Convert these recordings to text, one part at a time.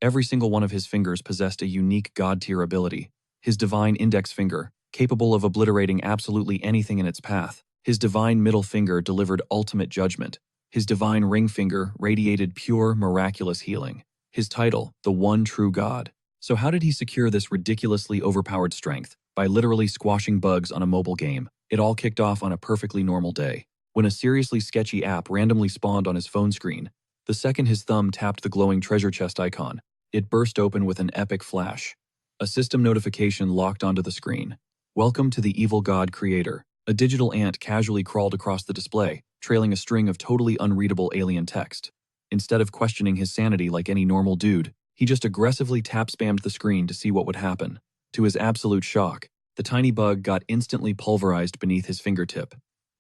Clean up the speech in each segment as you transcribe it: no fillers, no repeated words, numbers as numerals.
Every single one of his fingers possessed a unique god-tier ability. His divine index finger, capable of obliterating absolutely anything in its path. His divine middle finger delivered ultimate judgment. His divine ring finger radiated pure, miraculous healing. His title, the one true God. So how did he secure this ridiculously overpowered strength? By literally squashing bugs on a mobile game. It all kicked off on a perfectly normal day, when a seriously sketchy app randomly spawned on his phone screen. The second his thumb tapped the glowing treasure chest icon, it burst open with an epic flash. A system notification locked onto the screen. Welcome to the evil god creator. A digital ant casually crawled across the display, trailing a string of totally unreadable alien text. Instead of questioning his sanity like any normal dude, he just aggressively tap-spammed the screen to see what would happen. To his absolute shock, the tiny bug got instantly pulverized beneath his fingertip.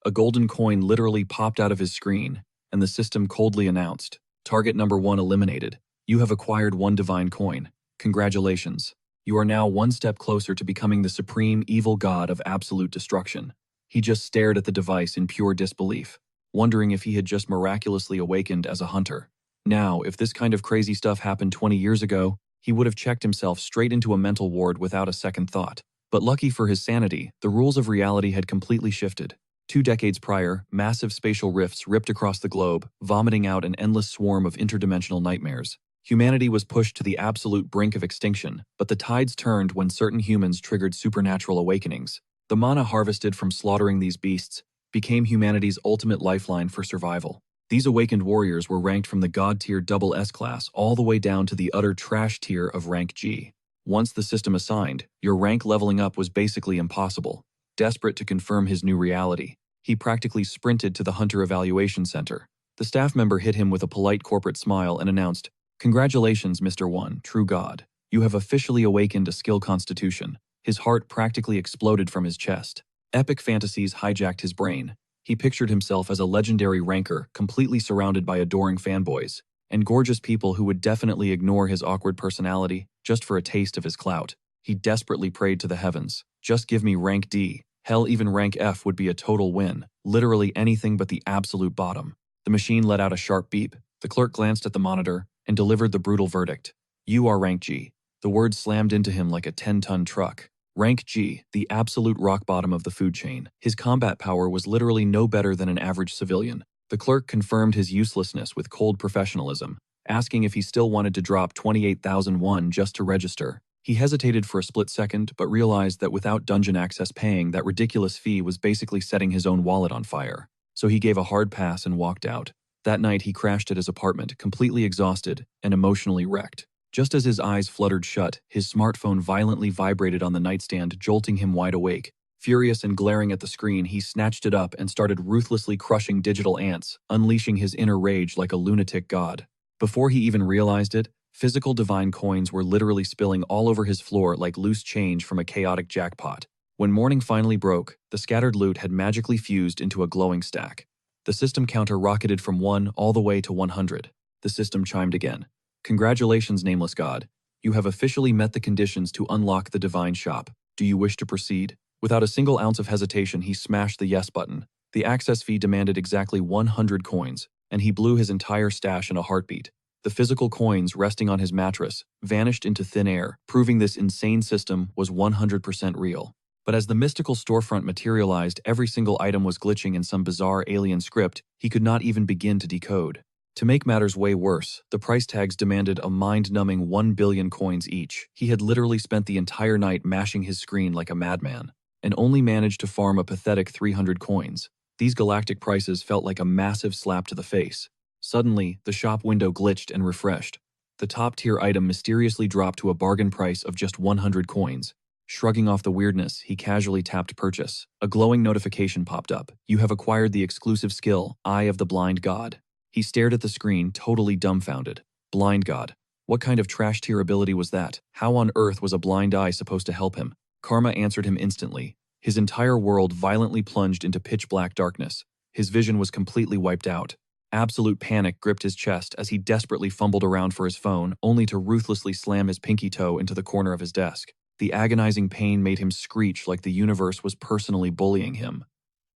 A golden coin literally popped out of his screen, and the system coldly announced, "Target number 1 eliminated. You have acquired 1 divine coin. Congratulations. You are now 1 step closer to becoming the supreme evil god of absolute destruction." He just stared at the device in pure disbelief, wondering if he had just miraculously awakened as a hunter. Now, if this kind of crazy stuff happened 20 years ago, he would have checked himself straight into a mental ward without a second thought. But lucky for his sanity, the rules of reality had completely shifted. 2 decades prior, massive spatial rifts ripped across the globe, vomiting out an endless swarm of interdimensional nightmares. Humanity was pushed to the absolute brink of extinction, but the tides turned when certain humans triggered supernatural awakenings. The mana harvested from slaughtering these beasts became humanity's ultimate lifeline for survival. These awakened warriors were ranked from the god-tier double S class all the way down to the utter trash tier of rank G. Once the system assigned, your rank leveling up was basically impossible. Desperate to confirm his new reality, he practically sprinted to the Hunter Evaluation Center. The staff member hit him with a polite corporate smile and announced, "Congratulations, Mr. One, True God. You have officially awakened a skill constitution." His heart practically exploded from his chest. Epic fantasies hijacked his brain. He pictured himself as a legendary ranker, completely surrounded by adoring fanboys, and gorgeous people who would definitely ignore his awkward personality just for a taste of his clout. He desperately prayed to the heavens, "Just give me rank D. Hell, even rank F would be a total win. Literally anything but the absolute bottom." The machine let out a sharp beep. The clerk glanced at the monitor and delivered the brutal verdict. "You are rank G." The words slammed into him like a 10-ton truck. Rank G, the absolute rock bottom of the food chain. His combat power was literally no better than an average civilian. The clerk confirmed his uselessness with cold professionalism, asking if he still wanted to drop 28,001 just to register. He hesitated for a split second, but realized that without dungeon access paying, that ridiculous fee was basically setting his own wallet on fire. So he gave a hard pass and walked out. That night, he crashed at his apartment, completely exhausted and emotionally wrecked. Just as his eyes fluttered shut, his smartphone violently vibrated on the nightstand, jolting him wide awake. Furious and glaring at the screen, he snatched it up and started ruthlessly crushing digital ants, unleashing his inner rage like a lunatic god. Before he even realized it, physical divine coins were literally spilling all over his floor like loose change from a chaotic jackpot. When morning finally broke, the scattered loot had magically fused into a glowing stack. The system counter rocketed from 1 all the way to 100. The system chimed again. "Congratulations, nameless god. You have officially met the conditions to unlock the divine shop. Do you wish to proceed?" Without a single ounce of hesitation, he smashed the yes button. The access fee demanded exactly 100 coins, and he blew his entire stash in a heartbeat. The physical coins resting on his mattress vanished into thin air, proving this insane system was 100% real. But as the mystical storefront materialized, every single item was glitching in some bizarre alien script he could not even begin to decode. To make matters way worse, the price tags demanded a mind-numbing 1 billion coins each. He had literally spent the entire night mashing his screen like a madman, and only managed to farm a pathetic 300 coins. These galactic prices felt like a massive slap to the face. Suddenly, the shop window glitched and refreshed. The top-tier item mysteriously dropped to a bargain price of just 100 coins. Shrugging off the weirdness, he casually tapped purchase. A glowing notification popped up. "You have acquired the exclusive skill, Eye of the Blind God." He stared at the screen, totally dumbfounded. Blind God. What kind of trash-tier ability was that? How on earth was a blind eye supposed to help him? Karma answered him instantly. His entire world violently plunged into pitch-black darkness. His vision was completely wiped out. Absolute panic gripped his chest as he desperately fumbled around for his phone, only to ruthlessly slam his pinky toe into the corner of his desk. The agonizing pain made him screech like the universe was personally bullying him.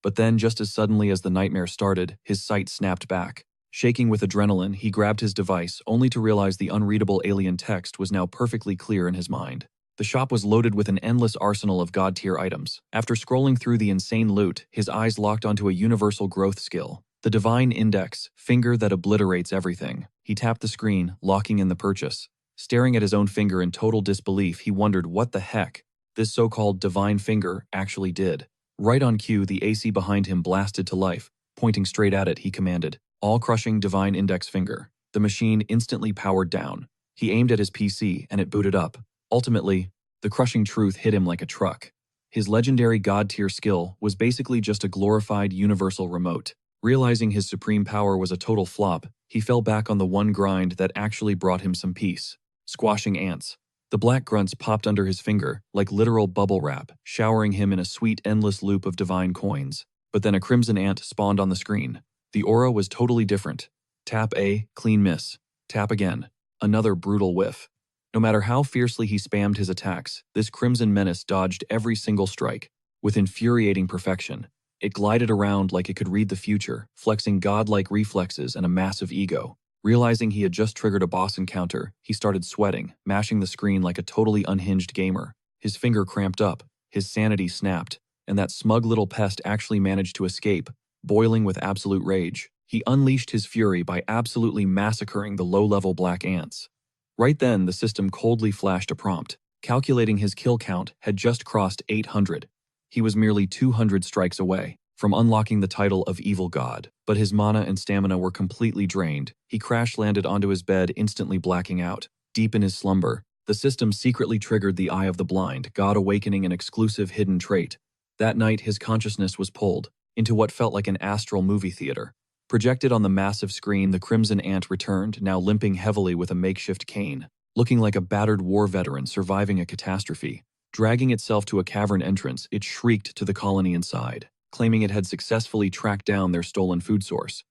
But then, just as suddenly as the nightmare started, his sight snapped back. Shaking with adrenaline, he grabbed his device, only to realize the unreadable alien text was now perfectly clear in his mind. The shop was loaded with an endless arsenal of god-tier items. After scrolling through the insane loot, his eyes locked onto a universal growth skill, the Divine Index, finger that obliterates everything. He tapped the screen, locking in the purchase. Staring at his own finger in total disbelief, he wondered what the heck this so-called divine finger actually did. Right on cue, the AC behind him blasted to life. Pointing straight at it, he commanded, "All-crushing divine index finger." The machine instantly powered down. He aimed at his PC, and it booted up. Ultimately, the crushing truth hit him like a truck. His legendary god-tier skill was basically just a glorified universal remote. Realizing his supreme power was a total flop, he fell back on the one grind that actually brought him some peace: squashing ants. The black grunts popped under his finger, like literal bubble wrap, showering him in a sweet, endless loop of divine coins. But then a crimson ant spawned on the screen. The aura was totally different. Tap A, clean miss. Tap again. Another brutal whiff. No matter how fiercely he spammed his attacks, this crimson menace dodged every single strike. With infuriating perfection, it glided around like it could read the future, flexing godlike reflexes and a massive ego. Realizing he had just triggered a boss encounter, he started sweating, mashing the screen like a totally unhinged gamer. His finger cramped up, his sanity snapped, and that smug little pest actually managed to escape. Boiling with absolute rage, he unleashed his fury by absolutely massacring the low-level black ants. Right then, the system coldly flashed a prompt. Calculating his kill count had just crossed 800. He was merely 200 strikes away from unlocking the title of Evil God, but his mana and stamina were completely drained. He crash-landed onto his bed, instantly blacking out. Deep in his slumber, the system secretly triggered the Eye of the Blind, God awakening an exclusive hidden trait. That night, his consciousness was pulled into what felt like an astral movie theater. Projected on the massive screen, the Crimson Ant returned, now limping heavily with a makeshift cane, looking like a battered war veteran surviving a catastrophe. Dragging itself to a cavern entrance, it shrieked to the colony inside, claiming it had successfully tracked down their stolen food source.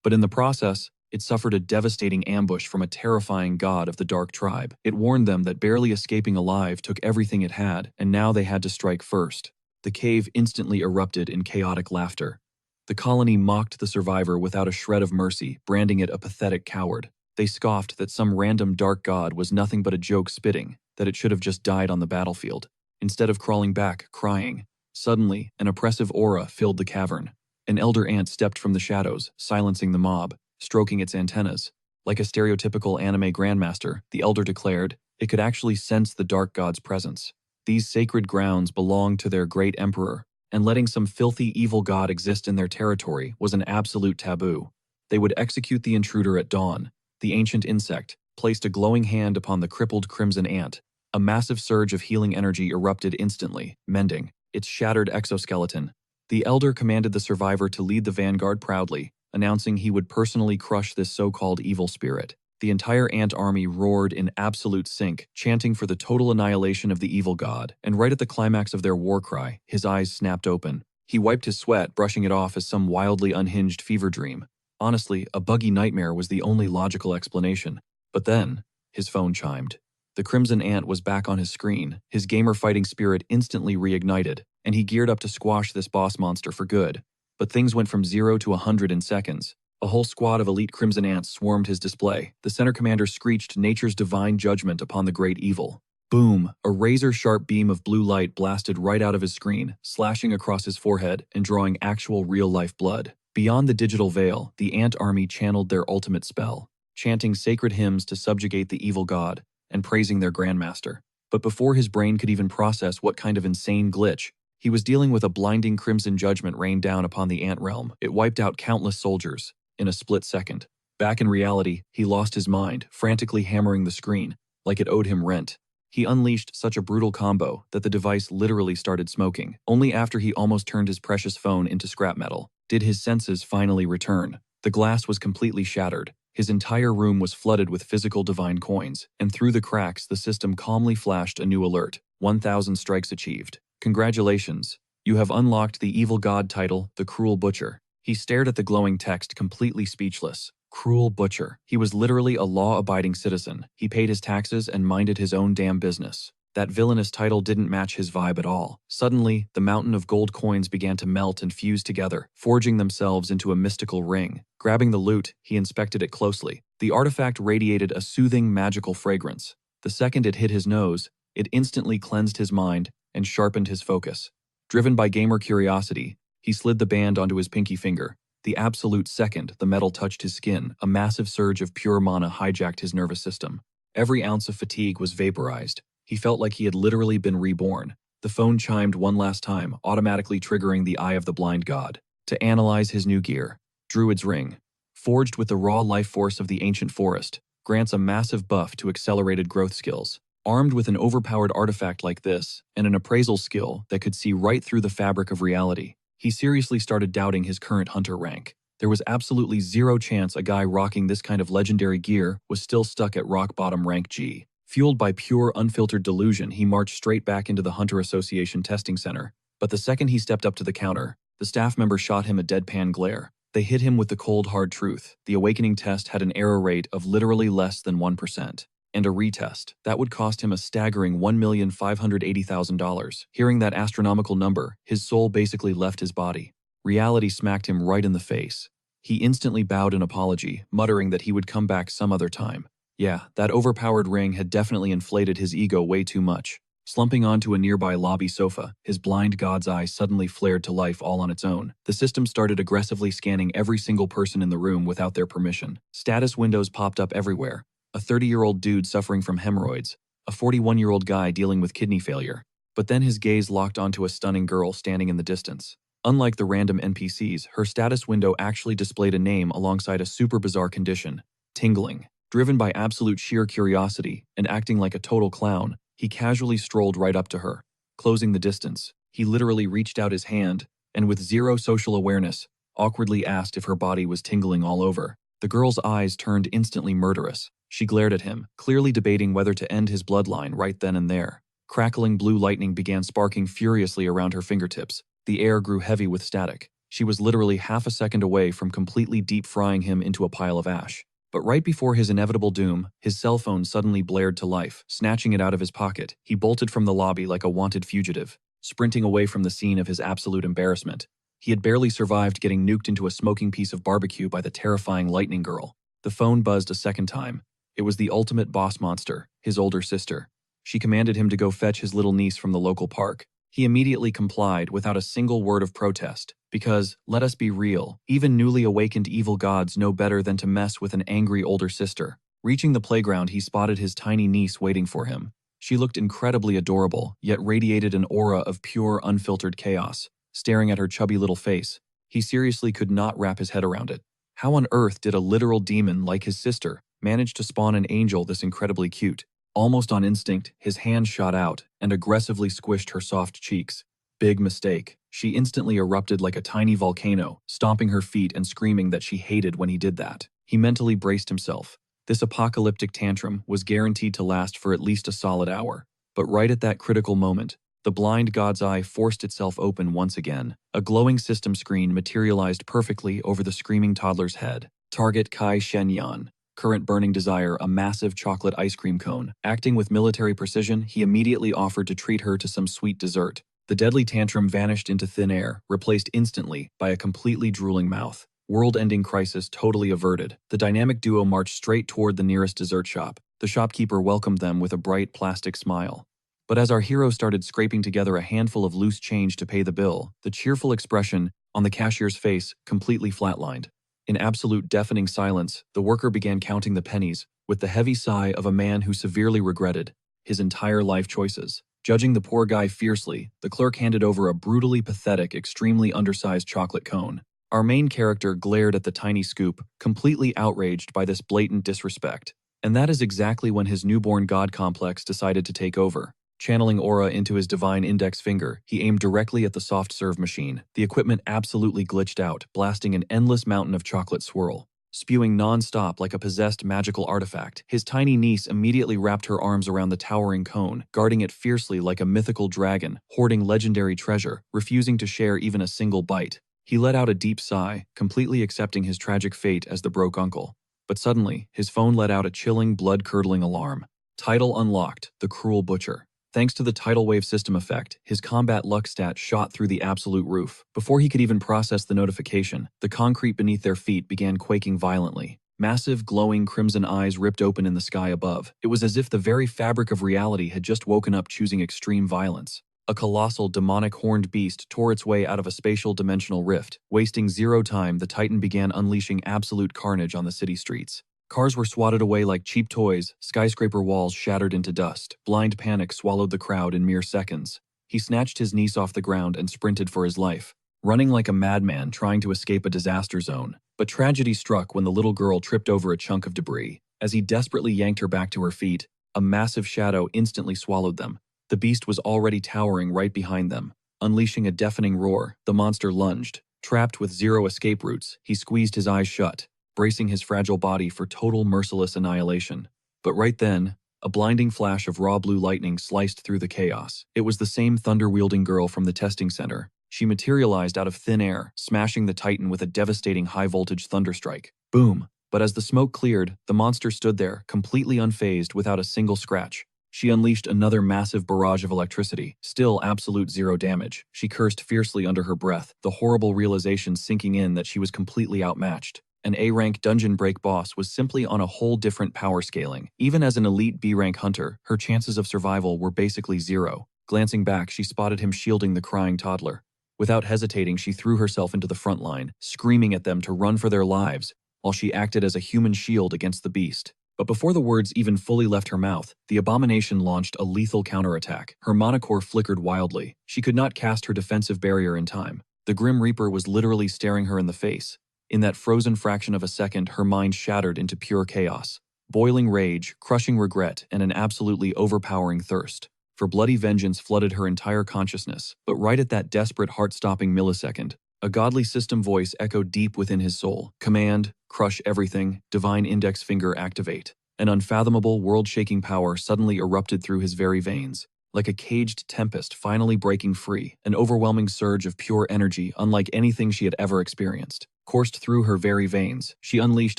But in the process, it suffered a devastating ambush from a terrifying god of the Dark Tribe. It warned them that barely escaping alive took everything it had, and now they had to strike first. The cave instantly erupted in chaotic laughter. The colony mocked the survivor without a shred of mercy, branding it a pathetic coward. They scoffed that some random dark god was nothing but a joke spitting, that it should have just died on the battlefield, instead of crawling back, crying. Suddenly, an oppressive aura filled the cavern. An elder ant stepped from the shadows, silencing the mob, stroking its antennas. Like a stereotypical anime grandmaster, the elder declared, it could actually sense the dark god's presence. These sacred grounds belonged to their great emperor, and letting some filthy evil god exist in their territory was an absolute taboo. They would execute the intruder at dawn. The ancient insect placed a glowing hand upon the crippled crimson ant. A massive surge of healing energy erupted instantly, mending its shattered exoskeleton. The elder commanded the survivor to lead the vanguard proudly, announcing he would personally crush this so-called evil spirit. The entire ant army roared in absolute sync, chanting for the total annihilation of the evil god, and right at the climax of their war cry, his eyes snapped open. He wiped his sweat, brushing it off as some wildly unhinged fever dream. Honestly, a buggy nightmare was the only logical explanation. But then, his phone chimed. The crimson ant was back on his screen, his gamer fighting spirit instantly reignited, and he geared up to squash this boss monster for good. But things went from 0 to 100 in seconds. A whole squad of elite crimson ants swarmed his display. The center commander screeched nature's divine judgment upon the great evil. Boom! A razor-sharp beam of blue light blasted right out of his screen, slashing across his forehead and drawing actual real-life blood. Beyond the digital veil, the ant army channeled their ultimate spell, chanting sacred hymns to subjugate the evil god and praising their grandmaster. But before his brain could even process what kind of insane glitch, he was dealing with a blinding crimson judgment rained down upon the ant realm. It wiped out countless soldiers in a split second. Back in reality, he lost his mind, frantically hammering the screen, like it owed him rent. He unleashed such a brutal combo that the device literally started smoking. Only after he almost turned his precious phone into scrap metal did his senses finally return. The glass was completely shattered. His entire room was flooded with physical divine coins, and through the cracks the system calmly flashed a new alert. 1,000 strikes achieved. Congratulations. You have unlocked the evil god title, the Cruel Butcher. He stared at the glowing text, completely speechless. Cruel Butcher. He was literally a law-abiding citizen. He paid his taxes and minded his own damn business. That villainous title didn't match his vibe at all. Suddenly, the mountain of gold coins began to melt and fuse together, forging themselves into a mystical ring. Grabbing the loot, he inspected it closely. The artifact radiated a soothing, magical fragrance. The second it hit his nose, it instantly cleansed his mind and sharpened his focus. Driven by gamer curiosity, he slid the band onto his pinky finger. The absolute second the metal touched his skin, a massive surge of pure mana hijacked his nervous system. Every ounce of fatigue was vaporized. He felt like he had literally been reborn. The phone chimed one last time, automatically triggering the Eye of the Blind God. To analyze his new gear, Druid's Ring, forged with the raw life force of the ancient forest, grants a massive buff to accelerated growth skills. Armed with an overpowered artifact like this, and an appraisal skill that could see right through the fabric of reality, he seriously started doubting his current hunter rank. There was absolutely zero chance a guy rocking this kind of legendary gear was still stuck at rock bottom rank G. Fueled by pure, unfiltered delusion, he marched straight back into the Hunter Association testing center. But the second he stepped up to the counter, the staff member shot him a deadpan glare. They hit him with the cold, hard truth. The awakening test had an error rate of literally less than 1%. And a retest. That would cost him a staggering $1,580,000. Hearing that astronomical number, his soul basically left his body. Reality smacked him right in the face. He instantly bowed in apology, muttering that he would come back some other time. Yeah, that overpowered ring had definitely inflated his ego way too much. Slumping onto a nearby lobby sofa, his blind god's eye suddenly flared to life all on its own. The system started aggressively scanning every single person in the room without their permission. Status windows popped up everywhere. A 30-year-old dude suffering from hemorrhoids, a 41-year-old guy dealing with kidney failure. But then his gaze locked onto a stunning girl standing in the distance. Unlike the random NPCs, her status window actually displayed a name alongside a super bizarre condition: tingling. Driven by absolute sheer curiosity and acting like a total clown, he casually strolled right up to her. Closing the distance, he literally reached out his hand and, with zero social awareness, awkwardly asked if her body was tingling all over. The girl's eyes turned instantly murderous. She glared at him, clearly debating whether to end his bloodline right then and there. Crackling blue lightning began sparking furiously around her fingertips. The air grew heavy with static. She was literally half a second away from completely deep-frying him into a pile of ash. But right before his inevitable doom, his cell phone suddenly blared to life. Snatching it out of his pocket, he bolted from the lobby like a wanted fugitive, sprinting away from the scene of his absolute embarrassment. He had barely survived getting nuked into a smoking piece of barbecue by the terrifying lightning girl. The phone buzzed a second time. It was the ultimate boss monster, his older sister. She commanded him to go fetch his little niece from the local park. He immediately complied without a single word of protest, because, let us be real, even newly awakened evil gods know better than to mess with an angry older sister. Reaching the playground, he spotted his tiny niece waiting for him. She looked incredibly adorable, yet radiated an aura of pure, unfiltered chaos. Staring at her chubby little face, he seriously could not wrap his head around it. How on earth did a literal demon like his sister manage to spawn an angel this incredibly cute? Almost on instinct, his hand shot out and aggressively squished her soft cheeks. Big mistake. She instantly erupted like a tiny volcano, stomping her feet and screaming that she hated when he did that. He mentally braced himself. This apocalyptic tantrum was guaranteed to last for at least a solid hour. But right at that critical moment, the blind god's eye forced itself open once again. A glowing system screen materialized perfectly over the screaming toddler's head. Target Kai Shenyan. Current burning desire, a massive chocolate ice cream cone. Acting with military precision, he immediately offered to treat her to some sweet dessert. The deadly tantrum vanished into thin air, replaced instantly by a completely drooling mouth. World-ending crisis totally averted. The dynamic duo marched straight toward the nearest dessert shop. The shopkeeper welcomed them with a bright plastic smile. But as our hero started scraping together a handful of loose change to pay the bill, the cheerful expression on the cashier's face completely flatlined. In absolute deafening silence, the worker began counting the pennies, with the heavy sigh of a man who severely regretted his entire life choices. Judging the poor guy fiercely, the clerk handed over a brutally pathetic, extremely undersized chocolate cone. Our main character glared at the tiny scoop, completely outraged by this blatant disrespect. And that is exactly when his newborn god complex decided to take over. Channeling aura into his divine index finger, he aimed directly at the soft-serve machine. The equipment absolutely glitched out, blasting an endless mountain of chocolate swirl. Spewing non-stop like a possessed magical artifact, his tiny niece immediately wrapped her arms around the towering cone, guarding it fiercely like a mythical dragon, hoarding legendary treasure, refusing to share even a single bite. He let out a deep sigh, completely accepting his tragic fate as the broke uncle. But suddenly, his phone let out a chilling, blood-curdling alarm. Title unlocked, The Cruel Butcher. Thanks to the tidal wave system effect, his combat luck stat shot through the absolute roof. Before he could even process the notification, the concrete beneath their feet began quaking violently. Massive, glowing crimson eyes ripped open in the sky above. It was as if the very fabric of reality had just woken up, choosing extreme violence. A colossal, demonic horned beast tore its way out of a spatial dimensional rift. Wasting zero time, the Titan began unleashing absolute carnage on the city streets. Cars were swatted away like cheap toys, skyscraper walls shattered into dust. Blind panic swallowed the crowd in mere seconds. He snatched his niece off the ground and sprinted for his life, running like a madman trying to escape a disaster zone. But tragedy struck when the little girl tripped over a chunk of debris. As he desperately yanked her back to her feet, a massive shadow instantly swallowed them. The beast was already towering right behind them. Unleashing a deafening roar, the monster lunged. Trapped with zero escape routes, he squeezed his eyes shut, bracing his fragile body for total merciless annihilation. But right then, a blinding flash of raw blue lightning sliced through the chaos. It was the same thunder-wielding girl from the testing center. She materialized out of thin air, smashing the Titan with a devastating high-voltage thunderstrike. Boom! But as the smoke cleared, the monster stood there, completely unfazed, without a single scratch. She unleashed another massive barrage of electricity, still absolute zero damage. She cursed fiercely under her breath, the horrible realization sinking in that she was completely outmatched. An A-rank dungeon break boss was simply on a whole different power scaling. Even as an elite B-rank hunter, her chances of survival were basically zero. Glancing back, she spotted him shielding the crying toddler. Without hesitating, she threw herself into the front line, screaming at them to run for their lives, while she acted as a human shield against the beast. But before the words even fully left her mouth, the abomination launched a lethal counterattack. Her monocore flickered wildly. She could not cast her defensive barrier in time. The Grim Reaper was literally staring her in the face. In that frozen fraction of a second, her mind shattered into pure chaos. Boiling rage, crushing regret, and an absolutely overpowering thirst for bloody vengeance flooded her entire consciousness. But right at that desperate, heart-stopping millisecond, a godly system voice echoed deep within his soul. Command, crush everything, divine index finger activate. An unfathomable, world-shaking power suddenly erupted through his very veins. Like a caged tempest finally breaking free, an overwhelming surge of pure energy unlike anything she had ever experienced coursed through her very veins. She unleashed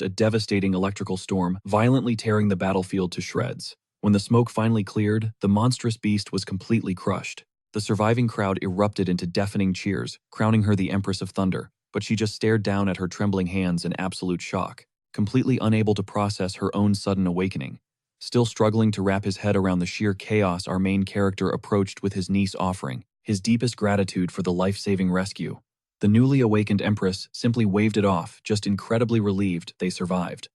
a devastating electrical storm, violently tearing the battlefield to shreds. When the smoke finally cleared, the monstrous beast was completely crushed. The surviving crowd erupted into deafening cheers, crowning her the Empress of Thunder, but she just stared down at her trembling hands in absolute shock, completely unable to process her own sudden awakening. Still struggling to wrap his head around the sheer chaos our main character approached with his niece offering his deepest gratitude for the life-saving rescue. The newly awakened Empress simply waved it off, just incredibly relieved they survived.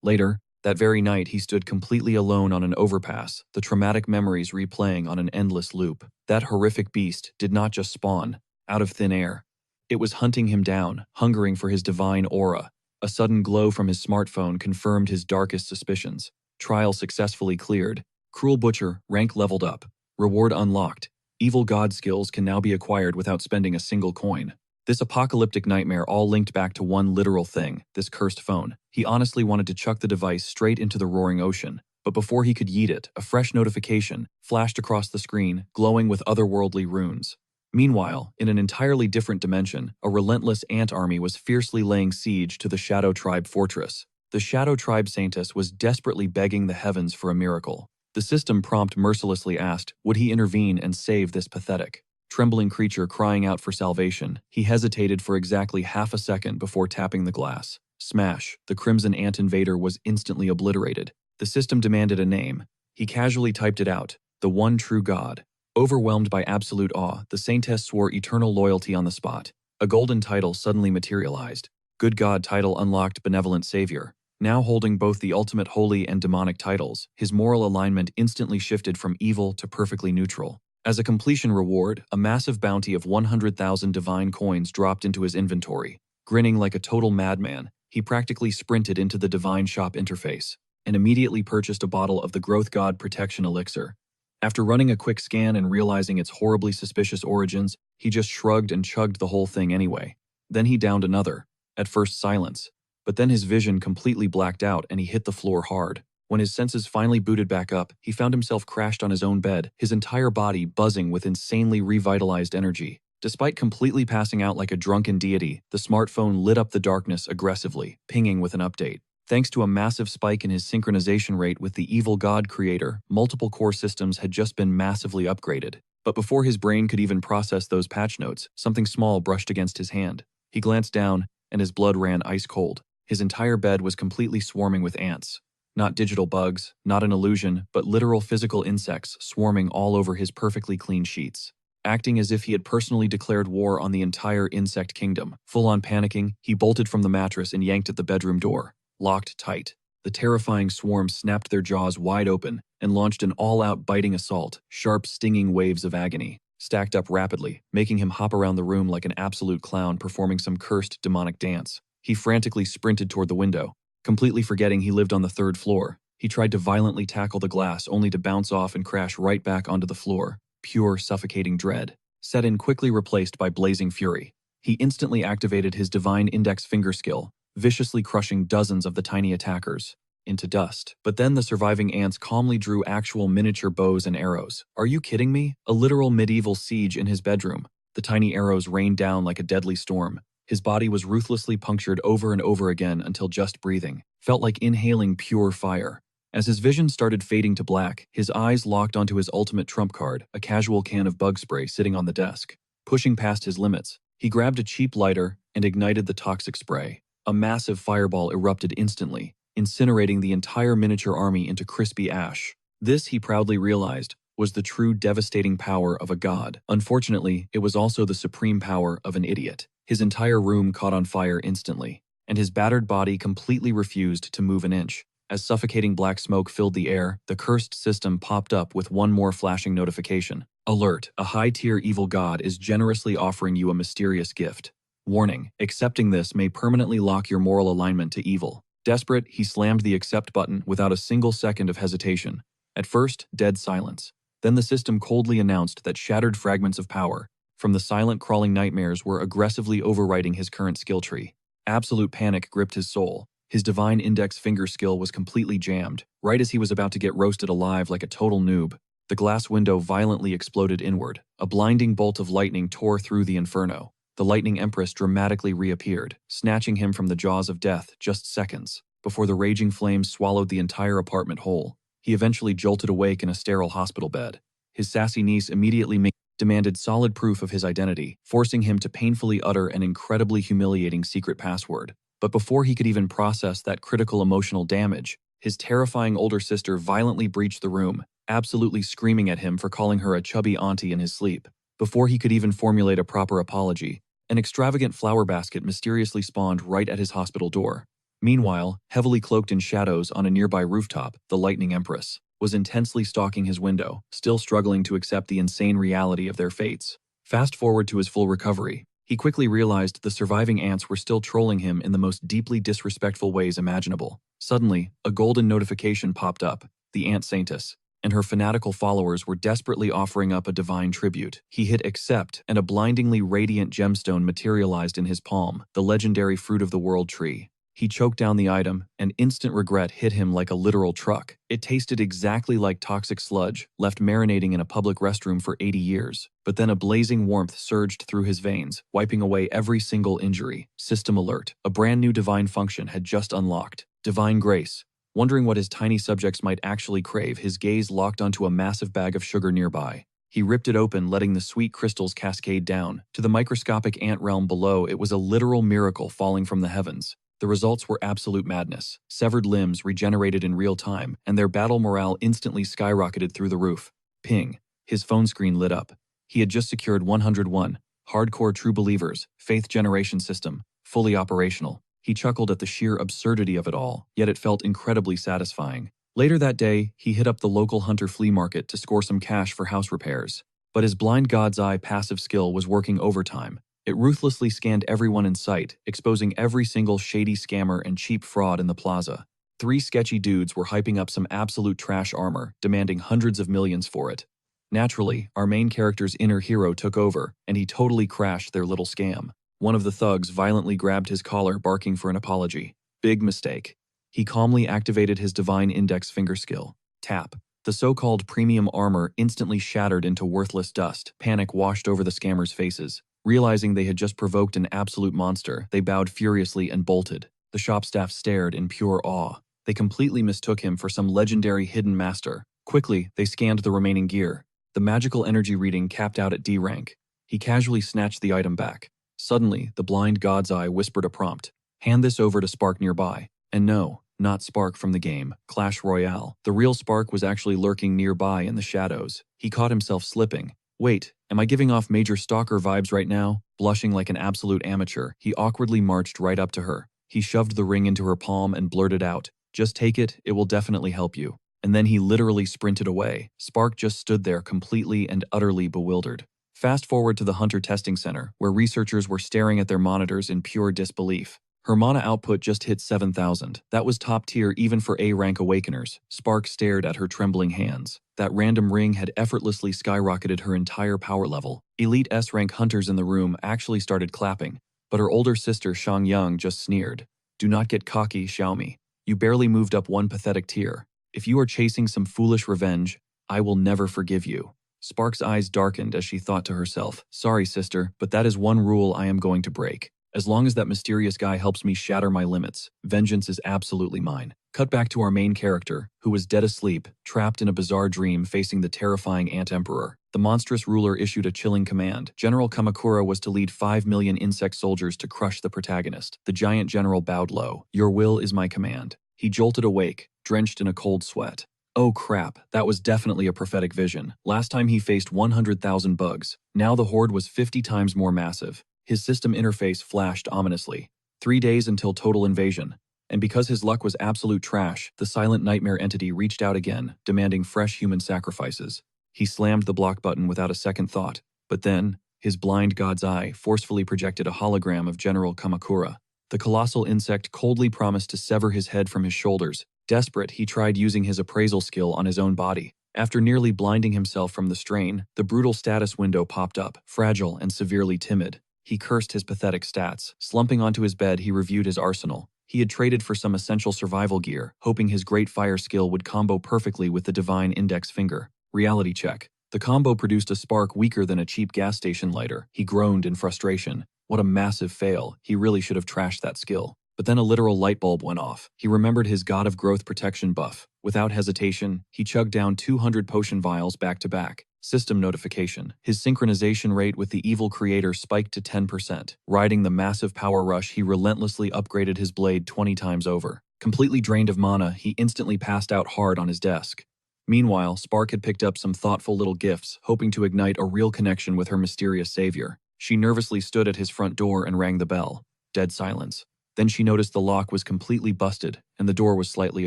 Later, that very night, he stood completely alone on an overpass, the traumatic memories replaying on an endless loop. That horrific beast did not just spawn out of thin air. It was hunting him down, hungering for his divine aura. A sudden glow from his smartphone confirmed his darkest suspicions. Trial successfully cleared. Cruel Butcher, rank leveled up. Reward unlocked. Evil God skills can now be acquired without spending a single coin. This apocalyptic nightmare all linked back to one literal thing, this cursed phone. He honestly wanted to chuck the device straight into the roaring ocean. But before he could yeet it, a fresh notification flashed across the screen, glowing with otherworldly runes. Meanwhile, in an entirely different dimension, a relentless ant army was fiercely laying siege to the Shadow Tribe fortress. The Shadow Tribe Saintess was desperately begging the heavens for a miracle. The system prompt mercilessly asked, would he intervene and save this pathetic, trembling creature crying out for salvation? He hesitated for exactly half a second before tapping the glass. Smash! The crimson ant invader was instantly obliterated. The system demanded a name. He casually typed it out, the one true God. Overwhelmed by absolute awe, the Saintess swore eternal loyalty on the spot. A golden title suddenly materialized. Good God title unlocked, benevolent savior. Now holding both the ultimate holy and demonic titles, his moral alignment instantly shifted from evil to perfectly neutral. As a completion reward, a massive bounty of 100,000 divine coins dropped into his inventory. Grinning like a total madman, he practically sprinted into the divine shop interface and immediately purchased a bottle of the Growth God Protection Elixir. After running a quick scan and realizing its horribly suspicious origins, he just shrugged and chugged the whole thing anyway. Then he downed another. At first silence, but then his vision completely blacked out and he hit the floor hard. When his senses finally booted back up, he found himself crashed on his own bed, his entire body buzzing with insanely revitalized energy. Despite completely passing out like a drunken deity, the smartphone lit up the darkness aggressively, pinging with an update. Thanks to a massive spike in his synchronization rate with the evil god creator, multiple core systems had just been massively upgraded. But before his brain could even process those patch notes, something small brushed against his hand. He glanced down, and his blood ran ice cold. His entire bed was completely swarming with ants. Not digital bugs, not an illusion, but literal physical insects swarming all over his perfectly clean sheets. Acting as if he had personally declared war on the entire insect kingdom. Full on panicking, he bolted from the mattress and yanked at the bedroom door. Locked tight. The terrifying swarm snapped their jaws wide open and launched an all-out biting assault, sharp stinging waves of agony, stacked up rapidly, making him hop around the room like an absolute clown performing some cursed demonic dance. He frantically sprinted toward the window, completely forgetting he lived on the 3rd floor. He tried to violently tackle the glass only to bounce off and crash right back onto the floor. Pure, suffocating dread. Set in quickly replaced by blazing fury. He instantly activated his divine index finger skill, viciously crushing dozens of the tiny attackers into dust. But then the surviving ants calmly drew actual miniature bows and arrows. Are you kidding me? A literal medieval siege in his bedroom. The tiny arrows rained down like a deadly storm. His body was ruthlessly punctured over and over again until just breathing felt like inhaling pure fire. As his vision started fading to black, his eyes locked onto his ultimate trump card, a casual can of bug spray sitting on the desk. Pushing past his limits, he grabbed a cheap lighter and ignited the toxic spray. A massive fireball erupted instantly, incinerating the entire miniature army into crispy ash. This, he proudly realized, was the true devastating power of a god. Unfortunately, it was also the supreme power of an idiot. His entire room caught on fire instantly, and his battered body completely refused to move an inch. As suffocating black smoke filled the air, the cursed system popped up with one more flashing notification. Alert, a high-tier evil god is generously offering you a mysterious gift. Warning, accepting this may permanently lock your moral alignment to evil. Desperate, he slammed the accept button without a single second of hesitation. At first, dead silence. Then the system coldly announced that shattered fragments of power from the silent crawling nightmares were aggressively overwriting his current skill tree. Absolute panic gripped his soul. His divine index finger skill was completely jammed. Right as he was about to get roasted alive like a total noob, the glass window violently exploded inward. A blinding bolt of lightning tore through the inferno. The Lightning Empress dramatically reappeared, snatching him from the jaws of death just seconds before the raging flames swallowed the entire apartment whole. He eventually jolted awake in a sterile hospital bed. His sassy niece immediately demanded solid proof of his identity, forcing him to painfully utter an incredibly humiliating secret password. But before he could even process that critical emotional damage, his terrifying older sister violently breached the room, absolutely screaming at him for calling her a chubby auntie in his sleep. Before he could even formulate a proper apology, an extravagant flower basket mysteriously spawned right at his hospital door. Meanwhile, heavily cloaked in shadows on a nearby rooftop, the Lightning Empress was intensely stalking his window, still struggling to accept the insane reality of their fates. Fast forward to his full recovery, he quickly realized the surviving ants were still trolling him in the most deeply disrespectful ways imaginable. Suddenly, a golden notification popped up. The Ant Saintess and her fanatical followers were desperately offering up a divine tribute. He hit accept, and a blindingly radiant gemstone materialized in his palm, the legendary fruit of the world tree. He choked down the item, and instant regret hit him like a literal truck. It tasted exactly like toxic sludge, left marinating in a public restroom for 80 years. But then a blazing warmth surged through his veins, wiping away every single injury. System alert. A brand new divine function had just unlocked. Divine grace. Wondering what his tiny subjects might actually crave, his gaze locked onto a massive bag of sugar nearby. He ripped it open, letting the sweet crystals cascade down. To the microscopic ant realm below, it was a literal miracle falling from the heavens. The results were absolute madness. Severed limbs regenerated in real time, and their battle morale instantly skyrocketed through the roof. Ping. His phone screen lit up. He had just secured 101. Hardcore true believers, faith generation system, fully operational. He chuckled at the sheer absurdity of it all, yet it felt incredibly satisfying. Later that day, he hit up the local Hunter flea market to score some cash for house repairs. But his blind god's eye passive skill was working overtime. It ruthlessly scanned everyone in sight, exposing every single shady scammer and cheap fraud in the plaza. 3 sketchy dudes were hyping up some absolute trash armor, demanding hundreds of millions for it. Naturally, our main character's inner hero took over, and he totally crashed their little scam. One of the thugs violently grabbed his collar, barking for an apology. Big mistake. He calmly activated his divine index finger skill. Tap. The so-called premium armor instantly shattered into worthless dust. Panic washed over the scammers' faces. Realizing they had just provoked an absolute monster, they bowed furiously and bolted. The shop staff stared in pure awe. They completely mistook him for some legendary hidden master. Quickly, they scanned the remaining gear. The magical energy reading capped out at D rank. He casually snatched the item back. Suddenly, the blind god's eye whispered a prompt. Hand this over to Spark nearby. And no, not Spark from the game, Clash Royale. The real Spark was actually lurking nearby in the shadows. He caught himself slipping. Wait, am I giving off major stalker vibes right now? Blushing like an absolute amateur, he awkwardly marched right up to her. He shoved the ring into her palm and blurted out, "Just take it, it will definitely help you." And then he literally sprinted away. Spark just stood there completely and utterly bewildered. Fast forward to the Hunter Testing Center, where researchers were staring at their monitors in pure disbelief. Her mana output just hit 7,000. That was top tier even for A-rank awakeners. Spark stared at her trembling hands. That random ring had effortlessly skyrocketed her entire power level. Elite S-rank hunters in the room actually started clapping, but her older sister Shang Yang just sneered. "Do not get cocky, Xiaomi. You barely moved up one pathetic tier. If you are chasing some foolish revenge, I will never forgive you." Spark's eyes darkened as she thought to herself, "Sorry, sister, but that is one rule I am going to break. As long as that mysterious guy helps me shatter my limits, vengeance is absolutely mine." Cut back to our main character, who was dead asleep, trapped in a bizarre dream facing the terrifying Ant Emperor. The monstrous ruler issued a chilling command. General Kamakura was to lead 5 million insect soldiers to crush the protagonist. The giant general bowed low. "Your will is my command." He jolted awake, drenched in a cold sweat. Oh crap, that was definitely a prophetic vision. Last time he faced 100,000 bugs. Now the horde was 50 times more massive. His system interface flashed ominously. 3 days until total invasion. And because his luck was absolute trash, the silent nightmare entity reached out again, demanding fresh human sacrifices. He slammed the block button without a second thought. But then, his blind god's eye forcefully projected a hologram of General Kamakura. The colossal insect coldly promised to sever his head from his shoulders. Desperate, he tried using his appraisal skill on his own body. After nearly blinding himself from the strain, the brutal status window popped up, fragile and severely timid. He cursed his pathetic stats. Slumping onto his bed, he reviewed his arsenal. He had traded for some essential survival gear, hoping his great fire skill would combo perfectly with the divine index finger. Reality check. The combo produced a spark weaker than a cheap gas station lighter. He groaned in frustration. What a massive fail. He really should have trashed that skill. But then a literal light bulb went off. He remembered his God of Growth protection buff. Without hesitation, he chugged down 200 potion vials back to back. System notification. His synchronization rate with the evil creator spiked to 10%. Riding the massive power rush, he relentlessly upgraded his blade 20 times over. Completely drained of mana, he instantly passed out hard on his desk. Meanwhile, Spark had picked up some thoughtful little gifts, hoping to ignite a real connection with her mysterious savior. She nervously stood at his front door and rang the bell. Dead silence. Then she noticed the lock was completely busted, and the door was slightly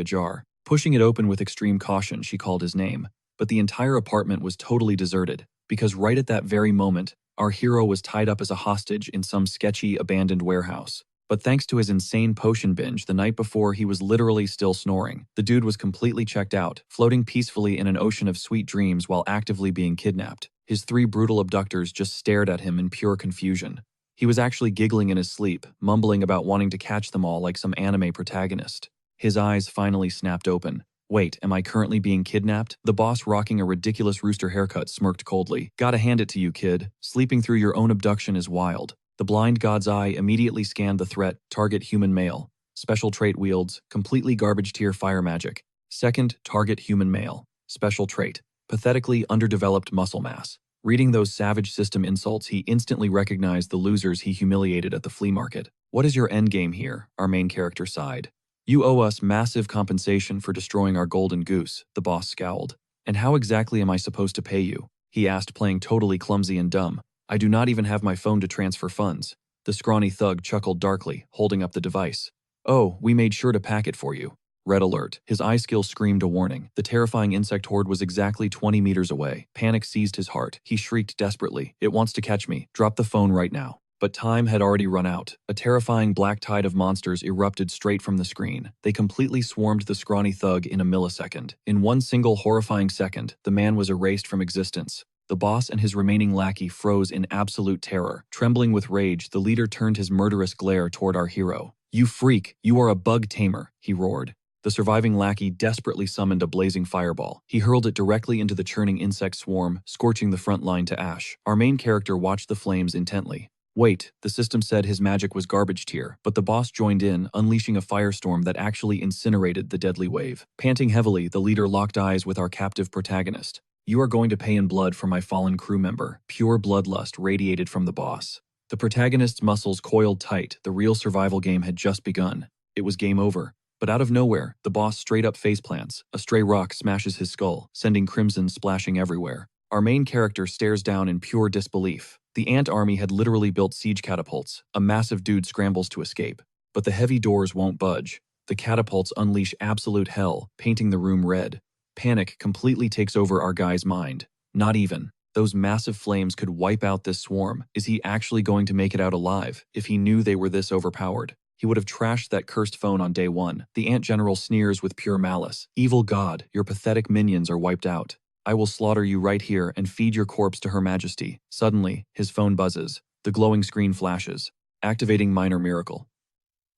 ajar. Pushing it open with extreme caution, she called his name. But the entire apartment was totally deserted, because right at that very moment, our hero was tied up as a hostage in some sketchy, abandoned warehouse. But thanks to his insane potion binge the night before, he was literally still snoring. The dude was completely checked out, floating peacefully in an ocean of sweet dreams while actively being kidnapped. His 3 brutal abductors just stared at him in pure confusion. He was actually giggling in his sleep, mumbling about wanting to catch them all like some anime protagonist. His eyes finally snapped open. Wait, am I currently being kidnapped? The boss, rocking a ridiculous rooster haircut, smirked coldly. Gotta hand it to you, kid. Sleeping through your own abduction is wild. The blind god's eye immediately scanned the threat. Target human male. Special trait wields, completely garbage tier fire magic. Second, target human male. Special trait, pathetically underdeveloped muscle mass. Reading those savage system insults, he instantly recognized the losers he humiliated at the flea market. What is your endgame here? Our main character sighed. You owe us massive compensation for destroying our golden goose, the boss scowled. And how exactly am I supposed to pay you? He asked, playing totally clumsy and dumb. I do not even have my phone to transfer funds. The scrawny thug chuckled darkly, holding up the device. Oh, we made sure to pack it for you. Red alert. His eye skill screamed a warning. The terrifying insect horde was exactly 20 meters away. Panic seized his heart. He shrieked desperately. It wants to catch me. Drop the phone right now. But time had already run out. A terrifying black tide of monsters erupted straight from the screen. They completely swarmed the scrawny thug in a millisecond. In one single horrifying second, the man was erased from existence. The boss and his remaining lackey froze in absolute terror. Trembling with rage, the leader turned his murderous glare toward our hero. You freak! You are a bug tamer! He roared. The surviving lackey desperately summoned a blazing fireball. He hurled it directly into the churning insect swarm, scorching the front line to ash. Our main character watched the flames intently. Wait, the system said his magic was garbage tier, but the boss joined in, unleashing a firestorm that actually incinerated the deadly wave. Panting heavily, the leader locked eyes with our captive protagonist. You are going to pay in blood for my fallen crew member. Pure bloodlust radiated from the boss. The protagonist's muscles coiled tight. The real survival game had just begun. It was game over. But out of nowhere, the boss straight up faceplants. A stray rock smashes his skull, sending crimson splashing everywhere. Our main character stares down in pure disbelief. The ant army had literally built siege catapults. A massive dude scrambles to escape. But the heavy doors won't budge. The catapults unleash absolute hell, painting the room red. Panic completely takes over our guy's mind. Not even. Those massive flames could wipe out this swarm. Is he actually going to make it out alive? If he knew they were this overpowered, he would have trashed that cursed phone on day one. The ant general sneers with pure malice. Evil god, your pathetic minions are wiped out. I will slaughter you right here and feed your corpse to Her Majesty. Suddenly, his phone buzzes. The glowing screen flashes, activating minor miracle.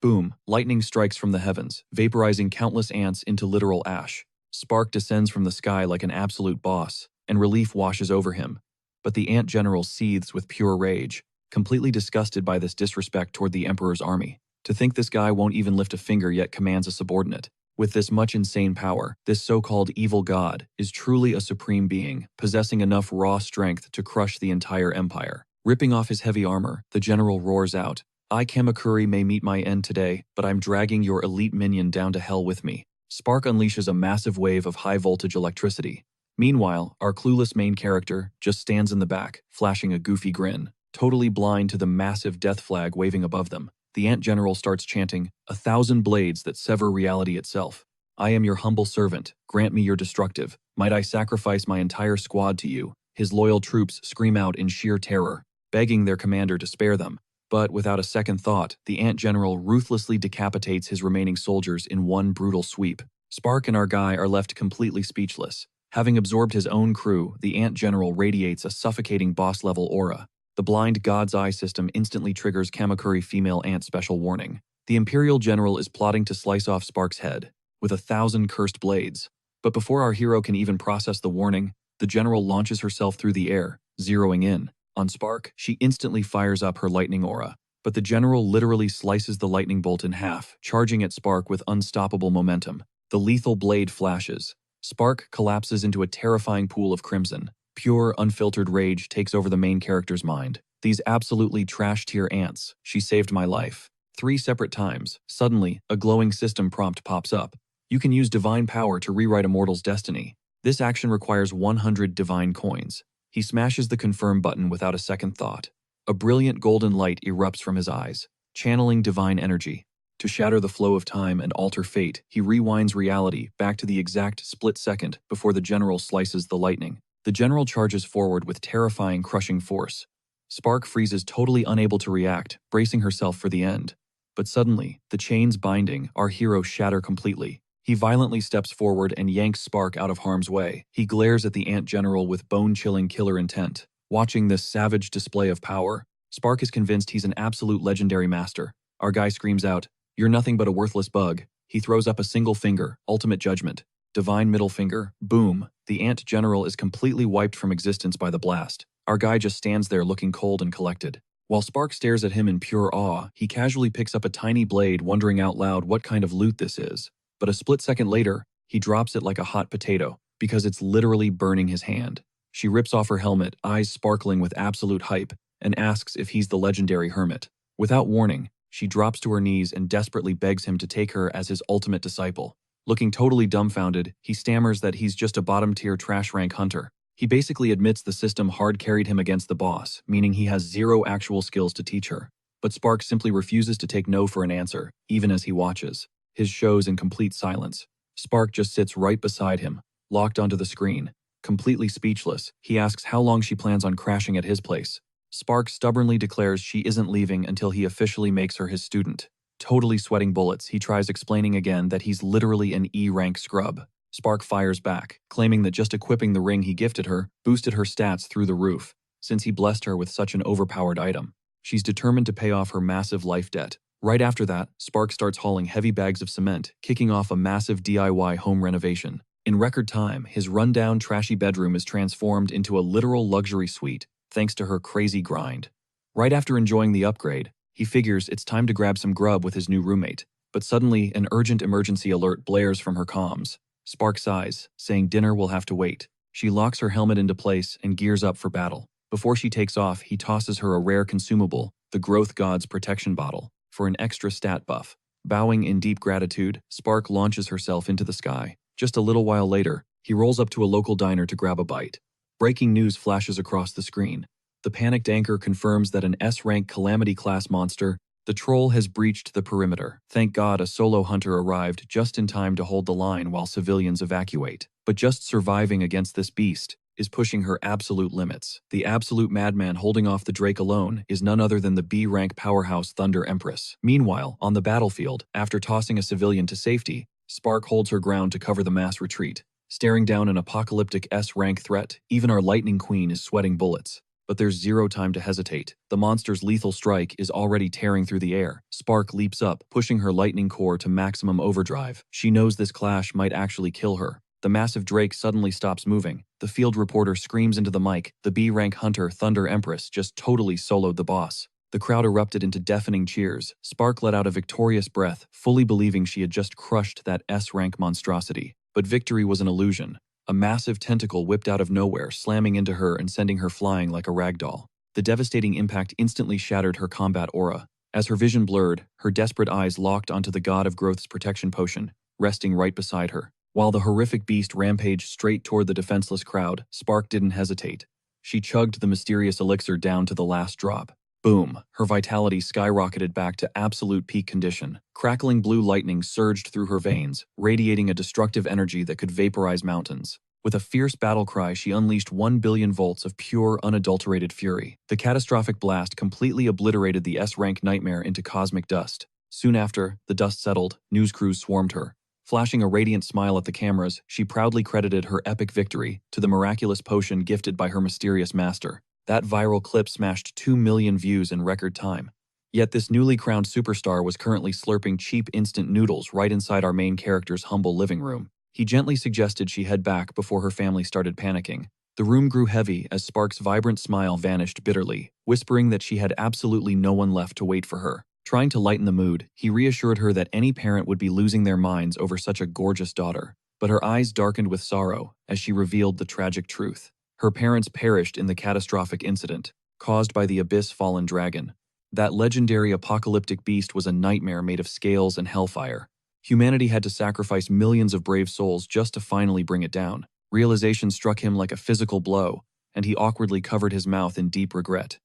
Boom, lightning strikes from the heavens, vaporizing countless ants into literal ash. Spark descends from the sky like an absolute boss, and relief washes over him. But the ant general seethes with pure rage, completely disgusted by this disrespect toward the Emperor's army. To think this guy won't even lift a finger yet commands a subordinate. With this much insane power, this so-called evil god is truly a supreme being, possessing enough raw strength to crush the entire empire. Ripping off his heavy armor, the general roars out, I, Kamakuri, may meet my end today, but I'm dragging your elite minion down to hell with me. Spark unleashes a massive wave of high-voltage electricity. Meanwhile, our clueless main character just stands in the back, flashing a goofy grin, totally blind to the massive death flag waving above them. The ant general starts chanting, 1,000 blades that sever reality itself. I am your humble servant, grant me your destructive. Might I sacrifice my entire squad to you? His loyal troops scream out in sheer terror, begging their commander to spare them. But without a second thought, the ant general ruthlessly decapitates his remaining soldiers in one brutal sweep. Spark and our guy are left completely speechless. Having absorbed his own crew, the ant general radiates a suffocating boss-level aura. The blind God's Eye system instantly triggers Kamakuri female ant special warning. The Imperial General is plotting to slice off Spark's head with 1,000 cursed blades. But before our hero can even process the warning, the general launches herself through the air, zeroing in. On Spark, she instantly fires up her lightning aura. But the general literally slices the lightning bolt in half, charging at Spark with unstoppable momentum. The lethal blade flashes. Spark collapses into a terrifying pool of crimson. Pure, unfiltered rage takes over the main character's mind. These absolutely trash-tier ants. She saved my life. 3 separate times. Suddenly, a glowing system prompt pops up. You can use divine power to rewrite a mortal's destiny. This action requires 100 divine coins. He smashes the confirm button without a second thought. A brilliant golden light erupts from his eyes, channeling divine energy. To shatter the flow of time and alter fate, he rewinds reality back to the exact split second before the general slices the lightning. The general charges forward with terrifying, crushing force. Spark freezes, totally unable to react, bracing herself for the end. But suddenly, the chains binding our hero shatter completely. He violently steps forward and yanks Spark out of harm's way. He glares at the ant general with bone-chilling killer intent. Watching this savage display of power, Spark is convinced he's an absolute legendary master. Our guy screams out, "You're nothing but a worthless bug." He throws up a single finger, ultimate judgment. Divine middle finger, boom. The ant general is completely wiped from existence by the blast. Our guy just stands there looking cold and collected. While Spark stares at him in pure awe, he casually picks up a tiny blade, wondering out loud what kind of loot this is. But a split second later, he drops it like a hot potato, because it's literally burning his hand. She rips off her helmet, eyes sparkling with absolute hype, and asks if he's the legendary hermit. Without warning, she drops to her knees and desperately begs him to take her as his ultimate disciple. Looking totally dumbfounded, he stammers that he's just a bottom-tier trash-rank hunter. He basically admits the system hard-carried him against the boss, meaning he has 0 actual skills to teach her. But Spark simply refuses to take no for an answer, even as he watches. His show's in complete silence. Spark just sits right beside him, locked onto the screen. Completely speechless, he asks how long she plans on crashing at his place. Spark stubbornly declares she isn't leaving until he officially makes her his student. Totally sweating bullets, he tries explaining again that he's literally an E-rank scrub. Spark fires back, claiming that just equipping the ring he gifted her boosted her stats through the roof, since he blessed her with such an overpowered item. She's determined to pay off her massive life debt. Right after that, Spark starts hauling heavy bags of cement, kicking off a massive DIY home renovation. In record time, his rundown, trashy bedroom is transformed into a literal luxury suite, thanks to her crazy grind. Right after enjoying the upgrade, he figures it's time to grab some grub with his new roommate. But suddenly, an urgent emergency alert blares from her comms. Spark sighs, saying dinner will have to wait. She locks her helmet into place and gears up for battle. Before she takes off, he tosses her a rare consumable, the Growth God's protection bottle, for an extra stat buff. Bowing in deep gratitude, Spark launches herself into the sky. Just a little while later, he rolls up to a local diner to grab a bite. Breaking news flashes across the screen. The panicked anchor confirms that an S-rank Calamity-class monster, the troll, has breached the perimeter. Thank God a solo hunter arrived just in time to hold the line while civilians evacuate. But just surviving against this beast is pushing her absolute limits. The absolute madman holding off the Drake alone is none other than the B-rank powerhouse Thunder Empress. Meanwhile, on the battlefield, after tossing a civilian to safety, Spark holds her ground to cover the mass retreat. Staring down an apocalyptic S-rank threat, even our Lightning Queen is sweating bullets. But there's zero time to hesitate. The monster's lethal strike is already tearing through the air. Spark leaps up, pushing her lightning core to maximum overdrive. She knows this clash might actually kill her. The massive Drake suddenly stops moving. The field reporter screams into the mic, the B-rank hunter Thunder Empress just totally soloed the boss. The crowd erupted into deafening cheers. Spark let out a victorious breath, fully believing she had just crushed that S-rank monstrosity. But victory was an illusion. A massive tentacle whipped out of nowhere, slamming into her and sending her flying like a ragdoll. The devastating impact instantly shattered her combat aura. As her vision blurred, her desperate eyes locked onto the God of Growth's protection potion, resting right beside her. While the horrific beast rampaged straight toward the defenseless crowd, Spark didn't hesitate. She chugged the mysterious elixir down to the last drop. Boom! Her vitality skyrocketed back to absolute peak condition. Crackling blue lightning surged through her veins, radiating a destructive energy that could vaporize mountains. With a fierce battle cry, she unleashed 1 billion volts of pure, unadulterated fury. The catastrophic blast completely obliterated the S-rank nightmare into cosmic dust. Soon after, the dust settled, news crews swarmed her. Flashing a radiant smile at the cameras, she proudly credited her epic victory to the miraculous potion gifted by her mysterious master. That viral clip smashed 2 million views in record time. Yet this newly crowned superstar was currently slurping cheap instant noodles right inside our main character's humble living room. He gently suggested she head back before her family started panicking. The room grew heavy as Spark's vibrant smile vanished bitterly, whispering that she had absolutely no one left to wait for her. Trying to lighten the mood, he reassured her that any parent would be losing their minds over such a gorgeous daughter. But her eyes darkened with sorrow as she revealed the tragic truth. Her parents perished in the catastrophic incident, caused by the abyss-fallen dragon. That legendary apocalyptic beast was a nightmare made of scales and hellfire. Humanity had to sacrifice millions of brave souls just to finally bring it down. Realization struck him like a physical blow, and he awkwardly covered his mouth in deep regret.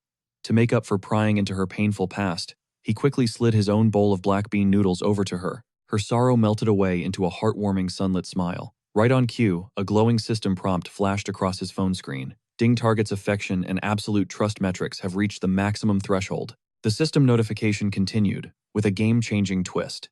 To make up for prying into her painful past, he quickly slid his own bowl of black bean noodles over to her. Her sorrow melted away into a heartwarming sunlit smile. Right on cue, a glowing system prompt flashed across his phone screen. Ding Target's affection and absolute trust metrics have reached the maximum threshold. The system notification continued, with a game-changing twist.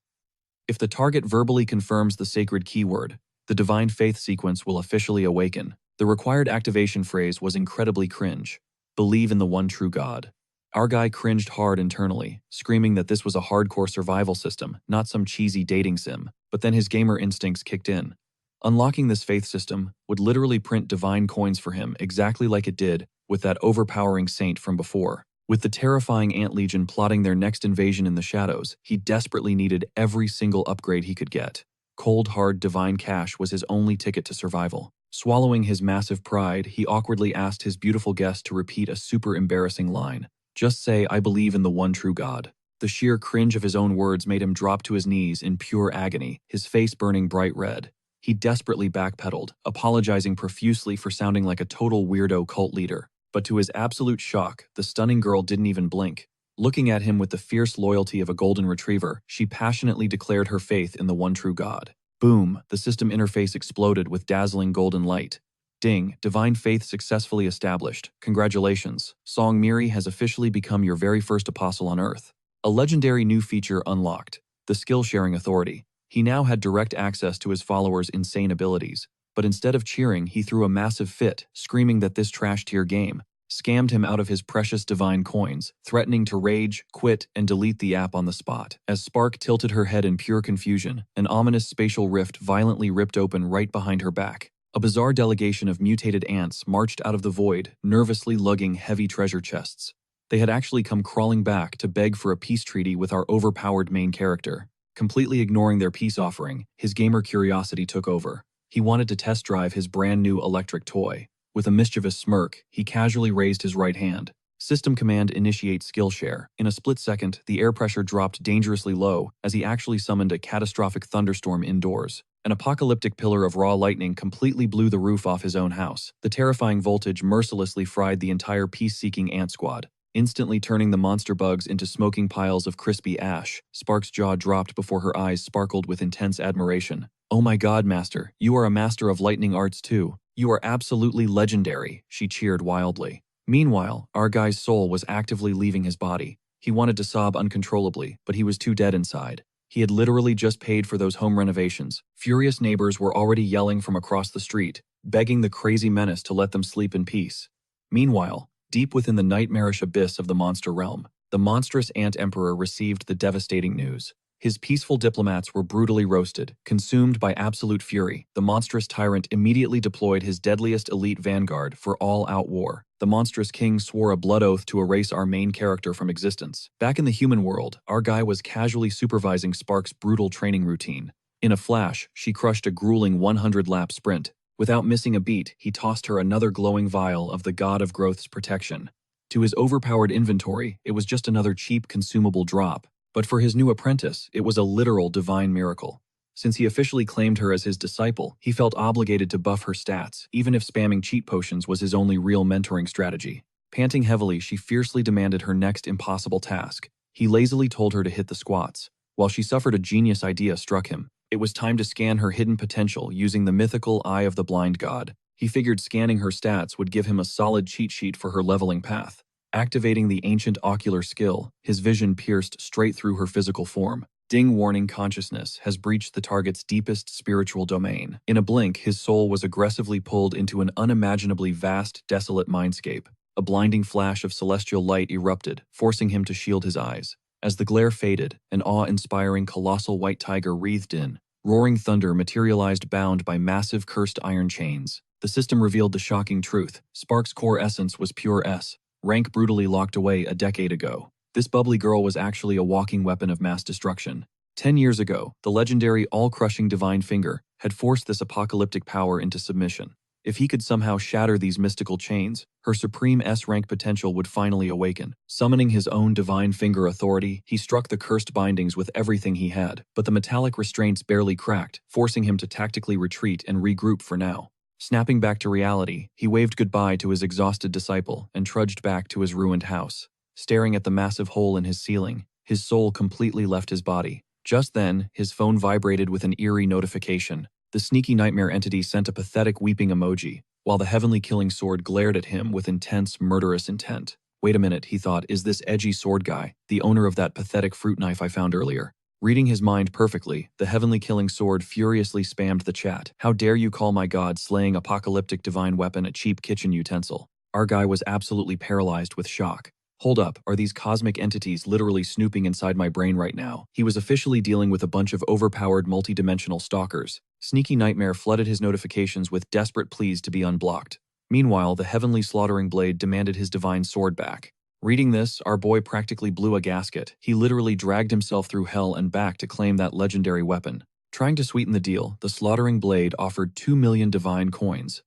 If the target verbally confirms the sacred keyword, the divine faith sequence will officially awaken. The required activation phrase was incredibly cringe. Believe in the one true God. Our guy cringed hard internally, screaming that this was a hardcore survival system, not some cheesy dating sim. But then his gamer instincts kicked in. Unlocking this faith system would literally print divine coins for him exactly like it did with that overpowering saint from before. With the terrifying Ant Legion plotting their next invasion in the shadows, he desperately needed every single upgrade he could get. Cold hard divine cash was his only ticket to survival. Swallowing his massive pride, he awkwardly asked his beautiful guest to repeat a super embarrassing line. Just say, "I believe in the one true God." The sheer cringe of his own words made him drop to his knees in pure agony, his face burning bright red. He desperately backpedaled, apologizing profusely for sounding like a total weirdo cult leader. But to his absolute shock, the stunning girl didn't even blink. Looking at him with the fierce loyalty of a golden retriever, she passionately declared her faith in the one true God. Boom, the system interface exploded with dazzling golden light. Ding, divine faith successfully established. Congratulations, Song Miri has officially become your very first apostle on Earth. A legendary new feature unlocked, the skill-sharing authority. He now had direct access to his followers' insane abilities, but instead of cheering, he threw a massive fit, screaming that this trash-tier game scammed him out of his precious divine coins, threatening to rage, quit, and delete the app on the spot. As Spark tilted her head in pure confusion, an ominous spatial rift violently ripped open right behind her back. A bizarre delegation of mutated ants marched out of the void, nervously lugging heavy treasure chests. They had actually come crawling back to beg for a peace treaty with our overpowered main character. Completely ignoring their peace offering, his gamer curiosity took over. He wanted to test drive his brand new electric toy. With a mischievous smirk, he casually raised his right hand. System command initiate skill share. In a split second, the air pressure dropped dangerously low as he actually summoned a catastrophic thunderstorm indoors. An apocalyptic pillar of raw lightning completely blew the roof off his own house. The terrifying voltage mercilessly fried the entire peace-seeking ant squad, instantly turning the monster bugs into smoking piles of crispy ash. Spark's jaw dropped before her eyes sparkled with intense admiration. "Oh my god, Master, you are a master of lightning arts too. You are absolutely legendary," she cheered wildly. Meanwhile, our guy's soul was actively leaving his body. He wanted to sob uncontrollably, but he was too dead inside. He had literally just paid for those home renovations. Furious neighbors were already yelling from across the street, begging the crazy menace to let them sleep in peace. Meanwhile, deep within the nightmarish abyss of the monster realm, the monstrous ant emperor received the devastating news. His peaceful diplomats were brutally roasted, consumed by absolute fury. The monstrous tyrant immediately deployed his deadliest elite vanguard for all-out war. The monstrous king swore a blood oath to erase our main character from existence. Back in the human world, our guy was casually supervising Spark's brutal training routine. In a flash, she crushed a grueling 100-lap sprint. Without missing a beat, he tossed her another glowing vial of the god of growth's protection. To his overpowered inventory, it was just another cheap consumable drop. But for his new apprentice, it was a literal divine miracle. Since he officially claimed her as his disciple, he felt obligated to buff her stats, even if spamming cheat potions was his only real mentoring strategy. Panting heavily, she fiercely demanded her next impossible task. He lazily told her to hit the squats. While she suffered, a genius idea struck him. It was time to scan her hidden potential using the mythical Eye of the Blind God. He figured scanning her stats would give him a solid cheat sheet for her leveling path. Activating the ancient ocular skill, his vision pierced straight through her physical form. Ding, warning, consciousness has breached the target's deepest spiritual domain. In a blink, his soul was aggressively pulled into an unimaginably vast, desolate mindscape. A blinding flash of celestial light erupted, forcing him to shield his eyes. As the glare faded, an awe-inspiring colossal white tiger wreathed in. Roaring thunder materialized bound by massive cursed iron chains. The system revealed the shocking truth. Spark's core essence was pure S. Rank brutally locked away a decade ago. This bubbly girl was actually a walking weapon of mass destruction. 10 years ago, the legendary all-crushing divine finger had forced this apocalyptic power into submission. If he could somehow shatter these mystical chains, her supreme S-rank potential would finally awaken. Summoning his own divine finger authority, he struck the cursed bindings with everything he had, but the metallic restraints barely cracked, forcing him to tactically retreat and regroup for now. Snapping back to reality, he waved goodbye to his exhausted disciple and trudged back to his ruined house. Staring at the massive hole in his ceiling, his soul completely left his body. Just then, his phone vibrated with an eerie notification. The sneaky nightmare entity sent a pathetic weeping emoji, while the heavenly killing sword glared at him with intense, murderous intent. Wait a minute, he thought, is this edgy sword guy, the owner of that pathetic fruit knife I found earlier? Reading his mind perfectly, the heavenly killing sword furiously spammed the chat. How dare you call my god slaying apocalyptic divine weapon a cheap kitchen utensil? Our guy was absolutely paralyzed with shock. Hold up, are these cosmic entities literally snooping inside my brain right now? He was officially dealing with a bunch of overpowered multi-dimensional stalkers. Sneaky Nightmare flooded his notifications with desperate pleas to be unblocked. Meanwhile, the heavenly slaughtering blade demanded his divine sword back. Reading this, our boy practically blew a gasket. He literally dragged himself through hell and back to claim that legendary weapon. Trying to sweeten the deal, the slaughtering blade offered 2 million divine coins,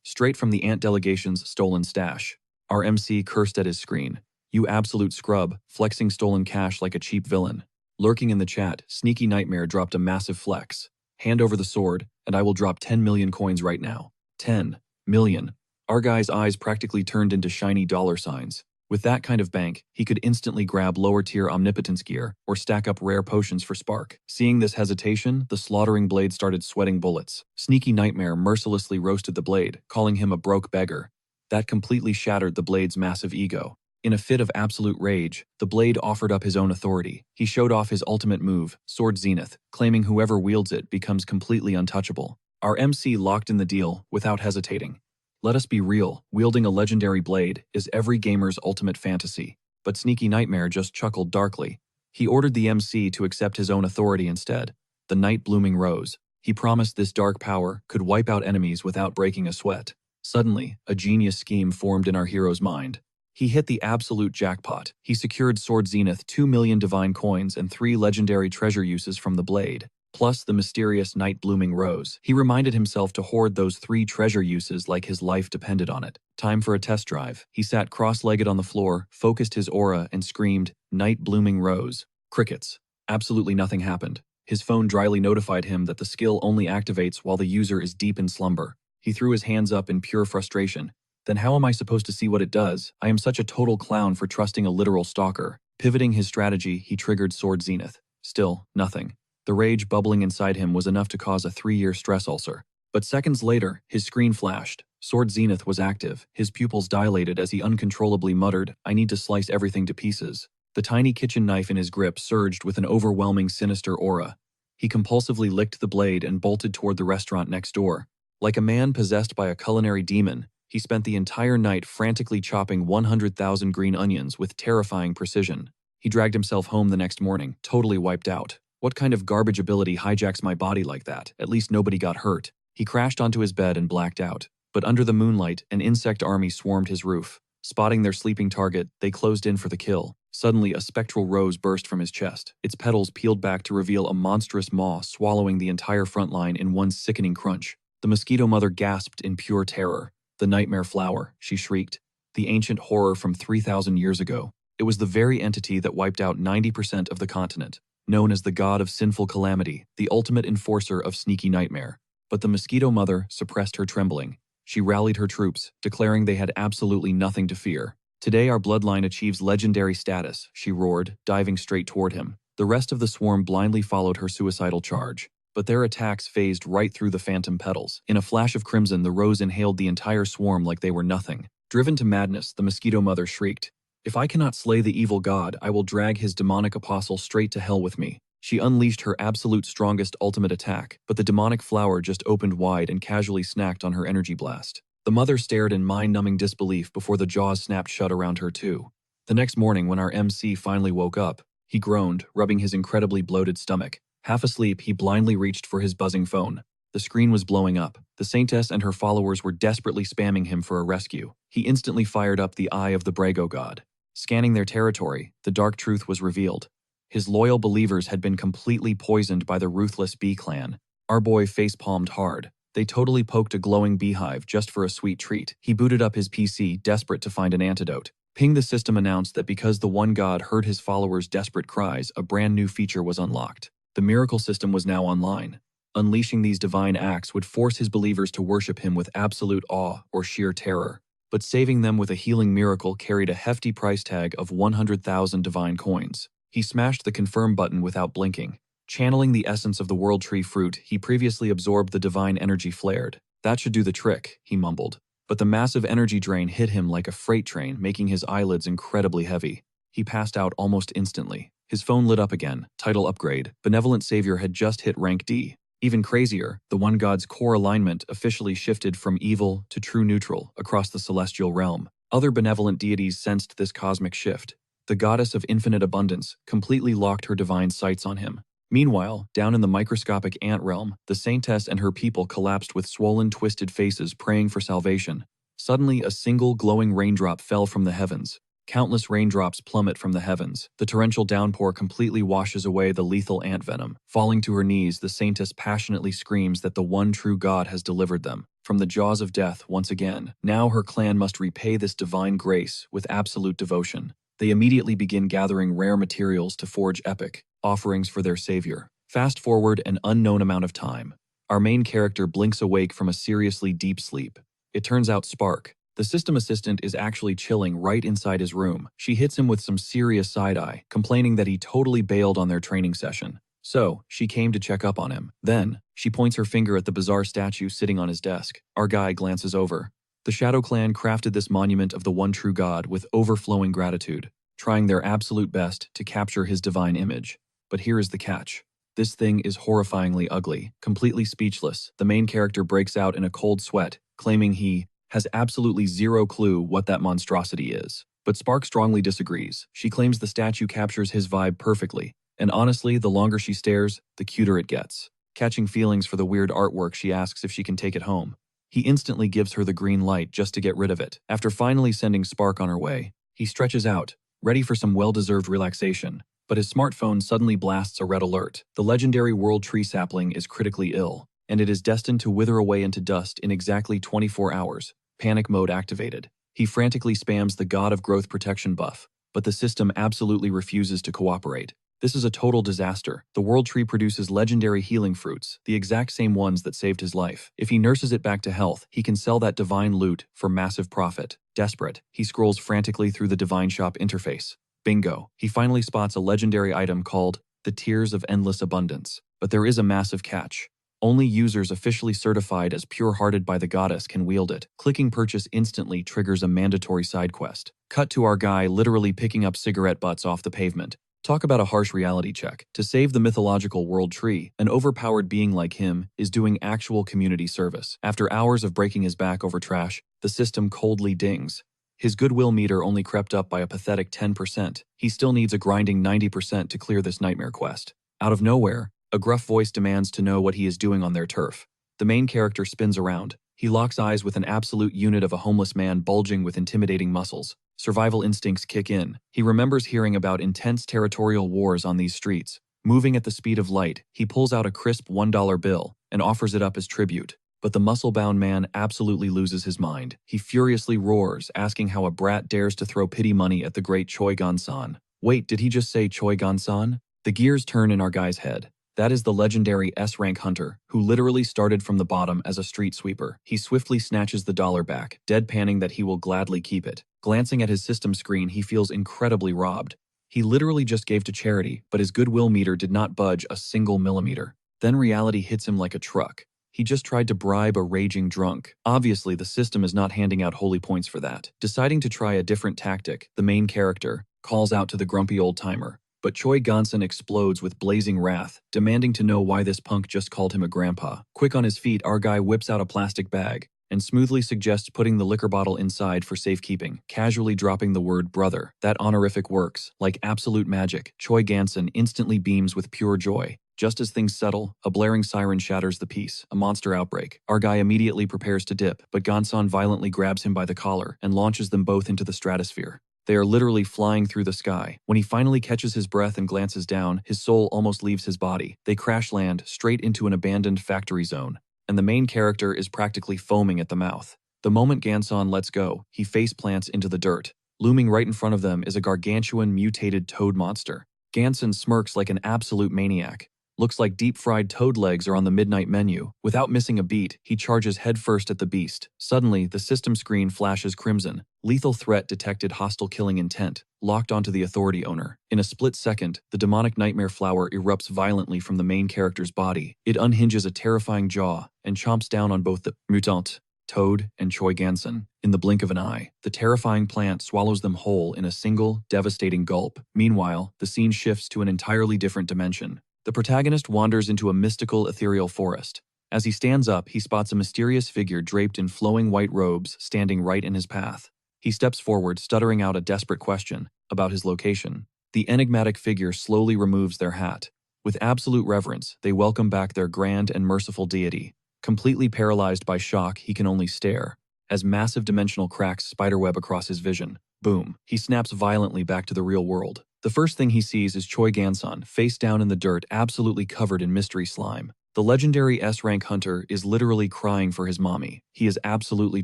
straight from the ant delegation's stolen stash. Our MC cursed at his screen. You absolute scrub, flexing stolen cash like a cheap villain. Lurking in the chat, Sneaky Nightmare dropped a massive flex. Hand over the sword, and I will drop 10 million coins right now. 10 million. Our guy's eyes practically turned into shiny dollar signs. With that kind of bank, he could instantly grab lower-tier omnipotence gear or stack up rare potions for Spark. Seeing this hesitation, the slaughtering blade started sweating bullets. Sneaky Nightmare mercilessly roasted the blade, calling him a broke beggar. That completely shattered the blade's massive ego. In a fit of absolute rage, the blade offered up his own authority. He showed off his ultimate move, Sword Zenith, claiming whoever wields it becomes completely untouchable. Our MC locked in the deal without hesitating. Let us be real, wielding a legendary blade is every gamer's ultimate fantasy. But Sneaky Nightmare just chuckled darkly. He ordered the MC to accept his own authority instead. The night blooming rose. He promised this dark power could wipe out enemies without breaking a sweat. Suddenly, a genius scheme formed in our hero's mind. He hit the absolute jackpot. He secured Sword Zenith 2 million divine coins and 3 legendary treasure uses from the blade, plus the mysterious night blooming rose. He reminded himself to hoard those 3 treasure uses like his life depended on it. Time for a test drive. He sat cross-legged on the floor, focused his aura, and screamed, "Night blooming rose." Crickets. Absolutely nothing happened. His phone dryly notified him that the skill only activates while the user is deep in slumber. He threw his hands up in pure frustration. Then how am I supposed to see what it does? I am such a total clown for trusting a literal stalker. Pivoting his strategy, he triggered Sword Zenith. Still, nothing. The rage bubbling inside him was enough to cause a 3-year stress ulcer. But seconds later, his screen flashed. Sword Zenith was active. His pupils dilated as he uncontrollably muttered, "I need to slice everything to pieces." The tiny kitchen knife in his grip surged with an overwhelming sinister aura. He compulsively licked the blade and bolted toward the restaurant next door. Like a man possessed by a culinary demon, he spent the entire night frantically chopping 100,000 green onions with terrifying precision. He dragged himself home the next morning, totally wiped out. What kind of garbage ability hijacks my body like that? At least nobody got hurt. He crashed onto his bed and blacked out. But under the moonlight, an insect army swarmed his roof. Spotting their sleeping target, they closed in for the kill. Suddenly, a spectral rose burst from his chest. Its petals peeled back to reveal a monstrous maw swallowing the entire front line in one sickening crunch. The mosquito mother gasped in pure terror. "The nightmare flower," she shrieked. The ancient horror from 3,000 years ago. It was the very entity that wiped out 90% of the continent. Known as the god of sinful calamity, the ultimate enforcer of sneaky nightmare. But the mosquito mother suppressed her trembling. She rallied her troops, declaring they had absolutely nothing to fear. "Today our bloodline achieves legendary status," she roared, diving straight toward him. The rest of the swarm blindly followed her suicidal charge. But their attacks phased right through the phantom petals. In a flash of crimson, the rose inhaled the entire swarm like they were nothing. Driven to madness, the mosquito mother shrieked, "If I cannot slay the evil god, I will drag his demonic apostle straight to hell with me." She unleashed her absolute strongest ultimate attack, but the demonic flower just opened wide and casually snacked on her energy blast. The mother stared in mind-numbing disbelief before the jaws snapped shut around her too. The next morning when our MC finally woke up, he groaned, rubbing his incredibly bloated stomach. Half asleep, he blindly reached for his buzzing phone. The screen was blowing up. The Saintess and her followers were desperately spamming him for a rescue. He instantly fired up the Eye of the Brago god. Scanning their territory, the dark truth was revealed. His loyal believers had been completely poisoned by the ruthless bee clan. Our boy face-palmed hard. They totally poked a glowing beehive just for a sweet treat. He booted up his PC, desperate to find an antidote. Ping, the system announced that because the one god heard his followers' desperate cries, a brand new feature was unlocked. The miracle system was now online. Unleashing these divine acts would force his believers to worship him with absolute awe or sheer terror. But saving them with a healing miracle carried a hefty price tag of 100,000 divine coins. He smashed the confirm button without blinking. Channeling the essence of the world tree fruit, he previously absorbed the divine energy flared. "That should do the trick," he mumbled. But the massive energy drain hit him like a freight train, making his eyelids incredibly heavy. He passed out almost instantly. His phone lit up again. Title upgrade. Benevolent Savior had just hit rank D. Even crazier, the one god's core alignment officially shifted from evil to true neutral across the celestial realm. Other benevolent deities sensed this cosmic shift. The goddess of infinite abundance completely locked her divine sights on him. Meanwhile, down in the microscopic ant realm, the Saintess and her people collapsed with swollen, twisted faces praying for salvation. Suddenly, a single glowing raindrop fell from the heavens. Countless raindrops plummet from the heavens. The torrential downpour completely washes away the lethal ant venom. Falling to her knees, the Saintess passionately screams that the one true God has delivered them from the jaws of death once again. Now her clan must repay this divine grace with absolute devotion. They immediately begin gathering rare materials to forge epic offerings for their savior. Fast forward an unknown amount of time. Our main character blinks awake from a seriously deep sleep. It turns out Spark, the system assistant, is actually chilling right inside his room. She hits him with some serious side-eye, complaining that he totally bailed on their training session. So, she came to check up on him. Then, she points her finger at the bizarre statue sitting on his desk. Our guy glances over. The Shadow Clan crafted this monument of the one true God with overflowing gratitude, trying their absolute best to capture his divine image. But here is the catch. This thing is horrifyingly ugly. Completely speechless, the main character breaks out in a cold sweat, claiming he has absolutely zero clue what that monstrosity is. But Spark strongly disagrees. She claims the statue captures his vibe perfectly, and honestly, the longer she stares, the cuter it gets. Catching feelings for the weird artwork, she asks if she can take it home. He instantly gives her the green light just to get rid of it. After finally sending Spark on her way, He stretches out, ready for some well-deserved relaxation, but his smartphone suddenly blasts a red alert. The legendary world tree sapling is critically ill, and it is destined to wither away into dust in exactly 24 hours. Panic mode activated. He frantically spams the God of Growth protection buff, but the system absolutely refuses to cooperate. This is a total disaster. The world tree produces legendary healing fruits, the exact same ones that saved his life. If he nurses it back to health, he can sell that divine loot for massive profit. Desperate, he scrolls frantically through the divine shop interface. Bingo. He finally spots a legendary item called the Tears of Endless Abundance. But there is a massive catch. Only users officially certified as pure-hearted by the goddess can wield it. Clicking purchase instantly triggers a mandatory side quest. Cut to our guy literally picking up cigarette butts off the pavement. Talk about a harsh reality check. To save the mythological world tree, an overpowered being like him is doing actual community service. After hours of breaking his back over trash, the system coldly dings. His goodwill meter only crept up by a pathetic 10%. He still needs a grinding 90% to clear this nightmare quest. Out of nowhere, a gruff voice demands to know what he is doing on their turf. The main character spins around. He locks eyes with an absolute unit of a homeless man bulging with intimidating muscles. Survival instincts kick in. He remembers hearing about intense territorial wars on these streets. Moving at the speed of light, he pulls out a crisp $1 bill and offers it up as tribute. But the muscle-bound man absolutely loses his mind. He furiously roars, asking how a brat dares to throw pity money at the great Choi Gon-san. Wait, did he just say Choi Gon-san? The gears turn in our guy's head. That is the legendary S-rank hunter, who literally started from the bottom as a street sweeper. He swiftly snatches the dollar back, deadpanning that he will gladly keep it. Glancing at his system screen, he feels incredibly robbed. He literally just gave to charity, but his goodwill meter did not budge a single millimeter. Then reality hits him like a truck. He just tried to bribe a raging drunk. Obviously, the system is not handing out holy points for that. Deciding to try a different tactic, the main character calls out to the grumpy old-timer. But Choi Gon-san explodes with blazing wrath, demanding to know why this punk just called him a grandpa. Quick on his feet, our guy whips out a plastic bag and smoothly suggests putting the liquor bottle inside for safekeeping, casually dropping the word brother. That honorific works. Like absolute magic, Choi Gon-san instantly beams with pure joy. Just as things settle, a blaring siren shatters the peace, a monster outbreak. Our guy immediately prepares to dip, but Gon-san violently grabs him by the collar and launches them both into the stratosphere. They are literally flying through the sky. When he finally catches his breath and glances down, his soul almost leaves his body. They crash land straight into an abandoned factory zone, and the main character is practically foaming at the mouth. The moment Ganson lets go, he face plants into the dirt. Looming right in front of them is a gargantuan mutated toad monster. Ganson smirks like an absolute maniac. Looks like deep-fried toad legs are on the midnight menu. Without missing a beat, he charges headfirst at the beast. Suddenly, the system screen flashes crimson. Lethal threat detected, hostile killing intent. Locked onto the authority owner. In a split second, the demonic nightmare flower erupts violently from the main character's body. It unhinges a terrifying jaw and chomps down on both the mutant, Toad, and Choi Ganson. In the blink of an eye, the terrifying plant swallows them whole in a single, devastating gulp. Meanwhile, the scene shifts to an entirely different dimension. The protagonist wanders into a mystical, ethereal forest. As he stands up, he spots a mysterious figure draped in flowing white robes standing right in his path. He steps forward, stuttering out a desperate question about his location. The enigmatic figure slowly removes their hat. With absolute reverence, they welcome back their grand and merciful deity. Completely paralyzed by shock, he can only stare, as massive dimensional cracks spiderweb across his vision. Boom. He snaps violently back to the real world. The first thing he sees is Choi Ganson, face down in the dirt, absolutely covered in mystery slime. The legendary S-rank hunter is literally crying for his mommy. He is absolutely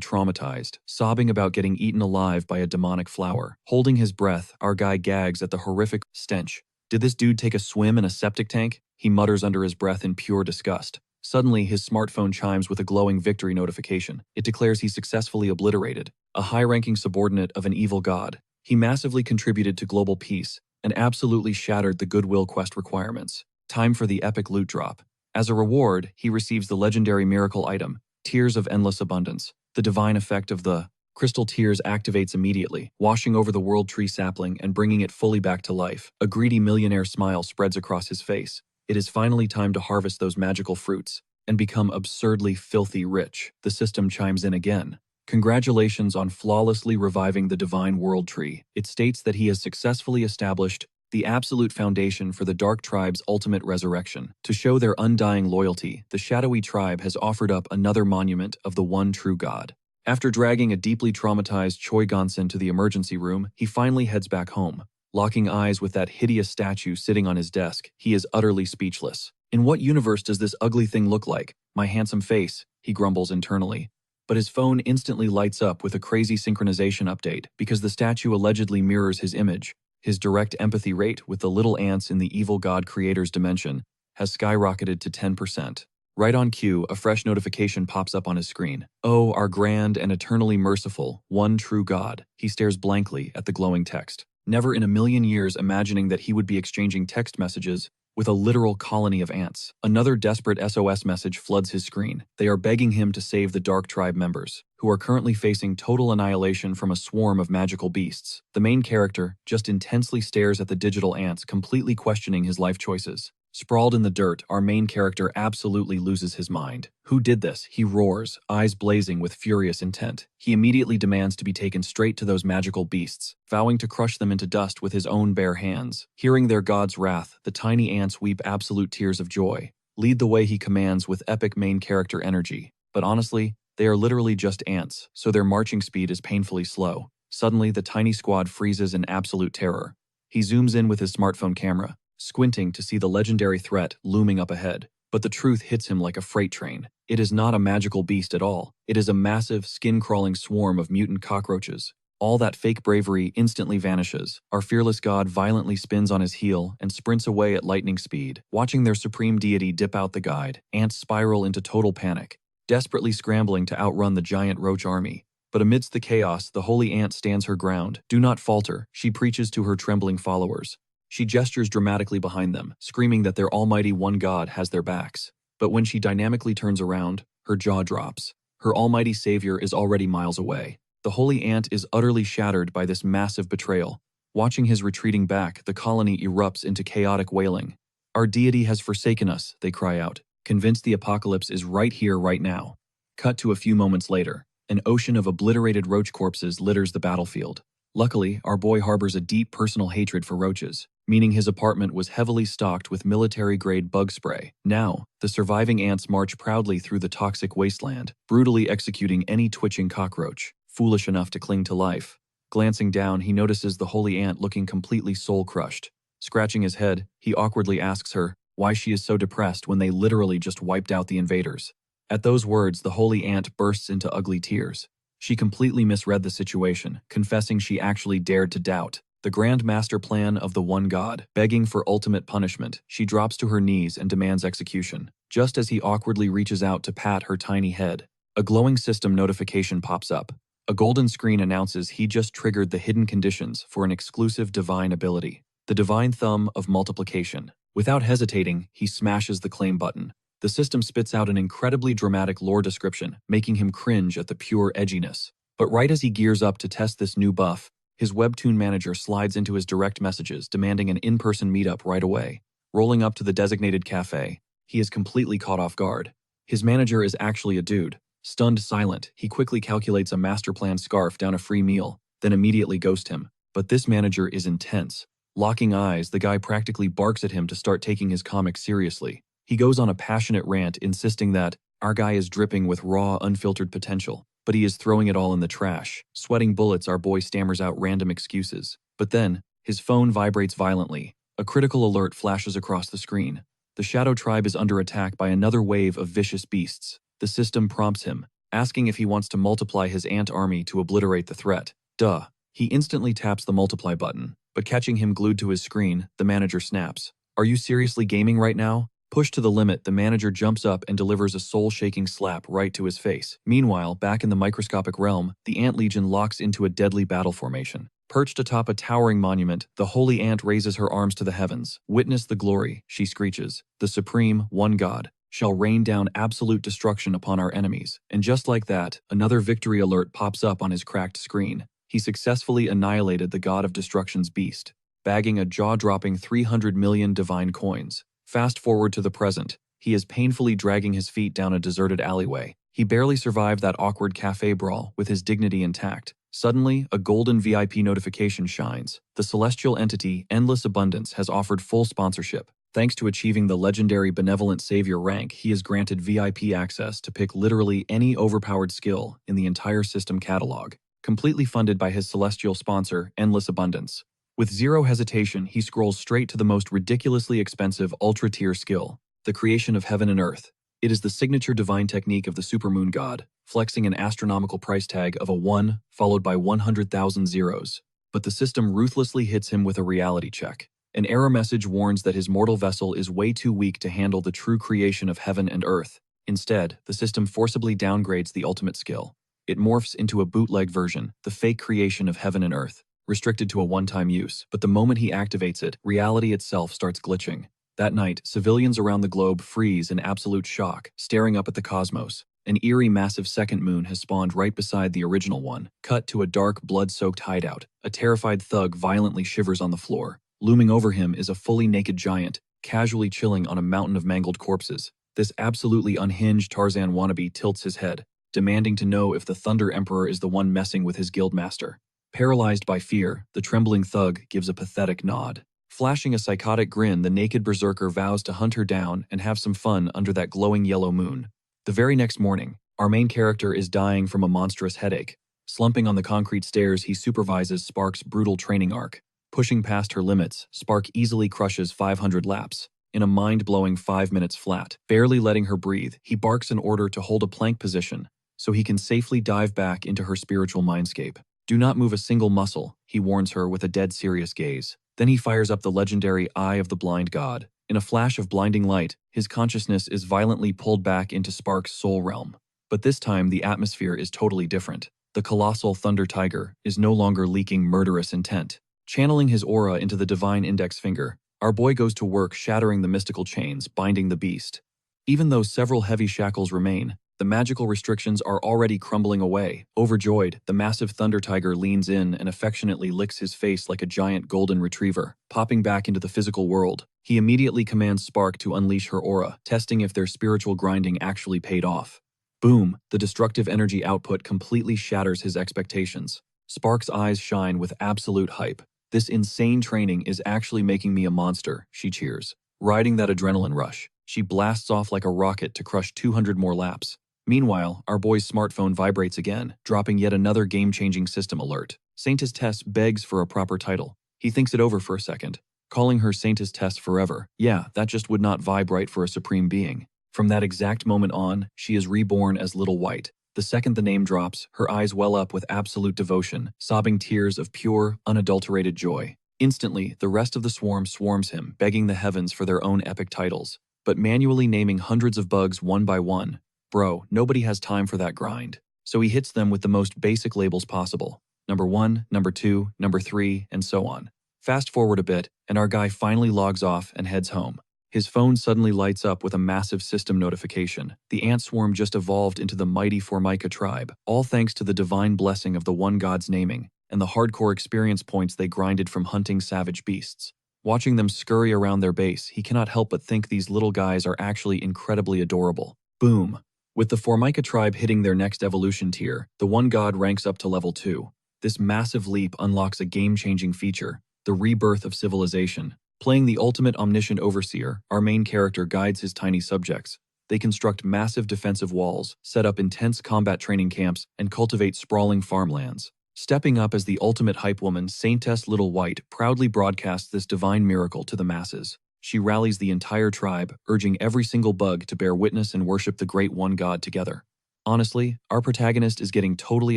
traumatized, sobbing about getting eaten alive by a demonic flower. Holding his breath, our guy gags at the horrific stench. Did this dude take a swim in a septic tank? He mutters under his breath in pure disgust. Suddenly, his smartphone chimes with a glowing victory notification. It declares he successfully obliterated a high-ranking subordinate of an evil god. He massively contributed to global peace and absolutely shattered the goodwill quest requirements. Time for the epic loot drop. As a reward, he receives the legendary miracle item, Tears of Endless Abundance. The divine effect of the crystal tears activates immediately, washing over the world tree sapling and bringing it fully back to life. A greedy millionaire smile spreads across his face. It is finally time to harvest those magical fruits and become absurdly filthy rich. The system chimes in again. Congratulations on flawlessly reviving the divine world tree. It states that he has successfully established the absolute foundation for the Dark Tribe's ultimate resurrection. To show their undying loyalty, the Shadowy Tribe has offered up another monument of the one true God. After dragging a deeply traumatized Choi Gonsen to the emergency room, he finally heads back home. Locking eyes with that hideous statue sitting on his desk, he is utterly speechless. In what universe does this ugly thing look like? My handsome face, he grumbles internally. But his phone instantly lights up with a crazy synchronization update because the statue allegedly mirrors his image. His direct empathy rate with the little ants in the evil god creator's dimension has skyrocketed to 10%. Right on cue, a fresh notification pops up on his screen. Oh, our grand and eternally merciful, one true God. He stares blankly at the glowing text, never in a million years imagining that he would be exchanging text messages with a literal colony of ants. Another desperate SOS message floods his screen. They are begging him to save the Dark Tribe members, who are currently facing total annihilation from a swarm of magical beasts. The main character just intensely stares at the digital ants, completely questioning his life choices. Sprawled in the dirt, our main character absolutely loses his mind. Who did this? He roars, eyes blazing with furious intent. He immediately demands to be taken straight to those magical beasts, vowing to crush them into dust with his own bare hands. Hearing their god's wrath, the tiny ants weep absolute tears of joy. Lead the way he commands with epic main character energy. But honestly, they are literally just ants, so their marching speed is painfully slow. Suddenly, the tiny squad freezes in absolute terror. He zooms in with his smartphone camera, squinting to see the legendary threat looming up ahead. But the truth hits him like a freight train. It is not a magical beast at all. It is a massive, skin-crawling swarm of mutant cockroaches. All that fake bravery instantly vanishes. Our fearless god violently spins on his heel and sprints away at lightning speed. Watching their supreme deity dip out the guide, ants spiral into total panic, desperately scrambling to outrun the giant roach army. But amidst the chaos, the holy ant stands her ground. Do not falter, she preaches to her trembling followers. She gestures dramatically behind them, screaming that their almighty one god has their backs. But when she dynamically turns around, her jaw drops. Her almighty savior is already miles away. The holy ant is utterly shattered by this massive betrayal. Watching his retreating back, the colony erupts into chaotic wailing. Our deity has forsaken us, they cry out, convinced the apocalypse is right here, right now. Cut to a few moments later. An ocean of obliterated roach corpses litters the battlefield. Luckily, our boy harbors a deep personal hatred for roaches, meaning his apartment was heavily stocked with military-grade bug spray. Now, the surviving ants march proudly through the toxic wasteland, brutally executing any twitching cockroach foolish enough to cling to life. Glancing down, he notices the holy ant looking completely soul-crushed. Scratching his head, he awkwardly asks her why she is so depressed when they literally just wiped out the invaders. At those words, the holy ant bursts into ugly tears. She completely misread the situation, confessing she actually dared to doubt the grand master plan of the one god. Begging for ultimate punishment, she drops to her knees and demands execution. Just as he awkwardly reaches out to pat her tiny head, a glowing system notification pops up. A golden screen announces he just triggered the hidden conditions for an exclusive divine ability, the divine thumb of multiplication. Without hesitating, he smashes the claim button. The system spits out an incredibly dramatic lore description, making him cringe at the pure edginess. But right as he gears up to test this new buff, his webtoon manager slides into his direct messages, demanding an in-person meetup right away. Rolling up to the designated cafe, he is completely caught off guard. His manager is actually a dude. Stunned silent, he quickly calculates a master plan scarf down a free meal, then immediately ghosts him. But this manager is intense. Locking eyes, the guy practically barks at him to start taking his comic seriously. He goes on a passionate rant insisting that our guy is dripping with raw, unfiltered potential, but he is throwing it all in the trash. Sweating bullets, our boy stammers out random excuses. But then, his phone vibrates violently. A critical alert flashes across the screen. The Shadow Tribe is under attack by another wave of vicious beasts. The system prompts him, asking if he wants to multiply his ant army to obliterate the threat. Duh. He instantly taps the multiply button, but catching him glued to his screen, the manager snaps. Are you seriously gaming right now? Pushed to the limit, the manager jumps up and delivers a soul-shaking slap right to his face. Meanwhile, back in the microscopic realm, the Ant Legion locks into a deadly battle formation. Perched atop a towering monument, the holy ant raises her arms to the heavens. Witness the glory, she screeches. The supreme, one god, shall rain down absolute destruction upon our enemies. And just like that, another victory alert pops up on his cracked screen. He successfully annihilated the god of destruction's beast, bagging a jaw-dropping 300 million divine coins. Fast forward to the present, he is painfully dragging his feet down a deserted alleyway. He barely survived that awkward cafe brawl with his dignity intact. Suddenly, a golden VIP notification shines. The celestial entity, Endless Abundance, has offered full sponsorship. Thanks to achieving the legendary Benevolent Savior rank, he is granted VIP access to pick literally any overpowered skill in the entire system catalog, completely funded by his celestial sponsor, Endless Abundance. With zero hesitation, he scrolls straight to the most ridiculously expensive ultra-tier skill, the creation of heaven and earth. It is the signature divine technique of the supermoon god, flexing an astronomical price tag of a 1 followed by 100,000 zeros. But the system ruthlessly hits him with a reality check. An error message warns that his mortal vessel is way too weak to handle the true creation of heaven and earth. Instead, the system forcibly downgrades the ultimate skill. It morphs into a bootleg version, the fake creation of heaven and earth, restricted to a one-time use. But the moment he activates it, reality itself starts glitching. That night, civilians around the globe freeze in absolute shock, staring up at the cosmos. An eerie, massive second moon has spawned right beside the original one. Cut to a dark, blood-soaked hideout. A terrified thug violently shivers on the floor. Looming over him is a fully naked giant, casually chilling on a mountain of mangled corpses. This absolutely unhinged Tarzan wannabe tilts his head, demanding to know if the Thunder Emperor is the one messing with his guildmaster. Paralyzed by fear, the trembling thug gives a pathetic nod. Flashing a psychotic grin, the naked berserker vows to hunt her down and have some fun under that glowing yellow moon. The very next morning, our main character is dying from a monstrous headache. Slumping on the concrete stairs, he supervises Spark's brutal training arc. Pushing past her limits, Spark easily crushes 500 laps. In a mind-blowing 5 minutes flat, barely letting her breathe, he barks an order to hold a plank position so he can safely dive back into her spiritual mindscape. Do not move a single muscle, he warns her with a dead serious gaze. Then he fires up the legendary Eye of the Blind God. In a flash of blinding light, his consciousness is violently pulled back into Spark's soul realm. But this time, the atmosphere is totally different. The colossal Thunder Tiger is no longer leaking murderous intent. Channeling his aura into the divine index finger, our boy goes to work shattering the mystical chains binding the beast. Even though several heavy shackles remain, the magical restrictions are already crumbling away. Overjoyed, the massive Thunder Tiger leans in and affectionately licks his face like a giant golden retriever. Popping back into the physical world, he immediately commands Spark to unleash her aura, testing if their spiritual grinding actually paid off. Boom, the destructive energy output completely shatters his expectations. Spark's eyes shine with absolute hype. This insane training is actually making me a monster, she cheers. Riding that adrenaline rush, she blasts off like a rocket to crush 200 more laps. Meanwhile, our boy's smartphone vibrates again, dropping yet another game-changing system alert. Saintess Tess begs for a proper title. He thinks it over for a second, calling her Saintess Tess forever. Yeah, that just would not vibe right for a supreme being. From that exact moment on, she is reborn as Little White. The second the name drops, her eyes well up with absolute devotion, sobbing tears of pure, unadulterated joy. Instantly, the rest of the swarm swarms him, begging the heavens for their own epic titles, but manually naming hundreds of bugs one by one. Bro, nobody has time for that grind. So he hits them with the most basic labels possible. Number 1, number 2, number 3, and so on. Fast forward a bit, and our guy finally logs off and heads home. His phone suddenly lights up with a massive system notification. The ant swarm just evolved into the mighty Formica tribe, all thanks to the divine blessing of the one god's naming, and the hardcore experience points they grinded from hunting savage beasts. Watching them scurry around their base, he cannot help but think these little guys are actually incredibly adorable. Boom. With the Formica tribe hitting their next evolution tier, the one god ranks up to level 2. This massive leap unlocks a game-changing feature, the rebirth of civilization. Playing the ultimate omniscient overseer, our main character guides his tiny subjects. They construct massive defensive walls, set up intense combat training camps, and cultivate sprawling farmlands. Stepping up as the ultimate hype woman, Saintess Little White proudly broadcasts this divine miracle to the masses. She rallies the entire tribe, urging every single bug to bear witness and worship the great one god together. Honestly, our protagonist is getting totally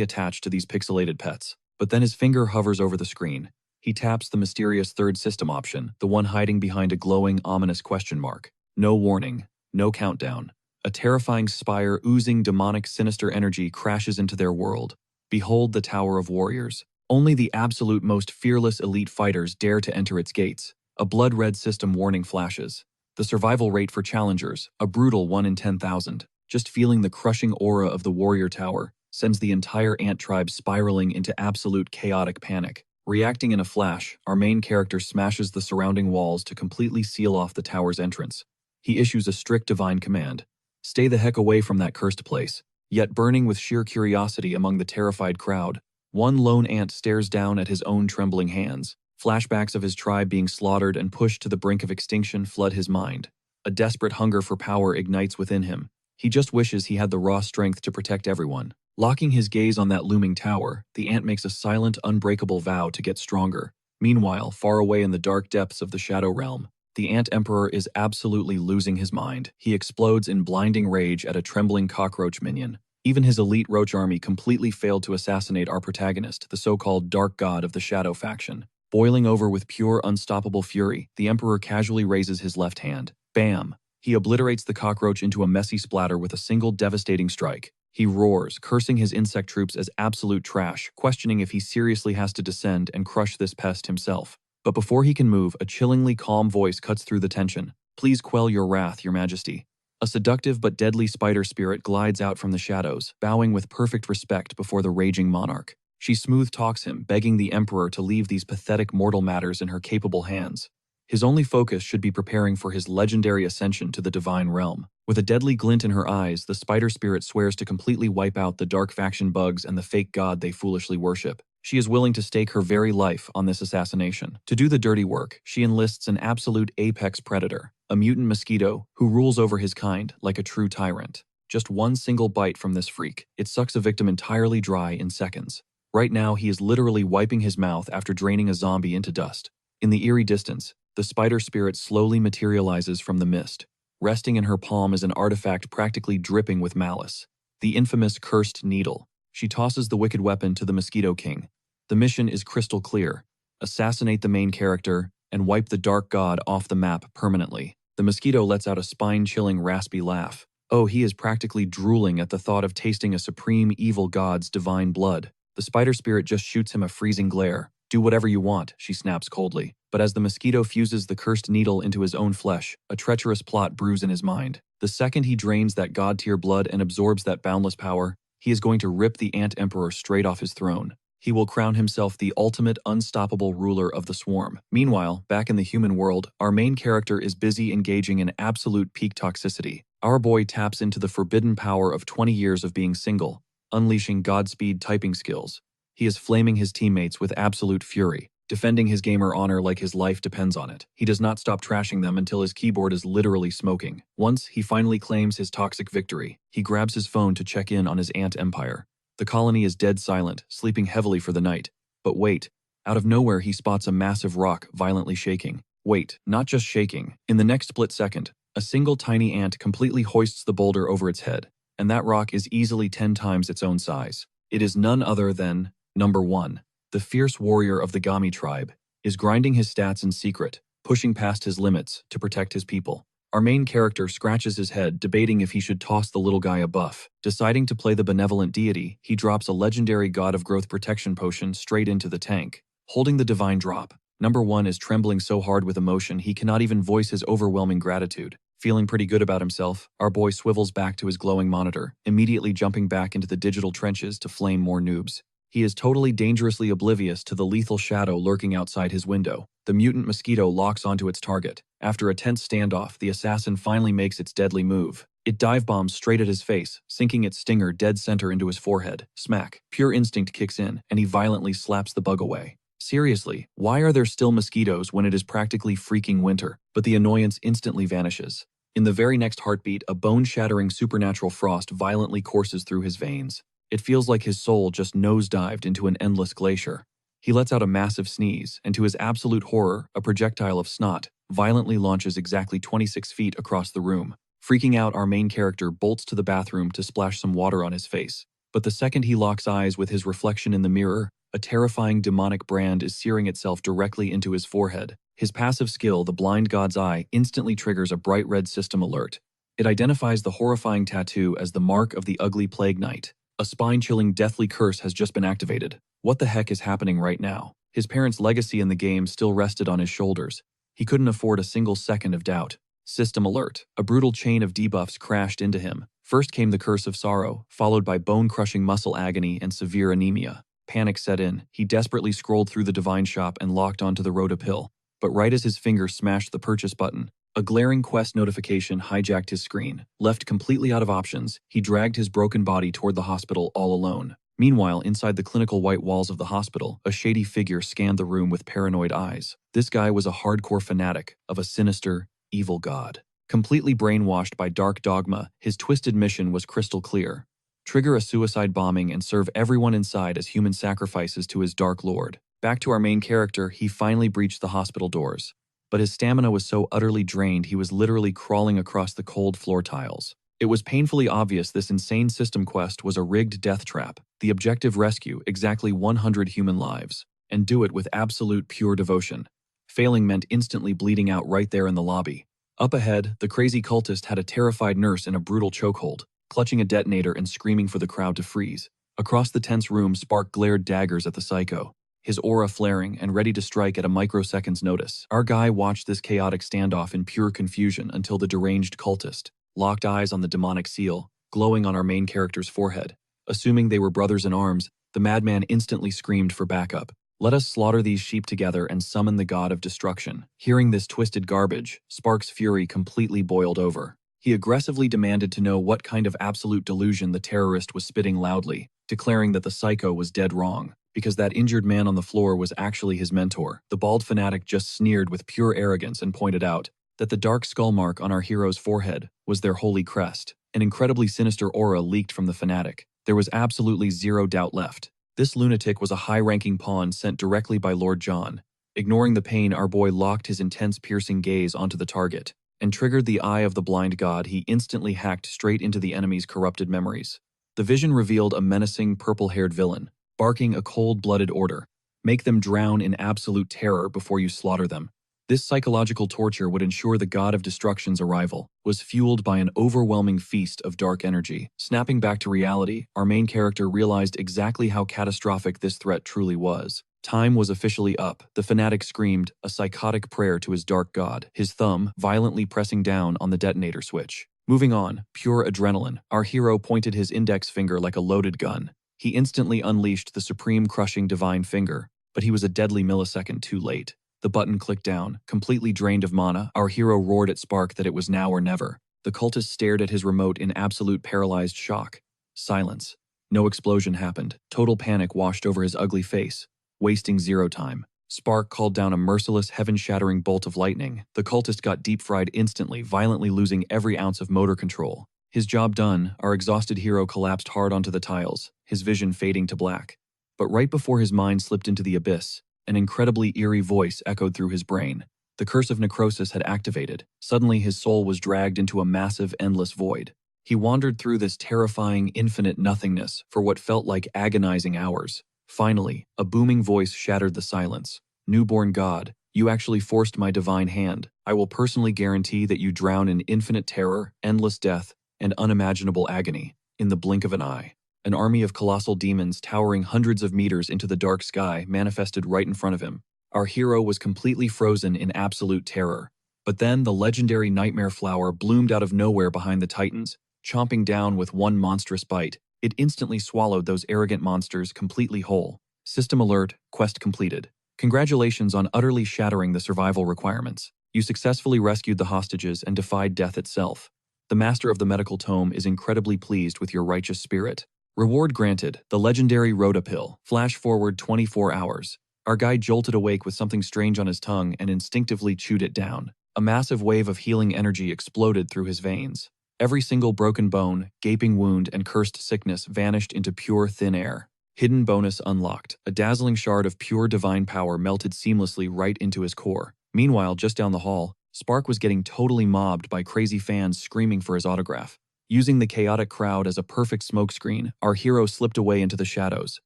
attached to these pixelated pets. But then his finger hovers over the screen. He taps the mysterious third system option, the one hiding behind a glowing, ominous question mark. No warning, no countdown. A terrifying spire oozing demonic, sinister energy crashes into their world. Behold the Tower of Warriors. Only the absolute most fearless elite fighters dare to enter its gates. A blood-red system warning flashes. The survival rate for challengers, a brutal 1 in 10,000. Just feeling the crushing aura of the warrior tower sends the entire ant tribe spiraling into absolute chaotic panic. Reacting in a flash, our main character smashes the surrounding walls to completely seal off the tower's entrance. He issues a strict divine command. Stay the heck away from that cursed place. Yet burning with sheer curiosity among the terrified crowd, one lone ant stares down at his own trembling hands. Flashbacks of his tribe being slaughtered and pushed to the brink of extinction flood his mind. A desperate hunger for power ignites within him. He just wishes he had the raw strength to protect everyone. Locking his gaze on that looming tower, the ant makes a silent, unbreakable vow to get stronger. Meanwhile, far away in the dark depths of the Shadow Realm, the Ant Emperor is absolutely losing his mind. He explodes in blinding rage at a trembling cockroach minion. Even his elite roach army completely failed to assassinate our protagonist, the so-called Dark God of the Shadow faction. Boiling over with pure, unstoppable fury, the Emperor casually raises his left hand. Bam! He obliterates the cockroach into a messy splatter with a single devastating strike. He roars, cursing his insect troops as absolute trash, questioning if he seriously has to descend and crush this pest himself. But before he can move, a chillingly calm voice cuts through the tension. "Please quell your wrath, your majesty." A seductive but deadly spider spirit glides out from the shadows, bowing with perfect respect before the raging monarch. She smooth-talks him, begging the Emperor to leave these pathetic mortal matters in her capable hands. His only focus should be preparing for his legendary ascension to the divine realm. With a deadly glint in her eyes, the spider spirit swears to completely wipe out the dark faction bugs and the fake god they foolishly worship. She is willing to stake her very life on this assassination. To do the dirty work, she enlists an absolute apex predator, a mutant mosquito who rules over his kind like a true tyrant. Just one single bite from this freak, it sucks a victim entirely dry in seconds. Right now, he is literally wiping his mouth after draining a zombie into dust. In the eerie distance, the spider spirit slowly materializes from the mist. Resting in her palm is an artifact practically dripping with malice. The infamous cursed needle. She tosses the wicked weapon to the Mosquito King. The mission is crystal clear. Assassinate the main character and wipe the dark god off the map permanently. The mosquito lets out a spine-chilling raspy laugh. Oh, he is practically drooling at the thought of tasting a supreme evil god's divine blood. The spider spirit just shoots him a freezing glare. "Do whatever you want," she snaps coldly. But as the mosquito fuses the cursed needle into his own flesh, a treacherous plot brews in his mind. The second he drains that god-tier blood and absorbs that boundless power, he is going to rip the Ant Emperor straight off his throne. He will crown himself the ultimate unstoppable ruler of the swarm. Meanwhile, back in the human world, our main character is busy engaging in absolute peak toxicity. Our boy taps into the forbidden power of 20 years of being single, unleashing Godspeed typing skills. He is flaming his teammates with absolute fury, defending his gamer honor like his life depends on it. He does not stop trashing them until his keyboard is literally smoking. Once he finally claims his toxic victory, he grabs his phone to check in on his ant empire. The colony is dead silent, sleeping heavily for the night. But wait, out of nowhere he spots a massive rock violently shaking. Wait, not just shaking. In the next split second, a single tiny ant completely hoists the boulder over its head, and that rock is easily 10 times its own size. It is none other than Number 1. The fierce warrior of the Gami tribe is grinding his stats in secret, pushing past his limits to protect his people. Our main character scratches his head, debating if he should toss the little guy a buff. Deciding to play the benevolent deity, he drops a legendary god of growth protection potion straight into the tank. Holding the divine drop, Number 1 is trembling so hard with emotion he cannot even voice his overwhelming gratitude. Feeling pretty good about himself, our boy swivels back to his glowing monitor, immediately jumping back into the digital trenches to flame more noobs. He is totally dangerously oblivious to the lethal shadow lurking outside his window. The mutant mosquito locks onto its target. After a tense standoff, the assassin finally makes its deadly move. It dive bombs straight at his face, sinking its stinger dead center into his forehead. Smack. Pure instinct kicks in, and he violently slaps the bug away. Seriously, why are there still mosquitoes when it is practically freaking winter? But the annoyance instantly vanishes. In the very next heartbeat, a bone-shattering supernatural frost violently courses through his veins. It feels like his soul just nosedived into an endless glacier. He lets out a massive sneeze, and to his absolute horror, a projectile of snot violently launches exactly 26 feet across the room. Freaking out, our main character bolts to the bathroom to splash some water on his face. But the second he locks eyes with his reflection in the mirror, a terrifying demonic brand is searing itself directly into his forehead. His passive skill, the Blind God's Eye, instantly triggers a bright red system alert. It identifies the horrifying tattoo as the mark of the ugly plague knight. A spine-chilling deathly curse has just been activated. What the heck is happening right now? His parents' legacy in the game still rested on his shoulders. He couldn't afford a single second of doubt. System alert. A brutal chain of debuffs crashed into him. First came the curse of sorrow, followed by bone-crushing muscle agony and severe anemia. Panic set in. He desperately scrolled through the divine shop and locked onto the Rota pill. But right as his finger smashed the purchase button, a glaring quest notification hijacked his screen. Left completely out of options, he dragged his broken body toward the hospital all alone. Meanwhile, inside the clinical white walls of the hospital, a shady figure scanned the room with paranoid eyes. This guy was a hardcore fanatic of a sinister, evil god. Completely brainwashed by dark dogma, his twisted mission was crystal clear. Trigger a suicide bombing and serve everyone inside as human sacrifices to his dark lord. Back to our main character, he finally breached the hospital doors. But his stamina was so utterly drained he was literally crawling across the cold floor tiles. It was painfully obvious this insane system quest was a rigged death trap. The objective: rescue exactly 100 human lives, and do it with absolute pure devotion. Failing meant instantly bleeding out right there in the lobby. Up ahead, the crazy cultist had a terrified nurse in a brutal chokehold, clutching a detonator and screaming for the crowd to freeze. Across the tense room, Spark glared daggers at the psycho, his aura flaring and ready to strike at a microsecond's notice. Our guy watched this chaotic standoff in pure confusion until the deranged cultist locked eyes on the demonic seal, glowing on our main character's forehead. Assuming they were brothers in arms, the madman instantly screamed for backup. Let us slaughter these sheep together and summon the god of destruction. Hearing this twisted garbage, Spark's fury completely boiled over. He aggressively demanded to know what kind of absolute delusion the terrorist was spitting loudly, declaring that the psycho was dead wrong, because that injured man on the floor was actually his mentor. The bald fanatic just sneered with pure arrogance and pointed out that the dark skull mark on our hero's forehead was their holy crest. An incredibly sinister aura leaked from the fanatic. There was absolutely zero doubt left. This lunatic was a high-ranking pawn sent directly by Lord John. Ignoring the pain, our boy locked his intense, piercing gaze onto the target and triggered the eye of the blind god. He instantly hacked straight into the enemy's corrupted memories. The vision revealed a menacing, purple-haired villain, barking a cold-blooded order: make them drown in absolute terror before you slaughter them. This psychological torture would ensure the god of destruction's arrival, was fueled by an overwhelming feast of dark energy. Snapping back to reality, our main character realized exactly how catastrophic this threat truly was. Time was officially up. The fanatic screamed a psychotic prayer to his dark god, his thumb violently pressing down on the detonator switch. Moving on, pure adrenaline, our hero pointed his index finger like a loaded gun. He instantly unleashed the supreme crushing divine finger, but he was a deadly millisecond too late. The button clicked down. Completely drained of mana, our hero roared at Spark that it was now or never. The cultist stared at his remote in absolute paralyzed shock. Silence. No explosion happened. Total panic washed over his ugly face, wasting zero time. Spark called down a merciless, heaven-shattering bolt of lightning. The cultist got deep-fried instantly, violently losing every ounce of motor control. His job done, our exhausted hero collapsed hard onto the tiles, his vision fading to black. But right before his mind slipped into the abyss, an incredibly eerie voice echoed through his brain. The curse of necrosis had activated. Suddenly his soul was dragged into a massive, endless void. He wandered through this terrifying, infinite nothingness for what felt like agonizing hours. Finally, a booming voice shattered the silence. Newborn God, you actually forced my divine hand. I will personally guarantee that you drown in infinite terror, endless death, and unimaginable agony in the blink of an eye. An army of colossal demons towering hundreds of meters into the dark sky manifested right in front of him. Our hero was completely frozen in absolute terror. But then the legendary nightmare flower bloomed out of nowhere behind the titans, chomping down with one monstrous bite. It instantly swallowed those arrogant monsters completely whole. System alert, quest completed. Congratulations on utterly shattering the survival requirements. You successfully rescued the hostages and defied death itself. The master of the medical tome is incredibly pleased with your righteous spirit. Reward granted, the legendary Rhoda pill. Flash forward 24 hours. Our guy jolted awake with something strange on his tongue and instinctively chewed it down. A massive wave of healing energy exploded through his veins. Every single broken bone, gaping wound, and cursed sickness vanished into pure thin air. Hidden bonus unlocked. A dazzling shard of pure divine power melted seamlessly right into his core. Meanwhile, just down the hall, Spark was getting totally mobbed by crazy fans screaming for his autograph. Using the chaotic crowd as a perfect smokescreen, our hero slipped away into the shadows.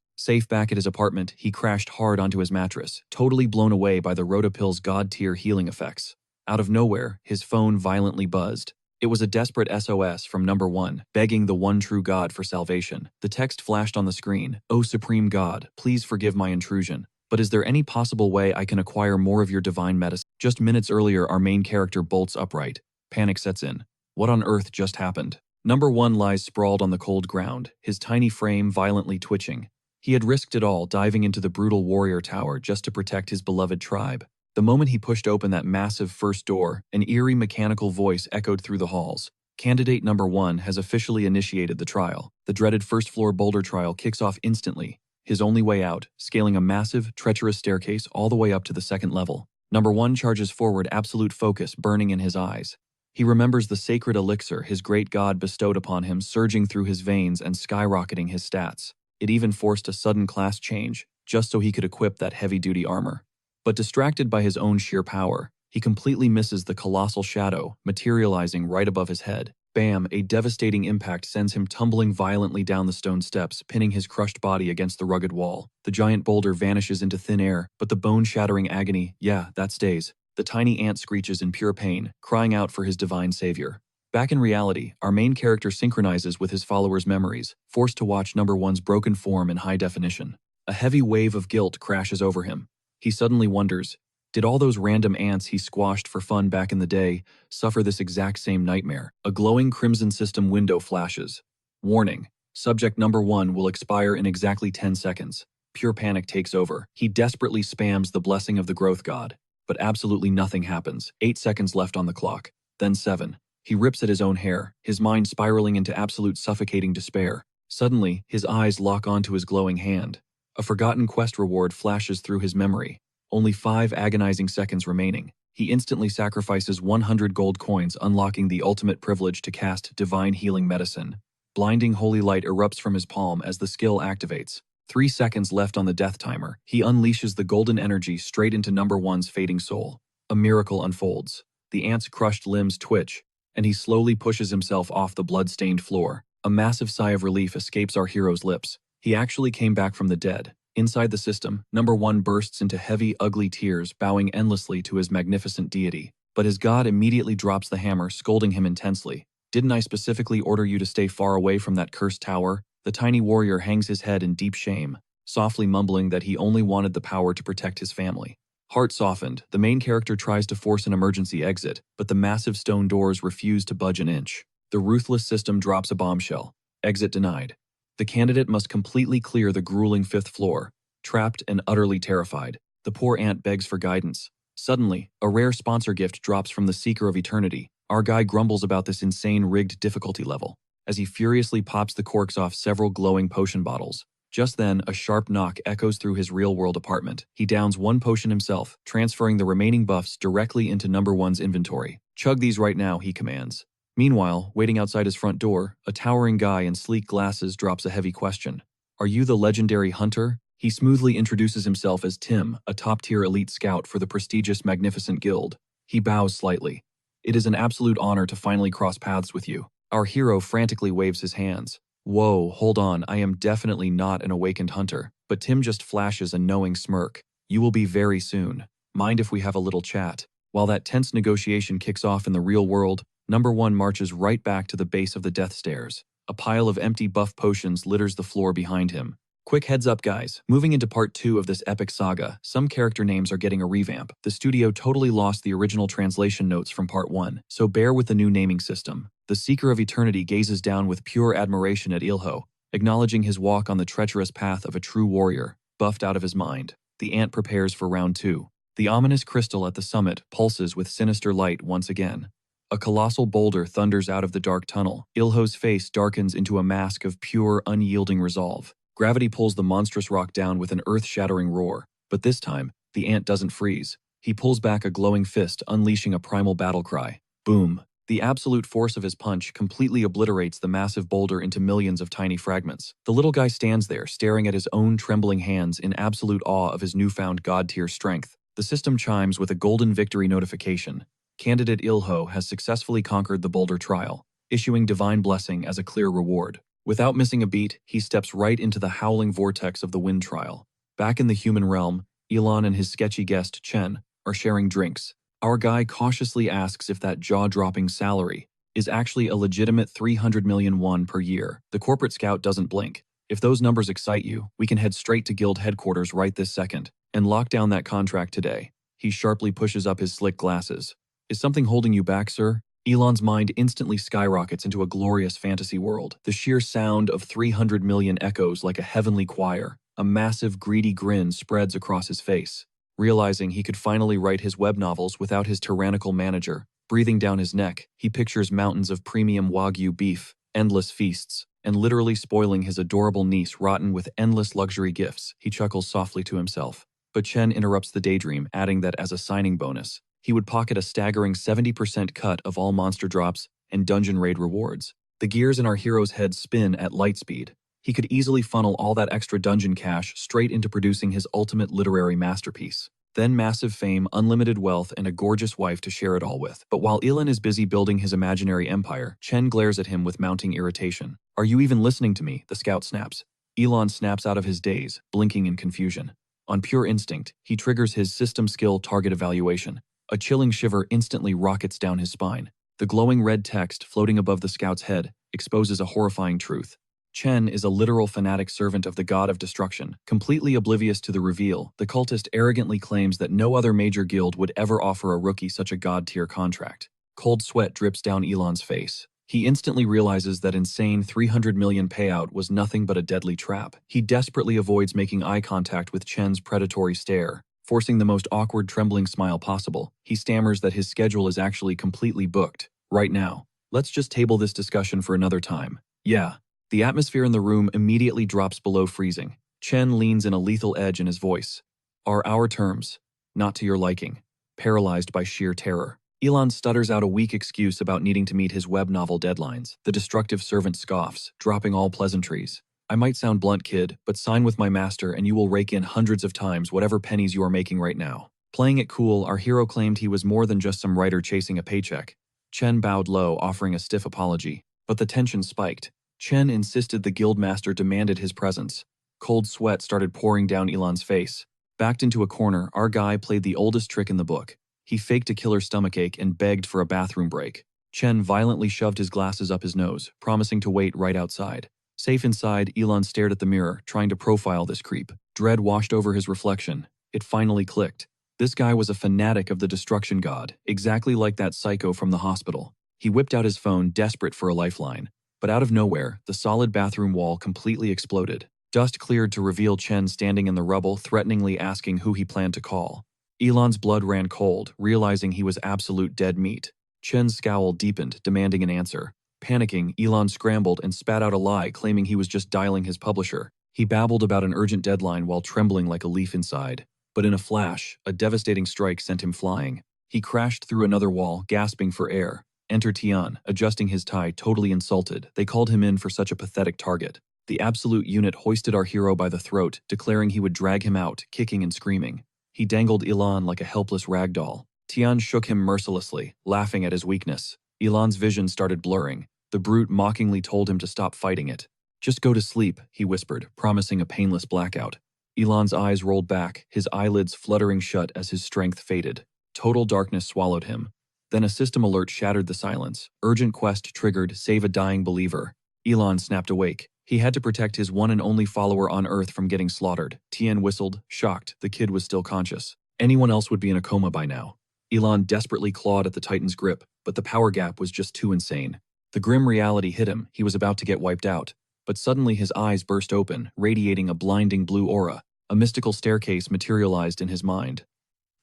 Safe back at his apartment, he crashed hard onto his mattress, totally blown away by the Rhoda pill's god-tier healing effects. Out of nowhere, his phone violently buzzed. It was a desperate SOS from number 1, begging the one true God for salvation. The text flashed on the screen: "O Supreme God, please forgive my intrusion. But is there any possible way I can acquire more of your divine medicine?" Just minutes earlier, our main character bolts upright. Panic sets in. What on earth just happened? Number 1 lies sprawled on the cold ground, his tiny frame violently twitching. He had risked it all, diving into the brutal warrior tower just to protect his beloved tribe. The moment he pushed open that massive first door, an eerie mechanical voice echoed through the halls. Candidate number 1 has officially initiated the trial. The dreaded first-floor boulder trial kicks off instantly. His only way out, scaling a massive, treacherous staircase all the way up to the second level. Number 1 charges forward, absolute focus burning in his eyes. He remembers the sacred elixir his great god bestowed upon him surging through his veins and skyrocketing his stats. It even forced a sudden class change, just so he could equip that heavy-duty armor. But distracted by his own sheer power, he completely misses the colossal shadow materializing right above his head. Bam! A devastating impact sends him tumbling violently down the stone steps, pinning his crushed body against the rugged wall. The giant boulder vanishes into thin air, but the bone-shattering agony, yeah, that stays. The tiny ant screeches in pure pain, crying out for his divine savior. Back in reality, our main character synchronizes with his followers' memories, forced to watch number 1's broken form in high definition. A heavy wave of guilt crashes over him. He suddenly wonders, did all those random ants he squashed for fun back in the day suffer this exact same nightmare? A glowing crimson system window flashes. Warning: subject number 1 will expire in exactly 10 seconds. Pure panic takes over. He desperately spams the blessing of the growth god, but absolutely nothing happens. 8 seconds left on the clock. Then 7. He rips at his own hair, his mind spiraling into absolute suffocating despair. Suddenly, his eyes lock onto his glowing hand. A forgotten quest reward flashes through his memory. Only 5 agonizing seconds remaining. He instantly sacrifices 100 gold coins, unlocking the ultimate privilege to cast Divine Healing Medicine. Blinding holy light erupts from his palm as the skill activates. 3 seconds left on the death timer. He unleashes the golden energy straight into number 1's fading soul. A miracle unfolds. The ant's crushed limbs twitch, and he slowly pushes himself off the blood-stained floor. A massive sigh of relief escapes our hero's lips. He actually came back from the dead. Inside the system, number 1 bursts into heavy, ugly tears, bowing endlessly to his magnificent deity. But his god immediately drops the hammer, scolding him intensely. Didn't I specifically order you to stay far away from that cursed tower? The tiny warrior hangs his head in deep shame, softly mumbling that he only wanted the power to protect his family. Heart softened, the main character tries to force an emergency exit, but the massive stone doors refuse to budge an inch. The ruthless system drops a bombshell. Exit denied. The candidate must completely clear the grueling 5th floor. Trapped and utterly terrified, the poor ant begs for guidance. Suddenly, a rare sponsor gift drops from the Seeker of Eternity. Our guy grumbles about this insane rigged difficulty level, as he furiously pops the corks off several glowing potion bottles. Just then, a sharp knock echoes through his real-world apartment. He downs 1 potion himself, transferring the remaining buffs directly into number 1's inventory. Chug these right now, he commands. Meanwhile, waiting outside his front door, a towering guy in sleek glasses drops a heavy question. Are you the legendary hunter? He smoothly introduces himself as Tim, a top-tier elite scout for the prestigious Magnificent Guild. He bows slightly. It is an absolute honor to finally cross paths with you. Our hero frantically waves his hands. Whoa, hold on, I am definitely not an awakened hunter. But Tim just flashes a knowing smirk. You will be very soon. Mind if we have a little chat? While that tense negotiation kicks off in the real world, number 1 marches right back to the base of the death stairs. A pile of empty buff potions litters the floor behind him. Quick heads up, guys. Moving into part 2 of this epic saga, some character names are getting a revamp. The studio totally lost the original translation notes from part 1, so bear with the new naming system. The Seeker of Eternity gazes down with pure admiration at Ilho, acknowledging his walk on the treacherous path of a true warrior, buffed out of his mind. The ant prepares for round 2. The ominous crystal at the summit pulses with sinister light once again. A colossal boulder thunders out of the dark tunnel. Ilho's face darkens into a mask of pure, unyielding resolve. Gravity pulls the monstrous rock down with an earth-shattering roar. But this time, the ant doesn't freeze. He pulls back a glowing fist, unleashing a primal battle cry. Boom! The absolute force of his punch completely obliterates the massive boulder into millions of tiny fragments. The little guy stands there, staring at his own trembling hands in absolute awe of his newfound god-tier strength. The system chimes with a golden victory notification. Candidate Ilho has successfully conquered the boulder trial, issuing divine blessing as a clear reward. Without missing a beat, he steps right into the howling vortex of the wind trial. Back in the human realm, Elon and his sketchy guest, Chen, are sharing drinks. Our guy cautiously asks if that jaw-dropping salary is actually a legitimate 300 million won per year. The corporate scout doesn't blink. If those numbers excite you, we can head straight to guild headquarters right this second and lock down that contract today. He sharply pushes up his slick glasses. Is something holding you back, sir? Elon's mind instantly skyrockets into a glorious fantasy world. The sheer sound of 300 million echoes like a heavenly choir. A massive, greedy grin spreads across his face. Realizing he could finally write his web novels without his tyrannical manager, Breathing down his neck, he pictures mountains of premium Wagyu beef, endless feasts, and literally spoiling his adorable niece rotten with endless luxury gifts. He chuckles softly to himself. But Chen interrupts the daydream, adding that as a signing bonus, he would pocket a staggering 70% cut of all monster drops and dungeon raid rewards. The gears in our hero's head spin at light speed. He could easily funnel all that extra dungeon cash straight into producing his ultimate literary masterpiece. Then massive fame, unlimited wealth, and a gorgeous wife to share it all with. But while Elon is busy building his imaginary empire, Chen glares at him with mounting irritation. "Are you even listening to me?" the scout snaps. Elon snaps out of his daze, blinking in confusion. On pure instinct, he triggers his system skill target evaluation. A chilling shiver instantly rockets down his spine. The glowing red text floating above the scout's head exposes a horrifying truth. Chen is a literal fanatic servant of the god of destruction. Completely oblivious to the reveal, the cultist arrogantly claims that no other major guild would ever offer a rookie such a god-tier contract. Cold sweat drips down Elon's face. He instantly realizes that insane 300 million payout was nothing but a deadly trap. He desperately avoids making eye contact with Chen's predatory stare, forcing the most awkward trembling smile possible. He stammers that his schedule is actually completely booked. Right now. Let's just table this discussion for another time. Yeah. The atmosphere in the room immediately drops below freezing. Chen leans in a lethal edge in his voice. "Are our terms not to your liking?" Paralyzed by sheer terror, Elon stutters out a weak excuse about needing to meet his web novel deadlines. The destructive servant scoffs, dropping all pleasantries. "I might sound blunt, kid, but sign with my master and you will rake in hundreds of times whatever pennies you are making right now." Playing it cool, our hero claimed he was more than just some writer chasing a paycheck. Chen bowed low, offering a stiff apology. But the tension spiked. Chen insisted the guildmaster demanded his presence. Cold sweat started pouring down Elon's face. Backed into a corner, our guy played the oldest trick in the book. He faked a killer stomachache and begged for a bathroom break. Chen violently shoved his glasses up his nose, promising to wait right outside. Safe inside, Elon stared at the mirror, trying to profile this creep. Dread washed over his reflection. It finally clicked. This guy was a fanatic of the destruction god, exactly like that psycho from the hospital. He whipped out his phone, desperate for a lifeline. But out of nowhere, the solid bathroom wall completely exploded. Dust cleared to reveal Chen standing in the rubble, threateningly asking who he planned to call. Elon's blood ran cold, realizing he was absolute dead meat. Chen's scowl deepened, demanding an answer. Panicking, Elon scrambled and spat out a lie, claiming he was just dialing his publisher. He babbled about an urgent deadline while trembling like a leaf inside. But in a flash, a devastating strike sent him flying. He crashed through another wall, gasping for air. Enter Tian, adjusting his tie, totally insulted. They called him in for such a pathetic target. The absolute unit hoisted our hero by the throat, declaring he would drag him out, kicking and screaming. He dangled Elon like a helpless rag doll. Tian shook him mercilessly, laughing at his weakness. Elon's vision started blurring. The brute mockingly told him to stop fighting it. "Just go to sleep," he whispered, promising a painless blackout. Elon's eyes rolled back, his eyelids fluttering shut as his strength faded. Total darkness swallowed him. Then a system alert shattered the silence. Urgent quest triggered, save a dying believer. Elon snapped awake. He had to protect his one and only follower on Earth from getting slaughtered. Tien whistled, shocked. The kid was still conscious. Anyone else would be in a coma by now. Elon desperately clawed at the Titan's grip, but the power gap was just too insane. The grim reality hit him. He was about to get wiped out. But suddenly his eyes burst open, radiating a blinding blue aura. A mystical staircase materialized in his mind.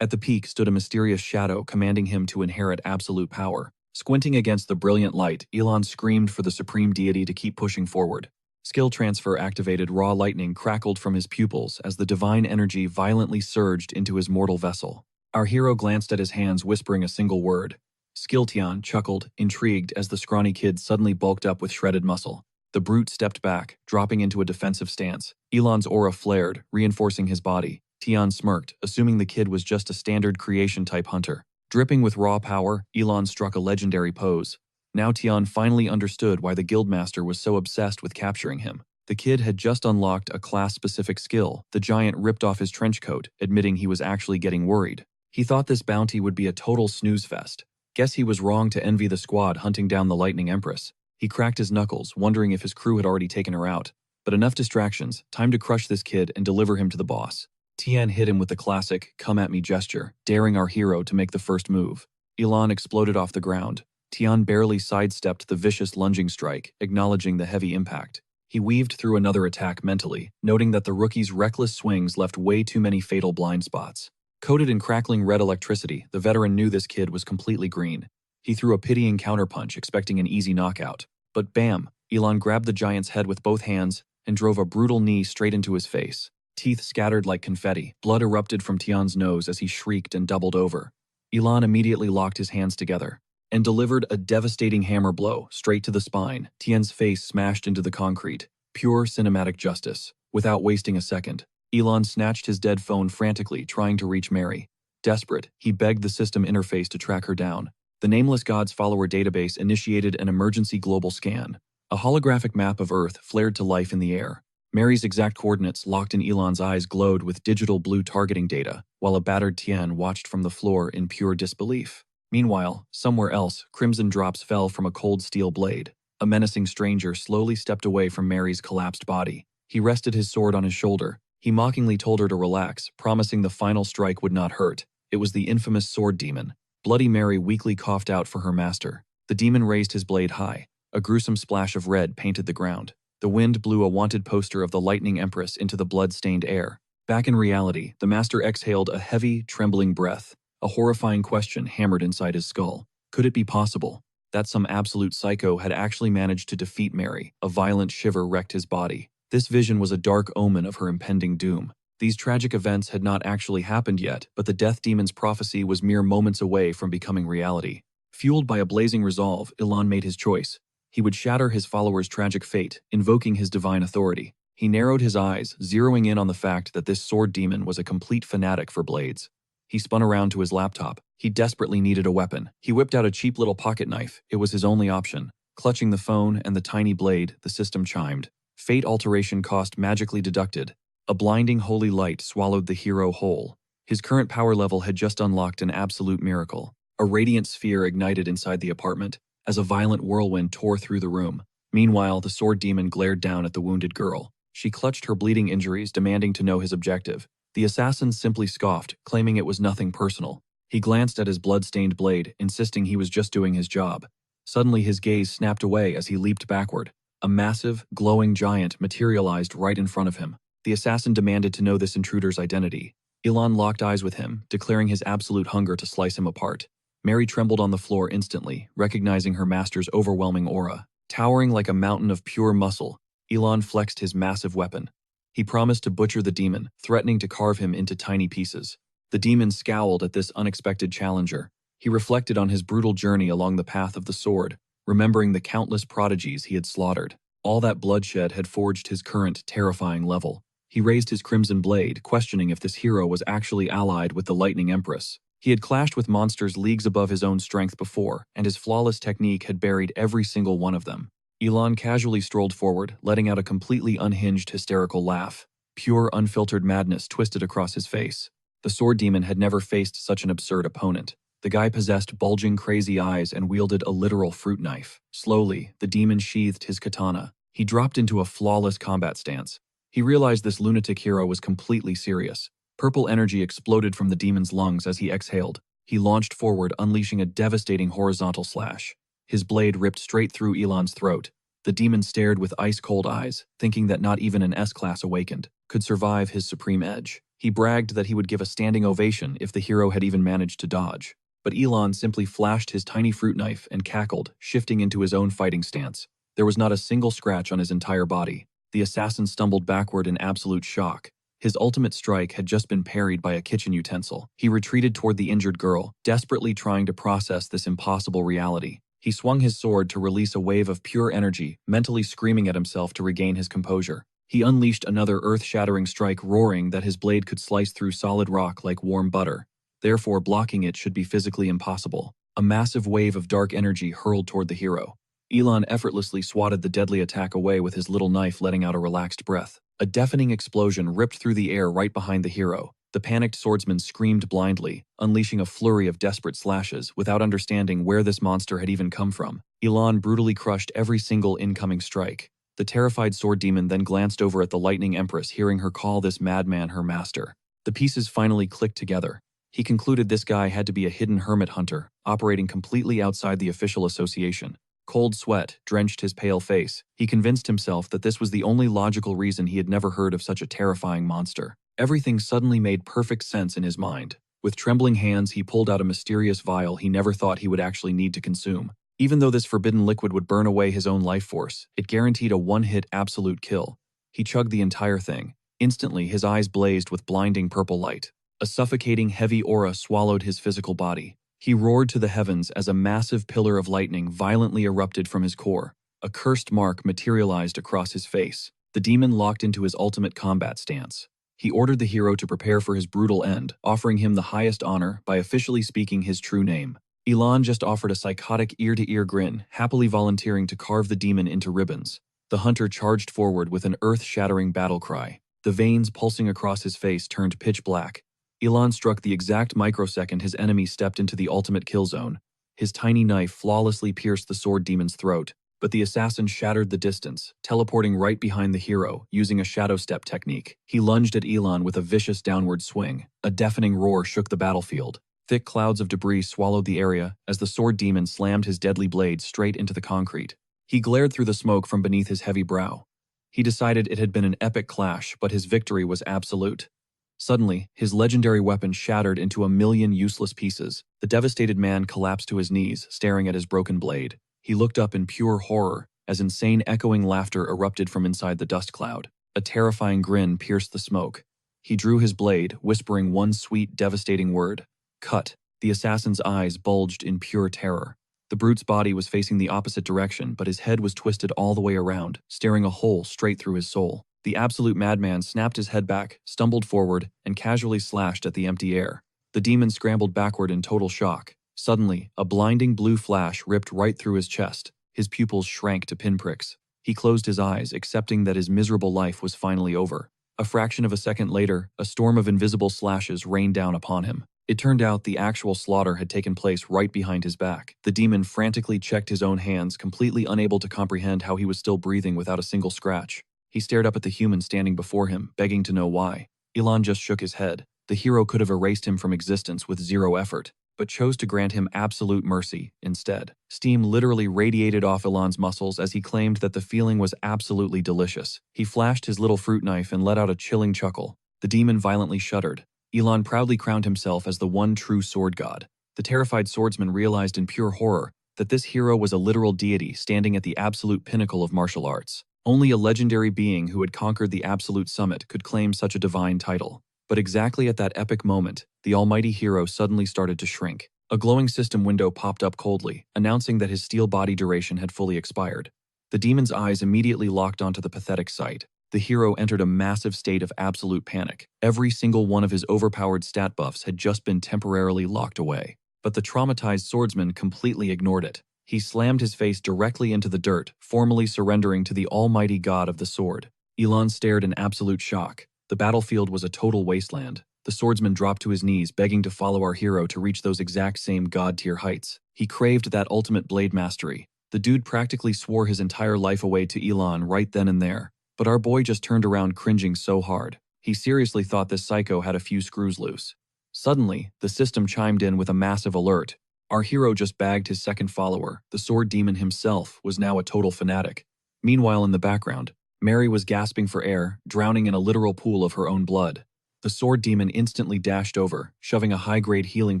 At the peak stood a mysterious shadow commanding him to inherit absolute power. Squinting against the brilliant light, Elon screamed for the supreme deity to keep pushing forward. Skill transfer activated, raw lightning crackled from his pupils as the divine energy violently surged into his mortal vessel. Our hero glanced at his hands, whispering a single word. Skiltion chuckled, intrigued as the scrawny kid suddenly bulked up with shredded muscle. The brute stepped back, dropping into a defensive stance. Elon's aura flared, reinforcing his body. Tian smirked, assuming the kid was just a standard creation-type hunter. Dripping with raw power, Elon struck a legendary pose. Now Tian finally understood why the guildmaster was so obsessed with capturing him. The kid had just unlocked a class-specific skill. The giant ripped off his trench coat, admitting he was actually getting worried. He thought this bounty would be a total snooze fest. Guess he was wrong to envy the squad hunting down the Lightning Empress. He cracked his knuckles, wondering if his crew had already taken her out. But enough distractions, time to crush this kid and deliver him to the boss. Tian hit him with the classic, come-at-me gesture, daring our hero to make the first move. Elon exploded off the ground. Tian barely sidestepped the vicious lunging strike, acknowledging the heavy impact. He weaved through another attack mentally, noting that the rookie's reckless swings left way too many fatal blind spots. Coated in crackling red electricity, the veteran knew this kid was completely green. He threw a pitying counterpunch, expecting an easy knockout. But bam! Elon grabbed the giant's head with both hands and drove a brutal knee straight into his face. Teeth scattered like confetti. Blood erupted from Tian's nose as he shrieked and doubled over. Elon immediately locked his hands together and delivered a devastating hammer blow straight to the spine. Tian's face smashed into the concrete. Pure cinematic justice. Without wasting a second, Elon snatched his dead phone frantically, trying to reach Mary. Desperate, he begged the system interface to track her down. The Nameless Gods follower database initiated an emergency global scan. A holographic map of Earth flared to life in the air. Mary's exact coordinates locked in Elon's eyes glowed with digital blue targeting data, while a battered Tian watched from the floor in pure disbelief. Meanwhile, somewhere else, crimson drops fell from a cold steel blade. A menacing stranger slowly stepped away from Mary's collapsed body. He rested his sword on his shoulder. He mockingly told her to relax, promising the final strike would not hurt. It was the infamous sword demon. Bloody Mary weakly coughed out for her master. The demon raised his blade high. A gruesome splash of red painted the ground. The wind blew a wanted poster of the Lightning Empress into the blood-stained air. Back in reality, the master exhaled a heavy, trembling breath. A horrifying question hammered inside his skull. Could it be possible that some absolute psycho had actually managed to defeat Mary? A violent shiver wrecked his body. This vision was a dark omen of her impending doom. These tragic events had not actually happened yet, but the death demon's prophecy was mere moments away from becoming reality. Fueled by a blazing resolve, Elon made his choice. He would shatter his followers' tragic fate, invoking his divine authority. He narrowed his eyes, zeroing in on the fact that this sword demon was a complete fanatic for blades. He spun around to his laptop. He desperately needed a weapon. He whipped out a cheap little pocket knife. It was his only option. Clutching the phone and the tiny blade, the system chimed. Fate alteration cost magically deducted. A blinding holy light swallowed the hero whole. His current power level had just unlocked an absolute miracle. A radiant sphere ignited inside the apartment as a violent whirlwind tore through the room. Meanwhile, the sword demon glared down at the wounded girl. She clutched her bleeding injuries, demanding to know his objective. The assassin simply scoffed, claiming it was nothing personal. He glanced at his blood-stained blade, insisting he was just doing his job. Suddenly, his gaze snapped away as he leaped backward. A massive, glowing giant materialized right in front of him. The assassin demanded to know this intruder's identity. Elon locked eyes with him, declaring his absolute hunger to slice him apart. Mary trembled on the floor instantly, recognizing her master's overwhelming aura. Towering like a mountain of pure muscle, Elon flexed his massive weapon. He promised to butcher the demon, threatening to carve him into tiny pieces. The demon scowled at this unexpected challenger. He reflected on his brutal journey along the path of the sword, remembering the countless prodigies he had slaughtered. All that bloodshed had forged his current terrifying level. He raised his crimson blade, questioning if this hero was actually allied with the Lightning Empress. He had clashed with monsters leagues above his own strength before, and his flawless technique had buried every single one of them. Elon casually strolled forward, letting out a completely unhinged, hysterical laugh. Pure, unfiltered madness twisted across his face. The sword demon had never faced such an absurd opponent. The guy possessed bulging, crazy eyes and wielded a literal fruit knife. Slowly, the demon sheathed his katana. He dropped into a flawless combat stance. He realized this lunatic hero was completely serious. Purple energy exploded from the demon's lungs as he exhaled. He launched forward, unleashing a devastating horizontal slash. His blade ripped straight through Elon's throat. The demon stared with ice-cold eyes, thinking that not even an S-class awakened could survive his supreme edge. He bragged that he would give a standing ovation if the hero had even managed to dodge. But Elon simply flashed his tiny fruit knife and cackled, shifting into his own fighting stance. There was not a single scratch on his entire body. The assassin stumbled backward in absolute shock. His ultimate strike had just been parried by a kitchen utensil. He retreated toward the injured girl, desperately trying to process this impossible reality. He swung his sword to release a wave of pure energy, mentally screaming at himself to regain his composure. He unleashed another earth-shattering strike, roaring that his blade could slice through solid rock like warm butter. Therefore, blocking it should be physically impossible. A massive wave of dark energy hurled toward the hero. Elon effortlessly swatted the deadly attack away with his little knife, letting out a relaxed breath. A deafening explosion ripped through the air right behind the hero. The panicked swordsman screamed blindly, unleashing a flurry of desperate slashes without understanding where this monster had even come from. Elon brutally crushed every single incoming strike. The terrified sword demon then glanced over at the Lightning Empress, hearing her call this madman her master. The pieces finally clicked together. He concluded this guy had to be a hidden hermit hunter, operating completely outside the official association. Cold sweat drenched his pale face. He convinced himself that this was the only logical reason he had never heard of such a terrifying monster. Everything suddenly made perfect sense in his mind. With trembling hands, he pulled out a mysterious vial he never thought he would actually need to consume. Even though this forbidden liquid would burn away his own life force, it guaranteed a one-hit absolute kill. He chugged the entire thing. Instantly, his eyes blazed with blinding purple light. A suffocating heavy aura swallowed his physical body. He roared to the heavens as a massive pillar of lightning violently erupted from his core. A cursed mark materialized across his face. The demon locked into his ultimate combat stance. He ordered the hero to prepare for his brutal end, offering him the highest honor by officially speaking his true name. Elon just offered a psychotic ear-to-ear grin, happily volunteering to carve the demon into ribbons. The hunter charged forward with an earth-shattering battle cry. The veins pulsing across his face turned pitch black. Elon struck the exact microsecond his enemy stepped into the ultimate kill zone. His tiny knife flawlessly pierced the sword demon's throat, but the assassin shattered the distance, teleporting right behind the hero using a shadow step technique. He lunged at Elon with a vicious downward swing. A deafening roar shook the battlefield. Thick clouds of debris swallowed the area as the sword demon slammed his deadly blade straight into the concrete. He glared through the smoke from beneath his heavy brow. He decided it had been an epic clash, but his victory was absolute. Suddenly, his legendary weapon shattered into a million useless pieces. The devastated man collapsed to his knees, staring at his broken blade. He looked up in pure horror as insane echoing laughter erupted from inside the dust cloud. A terrifying grin pierced the smoke. He drew his blade, whispering one sweet, devastating word. Cut. The assassin's eyes bulged in pure terror. The brute's body was facing the opposite direction, but his head was twisted all the way around, staring a hole straight through his soul. The absolute madman snapped his head back, stumbled forward, and casually slashed at the empty air. The demon scrambled backward in total shock. Suddenly, a blinding blue flash ripped right through his chest. His pupils shrank to pinpricks. He closed his eyes, accepting that his miserable life was finally over. A fraction of a second later, a storm of invisible slashes rained down upon him. It turned out the actual slaughter had taken place right behind his back. The demon frantically checked his own hands, completely unable to comprehend how he was still breathing without a single scratch. He stared up at the human standing before him, begging to know why. Elon just shook his head. The hero could have erased him from existence with zero effort, but chose to grant him absolute mercy instead. Steam literally radiated off Elon's muscles as he claimed that the feeling was absolutely delicious. He flashed his little fruit knife and let out a chilling chuckle. The demon violently shuddered. Elon proudly crowned himself as the one true sword god. The terrified swordsman realized in pure horror that this hero was a literal deity standing at the absolute pinnacle of martial arts. Only a legendary being who had conquered the absolute summit could claim such a divine title. But exactly at that epic moment, the almighty hero suddenly started to shrink. A glowing system window popped up coldly, announcing that his steel body duration had fully expired. The demon's eyes immediately locked onto the pathetic sight. The hero entered a massive state of absolute panic. Every single one of his overpowered stat buffs had just been temporarily locked away. But the traumatized swordsman completely ignored it. He slammed his face directly into the dirt, formally surrendering to the almighty god of the sword. Elon stared in absolute shock. The battlefield was a total wasteland. The swordsman dropped to his knees, begging to follow our hero to reach those exact same god-tier heights. He craved that ultimate blade mastery. The dude practically swore his entire life away to Elon right then and there. But our boy just turned around cringing so hard. He seriously thought this psycho had a few screws loose. Suddenly, the system chimed in with a massive alert. Our hero just bagged his second follower. The sword demon himself was now a total fanatic. Meanwhile, in the background, Mary was gasping for air, drowning in a literal pool of her own blood. The sword demon instantly dashed over, shoving a high-grade healing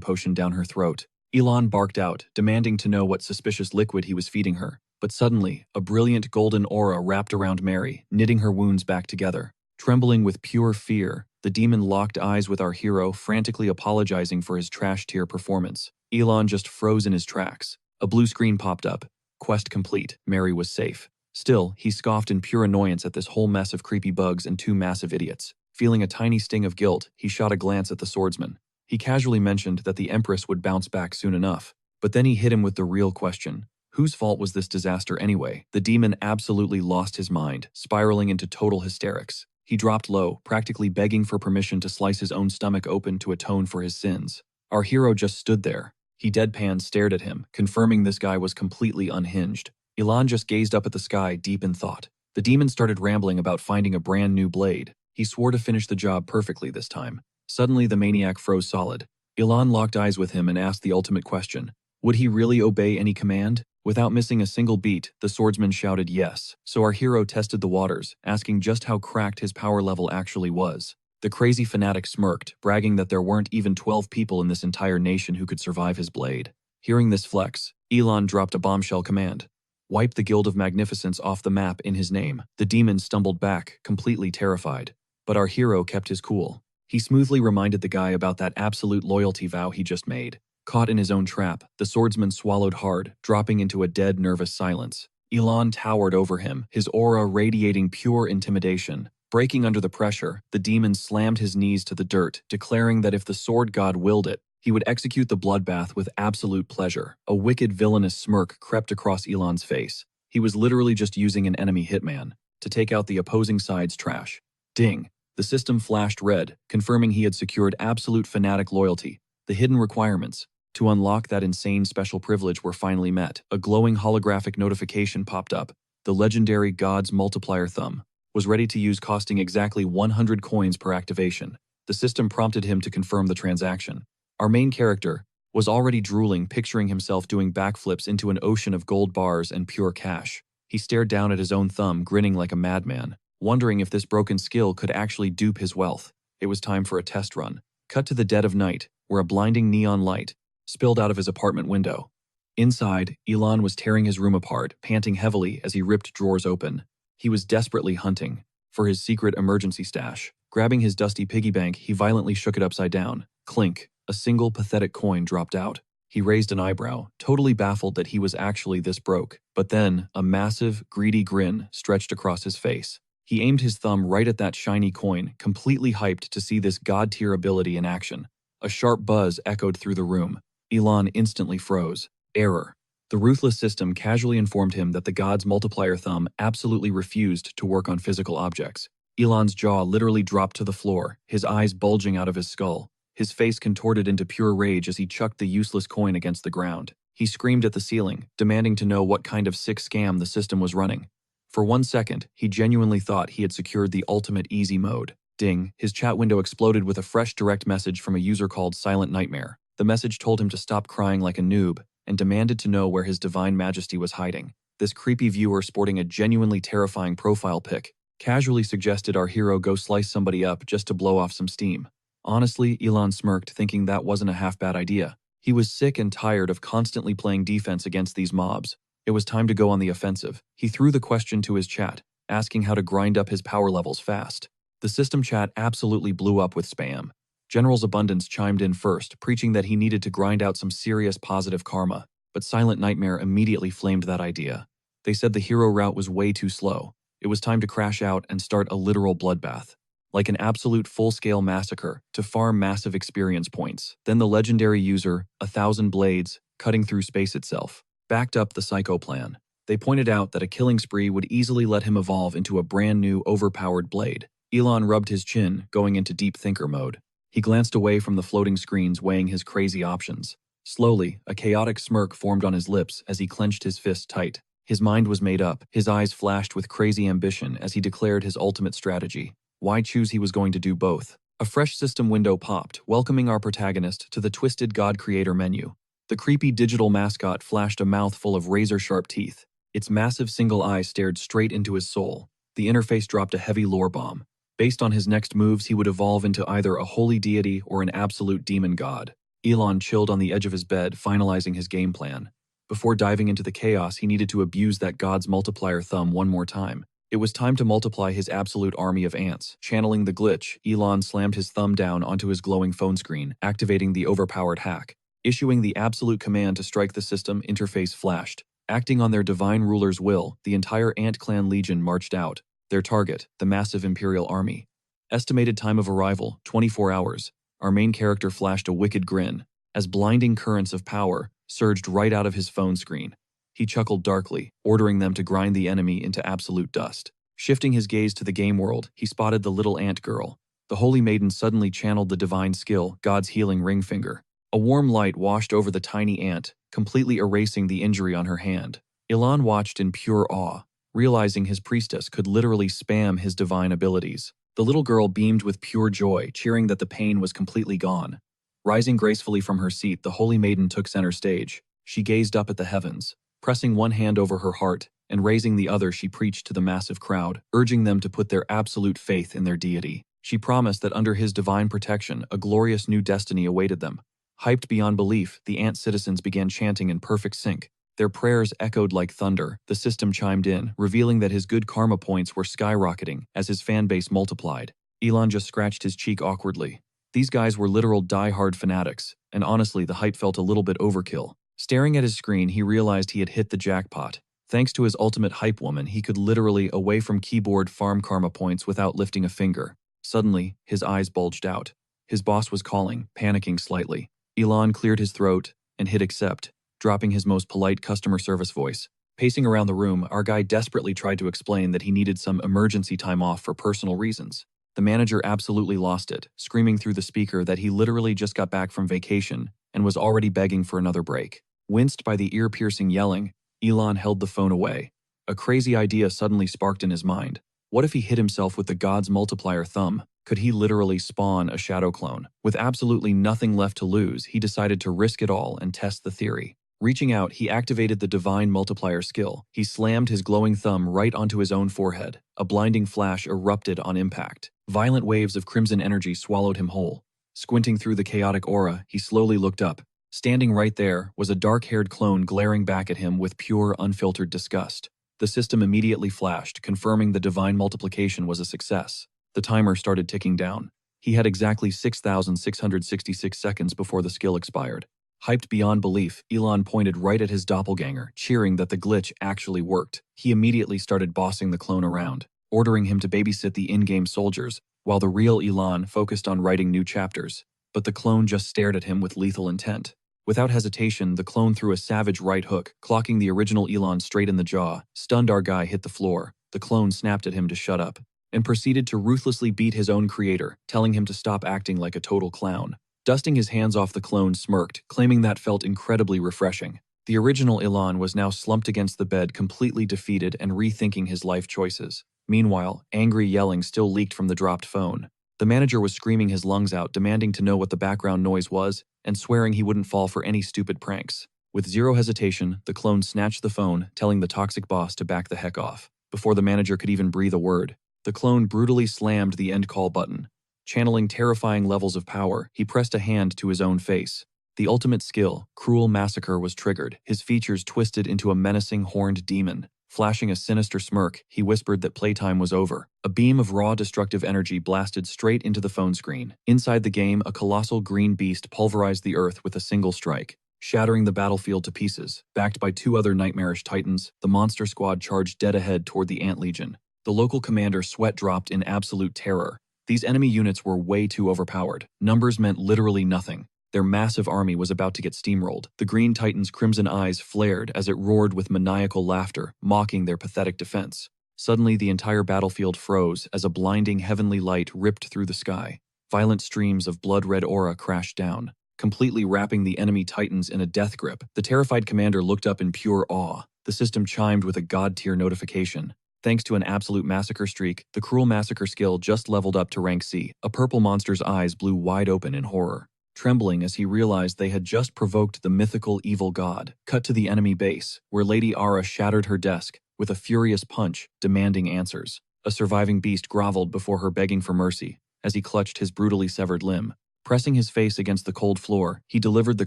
potion down her throat. Elon barked out, demanding to know what suspicious liquid he was feeding her. But suddenly, a brilliant golden aura wrapped around Mary, knitting her wounds back together. Trembling with pure fear, the demon locked eyes with our hero, frantically apologizing for his trash-tier performance. Elon just froze in his tracks. A blue screen popped up. Quest complete. Mary was safe. Still, he scoffed in pure annoyance at this whole mess of creepy bugs and two massive idiots. Feeling a tiny sting of guilt, he shot a glance at the swordsman. He casually mentioned that the Empress would bounce back soon enough. But then he hit him with the real question. Whose fault was this disaster anyway? The demon absolutely lost his mind, spiraling into total hysterics. He dropped low, practically begging for permission to slice his own stomach open to atone for his sins. Our hero just stood there. He deadpan stared at him, confirming this guy was completely unhinged. Elon just gazed up at the sky, deep in thought. The demon started rambling about finding a brand new blade. He swore to finish the job perfectly this time. Suddenly, the maniac froze solid. Elon locked eyes with him and asked the ultimate question. Would he really obey any command? Without missing a single beat, the swordsman shouted yes. So our hero tested the waters, asking just how cracked his power level actually was. The crazy fanatic smirked, bragging that there weren't even 12 people in this entire nation who could survive his blade. Hearing this flex, Elon dropped a bombshell command. Wipe the Guild of Magnificence off the map in his name. The demon stumbled back, completely terrified. But our hero kept his cool. He smoothly reminded the guy about that absolute loyalty vow he just made. Caught in his own trap, the swordsman swallowed hard, dropping into a dead, nervous silence. Elon towered over him, his aura radiating pure intimidation. Breaking under the pressure, the demon slammed his knees to the dirt, declaring that if the sword god willed it, he would execute the bloodbath with absolute pleasure. A wicked, villainous smirk crept across Elon's face. He was literally just using an enemy hitman to take out the opposing side's trash. Ding! The system flashed red, confirming he had secured absolute fanatic loyalty. The hidden requirements to unlock that insane special privilege were finally met. A glowing holographic notification popped up. The legendary God's multiplier thumb was ready to use, costing exactly 100 coins per activation. The system prompted him to confirm the transaction. Our main character was already drooling, picturing himself doing backflips into an ocean of gold bars and pure cash. He stared down at his own thumb, grinning like a madman, wondering if this broken skill could actually dupe his wealth. It was time for a test run. Cut to the dead of night, where a blinding neon light spilled out of his apartment window. Inside, Elon was tearing his room apart, panting heavily as he ripped drawers open. He was desperately hunting for his secret emergency stash. Grabbing his dusty piggy bank, he violently shook it upside down. Clink. A single pathetic coin dropped out. He raised an eyebrow, totally baffled that he was actually this broke. But then, a massive, greedy grin stretched across his face. He aimed his thumb right at that shiny coin, completely hyped to see this god-tier ability in action. A sharp buzz echoed through the room. Elon instantly froze. Error. The ruthless system casually informed him that the god's multiplier thumb absolutely refused to work on physical objects. Elon's jaw literally dropped to the floor, his eyes bulging out of his skull. His face contorted into pure rage as he chucked the useless coin against the ground. He screamed at the ceiling, demanding to know what kind of sick scam the system was running. For 1 second, he genuinely thought he had secured the ultimate easy mode. Ding, his chat window exploded with a fresh direct message from a user called Silent Nightmare. The message told him to stop crying like a noob and demanded to know where his divine majesty was hiding. This creepy viewer, sporting a genuinely terrifying profile pic, casually suggested our hero go slice somebody up just to blow off some steam. Honestly, Elon smirked, thinking that wasn't a half-bad idea. He was sick and tired of constantly playing defense against these mobs. It was time to go on the offensive. He threw the question to his chat, asking how to grind up his power levels fast. The system chat absolutely blew up with spam. General's Abundance chimed in first, preaching that he needed to grind out some serious positive karma, but Silent Nightmare immediately flamed that idea. They said the hero route was way too slow. It was time to crash out and start a literal bloodbath. Like an absolute full-scale massacre to farm massive experience points. Then the legendary user, 1,000 Blades, cutting through space itself, backed up the psycho plan. They pointed out that a killing spree would easily let him evolve into a brand new, overpowered blade. Elon rubbed his chin, going into deep thinker mode. He glanced away from the floating screens, weighing his crazy options. Slowly, a chaotic smirk formed on his lips as he clenched his fist tight. His mind was made up. His eyes flashed with crazy ambition as he declared his ultimate strategy. Why choose? He was going to do both. A fresh system window popped, welcoming our protagonist to the Twisted God Creator menu. The creepy digital mascot flashed a mouth full of razor-sharp teeth. Its massive single eye stared straight into his soul. The interface dropped a heavy lore bomb. Based on his next moves, he would evolve into either a holy deity or an absolute demon god. Elon chilled on the edge of his bed, finalizing his game plan. Before diving into the chaos, he needed to abuse that god's multiplier thumb one more time. It was time to multiply his absolute army of ants. Channeling the glitch, Elon slammed his thumb down onto his glowing phone screen, activating the overpowered hack. Issuing the absolute command to strike the system, interface flashed. Acting on their divine ruler's will, the entire Ant Clan Legion marched out. Their target, the massive Imperial army. Estimated time of arrival, 24 hours. Our main character flashed a wicked grin as blinding currents of power surged right out of his phone screen. He chuckled darkly, ordering them to grind the enemy into absolute dust. Shifting his gaze to the game world, he spotted the little ant girl. The holy maiden suddenly channeled the divine skill, God's healing ring finger. A warm light washed over the tiny ant, completely erasing the injury on her hand. Elon watched in pure awe, realizing his priestess could literally spam his divine abilities. The little girl beamed with pure joy, cheering that the pain was completely gone. Rising gracefully from her seat, the holy maiden took center stage. She gazed up at the heavens. Pressing one hand over her heart and raising the other, she preached to the massive crowd, urging them to put their absolute faith in their deity. She promised that under his divine protection, a glorious new destiny awaited them. Hyped beyond belief, the ant citizens began chanting in perfect sync. Their prayers echoed like thunder. The system chimed in, revealing that his good karma points were skyrocketing as his fan base multiplied. Elon just scratched his cheek awkwardly. These guys were literal die-hard fanatics, and honestly, the hype felt a little bit overkill. Staring at his screen, he realized he had hit the jackpot. Thanks to his ultimate hype woman, he could literally away from keyboard farm karma points without lifting a finger. Suddenly, his eyes bulged out. His boss was calling, panicking slightly. Elon cleared his throat and hit accept, dropping his most polite customer service voice. Pacing around the room, our guy desperately tried to explain that he needed some emergency time off for personal reasons. The manager absolutely lost it, screaming through the speaker that he literally just got back from vacation and was already begging for another break. Winced by the ear-piercing yelling, Elon held the phone away. A crazy idea suddenly sparked in his mind. What if he hit himself with the God's multiplier thumb? Could he literally spawn a shadow clone? With absolutely nothing left to lose, he decided to risk it all and test the theory. Reaching out, he activated the divine multiplier skill. He slammed his glowing thumb right onto his own forehead. A blinding flash erupted on impact. Violent waves of crimson energy swallowed him whole. Squinting through the chaotic aura, he slowly looked up. Standing right there was a dark-haired clone glaring back at him with pure, unfiltered disgust. The system immediately flashed, confirming the divine multiplication was a success. The timer started ticking down. He had exactly 6,666 seconds before the skill expired. Hyped beyond belief, Elon pointed right at his doppelganger, cheering that the glitch actually worked. He immediately started bossing the clone around, ordering him to babysit the in-game soldiers, while the real Elon focused on writing new chapters. But the clone just stared at him with lethal intent. Without hesitation, the clone threw a savage right hook, clocking the original Elon straight in the jaw. Stunned, our guy hit the floor. The clone snapped at him to shut up, and proceeded to ruthlessly beat his own creator, telling him to stop acting like a total clown. Dusting his hands off, the clone smirked, claiming that felt incredibly refreshing. The original Elon was now slumped against the bed, completely defeated and rethinking his life choices. Meanwhile, angry yelling still leaked from the dropped phone. The manager was screaming his lungs out, demanding to know what the background noise was, and swearing he wouldn't fall for any stupid pranks. With zero hesitation, the clone snatched the phone, telling the toxic boss to back the heck off. Before the manager could even breathe a word, the clone brutally slammed the end call button. Channeling terrifying levels of power, he pressed a hand to his own face. The ultimate skill, Cruel Massacre, was triggered, his features twisted into a menacing horned demon. Flashing a sinister smirk, he whispered that playtime was over. A beam of raw destructive energy blasted straight into the phone screen. Inside the game, a colossal green beast pulverized the earth with a single strike, shattering the battlefield to pieces. Backed by two other nightmarish titans, the monster squad charged dead ahead toward the Ant Legion. The local commander sweat dropped in absolute terror. These enemy units were way too overpowered. Numbers meant literally nothing. Their massive army was about to get steamrolled. The Green Titan's crimson eyes flared as it roared with maniacal laughter, mocking their pathetic defense. Suddenly, the entire battlefield froze as a blinding heavenly light ripped through the sky. Violent streams of blood-red aura crashed down, completely wrapping the enemy titans in a death grip. The terrified commander looked up in pure awe. The system chimed with a god-tier notification. Thanks to an absolute massacre streak, the Cruel Massacre skill just leveled up to rank C. A purple monster's eyes blew wide open in horror, trembling as he realized they had just provoked the mythical evil god. Cut to the enemy base, where Lady Ara shattered her desk with a furious punch, demanding answers. A surviving beast groveled before her, begging for mercy, as he clutched his brutally severed limb. Pressing his face against the cold floor, he delivered the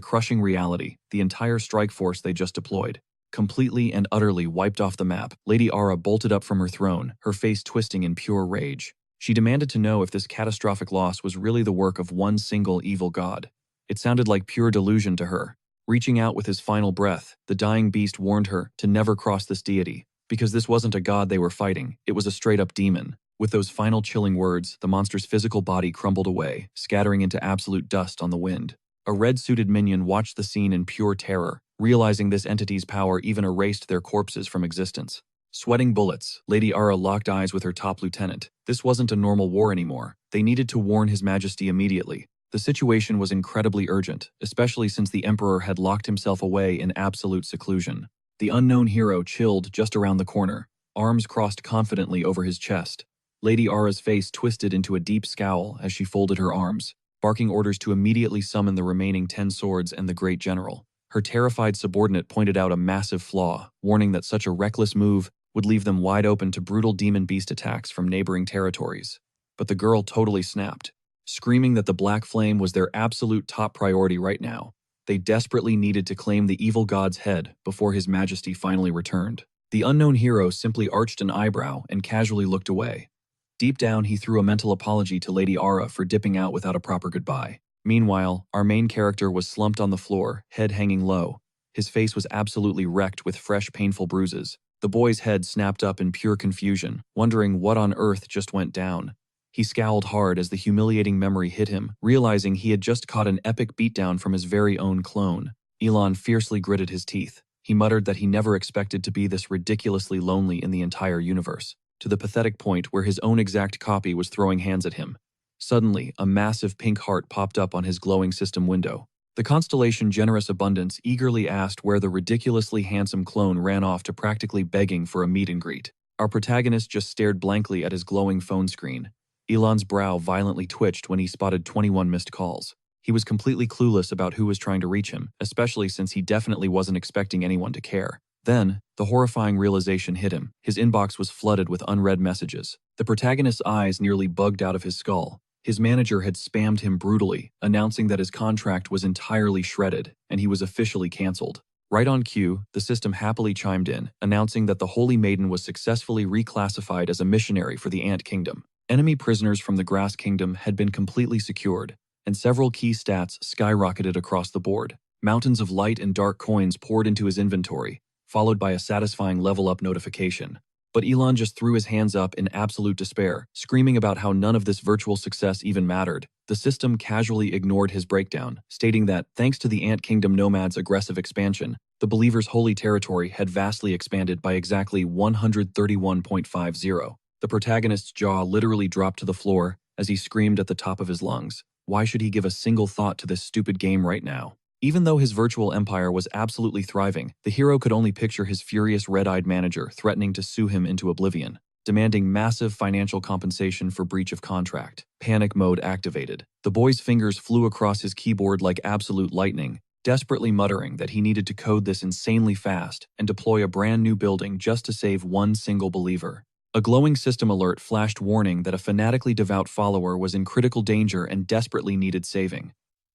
crushing reality: the entire strike force they just deployed, completely and utterly wiped off the map. Lady Ara bolted up from her throne, her face twisting in pure rage. She demanded to know if this catastrophic loss was really the work of one single evil god. It sounded like pure delusion to her. Reaching out with his final breath, the dying beast warned her to never cross this deity, because this wasn't a god they were fighting, it was a straight-up demon. With those final chilling words, the monster's physical body crumbled away, scattering into absolute dust on the wind. A red-suited minion watched the scene in pure terror, realizing this entity's power even erased their corpses from existence. Sweating bullets, Lady Ara locked eyes with her top lieutenant. This wasn't a normal war anymore. They needed to warn His Majesty immediately. The situation was incredibly urgent, especially since the Emperor had locked himself away in absolute seclusion. The unknown hero chilled just around the corner, arms crossed confidently over his chest. Lady Ara's face twisted into a deep scowl as she folded her arms, barking orders to immediately summon the remaining 10 swords and the great general. Her terrified subordinate pointed out a massive flaw, warning that such a reckless move would leave them wide open to brutal demon beast attacks from neighboring territories. but the girl totally snapped, screaming that the black flame was their absolute top priority right now. They desperately needed to claim the evil god's head before his majesty finally returned. The unknown hero simply arched an eyebrow and casually looked away. Deep down, he threw a mental apology to Lady Ara for dipping out without a proper goodbye. Meanwhile, our main character was slumped on the floor, head hanging low. His face was absolutely wrecked with fresh, painful bruises. The boy's head snapped up in pure confusion, wondering what on earth just went down. He scowled hard as the humiliating memory hit him, realizing he had just caught an epic beatdown from his very own clone. Elon fiercely gritted his teeth. He muttered that he never expected to be this ridiculously lonely in the entire universe, to the pathetic point where his own exact copy was throwing hands at him. Suddenly, a massive pink heart popped up on his glowing system window. The constellation Generous Abundance eagerly asked where the ridiculously handsome clone ran off to, practically begging for a meet and greet. Our protagonist just stared blankly at his glowing phone screen. Elon's brow violently twitched when he spotted 21 missed calls. He was completely clueless about who was trying to reach him, especially since he definitely wasn't expecting anyone to care. Then, the horrifying realization hit him. His inbox was flooded with unread messages. The protagonist's eyes nearly bugged out of his skull. His manager had spammed him brutally, announcing that his contract was entirely shredded, and he was officially cancelled. Right on cue, the system happily chimed in, announcing that the Holy Maiden was successfully reclassified as a missionary for the Ant Kingdom. Enemy prisoners from the Grass Kingdom had been completely secured, and several key stats skyrocketed across the board. Mountains of light and dark coins poured into his inventory, followed by a satisfying level-up notification. But Elon just threw his hands up in absolute despair, screaming about how none of this virtual success even mattered. The system casually ignored his breakdown, stating that, thanks to the Ant Kingdom nomads' aggressive expansion, the Believer's holy territory had vastly expanded by exactly 131.50. The protagonist's jaw literally dropped to the floor as he screamed at the top of his lungs. Why should he give a single thought to this stupid game right now? Even though his virtual empire was absolutely thriving, the hero could only picture his furious red-eyed manager threatening to sue him into oblivion, demanding massive financial compensation for breach of contract. Panic mode activated. The boy's fingers flew across his keyboard like absolute lightning, desperately muttering that he needed to code this insanely fast and deploy a brand new building just to save one single believer. A glowing system alert flashed warning that a fanatically devout follower was in critical danger and desperately needed saving.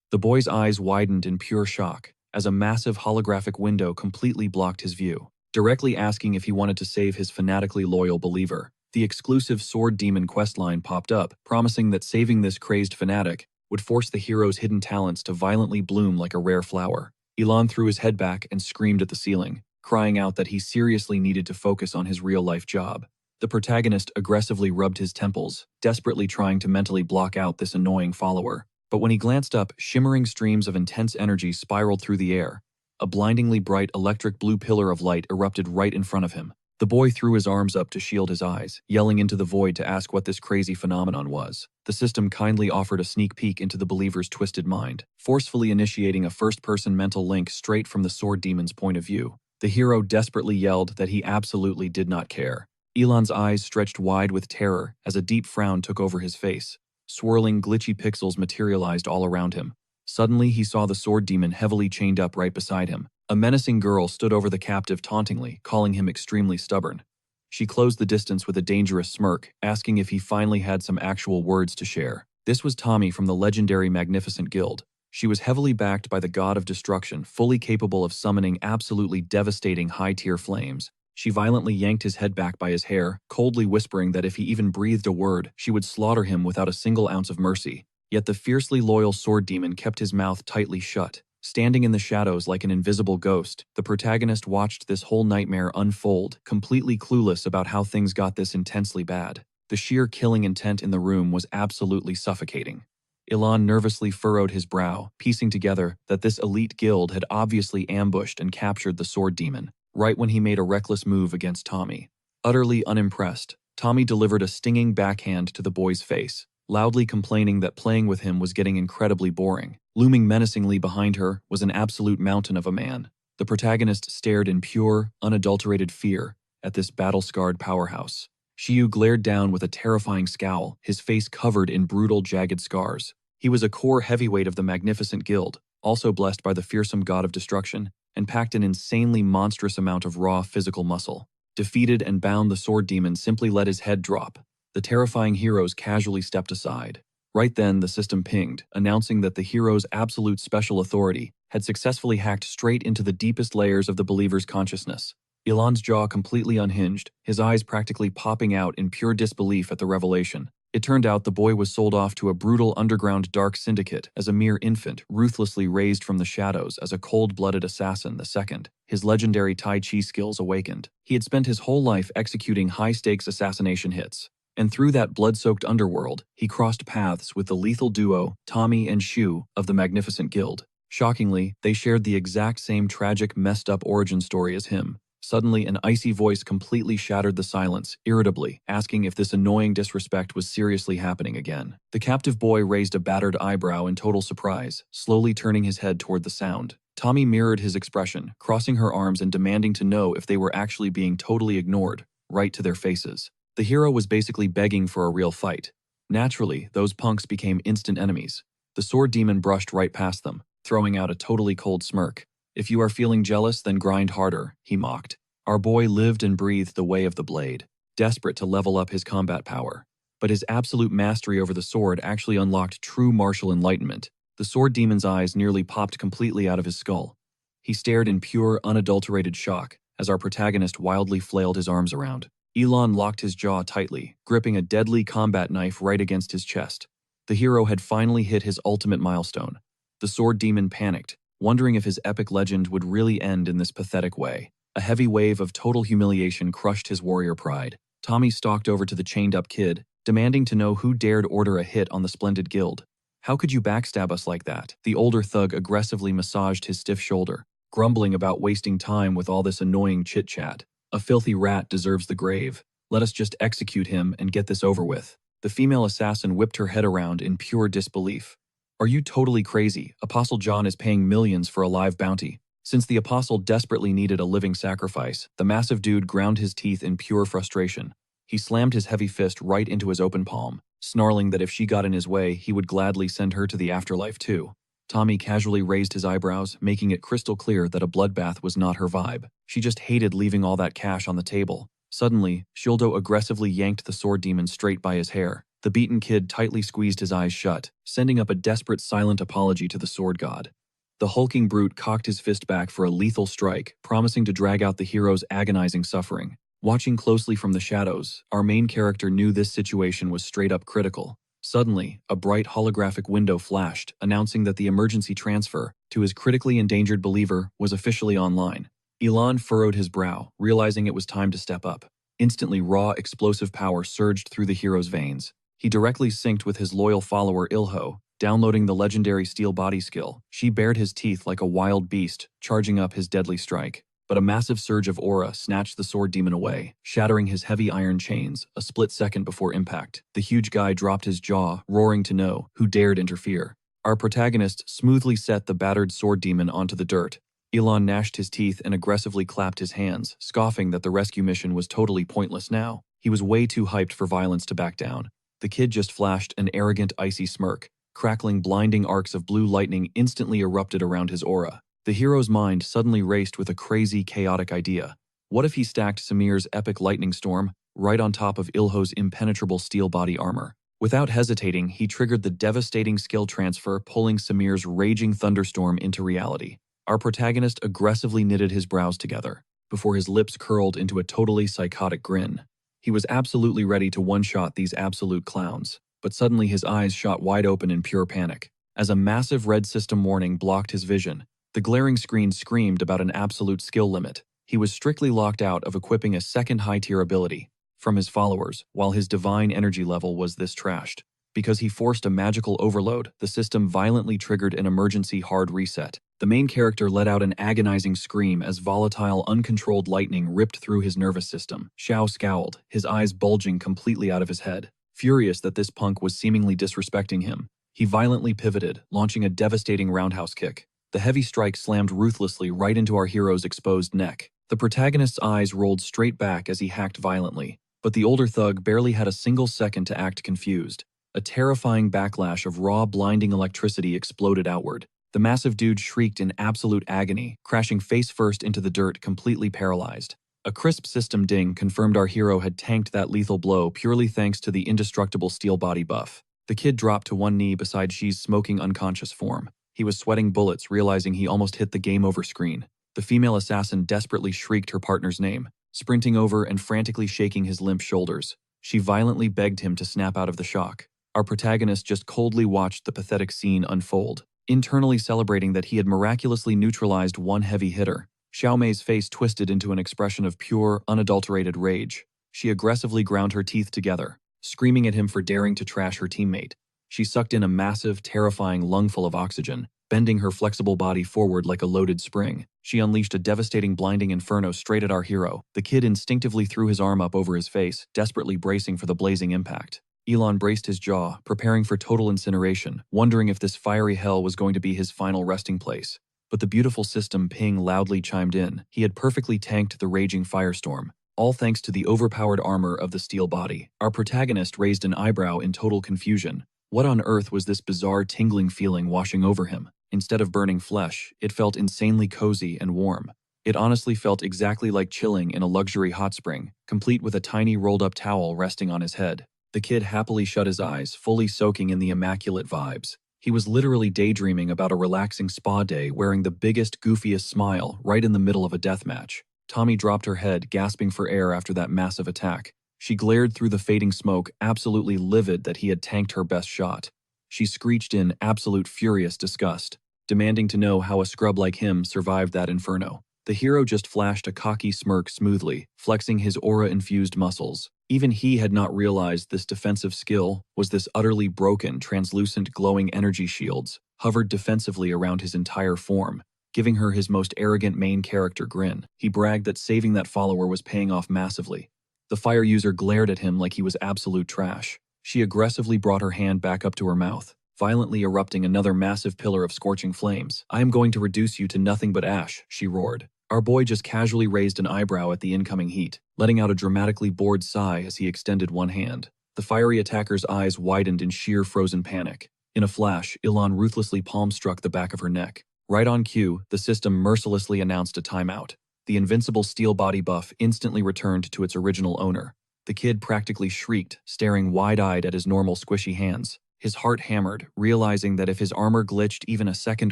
The boy's eyes widened in pure shock as a massive holographic window completely blocked his view, directly asking if he wanted to save his fanatically loyal believer. The exclusive Sword Demon questline popped up, promising that saving this crazed fanatic would force the hero's hidden talents to violently bloom like a rare flower. Elon threw his head back and screamed at the ceiling, crying out that he seriously needed to focus on his real-life job. The protagonist aggressively rubbed his temples, desperately trying to mentally block out this annoying follower. But when he glanced up, shimmering streams of intense energy spiraled through the air. A blindingly bright electric blue pillar of light erupted right in front of him. The boy threw his arms up to shield his eyes, yelling into the void to ask what this crazy phenomenon was. The system kindly offered a sneak peek into the believer's twisted mind, forcefully initiating a first-person mental link straight from the Sword Demon's point of view. The hero desperately yelled that he absolutely did not care. Elon's eyes stretched wide with terror as a deep frown took over his face. Swirling, glitchy pixels materialized all around him. Suddenly, he saw the Sword Demon heavily chained up right beside him. A menacing girl stood over the captive tauntingly, calling him extremely stubborn. She closed the distance with a dangerous smirk, asking if he finally had some actual words to share. This was Tommy from the legendary Magnificent Guild. She was heavily backed by the god of destruction, fully capable of summoning absolutely devastating high-tier flames. She violently yanked his head back by his hair, coldly whispering that if he even breathed a word, she would slaughter him without a single ounce of mercy. Yet the fiercely loyal Sword Demon kept his mouth tightly shut. Standing in the shadows like an invisible ghost, the protagonist watched this whole nightmare unfold, completely clueless about how things got this intensely bad. The sheer killing intent in the room was absolutely suffocating. Elon nervously furrowed his brow, piecing together that this elite guild had obviously ambushed and captured the Sword Demon, right when he made a reckless move against Tommy. Utterly unimpressed, Tommy delivered a stinging backhand to the boy's face, loudly complaining that playing with him was getting incredibly boring. Looming menacingly behind her was an absolute mountain of a man. The protagonist stared in pure, unadulterated fear at this battle-scarred powerhouse. Shiyu glared down with a terrifying scowl, his face covered in brutal, jagged scars. He was a core heavyweight of the Magnificent Guild, also blessed by the fearsome god of destruction, and packed an insanely monstrous amount of raw physical muscle. Defeated and bound, the Sword Demon simply let his head drop, The terrifying heroes casually stepped aside. Right then, the system pinged, announcing that the hero's absolute special authority had successfully hacked straight into the deepest layers of the believer's consciousness. Ilan's jaw completely unhinged, his eyes practically popping out in pure disbelief at the revelation. It turned out the boy was sold off to a brutal underground dark syndicate as a mere infant, ruthlessly raised from the shadows as a cold-blooded assassin the second his legendary Tai Chi skills awakened. He had spent his whole life executing high-stakes assassination hits. And through that blood-soaked underworld, he crossed paths with the lethal duo, Tommy and Shu, of the Magnificent Guild. Shockingly, they shared the exact same tragic, messed-up origin story as him. Suddenly, an icy voice completely shattered the silence, irritably, asking if this annoying disrespect was seriously happening again. The captive boy raised a battered eyebrow in total surprise, slowly turning his head toward the sound. Tommy mirrored his expression, crossing her arms and demanding to know if they were actually being totally ignored, right to their faces. The hero was basically begging for a real fight. Naturally, those punks became instant enemies. The sword demon brushed right past them, throwing out a totally cold smirk. "If you are feeling jealous, then grind harder," he mocked. Our boy lived and breathed the way of the blade, desperate to level up his combat power. But his absolute mastery over the sword actually unlocked true martial enlightenment. The sword demon's eyes nearly popped completely out of his skull. He stared in pure, unadulterated shock as our protagonist wildly flailed his arms around. Ilan locked his jaw tightly, gripping a deadly combat knife right against his chest. The hero had finally hit his ultimate milestone. The sword demon panicked, wondering if his epic legend would really end in this pathetic way. A heavy wave of total humiliation crushed his warrior pride. Tommy stalked over to the chained-up kid, demanding to know who dared order a hit on the splendid guild. "How could you backstab us like that?" The older thug aggressively massaged his stiff shoulder, grumbling about wasting time with all this annoying chit-chat. "A filthy rat deserves the grave. Let us just execute him and get this over with." The female assassin whipped her head around in pure disbelief. "Are you totally crazy? Apostle John is paying millions for a live bounty." Since the apostle desperately needed a living sacrifice, the massive dude ground his teeth in pure frustration. He slammed his heavy fist right into his open palm, snarling that if she got in his way, he would gladly send her to the afterlife too. Tommy casually raised his eyebrows, making it crystal clear that a bloodbath was not her vibe. She just hated leaving all that cash on the table. Suddenly, Shildo aggressively yanked the sword demon straight by his hair. The beaten kid tightly squeezed his eyes shut, sending up a desperate silent apology to the sword god. The hulking brute cocked his fist back for a lethal strike, promising to drag out the hero's agonizing suffering. Watching closely from the shadows, our main character knew this situation was straight-up critical. Suddenly, a bright holographic window flashed, announcing that the emergency transfer to his critically endangered believer was officially online. Ilan furrowed his brow, realizing it was time to step up. Instantly, raw, explosive power surged through the hero's veins. He directly synced with his loyal follower Ilho, downloading the legendary steel body skill. She bared his teeth like a wild beast, charging up his deadly strike. But a massive surge of aura snatched the sword demon away, shattering his heavy iron chains a split second before impact. The huge guy dropped his jaw, roaring to know who dared interfere. Our protagonist smoothly set the battered sword demon onto the dirt. Ilan gnashed his teeth and aggressively clapped his hands, scoffing that the rescue mission was totally pointless now. He was way too hyped for violence to back down. The kid just flashed an arrogant, icy smirk. Crackling, blinding arcs of blue lightning instantly erupted around his aura. The hero's mind suddenly raced with a crazy, chaotic idea. What if he stacked Samir's epic lightning storm right on top of Ilho's impenetrable steel body armor? Without hesitating, he triggered the devastating skill transfer, pulling Samir's raging thunderstorm into reality. Our protagonist aggressively knitted his brows together, before his lips curled into a totally psychotic grin. He was absolutely ready to one-shot these absolute clowns. But suddenly his eyes shot wide open in pure panic. As a massive red system warning blocked his vision, the glaring screen screamed about an absolute skill limit. He was strictly locked out of equipping a second high-tier ability from his followers, while his divine energy level was this trashed. Because he forced a magical overload, the system violently triggered an emergency hard reset. The main character let out an agonizing scream as volatile, uncontrolled lightning ripped through his nervous system. Xiao scowled, his eyes bulging completely out of his head. Furious that this punk was seemingly disrespecting him, he violently pivoted, launching a devastating roundhouse kick. The heavy strike slammed ruthlessly right into our hero's exposed neck. The protagonist's eyes rolled straight back as he hacked violently, but the older thug barely had a single second to act confused. A terrifying backlash of raw, blinding electricity exploded outward. The massive dude shrieked in absolute agony, crashing face first into the dirt, completely paralyzed. A crisp system ding confirmed our hero had tanked that lethal blow purely thanks to the indestructible steel body buff. The kid dropped to one knee beside Xi's smoking unconscious form. He was sweating bullets, realizing he almost hit the game over screen. The female assassin desperately shrieked her partner's name, sprinting over and frantically shaking his limp shoulders. She violently begged him to snap out of the shock. Our protagonist just coldly watched the pathetic scene unfold, internally celebrating that he had miraculously neutralized one heavy hitter. Xiao Mei's face twisted into an expression of pure, unadulterated rage. She aggressively ground her teeth together, screaming at him for daring to trash her teammate. She sucked in a massive, terrifying lungful of oxygen, bending her flexible body forward like a loaded spring. She unleashed a devastating blinding inferno straight at our hero. The kid instinctively threw his arm up over his face, desperately bracing for the blazing impact. Elon braced his jaw, preparing for total incineration, wondering if this fiery hell was going to be his final resting place. But the beautiful system ping loudly chimed in. He had perfectly tanked the raging firestorm, all thanks to the overpowered armor of the steel body. Our protagonist raised an eyebrow in total confusion. What on earth was this bizarre tingling feeling washing over him? Instead of burning flesh, it felt insanely cozy and warm. It honestly felt exactly like chilling in a luxury hot spring, complete with a tiny rolled-up towel resting on his head. The kid happily shut his eyes, fully soaking in the immaculate vibes. He was literally daydreaming about a relaxing spa day, wearing the biggest, goofiest smile right in the middle of a deathmatch. Tommy dropped her head, gasping for air after that massive attack. She glared through the fading smoke, absolutely livid that he had tanked her best shot. She screeched in absolute furious disgust, demanding to know how a scrub like him survived that inferno. The hero just flashed a cocky smirk smoothly, flexing his aura-infused muscles. Even he had not realized this defensive skill was this utterly broken, translucent, glowing energy shields hovered defensively around his entire form, giving her his most arrogant main character grin. He bragged that saving that follower was paying off massively. The fire user glared at him like he was absolute trash. She aggressively brought her hand back up to her mouth, violently erupting another massive pillar of scorching flames. "I am going to reduce you to nothing but ash," she roared. Our boy just casually raised an eyebrow at the incoming heat, letting out a dramatically bored sigh as he extended one hand. The fiery attacker's eyes widened in sheer frozen panic. In a flash, Ilan ruthlessly palm-struck the back of her neck. Right on cue, the system mercilessly announced a timeout. The invincible steel body buff instantly returned to its original owner. The kid practically shrieked, staring wide-eyed at his normal squishy hands. His heart hammered, realizing that if his armor glitched even a second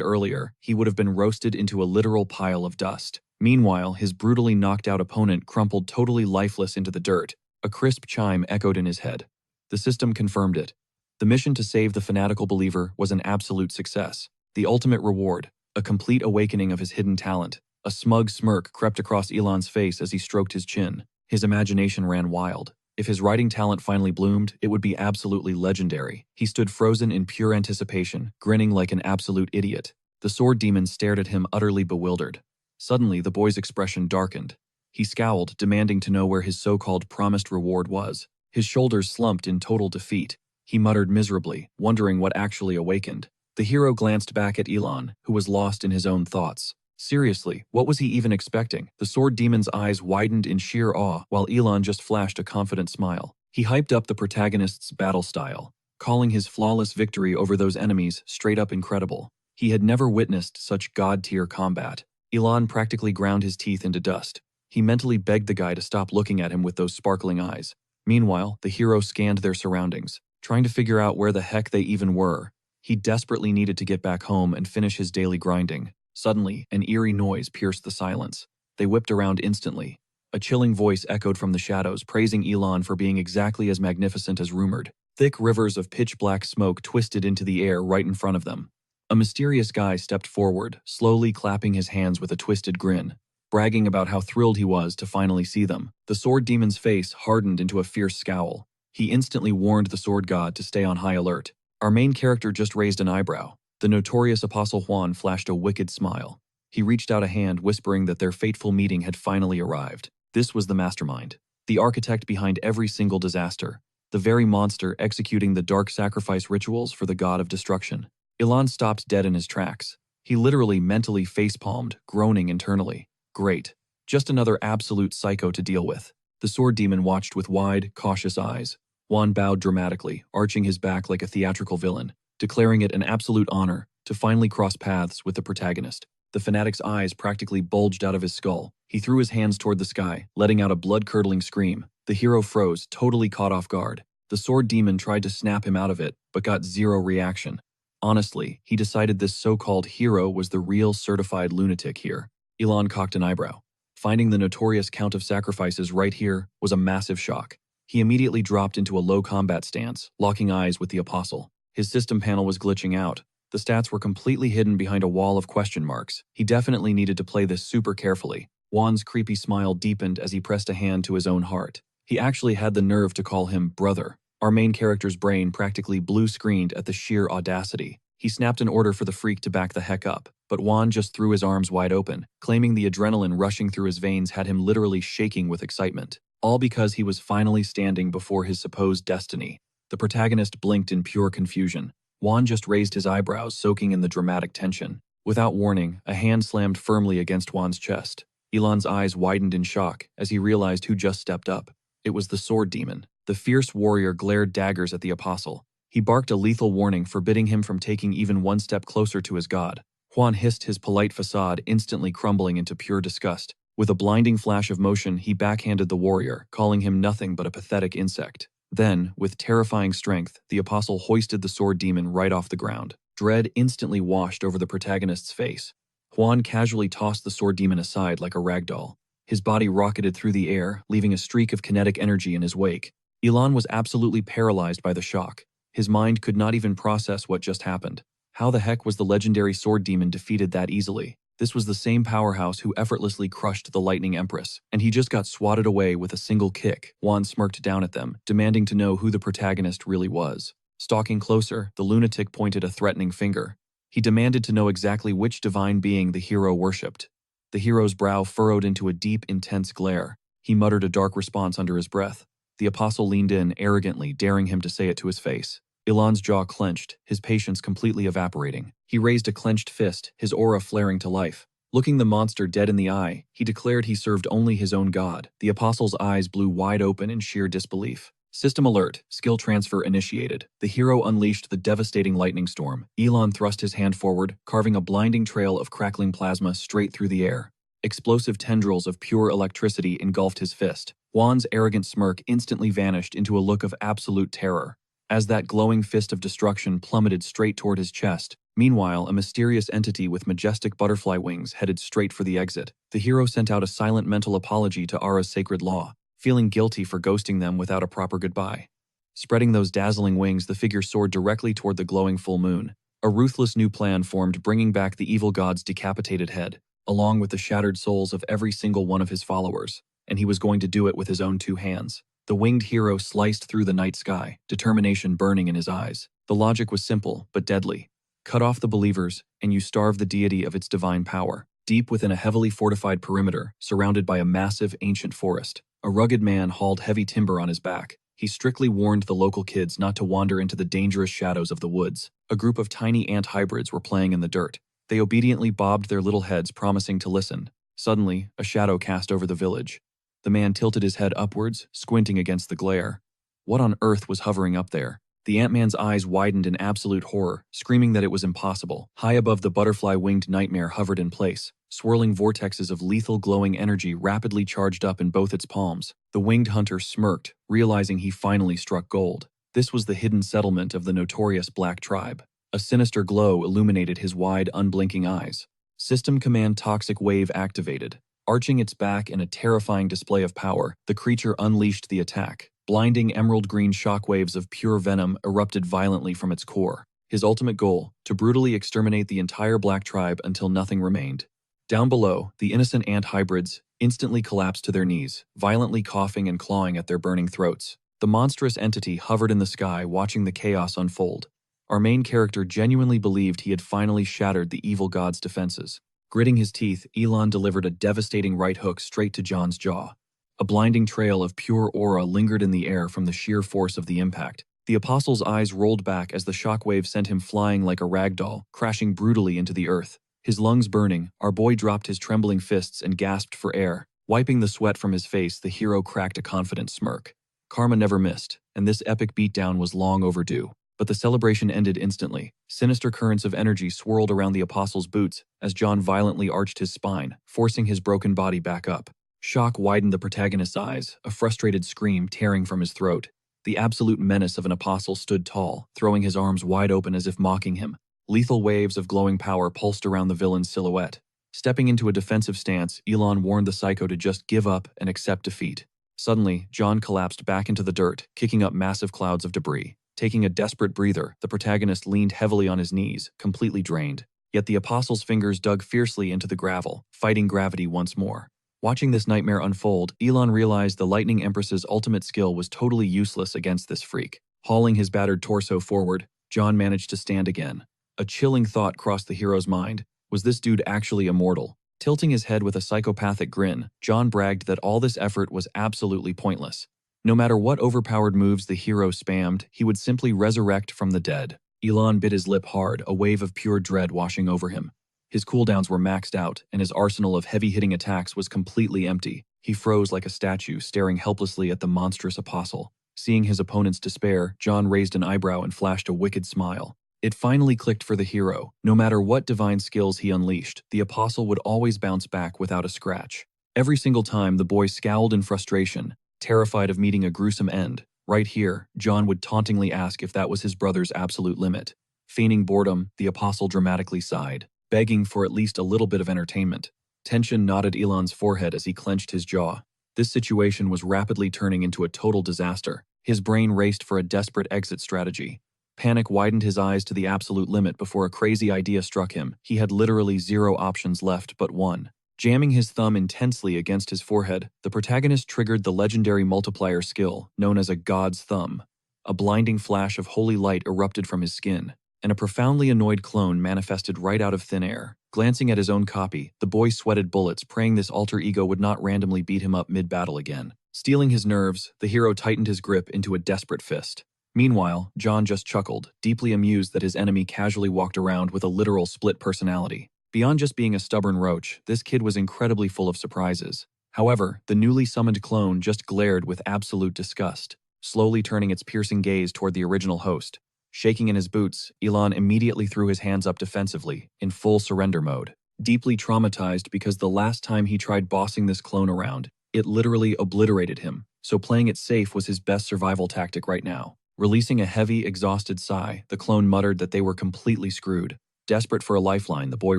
earlier, he would have been roasted into a literal pile of dust. Meanwhile, his brutally knocked out opponent crumpled totally lifeless into the dirt. A crisp chime echoed in his head. The system confirmed it. The mission to save the fanatical believer was an absolute success. The ultimate reward, a complete awakening of his hidden talent. A smug smirk crept across Elon's face as he stroked his chin. His imagination ran wild. If his writing talent finally bloomed, it would be absolutely legendary. He stood frozen in pure anticipation, grinning like an absolute idiot. The sword demon stared at him utterly bewildered. Suddenly, the boy's expression darkened. He scowled, demanding to know where his so-called promised reward was. His shoulders slumped in total defeat. He muttered miserably, wondering what actually awakened. The hero glanced back at Elon, who was lost in his own thoughts. Seriously, what was he even expecting? The sword demon's eyes widened in sheer awe, while Elon just flashed a confident smile. He hyped up the protagonist's battle style, calling his flawless victory over those enemies straight up incredible. He had never witnessed such god-tier combat. Elon practically ground his teeth into dust. He mentally begged the guy to stop looking at him with those sparkling eyes. Meanwhile, the hero scanned their surroundings, trying to figure out where the heck they even were. He desperately needed to get back home and finish his daily grinding. Suddenly, an eerie noise pierced the silence. They whipped around instantly. A chilling voice echoed from the shadows, praising Elon for being exactly as magnificent as rumored. Thick rivers of pitch-black smoke twisted into the air right in front of them. A mysterious guy stepped forward, slowly clapping his hands with a twisted grin, bragging about how thrilled he was to finally see them. The sword demon's face hardened into a fierce scowl. He instantly warned the sword god to stay on high alert. Our main character just raised an eyebrow. The notorious Apostle Juan flashed a wicked smile. He reached out a hand, whispering that their fateful meeting had finally arrived. This was the mastermind, the architect behind every single disaster, the very monster executing the dark sacrifice rituals for the god of destruction. Elon stopped dead in his tracks. He literally mentally facepalmed, groaning internally. Great. Just another absolute psycho to deal with. The sword demon watched with wide, cautious eyes. Juan bowed dramatically, arching his back like a theatrical villain, declaring it an absolute honor to finally cross paths with the protagonist. The fanatic's eyes practically bulged out of his skull. He threw his hands toward the sky, letting out a blood-curdling scream. The hero froze, totally caught off guard. The sword demon tried to snap him out of it, but got zero reaction. Honestly, he decided this so-called hero was the real certified lunatic here. Elon cocked an eyebrow. Finding the notorious Count of Sacrifices right here was a massive shock. He immediately dropped into a low combat stance, locking eyes with the Apostle. His system panel was glitching out. The stats were completely hidden behind a wall of question marks. He definitely needed to play this super carefully. Juan's creepy smile deepened as he pressed a hand to his own heart. He actually had the nerve to call him brother. Our main character's brain practically blue-screened at the sheer audacity. He snapped an order for the freak to back the heck up, but Juan just threw his arms wide open, claiming the adrenaline rushing through his veins had him literally shaking with excitement. All because he was finally standing before his supposed destiny. The protagonist blinked in pure confusion. Juan just raised his eyebrows, soaking in the dramatic tension. Without warning, a hand slammed firmly against Juan's chest. Elon's eyes widened in shock as he realized who just stepped up. It was the sword demon. The fierce warrior glared daggers at the Apostle. He barked a lethal warning, forbidding him from taking even one step closer to his god. Juan hissed, his polite facade instantly crumbling into pure disgust. With a blinding flash of motion, he backhanded the warrior, calling him nothing but a pathetic insect. Then, with terrifying strength, the Apostle hoisted the sword demon right off the ground. Dread instantly washed over the protagonist's face. Juan casually tossed the sword demon aside like a rag doll. His body rocketed through the air, leaving a streak of kinetic energy in his wake. Elon was absolutely paralyzed by the shock. His mind could not even process what just happened. How the heck was the legendary sword demon defeated that easily? This was the same powerhouse who effortlessly crushed the Lightning Empress, and he just got swatted away with a single kick. Juan smirked down at them, demanding to know who the protagonist really was. Stalking closer, the lunatic pointed a threatening finger. He demanded to know exactly which divine being the hero worshipped. The hero's brow furrowed into a deep, intense glare. He muttered a dark response under his breath. The Apostle leaned in, arrogantly, daring him to say it to his face. Elon's jaw clenched, his patience completely evaporating. He raised a clenched fist, his aura flaring to life. Looking the monster dead in the eye, he declared he served only his own god. The Apostle's eyes blew wide open in sheer disbelief. System alert, skill transfer initiated. The hero unleashed the devastating lightning storm. Elon thrust his hand forward, carving a blinding trail of crackling plasma straight through the air. Explosive tendrils of pure electricity engulfed his fist. Juan's arrogant smirk instantly vanished into a look of absolute terror. As that glowing fist of destruction plummeted straight toward his chest, meanwhile, a mysterious entity with majestic butterfly wings headed straight for the exit. The hero sent out a silent mental apology to Ara's sacred law, feeling guilty for ghosting them without a proper goodbye. Spreading those dazzling wings, the figure soared directly toward the glowing full moon. A ruthless new plan formed, bringing back the evil god's decapitated head, along with the shattered souls of every single one of his followers, and he was going to do it with his own two hands. The winged hero sliced through the night sky, determination burning in his eyes. The logic was simple, but deadly. Cut off the believers, and you starve the deity of its divine power. Deep within a heavily fortified perimeter, surrounded by a massive ancient forest, a rugged man hauled heavy timber on his back. He strictly warned the local kids not to wander into the dangerous shadows of the woods. A group of tiny ant hybrids were playing in the dirt. They obediently bobbed their little heads, promising to listen. Suddenly, a shadow cast over the village. The man tilted his head upwards, squinting against the glare. What on earth was hovering up there? The Ant-Man's eyes widened in absolute horror, screaming that it was impossible. High above the butterfly-winged nightmare hovered in place. Swirling vortexes of lethal glowing energy rapidly charged up in both its palms. The winged hunter smirked, realizing he finally struck gold. This was the hidden settlement of the notorious Black Tribe. A sinister glow illuminated his wide, unblinking eyes. System Command Toxic Wave activated. Arching its back in a terrifying display of power, the creature unleashed the attack. Blinding emerald-green shockwaves of pure venom erupted violently from its core. His ultimate goal, to brutally exterminate the entire Black Tribe until nothing remained. Down below, the innocent ant hybrids instantly collapsed to their knees, violently coughing and clawing at their burning throats. The monstrous entity hovered in the sky, watching the chaos unfold. Our main character genuinely believed he had finally shattered the evil god's defenses. Gritting his teeth, Elon delivered a devastating right hook straight to John's jaw. A blinding trail of pure aura lingered in the air from the sheer force of the impact. The Apostle's eyes rolled back as the shockwave sent him flying like a rag doll, crashing brutally into the earth. His lungs burning, our boy dropped his trembling fists and gasped for air. Wiping the sweat from his face, the hero cracked a confident smirk. Karma never missed, and this epic beatdown was long overdue. But the celebration ended instantly. Sinister currents of energy swirled around the apostle's boots as John violently arched his spine, forcing his broken body back up. Shock widened the protagonist's eyes, a frustrated scream tearing from his throat. The absolute menace of an apostle stood tall, throwing his arms wide open as if mocking him. Lethal waves of glowing power pulsed around the villain's silhouette. Stepping into a defensive stance, Elon warned the psycho to just give up and accept defeat. Suddenly, John collapsed back into the dirt, kicking up massive clouds of debris. Taking a desperate breather, the protagonist leaned heavily on his knees, completely drained. Yet the apostle's fingers dug fiercely into the gravel, fighting gravity once more. Watching this nightmare unfold, Elon realized the Lightning Empress's ultimate skill was totally useless against this freak. Hauling his battered torso forward, John managed to stand again. A chilling thought crossed the hero's mind. Was this dude actually immortal? Tilting his head with a psychopathic grin, John bragged that all this effort was absolutely pointless. No matter what overpowered moves the hero spammed, he would simply resurrect from the dead. Elon bit his lip hard, a wave of pure dread washing over him. His cooldowns were maxed out, and his arsenal of heavy-hitting attacks was completely empty. He froze like a statue, staring helplessly at the monstrous apostle. Seeing his opponent's despair, John raised an eyebrow and flashed a wicked smile. It finally clicked for the hero. No matter what divine skills he unleashed, the apostle would always bounce back without a scratch. Every single time, the boy scowled in frustration, terrified of meeting a gruesome end. Right here, John would tauntingly ask if that was his brother's absolute limit. Feigning boredom, the apostle dramatically sighed, begging for at least a little bit of entertainment. Tension knotted Elon's forehead as he clenched his jaw. This situation was rapidly turning into a total disaster. His brain raced for a desperate exit strategy. Panic widened his eyes to the absolute limit before a crazy idea struck him. He had literally zero options left but one. Jamming his thumb intensely against his forehead, the protagonist triggered the legendary multiplier skill known as a god's thumb. A blinding flash of holy light erupted from his skin, and a profoundly annoyed clone manifested right out of thin air. Glancing at his own copy, the boy sweated bullets, praying this alter ego would not randomly beat him up mid-battle again. Stealing his nerves, the hero tightened his grip into a desperate fist. Meanwhile, John just chuckled, deeply amused that his enemy casually walked around with a literal split personality. Beyond just being a stubborn roach, this kid was incredibly full of surprises. However, the newly summoned clone just glared with absolute disgust, slowly turning its piercing gaze toward the original host. Shaking in his boots, Elon immediately threw his hands up defensively, in full surrender mode. Deeply traumatized because the last time he tried bossing this clone around, it literally obliterated him, so playing it safe was his best survival tactic right now. Releasing a heavy, exhausted sigh, the clone muttered that they were completely screwed. Desperate for a lifeline, the boy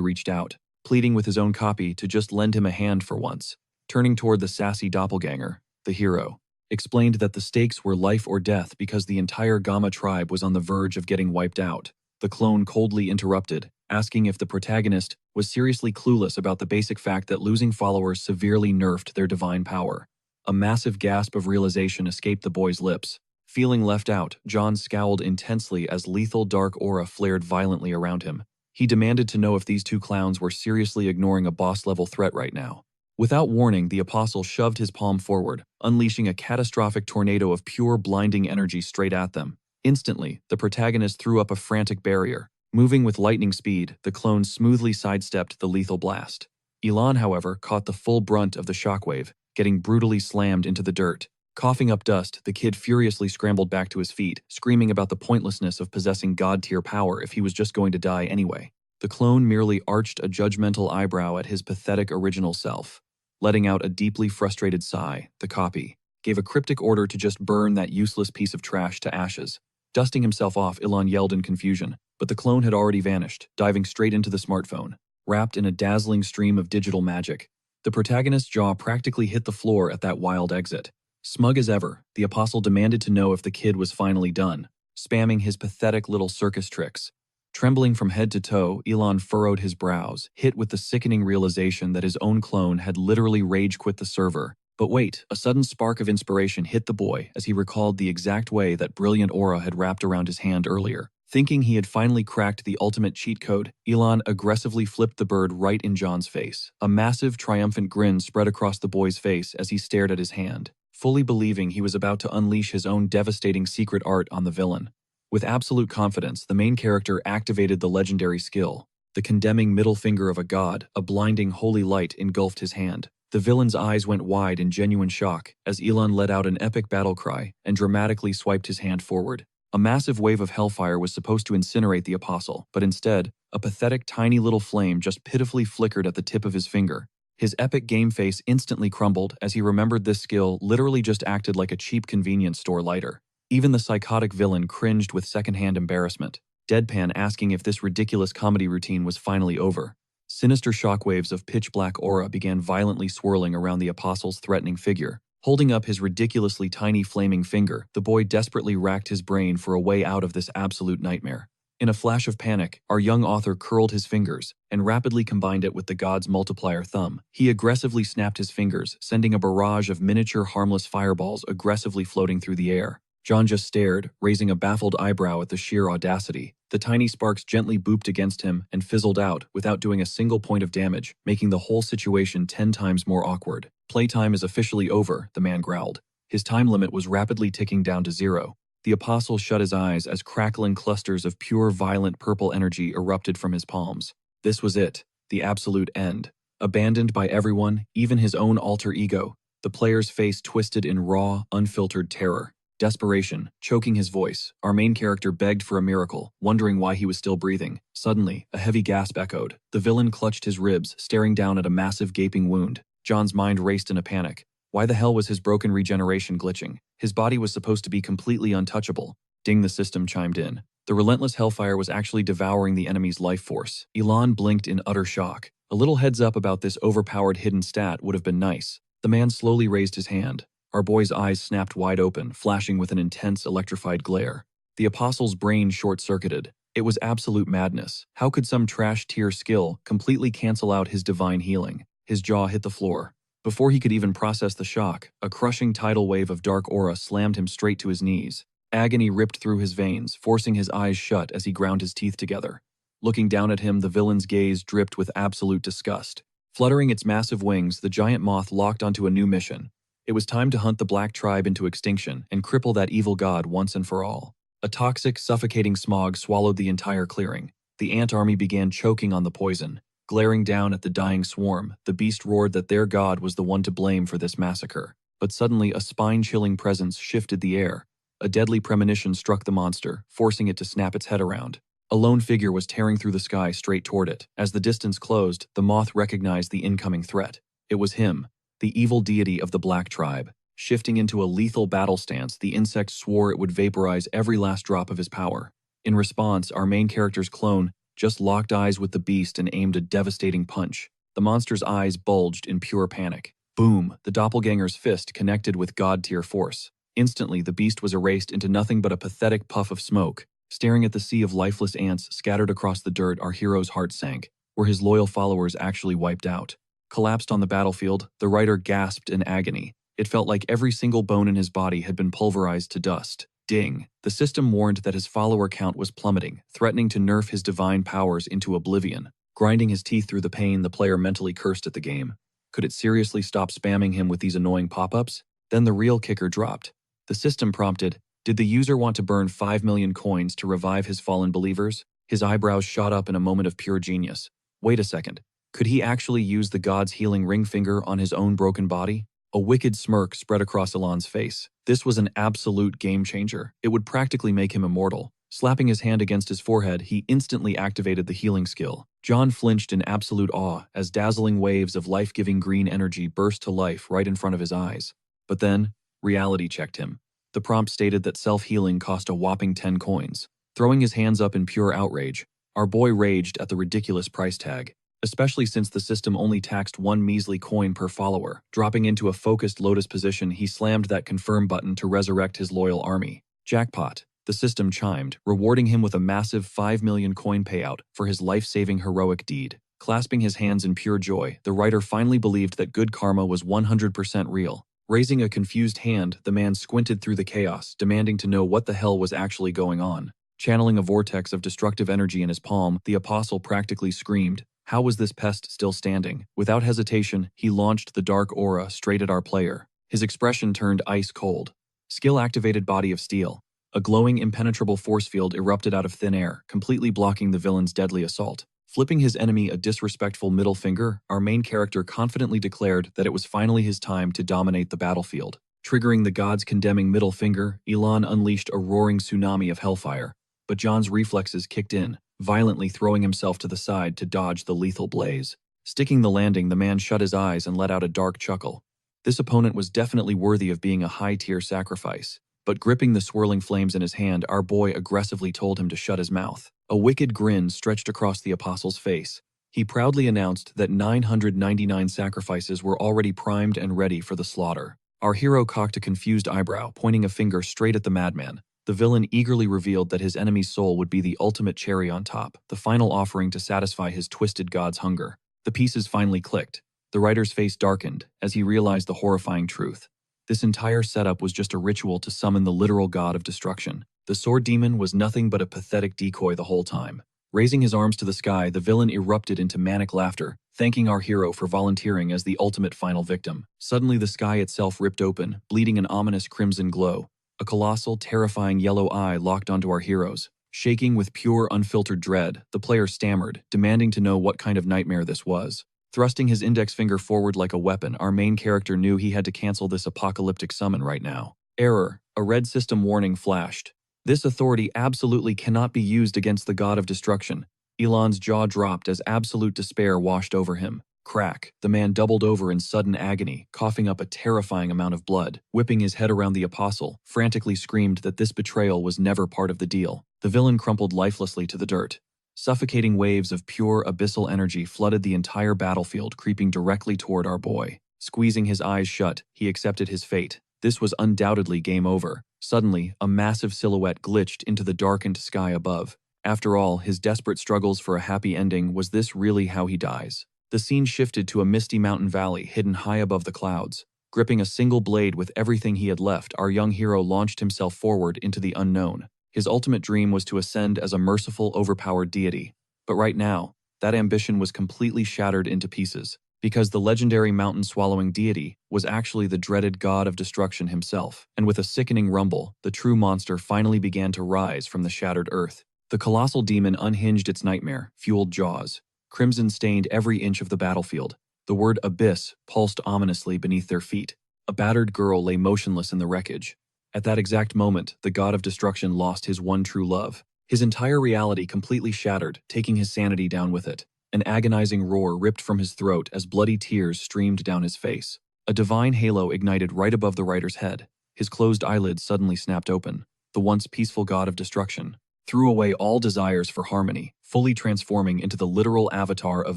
reached out, pleading with his own copy to just lend him a hand for once. Turning toward the sassy doppelganger, the hero explained that the stakes were life or death because the entire Gamma tribe was on the verge of getting wiped out. The clone coldly interrupted, asking if the protagonist was seriously clueless about the basic fact that losing followers severely nerfed their divine power. A massive gasp of realization escaped the boy's lips. Feeling left out, John scowled intensely as lethal dark aura flared violently around him. He demanded to know if these two clowns were seriously ignoring a boss-level threat right now. Without warning, the apostle shoved his palm forward, unleashing a catastrophic tornado of pure blinding energy straight at them. Instantly, the protagonist threw up a frantic barrier. Moving with lightning speed, the clone smoothly sidestepped the lethal blast. Elon, however, caught the full brunt of the shockwave, getting brutally slammed into the dirt. Coughing up dust, the kid furiously scrambled back to his feet, screaming about the pointlessness of possessing god-tier power if he was just going to die anyway. The clone merely arched a judgmental eyebrow at his pathetic original self. Letting out a deeply frustrated sigh, the copy gave a cryptic order to just burn that useless piece of trash to ashes. Dusting himself off, Elon yelled in confusion, but the clone had already vanished, diving straight into the smartphone. Wrapped in a dazzling stream of digital magic, the protagonist's jaw practically hit the floor at that wild exit. Smug as ever, the apostle demanded to know if the kid was finally done, spamming his pathetic little circus tricks. Trembling from head to toe, Elon furrowed his brows, hit with the sickening realization that his own clone had literally rage-quit the server. But wait, a sudden spark of inspiration hit the boy as he recalled the exact way that brilliant aura had wrapped around his hand earlier. Thinking he had finally cracked the ultimate cheat code, Elon aggressively flipped the bird right in John's face. A massive, triumphant grin spread across the boy's face as he stared at his hand, fully believing he was about to unleash his own devastating secret art on the villain. With absolute confidence, the main character activated the legendary skill. The condemning middle finger of a god, a blinding holy light engulfed his hand. The villain's eyes went wide in genuine shock as Elon let out an epic battle cry and dramatically swiped his hand forward. A massive wave of hellfire was supposed to incinerate the apostle, but instead, a pathetic tiny little flame just pitifully flickered at the tip of his finger. His epic game face instantly crumbled as he remembered this skill literally just acted like a cheap convenience store lighter. Even the psychotic villain cringed with secondhand embarrassment, deadpan asking if this ridiculous comedy routine was finally over. Sinister shockwaves of pitch-black aura began violently swirling around the apostle's threatening figure. Holding up his ridiculously tiny flaming finger, the boy desperately racked his brain for a way out of this absolute nightmare. In a flash of panic, our young author curled his fingers and rapidly combined it with the god's multiplier thumb. He aggressively snapped his fingers, sending a barrage of miniature harmless fireballs aggressively floating through the air. John just stared, raising a baffled eyebrow at the sheer audacity. The tiny sparks gently booped against him and fizzled out without doing a single point of damage, making the whole situation 10 times more awkward. "Playtime is officially over," the man growled. His time limit was rapidly ticking down to 0. The apostle shut his eyes as crackling clusters of pure violent purple energy erupted from his palms. This was it, the absolute end. Abandoned by everyone, even his own alter ego, the player's face twisted in raw, unfiltered terror. Desperation, choking his voice, our main character begged for a miracle, wondering why he was still breathing. Suddenly, a heavy gasp echoed. The villain clutched his ribs, staring down at a massive gaping wound. John's mind raced in a panic. Why the hell was his broken regeneration glitching? His body was supposed to be completely untouchable. Ding, the system chimed in. The relentless hellfire was actually devouring the enemy's life force. Elon blinked in utter shock. A little heads up about this overpowered hidden stat would have been nice. The man slowly raised his hand. Our boy's eyes snapped wide open, flashing with an intense, electrified glare. The apostle's brain short-circuited. It was absolute madness. How could some trash-tier skill completely cancel out his divine healing? His jaw hit the floor. Before he could even process the shock, a crushing tidal wave of dark aura slammed him straight to his knees. Agony ripped through his veins, forcing his eyes shut as he ground his teeth together. Looking down at him, the villain's gaze dripped with absolute disgust. Fluttering its massive wings, the giant moth locked onto a new mission. It was time to hunt the Black Tribe into extinction and cripple that evil god once and for all. A toxic, suffocating smog swallowed the entire clearing. The ant army began choking on the poison. Glaring down at the dying swarm, the beast roared that their god was the one to blame for this massacre. But suddenly, a spine-chilling presence shifted the air. A deadly premonition struck the monster, forcing it to snap its head around. A lone figure was tearing through the sky straight toward it. As the distance closed, the moth recognized the incoming threat. It was him, the evil deity of the Black Tribe. Shifting into a lethal battle stance, the insect swore it would vaporize every last drop of his power. In response, our main character's clone just locked eyes with the beast and aimed a devastating punch. The monster's eyes bulged in pure panic. Boom! The doppelganger's fist connected with god-tier force. Instantly, the beast was erased into nothing but a pathetic puff of smoke. Staring at the sea of lifeless ants scattered across the dirt, our hero's heart sank. Were his loyal followers actually wiped out? Collapsed on the battlefield, the writer gasped in agony. It felt like every single bone in his body had been pulverized to dust. Ding! The system warned that his follower count was plummeting, threatening to nerf his divine powers into oblivion. Grinding his teeth through the pain, the player mentally cursed at the game. Could it seriously stop spamming him with these annoying pop-ups? Then the real kicker dropped. The system prompted, "Did the user want to burn 5 million coins to revive his fallen believers?" His eyebrows shot up in a moment of pure genius. Wait a second. Could he actually use the god's healing ring finger on his own broken body? A wicked smirk spread across Elon's face. This was an absolute game changer. It would practically make him immortal. Slapping his hand against his forehead, he instantly activated the healing skill. John flinched in absolute awe as dazzling waves of life-giving green energy burst to life right in front of his eyes. But then, reality checked him. The prompt stated that self-healing cost a whopping 10 coins. Throwing his hands up in pure outrage, our boy raged at the ridiculous price tag. Especially since the system only taxed 1 measly coin per follower. Dropping into a focused lotus position, he slammed that confirm button to resurrect his loyal army. Jackpot! The system chimed, rewarding him with a massive 5 million coin payout for his life-saving heroic deed. Clasping his hands in pure joy, the writer finally believed that good karma was 100% real. Raising a confused hand, the man squinted through the chaos, demanding to know what the hell was actually going on. Channeling a vortex of destructive energy in his palm, the apostle practically screamed, "How was this pest still standing?" Without hesitation, he launched the dark aura straight at our player. His expression turned ice cold. Skill-activated body of steel. A glowing, impenetrable force field erupted out of thin air, completely blocking the villain's deadly assault. Flipping his enemy a disrespectful middle finger, our main character confidently declared that it was finally his time to dominate the battlefield. Triggering the god's condemning middle finger, Elon unleashed a roaring tsunami of hellfire. But John's reflexes kicked in, violently throwing himself to the side to dodge the lethal blaze. Sticking the landing, the man shut his eyes and let out a dark chuckle. This opponent was definitely worthy of being a high-tier sacrifice. But gripping the swirling flames in his hand, our boy aggressively told him to shut his mouth. A wicked grin stretched across the apostle's face. He proudly announced that 999 sacrifices were already primed and ready for the slaughter. Our hero cocked a confused eyebrow, pointing a finger straight at the madman. The villain eagerly revealed that his enemy's soul would be the ultimate cherry on top, the final offering to satisfy his twisted god's hunger. The pieces finally clicked. The writer's face darkened as he realized the horrifying truth. This entire setup was just a ritual to summon the literal god of destruction. The sword demon was nothing but a pathetic decoy the whole time. Raising his arms to the sky, the villain erupted into manic laughter, thanking our hero for volunteering as the ultimate final victim. Suddenly, the sky itself ripped open, bleeding an ominous crimson glow. A colossal, terrifying yellow eye locked onto our heroes. Shaking with pure, unfiltered dread, the player stammered, demanding to know what kind of nightmare this was. Thrusting his index finger forward like a weapon, our main character knew he had to cancel this apocalyptic summon right now. Error. A red system warning flashed. This authority absolutely cannot be used against the god of destruction. Elon's jaw dropped as absolute despair washed over him. Crack. The man doubled over in sudden agony, coughing up a terrifying amount of blood. Whipping his head around the apostle, frantically screamed that this betrayal was never part of the deal. The villain crumpled lifelessly to the dirt. Suffocating waves of pure abyssal energy flooded the entire battlefield, creeping directly toward our boy. Squeezing his eyes shut, he accepted his fate. This was undoubtedly game over. Suddenly, a massive silhouette glitched into the darkened sky above. After all, his desperate struggles for a happy ending, was this really how he dies? The scene shifted to a misty mountain valley hidden high above the clouds. Gripping a single blade with everything he had left, our young hero launched himself forward into the unknown. His ultimate dream was to ascend as a merciful, overpowered deity. But right now, that ambition was completely shattered into pieces, because the legendary mountain-swallowing deity was actually the dreaded god of destruction himself. And with a sickening rumble, the true monster finally began to rise from the shattered earth. The colossal demon unhinged its nightmare-fueled jaws. Crimson stained every inch of the battlefield. The word abyss pulsed ominously beneath their feet. A battered girl lay motionless in the wreckage. At that exact moment, the god of destruction lost his one true love. His entire reality completely shattered, taking his sanity down with it. An agonizing roar ripped from his throat as bloody tears streamed down his face. A divine halo ignited right above the writer's head. His closed eyelids suddenly snapped open. The once peaceful god of destruction threw away all desires for harmony, fully transforming into the literal avatar of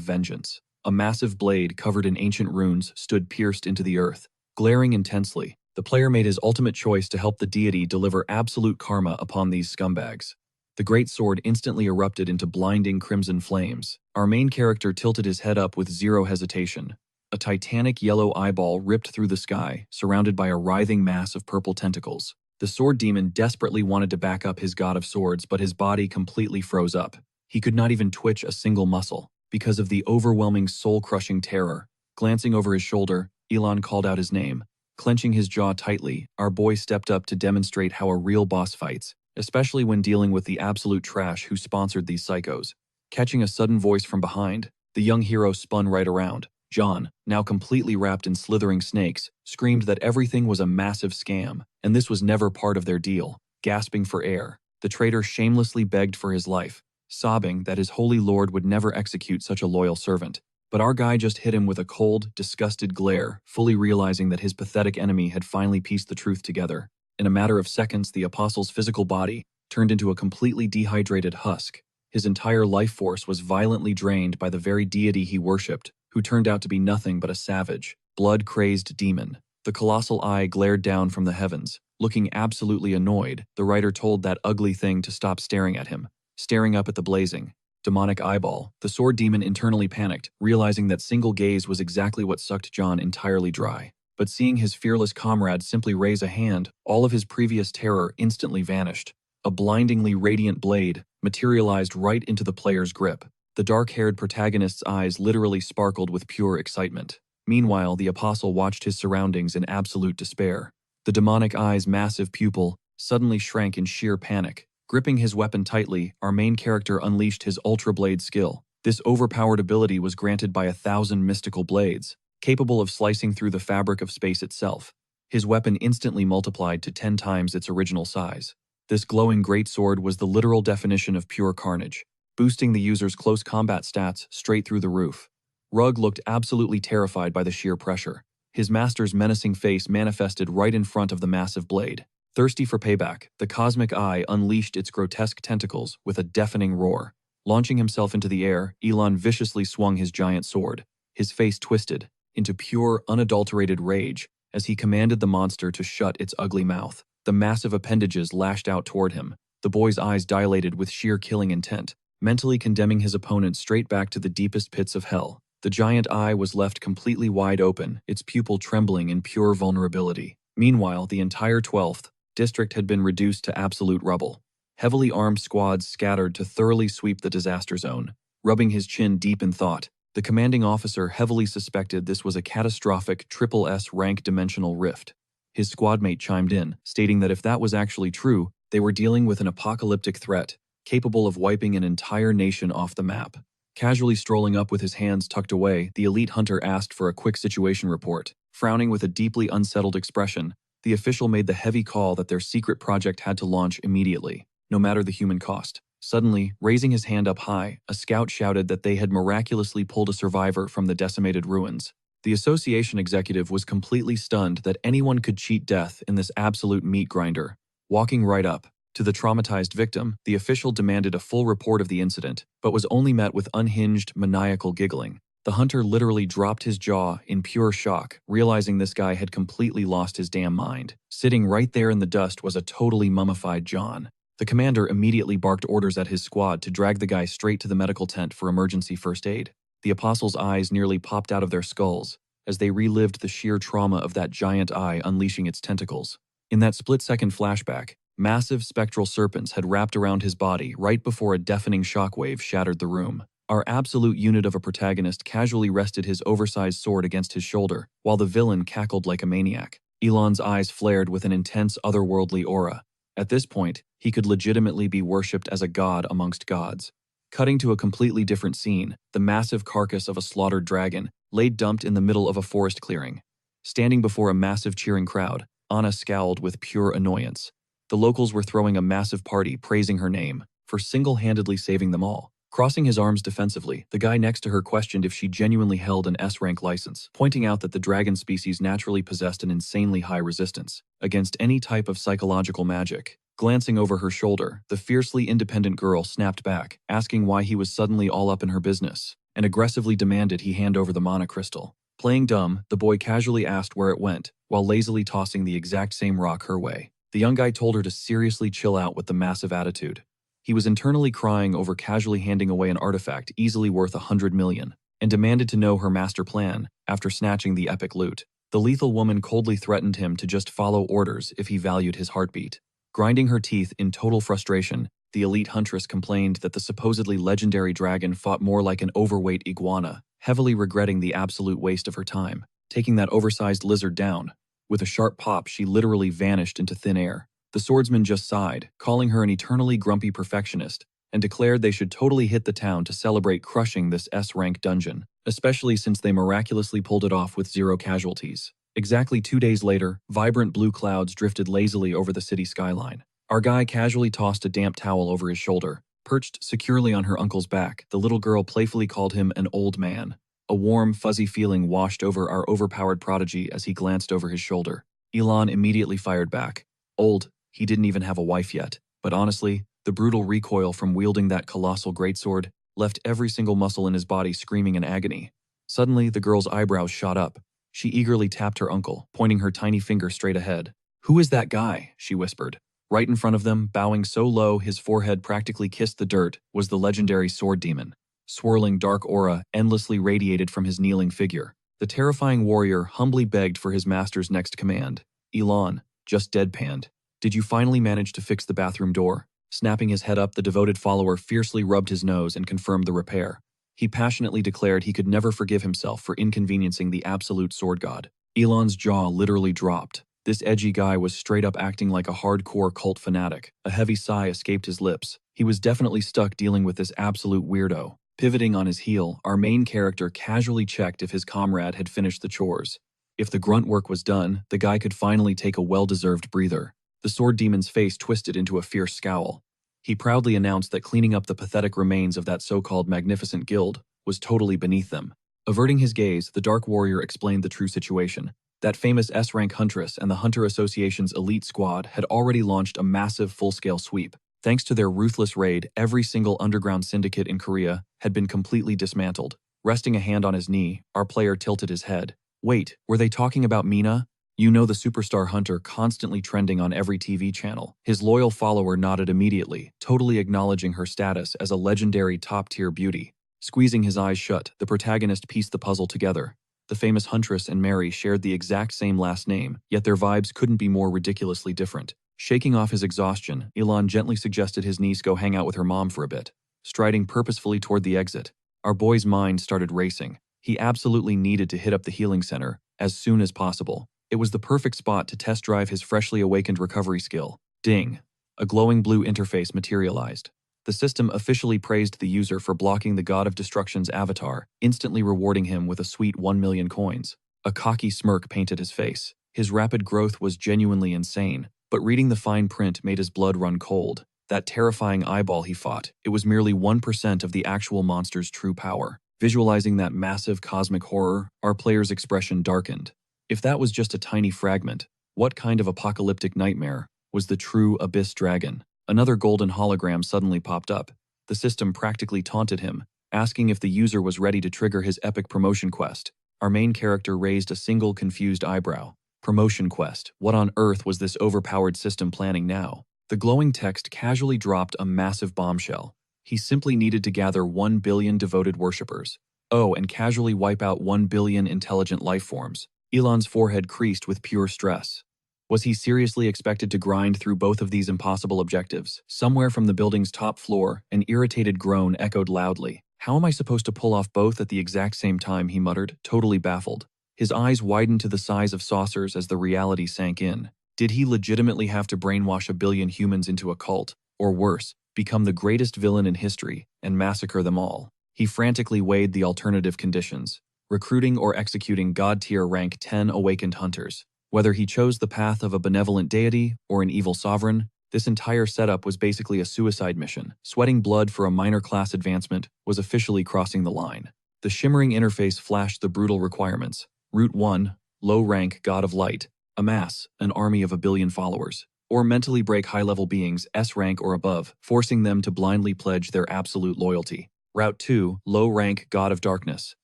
vengeance. A massive blade covered in ancient runes stood pierced into the earth. Glaring intensely, the player made his ultimate choice to help the deity deliver absolute karma upon these scumbags. The great sword instantly erupted into blinding crimson flames. Our main character tilted his head up with zero hesitation. A titanic yellow eyeball ripped through the sky, surrounded by a writhing mass of purple tentacles. The sword demon desperately wanted to back up his god of swords, but his body completely froze up. He could not even twitch a single muscle, because of the overwhelming soul-crushing terror. Glancing over his shoulder, Elon called out his name. Clenching his jaw tightly, our boy stepped up to demonstrate how a real boss fights, especially when dealing with the absolute trash who sponsored these psychos. Catching a sudden voice from behind, the young hero spun right around. John, now completely wrapped in slithering snakes, screamed that everything was a massive scam, and this was never part of their deal. Gasping for air, the traitor shamelessly begged for his life, sobbing that his holy lord would never execute such a loyal servant. But our guy just hit him with a cold, disgusted glare, fully realizing that his pathetic enemy had finally pieced the truth together. In a matter of seconds, the apostle's physical body turned into a completely dehydrated husk. His entire life force was violently drained by the very deity he worshipped, who turned out to be nothing but a savage, blood-crazed demon. The colossal eye glared down from the heavens. Looking absolutely annoyed, the writer told that ugly thing to stop staring at him. Staring up at the blazing, demonic eyeball, the sword demon internally panicked, realizing that single gaze was exactly what sucked John entirely dry. But seeing his fearless comrade simply raise a hand, all of his previous terror instantly vanished. A blindingly radiant blade materialized right into the player's grip. The dark-haired protagonist's eyes literally sparkled with pure excitement. Meanwhile, the apostle watched his surroundings in absolute despair. The demonic eye's massive pupil suddenly shrank in sheer panic. Gripping his weapon tightly, our main character unleashed his Ultra Blade skill. This overpowered ability was granted by 1,000 mystical blades, capable of slicing through the fabric of space itself. His weapon instantly multiplied to 10 times its original size. This glowing greatsword was the literal definition of pure carnage, boosting the user's close combat stats straight through the roof. Rug looked absolutely terrified by the sheer pressure. His master's menacing face manifested right in front of the massive blade. Thirsty for payback, the cosmic eye unleashed its grotesque tentacles with a deafening roar. Launching himself into the air, Elon viciously swung his giant sword. His face twisted into pure, unadulterated rage as he commanded the monster to shut its ugly mouth. The massive appendages lashed out toward him. The boy's eyes dilated with sheer killing intent, mentally condemning his opponent straight back to the deepest pits of hell. The giant eye was left completely wide open, its pupil trembling in pure vulnerability. Meanwhile, the entire 12th district had been reduced to absolute rubble. Heavily armed squads scattered to thoroughly sweep the disaster zone. Rubbing his chin deep in thought, the commanding officer heavily suspected this was a catastrophic triple S rank dimensional rift. His squadmate chimed in, stating that if that was actually true, they were dealing with an apocalyptic threat, capable of wiping an entire nation off the map. Casually strolling up with his hands tucked away, the elite hunter asked for a quick situation report. Frowning with a deeply unsettled expression, the official made the heavy call that their secret project had to launch immediately, no matter the human cost. Suddenly, raising his hand up high, a scout shouted that they had miraculously pulled a survivor from the decimated ruins. The association executive was completely stunned that anyone could cheat death in this absolute meat grinder. Walking right up to the traumatized victim, the official demanded a full report of the incident, but was only met with unhinged, maniacal giggling. The hunter literally dropped his jaw in pure shock, realizing this guy had completely lost his damn mind. Sitting right there in the dust was a totally mummified John. The commander immediately barked orders at his squad to drag the guy straight to the medical tent for emergency first aid. The apostles' eyes nearly popped out of their skulls as they relived the sheer trauma of that giant eye unleashing its tentacles. In that split-second flashback, massive spectral serpents had wrapped around his body right before a deafening shockwave shattered the room. Our absolute unit of a protagonist casually rested his oversized sword against his shoulder, while the villain cackled like a maniac. Elon's eyes flared with an intense otherworldly aura. At this point, he could legitimately be worshipped as a god amongst gods. Cutting to a completely different scene, the massive carcass of a slaughtered dragon lay dumped in the middle of a forest clearing. Standing before a massive cheering crowd, Anna scowled with pure annoyance. The locals were throwing a massive party praising her name for single-handedly saving them all. Crossing his arms defensively, the guy next to her questioned if she genuinely held an S-rank license, pointing out that the dragon species naturally possessed an insanely high resistance against any type of psychological magic. Glancing over her shoulder, the fiercely independent girl snapped back, asking why he was suddenly all up in her business, and aggressively demanded he hand over the mana crystal. Playing dumb, the boy casually asked where it went, while lazily tossing the exact same rock her way. The young guy told her to seriously chill out with the massive attitude. He was internally crying over casually handing away an artifact easily worth 100 million, and demanded to know her master plan after snatching the epic loot. The lethal woman coldly threatened him to just follow orders if he valued his heartbeat. Grinding her teeth in total frustration, the elite huntress complained that the supposedly legendary dragon fought more like an overweight iguana, heavily regretting the absolute waste of her time. Taking that oversized lizard down, with a sharp pop, she literally vanished into thin air. The swordsman just sighed, calling her an eternally grumpy perfectionist, and declared they should totally hit the town to celebrate crushing this S-rank dungeon, especially since they miraculously pulled it off with 0 casualties. Exactly 2 days later, vibrant blue clouds drifted lazily over the city skyline. Our guy casually tossed a damp towel over his shoulder. Perched securely on her uncle's back, the little girl playfully called him an old man. A warm, fuzzy feeling washed over our overpowered prodigy as he glanced over his shoulder. Elon immediately fired back. Old. He didn't even have a wife yet. But honestly, the brutal recoil from wielding that colossal greatsword left every single muscle in his body screaming in agony. Suddenly, the girl's eyebrows shot up. She eagerly tapped her uncle, pointing her tiny finger straight ahead. "Who is that guy?" she whispered. Right in front of them, bowing so low his forehead practically kissed the dirt, was the legendary sword demon. Swirling dark aura endlessly radiated from his kneeling figure. The terrifying warrior humbly begged for his master's next command. Elon just deadpanned. "Did you finally manage to fix the bathroom door?" Snapping his head up, the devoted follower fiercely rubbed his nose and confirmed the repair. He passionately declared he could never forgive himself for inconveniencing the absolute sword god. Elon's jaw literally dropped. This edgy guy was straight up acting like a hardcore cult fanatic. A heavy sigh escaped his lips. He was definitely stuck dealing with this absolute weirdo. Pivoting on his heel, our main character casually checked if his comrade had finished the chores. If the grunt work was done, the guy could finally take a well-deserved breather. The sword demon's face twisted into a fierce scowl. He proudly announced that cleaning up the pathetic remains of that so-called magnificent guild was totally beneath them. Averting his gaze, the Dark Warrior explained the true situation. That famous S-rank Huntress and the Hunter Association's elite squad had already launched a massive full-scale sweep. Thanks to their ruthless raid, every single underground syndicate in Korea had been completely dismantled. Resting a hand on his knee, our player tilted his head. Wait, were they talking about Mina? You know, the superstar hunter constantly trending on every TV channel. His loyal follower nodded immediately, totally acknowledging her status as a legendary top-tier beauty. Squeezing his eyes shut, the protagonist pieced the puzzle together. The famous Huntress and Mary shared the exact same last name, yet their vibes couldn't be more ridiculously different. Shaking off his exhaustion, Elon gently suggested his niece go hang out with her mom for a bit. Striding purposefully toward the exit, our boy's mind started racing. He absolutely needed to hit up the healing center as soon as possible. It was the perfect spot to test drive his freshly awakened recovery skill. Ding! A glowing blue interface materialized. The system officially praised the user for blocking the God of Destruction's avatar, instantly rewarding him with a sweet 1 million coins. A cocky smirk painted his face. His rapid growth was genuinely insane, but reading the fine print made his blood run cold. That terrifying eyeball he fought, it was merely 1% of the actual monster's true power. Visualizing that massive cosmic horror, our player's expression darkened. If that was just a tiny fragment, what kind of apocalyptic nightmare was the true Abyss Dragon? Another golden hologram suddenly popped up. The system practically taunted him, asking if the user was ready to trigger his epic promotion quest. Our main character raised a single confused eyebrow. Promotion quest. What on earth was this overpowered system planning now? The glowing text casually dropped a massive bombshell. He simply needed to gather 1 billion devoted worshippers. Oh, and casually wipe out 1 billion intelligent life forms. Elon's forehead creased with pure stress. Was he seriously expected to grind through both of these impossible objectives? Somewhere from the building's top floor, an irritated groan echoed loudly. How am I supposed to pull off both at the exact same time, he muttered, totally baffled. His eyes widened to the size of saucers as the reality sank in. Did he legitimately have to brainwash 1 billion humans into a cult, or worse, become the greatest villain in history and massacre them all? He frantically weighed the alternative conditions, recruiting or executing God-tier rank 10 awakened hunters. Whether he chose the path of a benevolent deity or an evil sovereign, this entire setup was basically a suicide mission. Sweating blood for a minor class advancement was officially crossing the line. The shimmering interface flashed the brutal requirements. Route 1, low rank God of Light. Amass an army of 1 billion followers. Or mentally break high-level beings S rank or above, forcing them to blindly pledge their absolute loyalty. Route 2, low rank God of Darkness.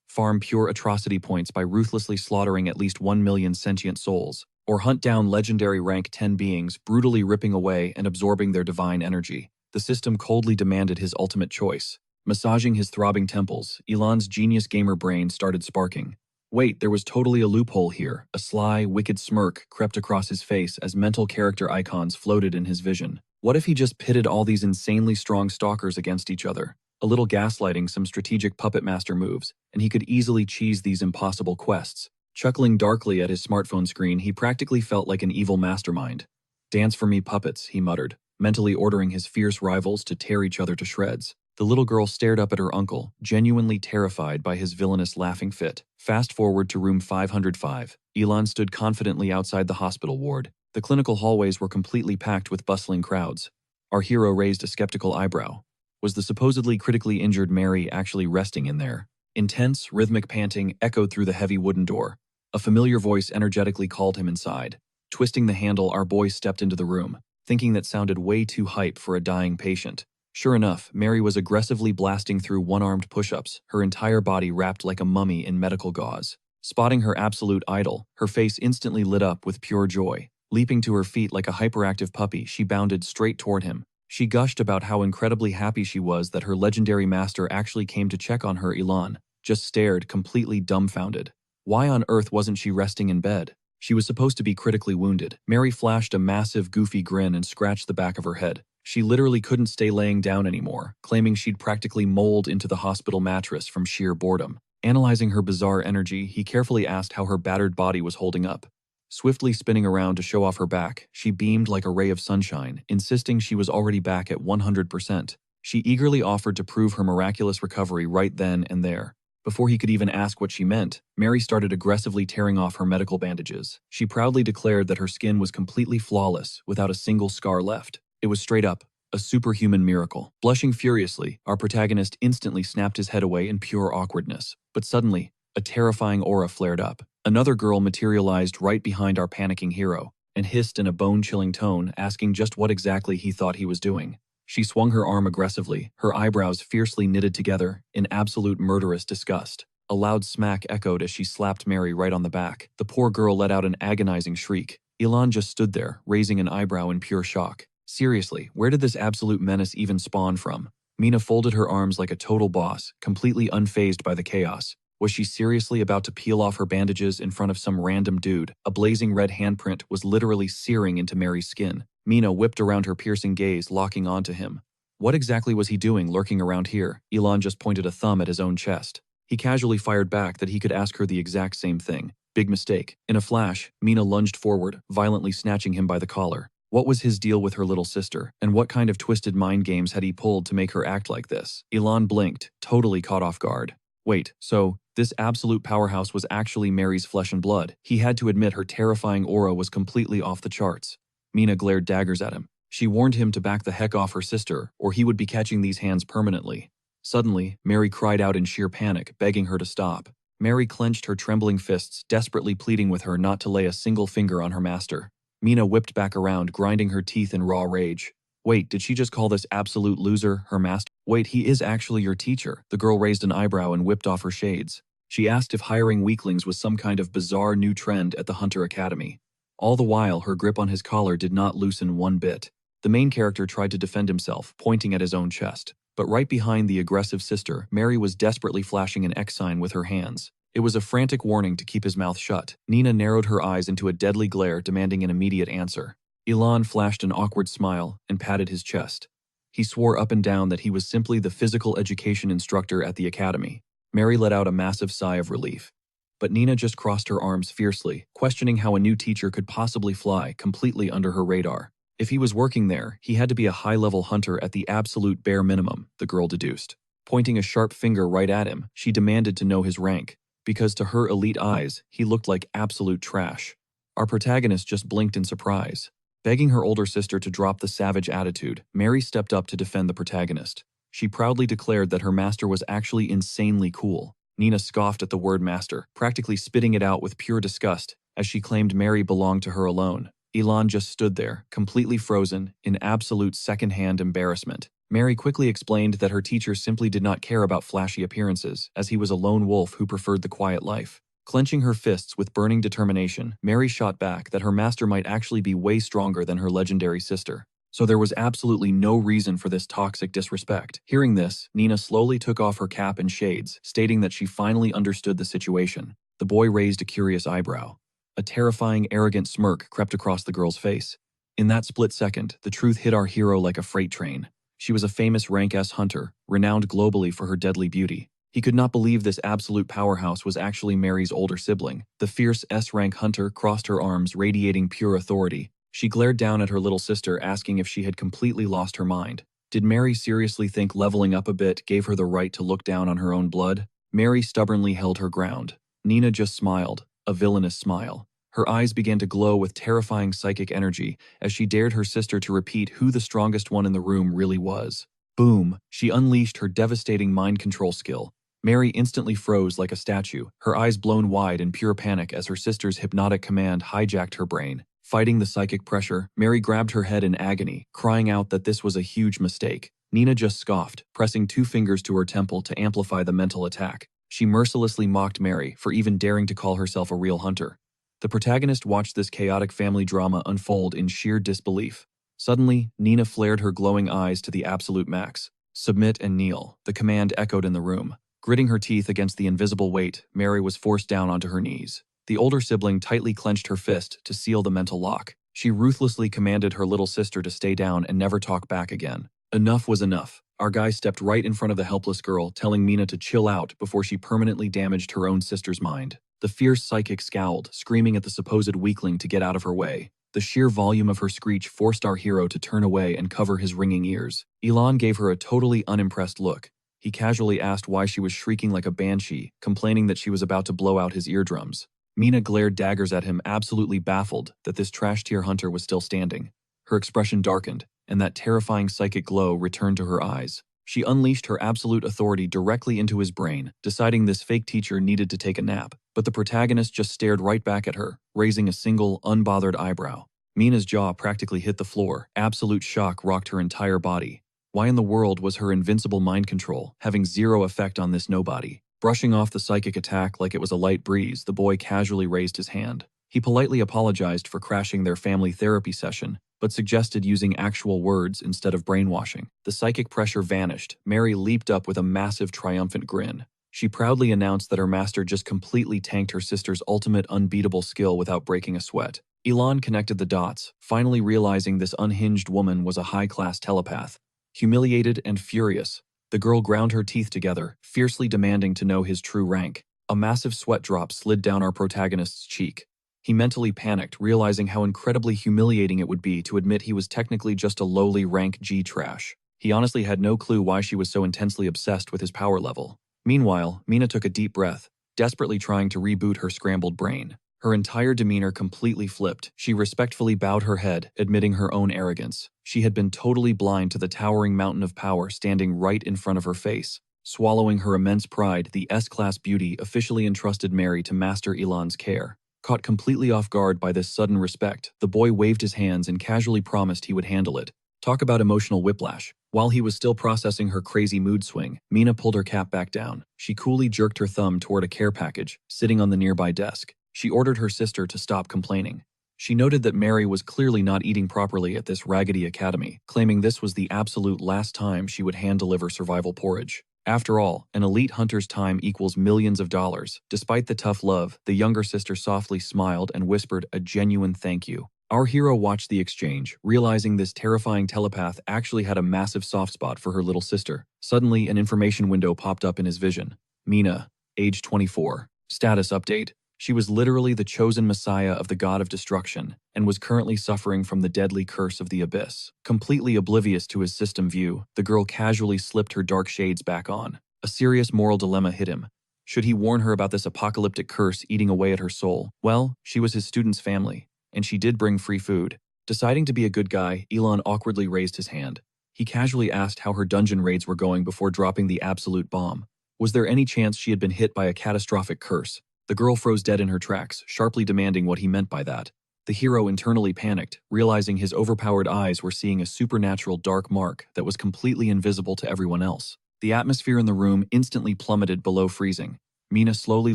Farm pure atrocity points by ruthlessly slaughtering at least 1 million sentient souls, or hunt down legendary rank 10 beings, brutally ripping away and absorbing their divine energy. The system coldly demanded his ultimate choice. Massaging his throbbing temples, Elon's genius gamer brain started sparking. Wait, there was totally a loophole here. A sly, wicked smirk crept across his face as mental character icons floated in his vision. What if he just pitted all these insanely strong stalkers against each other? A little gaslighting, some strategic puppet master moves, and he could easily cheese these impossible quests. Chuckling darkly at his smartphone screen, he practically felt like an evil mastermind. Dance for me, puppets, he muttered, mentally ordering his fierce rivals to tear each other to shreds. The little girl stared up at her uncle, genuinely terrified by his villainous laughing fit. Fast forward to room 505. Elon stood confidently outside the hospital ward. The clinical hallways were completely packed with bustling crowds. Our hero raised a skeptical eyebrow. Was the supposedly critically injured Mary actually resting in there? Intense, rhythmic panting echoed through the heavy wooden door. A familiar voice energetically called him inside. Twisting the handle, our boy stepped into the room, thinking that sounded way too hype for a dying patient. Sure enough, Mary was aggressively blasting through one-armed push-ups, her entire body wrapped like a mummy in medical gauze. Spotting her absolute idol, her face instantly lit up with pure joy. Leaping to her feet like a hyperactive puppy, she bounded straight toward him. She gushed about how incredibly happy she was that her legendary master actually came to check on her. Elon just stared, completely dumbfounded. Why on earth wasn't she resting in bed? She was supposed to be critically wounded. Mary flashed a massive, goofy grin and scratched the back of her head. She literally couldn't stay laying down anymore, claiming she'd practically mold into the hospital mattress from sheer boredom. Analyzing her bizarre energy, he carefully asked how her battered body was holding up. Swiftly spinning around to show off her back, she beamed like a ray of sunshine, insisting she was already back at 100%. She eagerly offered to prove her miraculous recovery right then and there. Before he could even ask what she meant, Mary started aggressively tearing off her medical bandages. She proudly declared that her skin was completely flawless, without a single scar left. It was straight up a superhuman miracle. Blushing furiously, our protagonist instantly snapped his head away in pure awkwardness. But suddenly, a terrifying aura flared up. Another girl materialized right behind our panicking hero and hissed in a bone-chilling tone, asking just what exactly he thought he was doing. She swung her arm aggressively, her eyebrows fiercely knitted together in absolute murderous disgust. A loud smack echoed as she slapped Mary right on the back. The poor girl let out an agonizing shriek. Ilan just stood there, raising an eyebrow in pure shock. Seriously, where did this absolute menace even spawn from? Mina folded her arms like a total boss, completely unfazed by the chaos. Was she seriously about to peel off her bandages in front of some random dude? A blazing red handprint was literally searing into Mary's skin. Mina whipped around her piercing gaze, locking onto him. What exactly was he doing lurking around here? Ilan just pointed a thumb at his own chest. He casually fired back that he could ask her the exact same thing. Big mistake. In a flash, Mina lunged forward, violently snatching him by the collar. What was his deal with her little sister, and what kind of twisted mind games had he pulled to make her act like this? Ilan blinked, totally caught off guard. Wait, so this absolute powerhouse was actually Mary's flesh and blood. He had to admit her terrifying aura was completely off the charts. Mina glared daggers at him. She warned him to back the heck off her sister, or he would be catching these hands permanently. Suddenly, Mary cried out in sheer panic, begging her to stop. Mary clenched her trembling fists, desperately pleading with her not to lay a single finger on her master. Mina whipped back around, grinding her teeth in raw rage. Wait, did she just call this absolute loser her master? Wait, he is actually your teacher. The girl raised an eyebrow and whipped off her shades. She asked if hiring weaklings was some kind of bizarre new trend at the Hunter Academy. All the while, her grip on his collar did not loosen one bit. The main character tried to defend himself, pointing at his own chest. But right behind the aggressive sister, Mary was desperately flashing an X sign with her hands. It was a frantic warning to keep his mouth shut. Nina narrowed her eyes into a deadly glare, demanding an immediate answer. Ilan flashed an awkward smile and patted his chest. He swore up and down that he was simply the physical education instructor at the academy. Mary let out a massive sigh of relief. But Nina just crossed her arms fiercely, questioning how a new teacher could possibly fly completely under her radar. If he was working there, he had to be a high-level hunter at the absolute bare minimum, the girl deduced. Pointing a sharp finger right at him, she demanded to know his rank, because to her elite eyes, he looked like absolute trash. Our protagonist just blinked in surprise. Begging her older sister to drop the savage attitude, Mary stepped up to defend the protagonist. She proudly declared that her master was actually insanely cool. Nina scoffed at the word master, practically spitting it out with pure disgust, as she claimed Mary belonged to her alone. Ilan just stood there, completely frozen, in absolute second-hand embarrassment. Mary quickly explained that her teacher simply did not care about flashy appearances, as he was a lone wolf who preferred the quiet life. Clenching her fists with burning determination, Mary shot back that her master might actually be way stronger than her legendary sister. So there was absolutely no reason for this toxic disrespect. Hearing this, Nina slowly took off her cap and shades, stating that she finally understood the situation. The boy raised a curious eyebrow. A terrifying, arrogant smirk crept across the girl's face. In that split second, the truth hit our hero like a freight train. She was a famous rank S hunter, renowned globally for her deadly beauty. He could not believe this absolute powerhouse was actually Mary's older sibling. The fierce S-rank hunter crossed her arms, radiating pure authority. She glared down at her little sister, asking if she had completely lost her mind. Did Mary seriously think leveling up a bit gave her the right to look down on her own blood? Mary stubbornly held her ground. Nina just smiled, a villainous smile. Her eyes began to glow with terrifying psychic energy as she dared her sister to repeat who the strongest one in the room really was. Boom! She unleashed her devastating mind control skill. Mary instantly froze like a statue, her eyes blown wide in pure panic as her sister's hypnotic command hijacked her brain. Fighting the psychic pressure, Mary grabbed her head in agony, crying out that this was a huge mistake. Nina just scoffed, pressing 2 fingers to her temple to amplify the mental attack. She mercilessly mocked Mary for even daring to call herself a real hunter. The protagonist watched this chaotic family drama unfold in sheer disbelief. Suddenly, Nina flared her glowing eyes to the absolute max. Submit and kneel, the command echoed in the room. Gritting her teeth against the invisible weight, Mary was forced down onto her knees. The older sibling tightly clenched her fist to seal the mental lock. She ruthlessly commanded her little sister to stay down and never talk back again. Enough was enough. Our guy stepped right in front of the helpless girl, telling Mina to chill out before she permanently damaged her own sister's mind. The fierce psychic scowled, screaming at the supposed weakling to get out of her way. The sheer volume of her screech forced our hero to turn away and cover his ringing ears. Ilan gave her a totally unimpressed look. He casually asked why she was shrieking like a banshee, complaining that she was about to blow out his eardrums. Mina glared daggers at him, absolutely baffled that this trash-tier hunter was still standing. Her expression darkened, and that terrifying psychic glow returned to her eyes. She unleashed her absolute authority directly into his brain, deciding this fake teacher needed to take a nap. But the protagonist just stared right back at her, raising a single, unbothered eyebrow. Mina's jaw practically hit the floor. Absolute shock rocked her entire body. Why in the world was her invincible mind control having zero effect on this nobody? Brushing off the psychic attack like it was a light breeze, the boy casually raised his hand. He politely apologized for crashing their family therapy session, but suggested using actual words instead of brainwashing. The psychic pressure vanished. Mary leaped up with a massive, triumphant grin. She proudly announced that her master just completely tanked her sister's ultimate unbeatable skill without breaking a sweat. Elon connected the dots, finally realizing this unhinged woman was a high-class telepath. Humiliated and furious, the girl ground her teeth together, fiercely demanding to know his true rank. A massive sweat drop slid down our protagonist's cheek. He mentally panicked, realizing how incredibly humiliating it would be to admit he was technically just a lowly rank G trash. He honestly had no clue why she was so intensely obsessed with his power level. Meanwhile, Mina took a deep breath, desperately trying to reboot her scrambled brain. Her entire demeanor completely flipped. She respectfully bowed her head, admitting her own arrogance. She had been totally blind to the towering mountain of power standing right in front of her face. Swallowing her immense pride, the S-class beauty officially entrusted Mary to master Elon's care. Caught completely off guard by this sudden respect, the boy waved his hands and casually promised he would handle it. Talk about emotional whiplash. While he was still processing her crazy mood swing, Mina pulled her cap back down. She coolly jerked her thumb toward a care package sitting on the nearby desk. She ordered her sister to stop complaining. She noted that Mary was clearly not eating properly at this raggedy academy, claiming this was the absolute last time she would hand-deliver survival porridge. After all, an elite hunter's time equals millions of dollars. Despite the tough love, the younger sister softly smiled and whispered a genuine thank you. Our hero watched the exchange, realizing this terrifying telepath actually had a massive soft spot for her little sister. Suddenly, an information window popped up in his vision. Mina, age 24. Status update. She was literally the chosen messiah of the god of destruction, and was currently suffering from the deadly curse of the abyss. Completely oblivious to his system view, the girl casually slipped her dark shades back on. A serious moral dilemma hit him. Should he warn her about this apocalyptic curse eating away at her soul? Well, she was his student's family, and she did bring free food. Deciding to be a good guy, Elon awkwardly raised his hand. He casually asked how her dungeon raids were going before dropping the absolute bomb. Was there any chance she had been hit by a catastrophic curse? The girl froze dead in her tracks, sharply demanding what he meant by that. The hero internally panicked, realizing his overpowered eyes were seeing a supernatural dark mark that was completely invisible to everyone else. The atmosphere in the room instantly plummeted below freezing. Mina slowly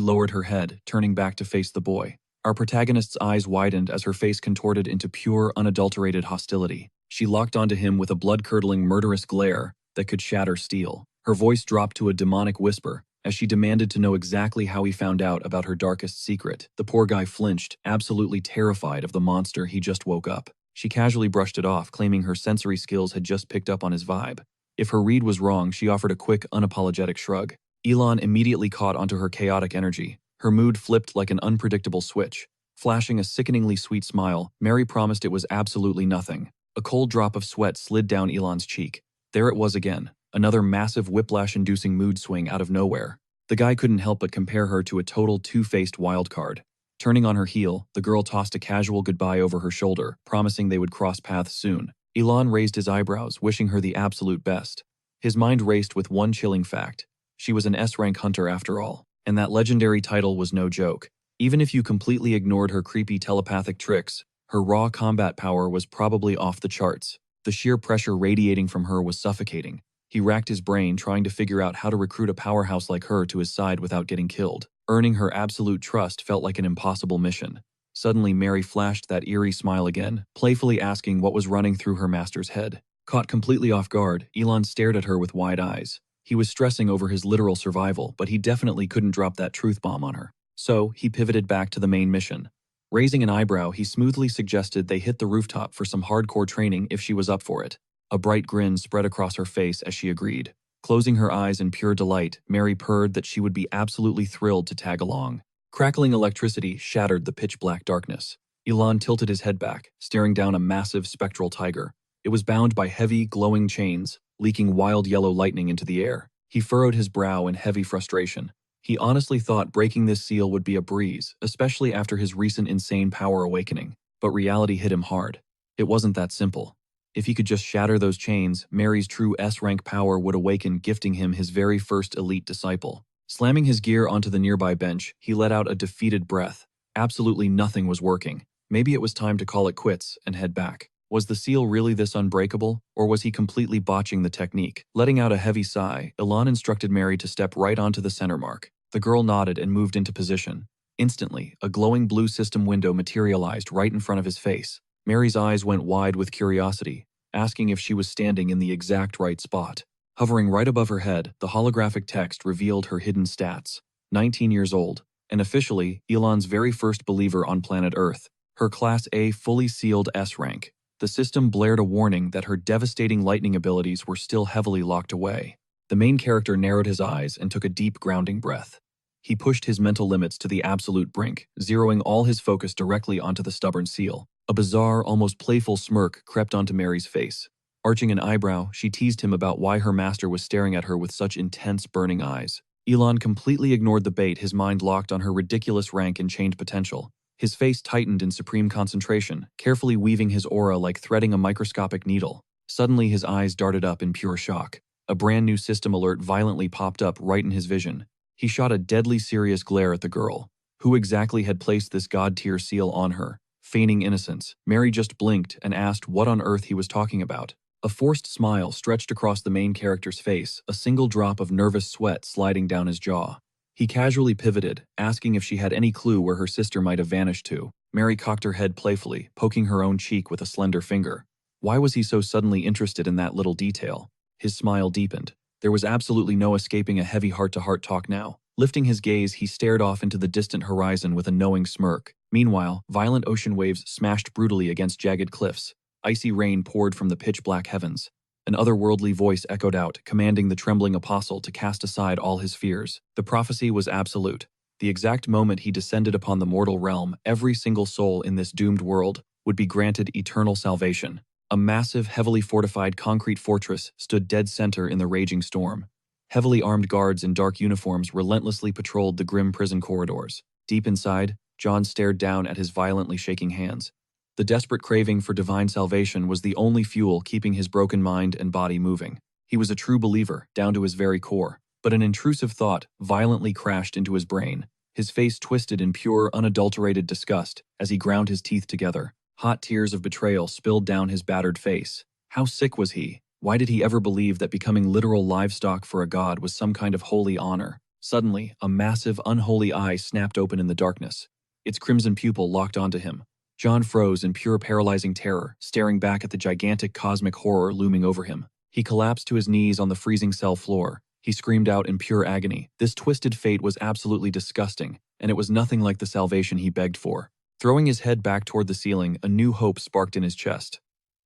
lowered her head, turning back to face the boy. Our protagonist's eyes widened as her face contorted into pure, unadulterated hostility. She locked onto him with a blood-curdling, murderous glare that could shatter steel. Her voice dropped to a demonic whisper, as she demanded to know exactly how he found out about her darkest secret. The poor guy flinched, absolutely terrified of the monster he just woke up. She casually brushed it off, claiming her sensory skills had just picked up on his vibe. If her read was wrong, she offered a quick, unapologetic shrug. Elon immediately caught onto her chaotic energy. Her mood flipped like an unpredictable switch. Flashing a sickeningly sweet smile, Mary promised it was absolutely nothing. A cold drop of sweat slid down Elon's cheek. There it was again. Another massive whiplash-inducing mood swing out of nowhere. The guy couldn't help but compare her to a total two-faced wildcard. Turning on her heel, the girl tossed a casual goodbye over her shoulder, promising they would cross paths soon. Elon raised his eyebrows, wishing her the absolute best. His mind raced with one chilling fact. She was an S-rank hunter after all, and that legendary title was no joke. Even if you completely ignored her creepy telepathic tricks, her raw combat power was probably off the charts. The sheer pressure radiating from her was suffocating. He racked his brain trying to figure out how to recruit a powerhouse like her to his side without getting killed. Earning her absolute trust felt like an impossible mission. Suddenly, Mary flashed that eerie smile again, playfully asking what was running through her master's head. Caught completely off guard, Elon stared at her with wide eyes. He was stressing over his literal survival, but he definitely couldn't drop that truth bomb on her. So, he pivoted back to the main mission. Raising an eyebrow, he smoothly suggested they hit the rooftop for some hardcore training if she was up for it. A bright grin spread across her face as she agreed. Closing her eyes in pure delight, Mary purred that she would be absolutely thrilled to tag along. Crackling electricity shattered the pitch-black darkness. Elon tilted his head back, staring down a massive spectral tiger. It was bound by heavy, glowing chains, leaking wild yellow lightning into the air. He furrowed his brow in heavy frustration. He honestly thought breaking this seal would be a breeze, especially after his recent insane power awakening. But reality hit him hard. It wasn't that simple. If he could just shatter those chains, Mary's true S-rank power would awaken, gifting him his very first elite disciple. Slamming his gear onto the nearby bench, he let out a defeated breath. Absolutely nothing was working. Maybe it was time to call it quits and head back. Was the seal really this unbreakable, or was he completely botching the technique? Letting out a heavy sigh, Elon instructed Mary to step right onto the center mark. The girl nodded and moved into position. Instantly, a glowing blue system window materialized right in front of his face. Mary's eyes went wide with curiosity, asking if she was standing in the exact right spot. Hovering right above her head, the holographic text revealed her hidden stats. 19 years old, and officially, Elon's very first believer on planet Earth. Her Class A fully sealed S rank. The system blared a warning that her devastating lightning abilities were still heavily locked away. The main character narrowed his eyes and took a deep, grounding breath. He pushed his mental limits to the absolute brink, zeroing all his focus directly onto the stubborn seal. A bizarre, almost playful smirk crept onto Mary's face. Arching an eyebrow, she teased him about why her master was staring at her with such intense, burning eyes. Elon completely ignored the bait, his mind locked on her ridiculous rank and chained potential. His face tightened in supreme concentration, carefully weaving his aura like threading a microscopic needle. Suddenly, his eyes darted up in pure shock. A brand new system alert violently popped up right in his vision. He shot a deadly serious glare at the girl. Who exactly had placed this god-tier seal on her? Feigning innocence, Mary just blinked and asked what on earth he was talking about. A forced smile stretched across the main character's face, a single drop of nervous sweat sliding down his jaw. He casually pivoted, asking if she had any clue where her sister might have vanished to. Mary cocked her head playfully, poking her own cheek with a slender finger. Why was he so suddenly interested in that little detail? His smile deepened. There was absolutely no escaping a heavy heart-to-heart talk now. Lifting his gaze, he stared off into the distant horizon with a knowing smirk. Meanwhile, violent ocean waves smashed brutally against jagged cliffs. Icy rain poured from the pitch-black heavens. An otherworldly voice echoed out, commanding the trembling apostle to cast aside all his fears. The prophecy was absolute. The exact moment he descended upon the mortal realm, every single soul in this doomed world would be granted eternal salvation. A massive, heavily fortified concrete fortress stood dead center in the raging storm. Heavily armed guards in dark uniforms relentlessly patrolled the grim prison corridors. Deep inside, John stared down at his violently shaking hands. The desperate craving for divine salvation was the only fuel keeping his broken mind and body moving. He was a true believer, down to his very core. But an intrusive thought violently crashed into his brain. His face twisted in pure, unadulterated disgust as he ground his teeth together. Hot tears of betrayal spilled down his battered face. How sick was he? Why did he ever believe that becoming literal livestock for a god was some kind of holy honor? Suddenly, a massive, unholy eye snapped open in the darkness. Its crimson pupil locked onto him. John froze in pure paralyzing terror, staring back at the gigantic cosmic horror looming over him. He collapsed to his knees on the freezing cell floor. He screamed out in pure agony. This twisted fate was absolutely disgusting, and it was nothing like the salvation he begged for. Throwing his head back toward the ceiling, a new hope sparked in his chest.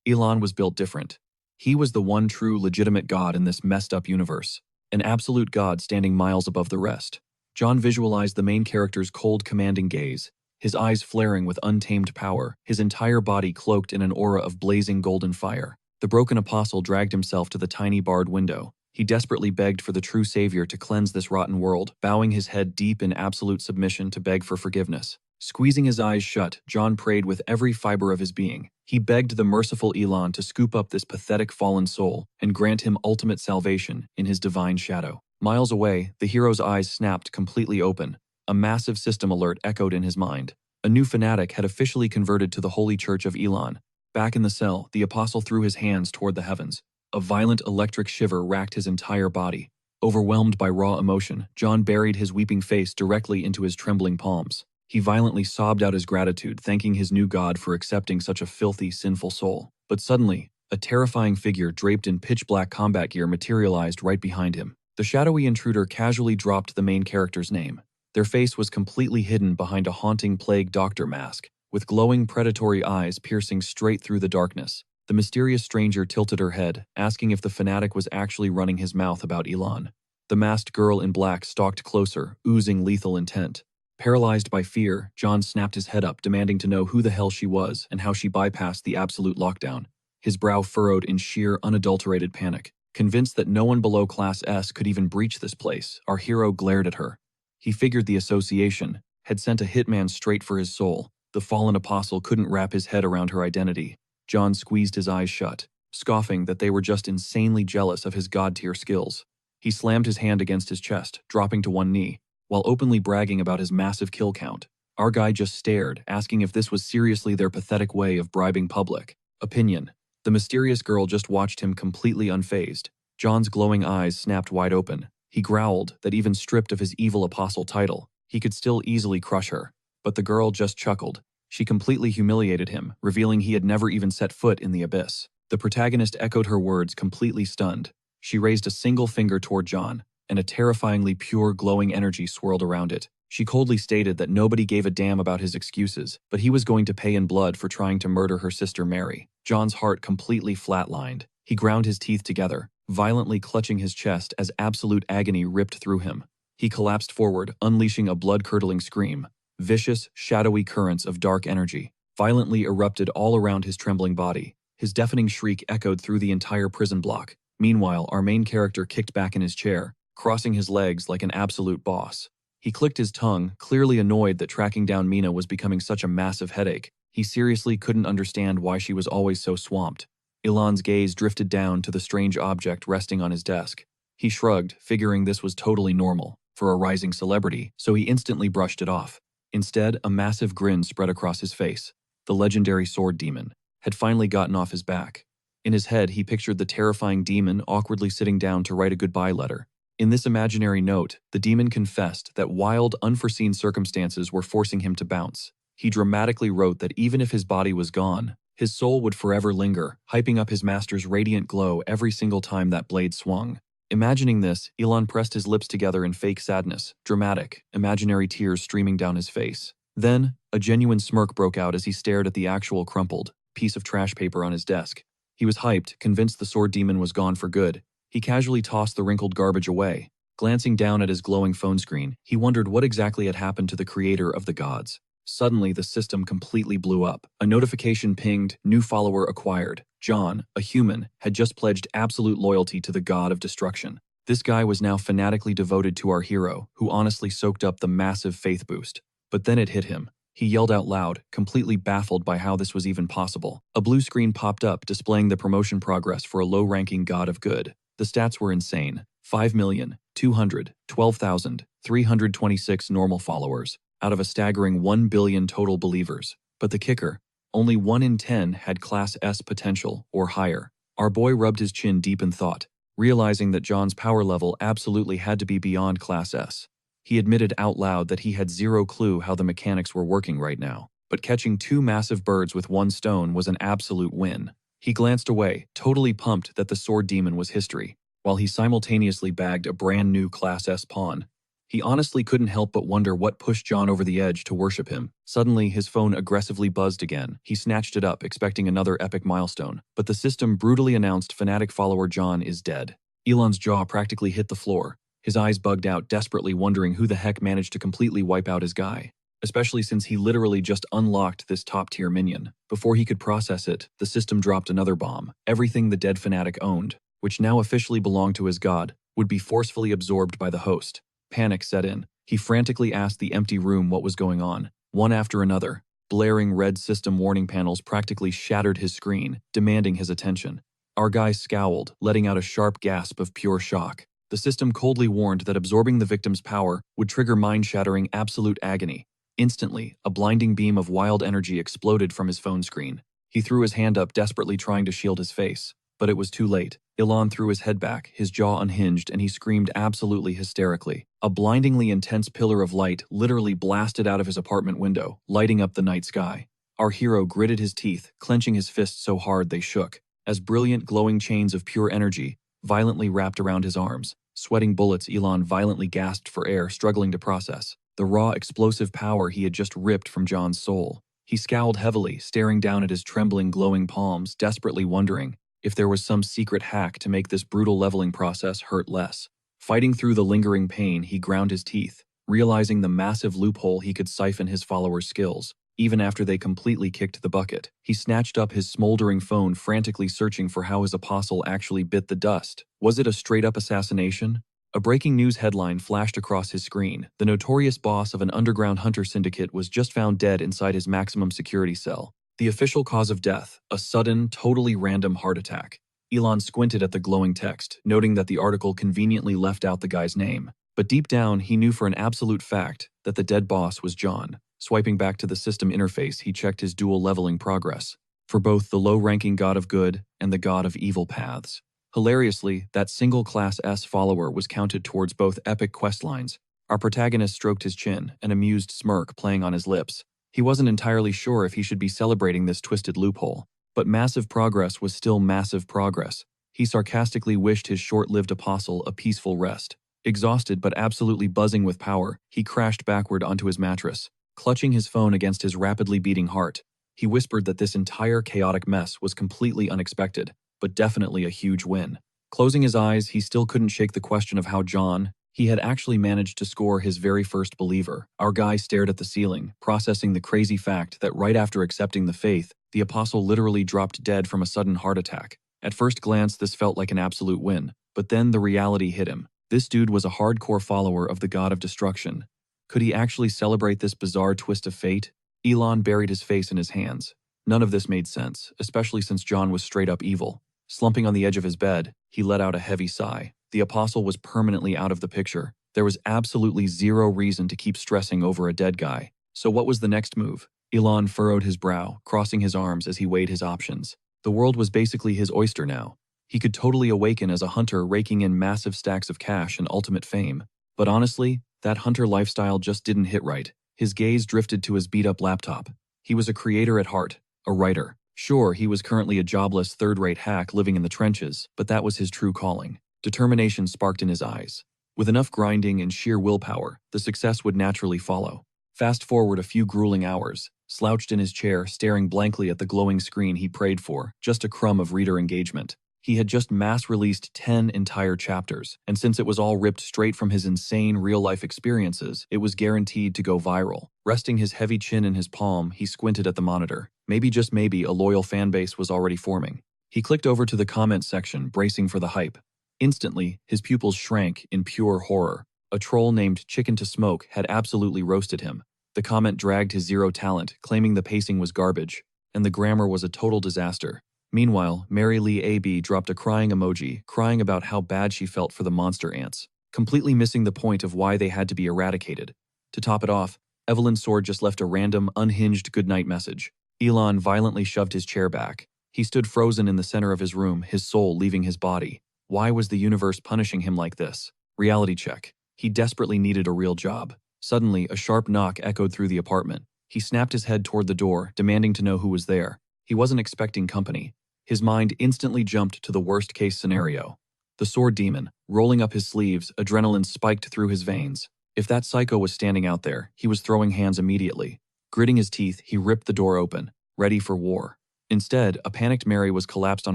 Elon was built different. He was the one true, legitimate god in this messed-up universe. An absolute god standing miles above the rest. John visualized the main character's cold, commanding gaze, his eyes flaring with untamed power, his entire body cloaked in an aura of blazing golden fire. The broken apostle dragged himself to the tiny barred window. He desperately begged for the true savior to cleanse this rotten world, bowing his head deep in absolute submission to beg for forgiveness. Squeezing his eyes shut, John prayed with every fiber of his being. He begged the merciful Elon to scoop up this pathetic fallen soul and grant him ultimate salvation in his divine shadow. Miles away, the hero's eyes snapped completely open. A massive system alert echoed in his mind. A new fanatic had officially converted to the Holy Church of Elon. Back in the cell, the apostle threw his hands toward the heavens. A violent electric shiver racked his entire body. Overwhelmed by raw emotion, John buried his weeping face directly into his trembling palms. He violently sobbed out his gratitude, thanking his new god for accepting such a filthy, sinful soul. But suddenly, a terrifying figure draped in pitch-black combat gear materialized right behind him. The shadowy intruder casually dropped the main character's name. Their face was completely hidden behind a haunting plague doctor mask, with glowing predatory eyes piercing straight through the darkness. The mysterious stranger tilted her head, asking if the fanatic was actually running his mouth about Elon. The masked girl in black stalked closer, oozing lethal intent. Paralyzed by fear, John snapped his head up, demanding to know who the hell she was and how she bypassed the absolute lockdown. His brow furrowed in sheer, unadulterated panic. Convinced that no one below Class S could even breach this place, our hero glared at her. He figured the association had sent a hitman straight for his soul. The fallen apostle couldn't wrap his head around her identity. John squeezed his eyes shut, scoffing that they were just insanely jealous of his god-tier skills. He slammed his hand against his chest, dropping to one knee, while openly bragging about his massive kill count. Our guy just stared, asking if this was seriously their pathetic way of bribing public opinion. The mysterious girl just watched him completely unfazed. John's glowing eyes snapped wide open. He growled that even stripped of his evil apostle title, he could still easily crush her. But the girl just chuckled. She completely humiliated him, revealing he had never even set foot in the abyss. The protagonist echoed her words, completely stunned. She raised a single finger toward John, and a terrifyingly pure, glowing energy swirled around it. She coldly stated that nobody gave a damn about his excuses, but he was going to pay in blood for trying to murder her sister Mary. John's heart completely flatlined. He ground his teeth together, violently clutching his chest as absolute agony ripped through him. He collapsed forward, unleashing a blood-curdling scream. Vicious, shadowy currents of dark energy violently erupted all around his trembling body. His deafening shriek echoed through the entire prison block. Meanwhile, our main character kicked back in his chair, crossing his legs like an absolute boss. He clicked his tongue, clearly annoyed that tracking down Mina was becoming such a massive headache. He seriously couldn't understand why she was always so swamped. Ilan's gaze drifted down to the strange object resting on his desk. He shrugged, figuring this was totally normal for a rising celebrity, so he instantly brushed it off. Instead, a massive grin spread across his face. The legendary sword demon had finally gotten off his back. In his head, he pictured the terrifying demon awkwardly sitting down to write a goodbye letter. In this imaginary note, the demon confessed that wild, unforeseen circumstances were forcing him to bounce. He dramatically wrote that even if his body was gone, his soul would forever linger, hyping up his master's radiant glow every single time that blade swung. Imagining this, Ilan pressed his lips together in fake sadness, dramatic, imaginary tears streaming down his face. Then, a genuine smirk broke out as he stared at the actual crumpled piece of trash paper on his desk. He was hyped, convinced the sword demon was gone for good. He casually tossed the wrinkled garbage away. Glancing down at his glowing phone screen, he wondered what exactly had happened to the creator of the gods. Suddenly, the system completely blew up. A notification pinged, "New follower acquired." John, a human, had just pledged absolute loyalty to the god of destruction. This guy was now fanatically devoted to our hero, who honestly soaked up the massive faith boost. But then it hit him. He yelled out loud, completely baffled by how this was even possible. A blue screen popped up, displaying the promotion progress for a low-ranking god of good. The stats were insane. 5,212,326 normal followers, out of a staggering 1 billion total believers. But the kicker, only 1 in 10 had Class S potential or higher. Our boy rubbed his chin deep in thought, realizing that John's power level absolutely had to be beyond Class S. He admitted out loud that he had zero clue how the mechanics were working right now, but catching 2 massive birds with 1 stone was an absolute win. He glanced away, totally pumped that the sword demon was history, while he simultaneously bagged a brand new Class S pawn. He honestly couldn't help but wonder what pushed John over the edge to worship him. Suddenly, his phone aggressively buzzed again. He snatched it up, expecting another epic milestone, but the system brutally announced fanatic follower John is dead. Elon's jaw practically hit the floor. His eyes bugged out, desperately wondering who the heck managed to completely wipe out his guy, especially since he literally just unlocked this top-tier minion. Before he could process it, the system dropped another bomb. Everything the dead fanatic owned, which now officially belonged to his god, would be forcefully absorbed by the host. Panic set in. He frantically asked the empty room what was going on. One after another, blaring red system warning panels practically shattered his screen, demanding his attention. Our guy scowled, letting out a sharp gasp of pure shock. The system coldly warned that absorbing the victim's power would trigger mind-shattering absolute agony. Instantly, a blinding beam of wild energy exploded from his phone screen. He threw his hand up, desperately trying to shield his face. But it was too late. Ilan threw his head back, his jaw unhinged, and he screamed absolutely hysterically. A blindingly intense pillar of light literally blasted out of his apartment window, lighting up the night sky. Our hero gritted his teeth, clenching his fists so hard they shook, as brilliant glowing chains of pure energy violently wrapped around his arms. Sweating bullets, Ilan violently gasped for air, struggling to process the raw, explosive power he had just ripped from John's soul. He scowled heavily, staring down at his trembling, glowing palms, desperately wondering if there was some secret hack to make this brutal leveling process hurt less. Fighting through the lingering pain, he ground his teeth, realizing the massive loophole he could siphon his followers' skills. even after they completely kicked the bucket. He snatched up his smoldering phone, frantically searching for how his apostle actually bit the dust. Was it a straight-up assassination? A breaking news headline flashed across his screen. The notorious boss of an underground hunter syndicate was just found dead inside his maximum security cell. The official cause of death, a sudden, totally random heart attack. Elon squinted at the glowing text, noting that the article conveniently left out the guy's name. But deep down, he knew for an absolute fact that the dead boss was John. Swiping back to the system interface, he checked his dual leveling progress for both the low-ranking god of good and the god of evil paths. Hilariously, that single Class S follower was counted towards both epic questlines. Our protagonist stroked his chin, an amused smirk playing on his lips. He wasn't entirely sure if he should be celebrating this twisted loophole. But massive progress was still massive progress. He sarcastically wished his short-lived apostle a peaceful rest. Exhausted but absolutely buzzing with power, he crashed backward onto his mattress, clutching his phone against his rapidly beating heart. He whispered that this entire chaotic mess was completely unexpected, but definitely a huge win. Closing his eyes, he still couldn't shake the question of how John, he had actually managed to score his very first believer. Our guy stared at the ceiling, processing the crazy fact that right after accepting the faith, the apostle literally dropped dead from a sudden heart attack. At first glance, this felt like an absolute win, but then the reality hit him. This dude was a hardcore follower of the god of destruction. Could he actually celebrate this bizarre twist of fate? Elon buried his face in his hands. None of this made sense, especially since John was straight up evil. Slumping on the edge of his bed, he let out a heavy sigh. The apostle was permanently out of the picture. There was absolutely zero reason to keep stressing over a dead guy. So what was the next move? Elon furrowed his brow, crossing his arms as he weighed his options. The world was basically his oyster now. He could totally awaken as a hunter, raking in massive stacks of cash and ultimate fame. But honestly, that hunter lifestyle just didn't hit right. His gaze drifted to his beat-up laptop. He was a creator at heart, a writer. Sure, he was currently a jobless third-rate hack living in the trenches, but that was his true calling. Determination sparked in his eyes. With enough grinding and sheer willpower, the success would naturally follow. Fast forward a few grueling hours, slouched in his chair, staring blankly at the glowing screen he prayed for, just a crumb of reader engagement. He had just mass-released 10 entire chapters, and since it was all ripped straight from his insane real-life experiences, it was guaranteed to go viral. Resting his heavy chin in his palm, he squinted at the monitor. Maybe, just maybe, a loyal fanbase was already forming. He clicked over to the comment section, bracing for the hype. Instantly, his pupils shrank in pure horror. A troll named Chicken to Smoke had absolutely roasted him. The comment dragged his zero talent, claiming the pacing was garbage, and the grammar was a total disaster. Meanwhile, Mary Lee AB dropped a crying emoji, crying about how bad she felt for the monster ants, completely missing the point of why they had to be eradicated. To top it off, Evelyn Sword just left a random, unhinged goodnight message. Elon violently shoved his chair back. He stood frozen in the center of his room, his soul leaving his body. Why was the universe punishing him like this? Reality check. He desperately needed a real job. Suddenly, a sharp knock echoed through the apartment. He snapped his head toward the door, demanding to know who was there. He wasn't expecting company. His mind instantly jumped to the worst-case scenario. The sword demon, rolling up his sleeves, adrenaline spiked through his veins. If that psycho was standing out there, he was throwing hands immediately. Gritting his teeth, he ripped the door open, ready for war. Instead, a panicked Mary was collapsed on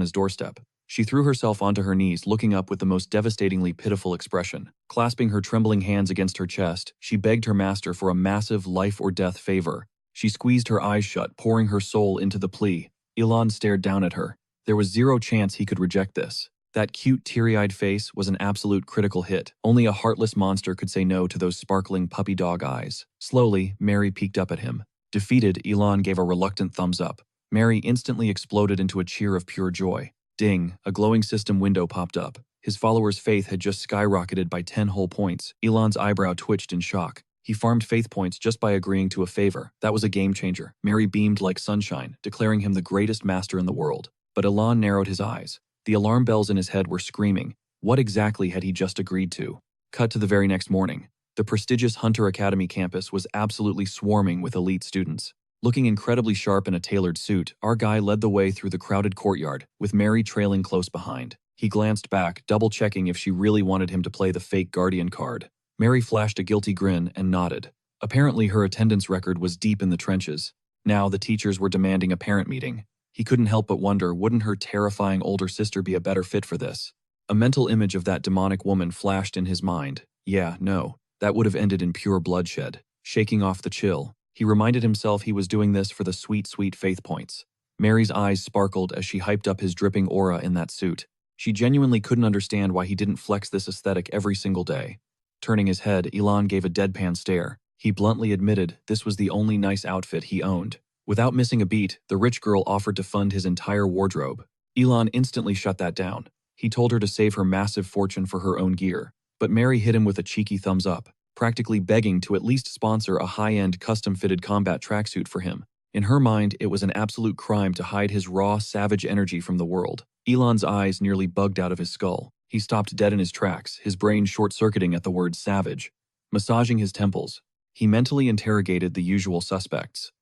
his doorstep. She threw herself onto her knees, looking up with the most devastatingly pitiful expression. Clasping her trembling hands against her chest, she begged her master for a massive life-or-death favor. She squeezed her eyes shut, pouring her soul into the plea. Elon stared down at her. There was zero chance he could reject this. That cute, teary-eyed face was an absolute critical hit. Only a heartless monster could say no to those sparkling puppy dog eyes. Slowly, Mary peeked up at him. Defeated, Elon gave a reluctant thumbs up. Mary instantly exploded into a cheer of pure joy. Ding, a glowing system window popped up. His follower's faith had just skyrocketed by 10 whole points. Elon's eyebrow twitched in shock. He farmed faith points just by agreeing to a favor. That was a game changer. Mary beamed like sunshine, declaring him the greatest master in the world. But Elon narrowed his eyes. The alarm bells in his head were screaming. What exactly had he just agreed to? Cut to the very next morning. The prestigious Hunter Academy campus was absolutely swarming with elite students. Looking incredibly sharp in a tailored suit, our guy led the way through the crowded courtyard, with Mary trailing close behind. He glanced back, double-checking if she really wanted him to play the fake guardian card. Mary flashed a guilty grin and nodded. Apparently her attendance record was deep in the trenches. Now the teachers were demanding a parent meeting. He couldn't help but wonder, wouldn't her terrifying older sister be a better fit for this? A mental image of that demonic woman flashed in his mind. Yeah, no, that would have ended in pure bloodshed. Shaking off the chill, He reminded himself he was doing this for the sweet, sweet faith points. Mary's eyes sparkled as she hyped up his dripping aura in that suit. She genuinely couldn't understand why he didn't flex this aesthetic every single day. Turning his head, Elon gave a deadpan stare. He bluntly admitted this was the only nice outfit he owned. Without missing a beat, the rich girl offered to fund his entire wardrobe. Elon instantly shut that down. He told her to save her massive fortune for her own gear. But Mary hit him with a cheeky thumbs up, practically begging to at least sponsor a high-end custom-fitted combat tracksuit for him. In her mind, it was an absolute crime to hide his raw, savage energy from the world. Elon's eyes nearly bugged out of his skull. He stopped dead in his tracks, his brain short-circuiting at the word savage. Massaging his temples, he mentally interrogated the usual suspects.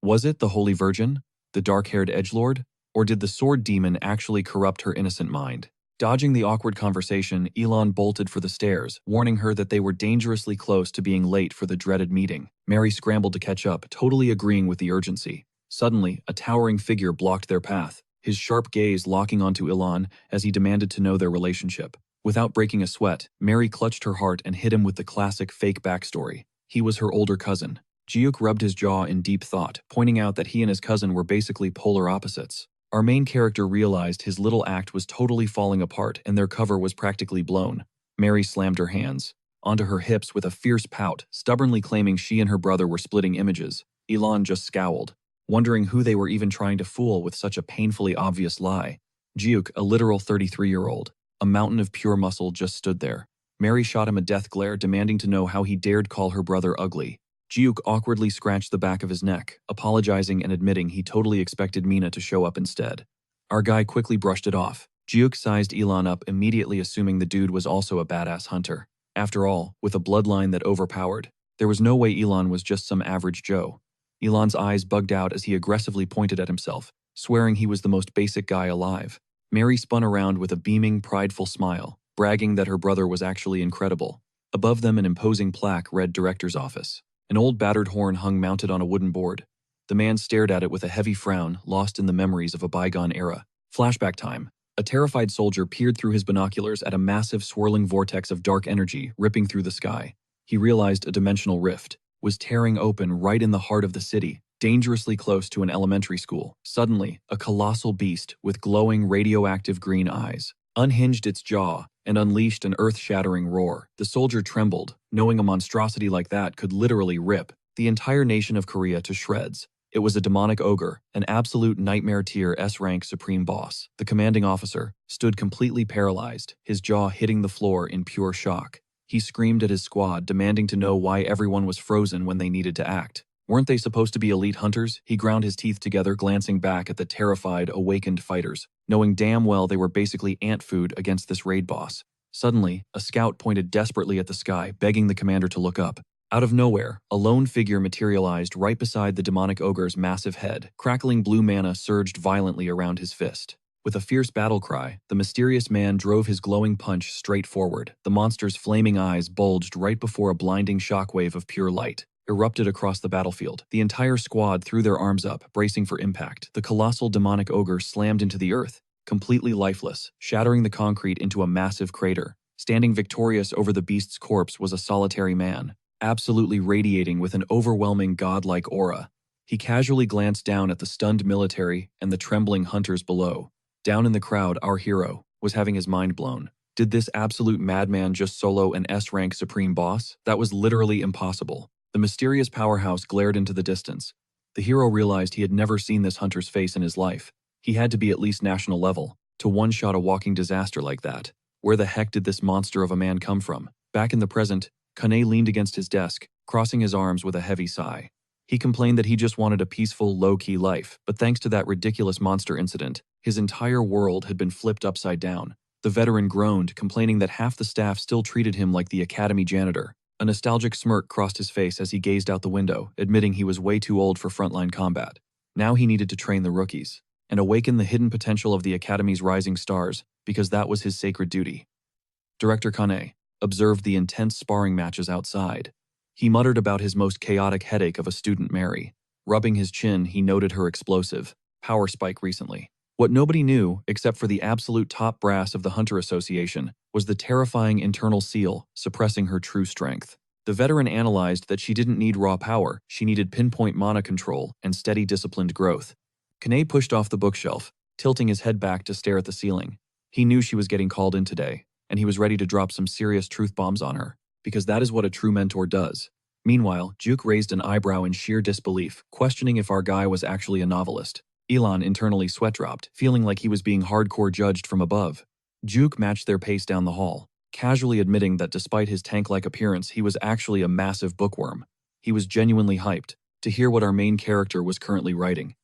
Was it the Holy Virgin, the dark-haired edgelord, or did the sword demon actually corrupt her innocent mind? Dodging the awkward conversation, Elon bolted for the stairs, warning her that they were dangerously close to being late for the dreaded meeting. Mary scrambled to catch up, totally agreeing with the urgency. Suddenly, a towering figure blocked their path, his sharp gaze locking onto Elon as he demanded to know their relationship. Without breaking a sweat, Mary clutched her heart and hit him with the classic fake backstory. He was her older cousin. Jiuk rubbed his jaw in deep thought, pointing out that he and his cousin were basically polar opposites. Our main character realized his little act was totally falling apart and their cover was practically blown. Mary slammed her hands onto her hips with a fierce pout, stubbornly claiming she and her brother were splitting images. Elon just scowled, wondering who they were even trying to fool with such a painfully obvious lie. Jiuk, a literal 33-year-old, a mountain of pure muscle, just stood there. Mary shot him a death glare, demanding to know how he dared call her brother ugly. Jiuk awkwardly scratched the back of his neck, apologizing and admitting he totally expected Mina to show up instead. Our guy quickly brushed it off. Jiuk sized Elon up, immediately assuming the dude was also a badass hunter. After all, with a bloodline that overpowered, there was no way Elon was just some average Joe. Elon's eyes bugged out as he aggressively pointed at himself, swearing he was the most basic guy alive. Mary spun around with a beaming, prideful smile, bragging that her brother was actually incredible. Above them, an imposing plaque read Director's Office. An old battered horn hung mounted on a wooden board. The man stared at it with a heavy frown, lost in the memories of a bygone era. Flashback time. A terrified soldier peered through his binoculars at a massive swirling vortex of dark energy ripping through the sky. He realized a dimensional rift was tearing open right in the heart of the city, dangerously close to an elementary school. Suddenly, a colossal beast with glowing radioactive green eyes unhinged its jaw and unleashed an earth-shattering roar. The soldier trembled, knowing a monstrosity like that could literally rip the entire nation of Korea to shreds. It was a demonic ogre, an absolute nightmare-tier S-rank supreme boss. The commanding officer stood completely paralyzed, his jaw hitting the floor in pure shock. He screamed at his squad, demanding to know why everyone was frozen when they needed to act. Weren't they supposed to be elite hunters? He ground his teeth together, glancing back at the terrified, awakened fighters, knowing damn well they were basically ant food against this raid boss. Suddenly, a scout pointed desperately at the sky, begging the commander to look up. Out of nowhere, a lone figure materialized right beside the demonic ogre's massive head. Crackling blue mana surged violently around his fist. With a fierce battle cry, the mysterious man drove his glowing punch straight forward. The monster's flaming eyes bulged right before a blinding shockwave of pure light erupted across the battlefield. The entire squad threw their arms up, bracing for impact. The colossal demonic ogre slammed into the earth, completely lifeless, shattering the concrete into a massive crater. Standing victorious over the beast's corpse was a solitary man, absolutely radiating with an overwhelming godlike aura. He casually glanced down at the stunned military and the trembling hunters below. Down in the crowd, our hero was having his mind blown. Did this absolute madman just solo an S-rank supreme boss? That was literally impossible. The mysterious powerhouse glared into the distance. The hero realized he had never seen this hunter's face in his life. He had to be at least national level to one-shot a walking disaster like that. Where the heck did this monster of a man come from? Back in the present, Kane leaned against his desk, crossing his arms with a heavy sigh. He complained that he just wanted a peaceful, low-key life, but thanks to that ridiculous monster incident, his entire world had been flipped upside down. The veteran groaned, complaining that half the staff still treated him like the academy janitor. A nostalgic smirk crossed his face as he gazed out the window, admitting he was way too old for frontline combat. Now he needed to train the rookies and awaken the hidden potential of the academy's rising stars, because that was his sacred duty. Director Kane observed the intense sparring matches outside. He muttered about his most chaotic headache of a student Mary. Rubbing his chin, he noted her explosive power spike recently. What nobody knew, except for the absolute top brass of the Hunter Association, was the terrifying internal seal suppressing her true strength. The veteran analyzed that she didn't need raw power, she needed pinpoint mana control and steady disciplined growth. Kane pushed off the bookshelf, tilting his head back to stare at the ceiling. He knew she was getting called in today, and he was ready to drop some serious truth bombs on her, because that is what a true mentor does. Meanwhile, Juke raised an eyebrow in sheer disbelief, questioning if our guy was actually a novelist. Elon internally sweat-dropped, feeling like he was being hardcore judged from above. Juke matched their pace down the hall, casually admitting that despite his tank-like appearance, he was actually a massive bookworm. He was genuinely hyped to hear what our main character was currently writing.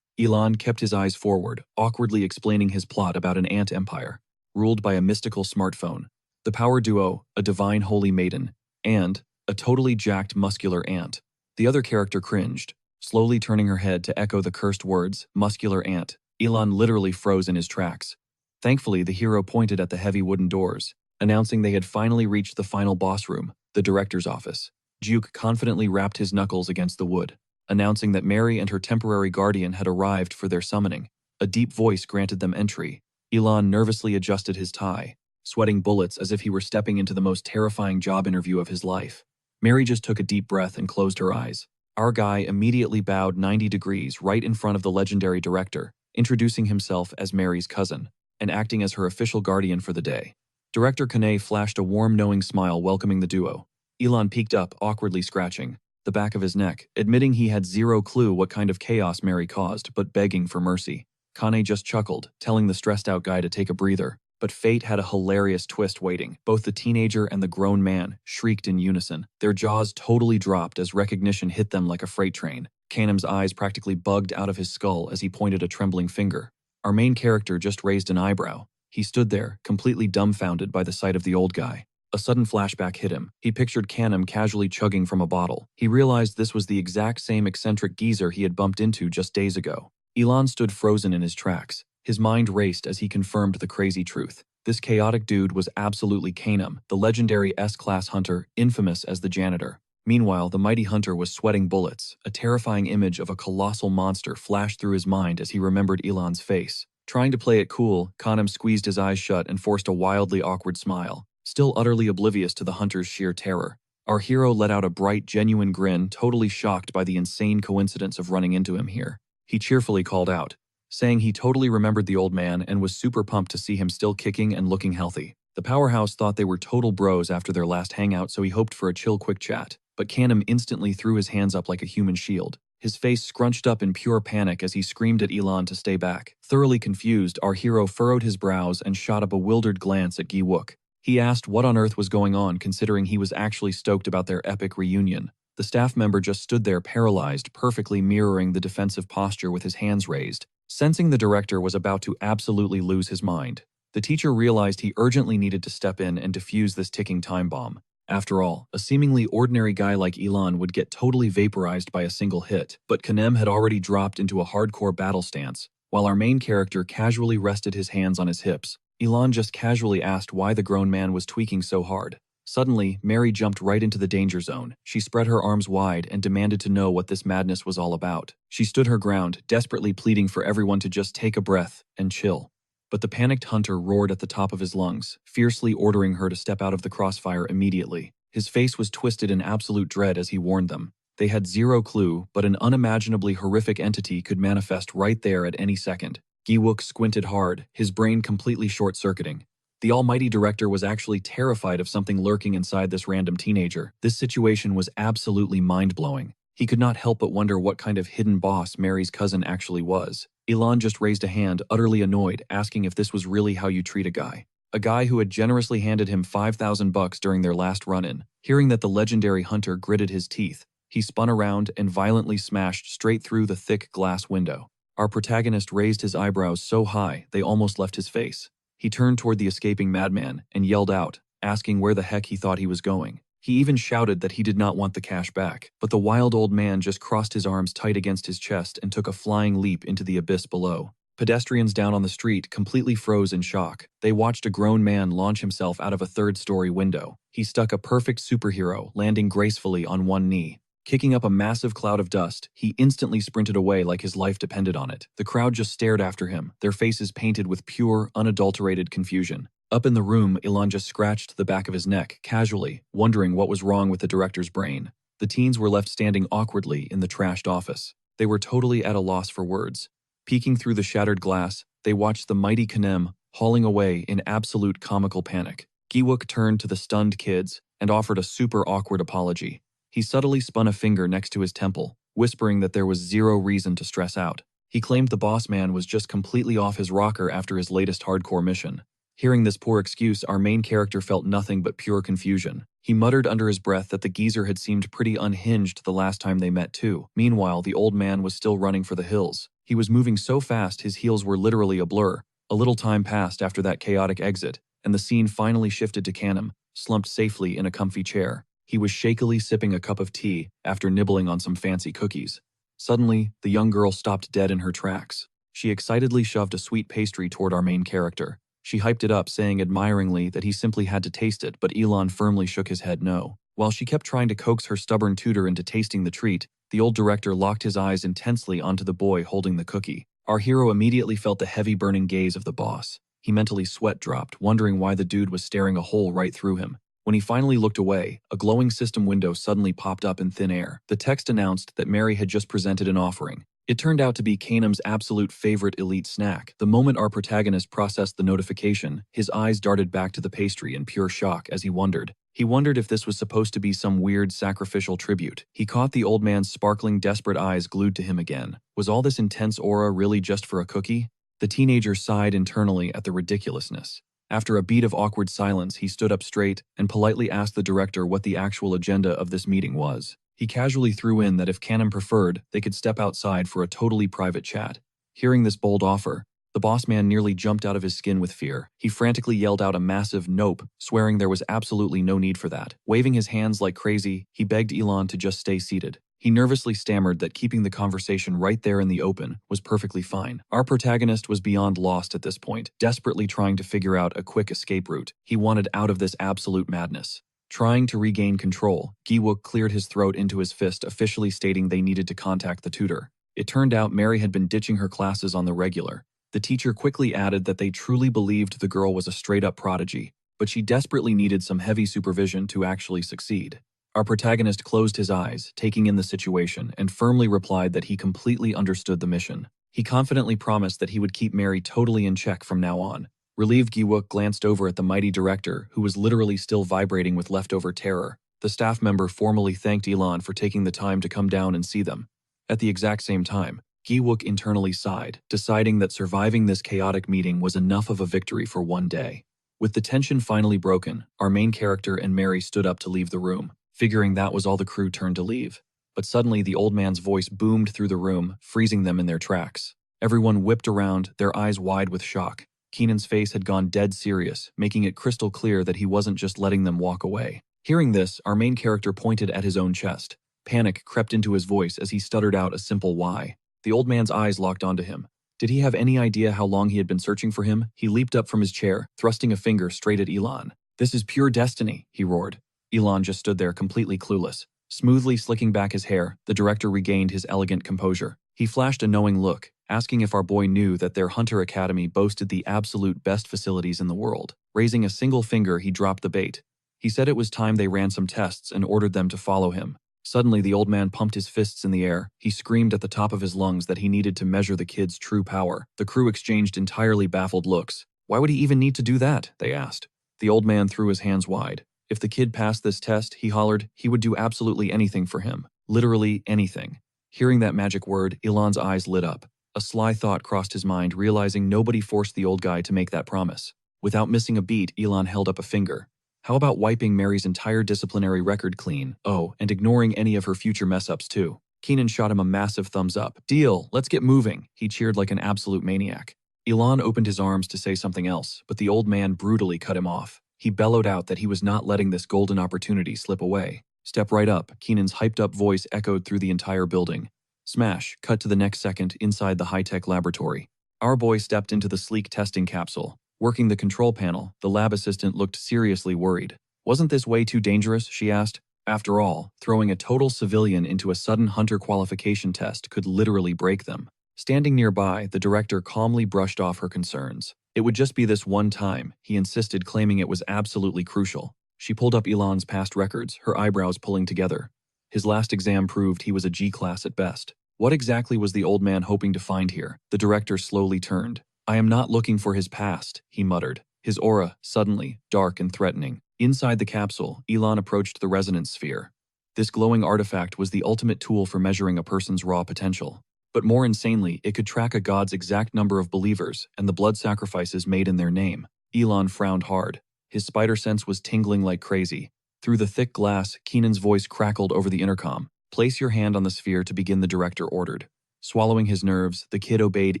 Elon kept his eyes forward, awkwardly explaining his plot about an ant empire, ruled by a mystical smartphone. The power duo, a divine holy maiden, and a totally jacked muscular ant. The other character cringed, slowly turning her head to echo the cursed words, muscular ant. Elon literally froze in his tracks. Thankfully, the hero pointed at the heavy wooden doors, announcing they had finally reached the final boss room, the director's office. Juke confidently rapped his knuckles against the wood, announcing that Mary and her temporary guardian had arrived for their summoning. A deep voice granted them entry. Elon nervously adjusted his tie, sweating bullets as if he were stepping into the most terrifying job interview of his life. Mary just took a deep breath and closed her eyes. Our guy immediately bowed 90 degrees right in front of the legendary director, introducing himself as Mary's cousin, and acting as her official guardian for the day. Director Kane flashed a warm, knowing smile welcoming the duo. Elon peeked up, awkwardly scratching the back of his neck, admitting he had zero clue what kind of chaos Mary caused, but begging for mercy. Kane just chuckled, telling the stressed-out guy to take a breather. But fate had a hilarious twist waiting. Both the teenager and the grown man shrieked in unison. Their jaws totally dropped as recognition hit them like a freight train. Kanem's eyes practically bugged out of his skull as he pointed a trembling finger. Our main character just raised an eyebrow. He stood there, completely dumbfounded by the sight of the old guy. A sudden flashback hit him. He pictured Kanem casually chugging from a bottle. He realized this was the exact same eccentric geezer he had bumped into just days ago. Elon stood frozen in his tracks. His mind raced as he confirmed the crazy truth. This chaotic dude was absolutely Kanem, the legendary S-class hunter, infamous as the janitor. Meanwhile, the mighty hunter was sweating bullets. A terrifying image of a colossal monster flashed through his mind as he remembered Elon's face. Trying to play it cool, Kanem squeezed his eyes shut and forced a wildly awkward smile, still utterly oblivious to the hunter's sheer terror. Our hero let out a bright, genuine grin, totally shocked by the insane coincidence of running into him here. He cheerfully called out, saying he totally remembered the old man and was super pumped to see him still kicking and looking healthy. The powerhouse thought they were total bros after their last hangout, so he hoped for a chill quick chat. But Kanem instantly threw his hands up like a human shield. His face scrunched up in pure panic as he screamed at Elon to stay back. Thoroughly confused, our hero furrowed his brows and shot a bewildered glance at Gi-wook. He asked what on earth was going on, considering he was actually stoked about their epic reunion. The staff member just stood there paralyzed, perfectly mirroring the defensive posture with his hands raised. Sensing the director was about to absolutely lose his mind, the teacher realized he urgently needed to step in and defuse this ticking time bomb. After all, a seemingly ordinary guy like Elon would get totally vaporized by a single hit, but Kanem had already dropped into a hardcore battle stance. While our main character casually rested his hands on his hips, Elon just casually asked why the grown man was tweaking so hard. Suddenly, Mary jumped right into the danger zone. She spread her arms wide and demanded to know what this madness was all about. She stood her ground, desperately pleading for everyone to just take a breath and chill. But the panicked hunter roared at the top of his lungs, fiercely ordering her to step out of the crossfire immediately. His face was twisted in absolute dread as he warned them. They had zero clue, but an unimaginably horrific entity could manifest right there at any second. Gi-wook squinted hard, his brain completely short-circuiting. The almighty director was actually terrified of something lurking inside this random teenager. This situation was absolutely mind-blowing. He could not help but wonder what kind of hidden boss Mary's cousin actually was. Elon just raised a hand, utterly annoyed, asking if this was really how you treat a guy. A guy who had generously handed him $5,000 during their last run-in. Hearing that the legendary hunter gritted his teeth, he spun around and violently smashed straight through the thick glass window. Our protagonist raised his eyebrows so high they almost left his face. He turned toward the escaping madman and yelled out, asking where the heck he thought he was going. He even shouted that he did not want the cash back, but the wild old man just crossed his arms tight against his chest and took a flying leap into the abyss below. Pedestrians down on the street completely froze in shock. They watched a grown man launch himself out of a third-story window. He stuck a perfect superhero, landing gracefully on one knee. Kicking up a massive cloud of dust, he instantly sprinted away like his life depended on it. The crowd just stared after him, their faces painted with pure, unadulterated confusion. Up in the room, Ilan just scratched the back of his neck, casually, wondering what was wrong with the director's brain. The teens were left standing awkwardly in the trashed office. They were totally at a loss for words. Peeking through the shattered glass, they watched the mighty Kanem hauling away in absolute comical panic. Giwook turned to the stunned kids and offered a super awkward apology. He subtly spun a finger next to his temple, whispering that there was zero reason to stress out. He claimed the boss man was just completely off his rocker after his latest hardcore mission. Hearing this poor excuse, our main character felt nothing but pure confusion. He muttered under his breath that the geezer had seemed pretty unhinged the last time they met too. Meanwhile, the old man was still running for the hills. He was moving so fast his heels were literally a blur. A little time passed after that chaotic exit, and the scene finally shifted to Kanem, slumped safely in a comfy chair. He was shakily sipping a cup of tea after nibbling on some fancy cookies. Suddenly, the young girl stopped dead in her tracks. She excitedly shoved a sweet pastry toward our main character. She hyped it up, saying admiringly that he simply had to taste it, but Elon firmly shook his head no. While she kept trying to coax her stubborn tutor into tasting the treat, the old director locked his eyes intensely onto the boy holding the cookie. Our hero immediately felt the heavy burning gaze of the boss. He mentally sweat dropped, wondering why the dude was staring a hole right through him. When he finally looked away, a glowing system window suddenly popped up in thin air. The text announced that Mary had just presented an offering. It turned out to be Kanem's absolute favorite elite snack. The moment our protagonist processed the notification, his eyes darted back to the pastry in pure shock as he wondered. He wondered if this was supposed to be some weird sacrificial tribute. He caught the old man's sparkling, desperate eyes glued to him again. Was all this intense aura really just for a cookie? The teenager sighed internally at the ridiculousness. After a beat of awkward silence, he stood up straight and politely asked the director what the actual agenda of this meeting was. He casually threw in that if Kanem preferred, they could step outside for a totally private chat. Hearing this bold offer, the boss man nearly jumped out of his skin with fear. He frantically yelled out a massive nope, swearing there was absolutely no need for that. Waving his hands like crazy, he begged Elon to just stay seated. He nervously stammered that keeping the conversation right there in the open was perfectly fine. Our protagonist was beyond lost at this point, desperately trying to figure out a quick escape route. He wanted out of this absolute madness. Trying to regain control, Giwook cleared his throat into his fist, officially stating they needed to contact the tutor. It turned out Mary had been ditching her classes on the regular. The teacher quickly added that they truly believed the girl was a straight-up prodigy, but she desperately needed some heavy supervision to actually succeed. Our protagonist closed his eyes, taking in the situation, and firmly replied that he completely understood the mission. He confidently promised that he would keep Mary totally in check from now on. Relieved, Giwook glanced over at the mighty director, who was literally still vibrating with leftover terror. The staff member formally thanked Elon for taking the time to come down and see them. At the exact same time, Giwook internally sighed, deciding that surviving this chaotic meeting was enough of a victory for one day. With the tension finally broken, our main character and Mary stood up to leave the room. Figuring that was all the crew turned to leave. But suddenly the old man's voice boomed through the room, freezing them in their tracks. Everyone whipped around, their eyes wide with shock. Keenan's face had gone dead serious, making it crystal clear that he wasn't just letting them walk away. Hearing this, our main character pointed at his own chest. Panic crept into his voice as he stuttered out a simple why. The old man's eyes locked onto him. Did he have any idea how long he had been searching for him? He leaped up from his chair, thrusting a finger straight at Elon. "This is pure destiny," he roared. Elon just stood there completely clueless. Smoothly slicking back his hair, the director regained his elegant composure. He flashed a knowing look, asking if our boy knew that their Hunter Academy boasted the absolute best facilities in the world. Raising a single finger, he dropped the bait. He said it was time they ran some tests and ordered them to follow him. Suddenly, the old man pumped his fists in the air. He screamed at the top of his lungs that he needed to measure the kid's true power. The crew exchanged entirely baffled looks. Why would he even need to do that? They asked. The old man threw his hands wide. If the kid passed this test, he hollered, he would do absolutely anything for him. Literally anything. Hearing that magic word, Elon's eyes lit up. A sly thought crossed his mind, realizing nobody forced the old guy to make that promise. Without missing a beat, Elon held up a finger. How about wiping Mary's entire disciplinary record clean? Oh, and ignoring any of her future mess-ups too. Keenan shot him a massive thumbs up. "Deal, let's get moving," he cheered like an absolute maniac. Elon opened his arms to say something else, but the old man brutally cut him off. He bellowed out that he was not letting this golden opportunity slip away. "Step right up," Keenan's hyped-up voice echoed through the entire building. Smash, cut to the next second inside the high-tech laboratory. Our boy stepped into the sleek testing capsule. Working the control panel, the lab assistant looked seriously worried. "Wasn't this way too dangerous?" she asked. After all, throwing a total civilian into a sudden hunter qualification test could literally break them. Standing nearby, the director calmly brushed off her concerns. It would just be this one time, he insisted, claiming it was absolutely crucial. She pulled up Elon's past records, her eyebrows pulling together. His last exam proved he was a G-class at best. What exactly was the old man hoping to find here? The director slowly turned. I am not looking for his past, he muttered, his aura suddenly dark and threatening. Inside the capsule, Elon approached the resonance sphere. This glowing artifact was the ultimate tool for measuring a person's raw potential. But more insanely, it could track a god's exact number of believers and the blood sacrifices made in their name. Elon frowned hard. His spider sense was tingling like crazy. Through the thick glass, Keenan's voice crackled over the intercom. Place your hand on the sphere to begin, the director ordered. Swallowing his nerves, the kid obeyed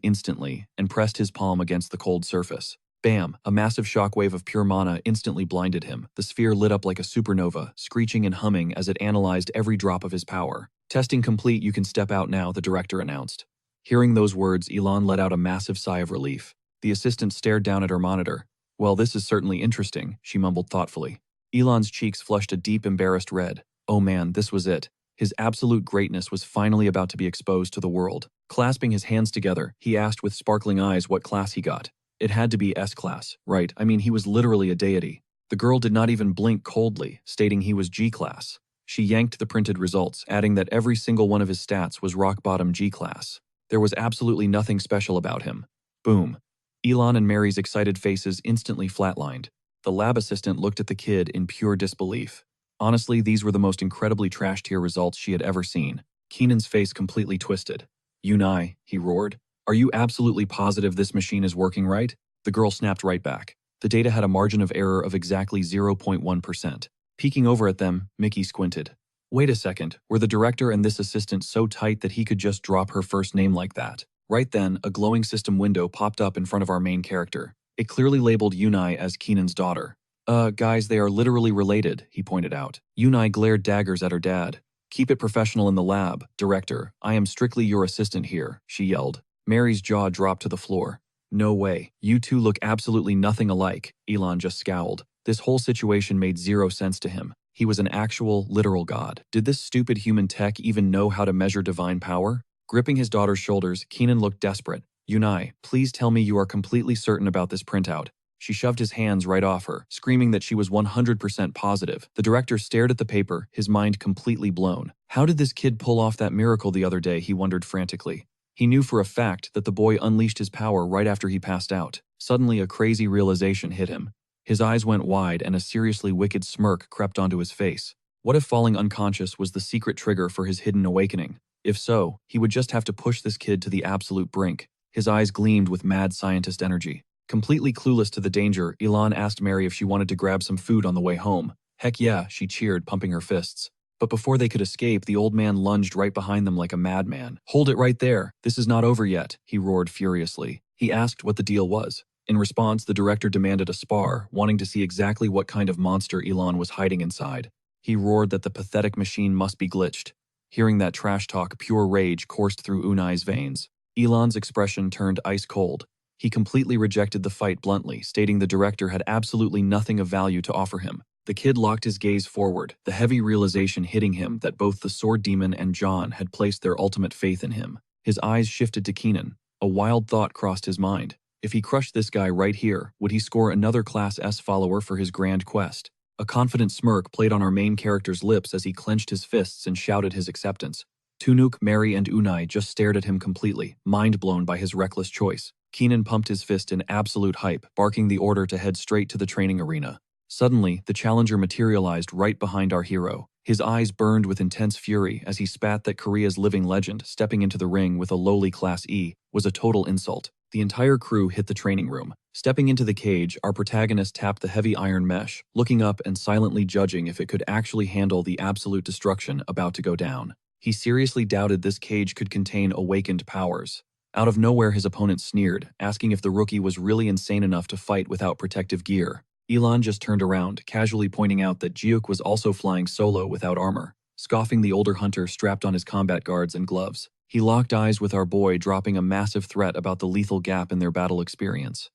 instantly and pressed his palm against the cold surface. Bam! A massive shockwave of pure mana instantly blinded him. The sphere lit up like a supernova, screeching and humming as it analyzed every drop of his power. Testing complete, you can step out now, the director announced. Hearing those words, Elon let out a massive sigh of relief. The assistant stared down at her monitor. Well, this is certainly interesting, she mumbled thoughtfully. Elon's cheeks flushed a deep, embarrassed red. Oh man, this was it. His absolute greatness was finally about to be exposed to the world. Clasping his hands together, he asked with sparkling eyes what class he got. It had to be S-class, right? I mean, he was literally a deity. The girl did not even blink coldly, stating he was G-class. She yanked the printed results, adding that every single one of his stats was rock-bottom G-class. There was absolutely nothing special about him. Boom. Elon and Mary's excited faces instantly flatlined. The lab assistant looked at the kid in pure disbelief. Honestly, these were the most incredibly trash-tier results she had ever seen. Keenan's face completely twisted. Unai, he roared. Are you absolutely positive this machine is working right? The girl snapped right back. The data had a margin of error of exactly 0.1%. Peeking over at them, Mickey squinted. Wait a second, were the director and this assistant so tight that he could just drop her first name like that? Right then, a glowing system window popped up in front of our main character. It clearly labeled Unai as Keenan's daughter. Guys, they are literally related, he pointed out. Unai glared daggers at her dad. Keep it professional in the lab, director. I am strictly your assistant here, she yelled. Mary's jaw dropped to the floor. No way. You two look absolutely nothing alike, Elon just scowled. This whole situation made zero sense to him. He was an actual, literal god. Did this stupid human tech even know how to measure divine power? Gripping his daughter's shoulders, Keenan looked desperate. Unai, please tell me you are completely certain about this printout. She shoved his hands right off her, screaming that she was 100% positive. The director stared at the paper, his mind completely blown. How did this kid pull off that miracle the other day, he wondered frantically. He knew for a fact that the boy unleashed his power right after he passed out. Suddenly, a crazy realization hit him. His eyes went wide and a seriously wicked smirk crept onto his face. What if falling unconscious was the secret trigger for his hidden awakening? If so, he would just have to push this kid to the absolute brink. His eyes gleamed with mad scientist energy. Completely clueless to the danger, Elon asked Mary if she wanted to grab some food on the way home. Heck yeah, she cheered, pumping her fists. But before they could escape, the old man lunged right behind them like a madman. Hold it right there. This is not over yet, he roared furiously. He asked what the deal was. In response, the director demanded a spar, wanting to see exactly what kind of monster Elon was hiding inside. He roared that the pathetic machine must be glitched. Hearing that trash talk, pure rage coursed through Unai's veins. Elon's expression turned ice cold. He completely rejected the fight bluntly, stating the director had absolutely nothing of value to offer him. The kid locked his gaze forward, the heavy realization hitting him that both the sword demon and John had placed their ultimate faith in him. His eyes shifted to Keenan. A wild thought crossed his mind. If he crushed this guy right here, would he score another Class S follower for his grand quest? A confident smirk played on our main character's lips as he clenched his fists and shouted his acceptance. Tunuk, Mary, and Unai just stared at him completely, mind-blown by his reckless choice. Keenan pumped his fist in absolute hype, barking the order to head straight to the training arena. Suddenly, the challenger materialized right behind our hero. His eyes burned with intense fury as he spat that Korea's living legend, stepping into the ring with a lowly Class E, was a total insult. The entire crew hit the training room. Stepping into the cage, our protagonist tapped the heavy iron mesh, looking up and silently judging if it could actually handle the absolute destruction about to go down. He seriously doubted this cage could contain awakened powers. Out of nowhere, his opponent sneered, asking if the rookie was really insane enough to fight without protective gear. Elon just turned around, casually pointing out that Jiuk was also flying solo without armor, scoffing the older hunter strapped on his combat guards and gloves. He locked eyes with our boy, dropping a massive threat about the lethal gap in their battle experience.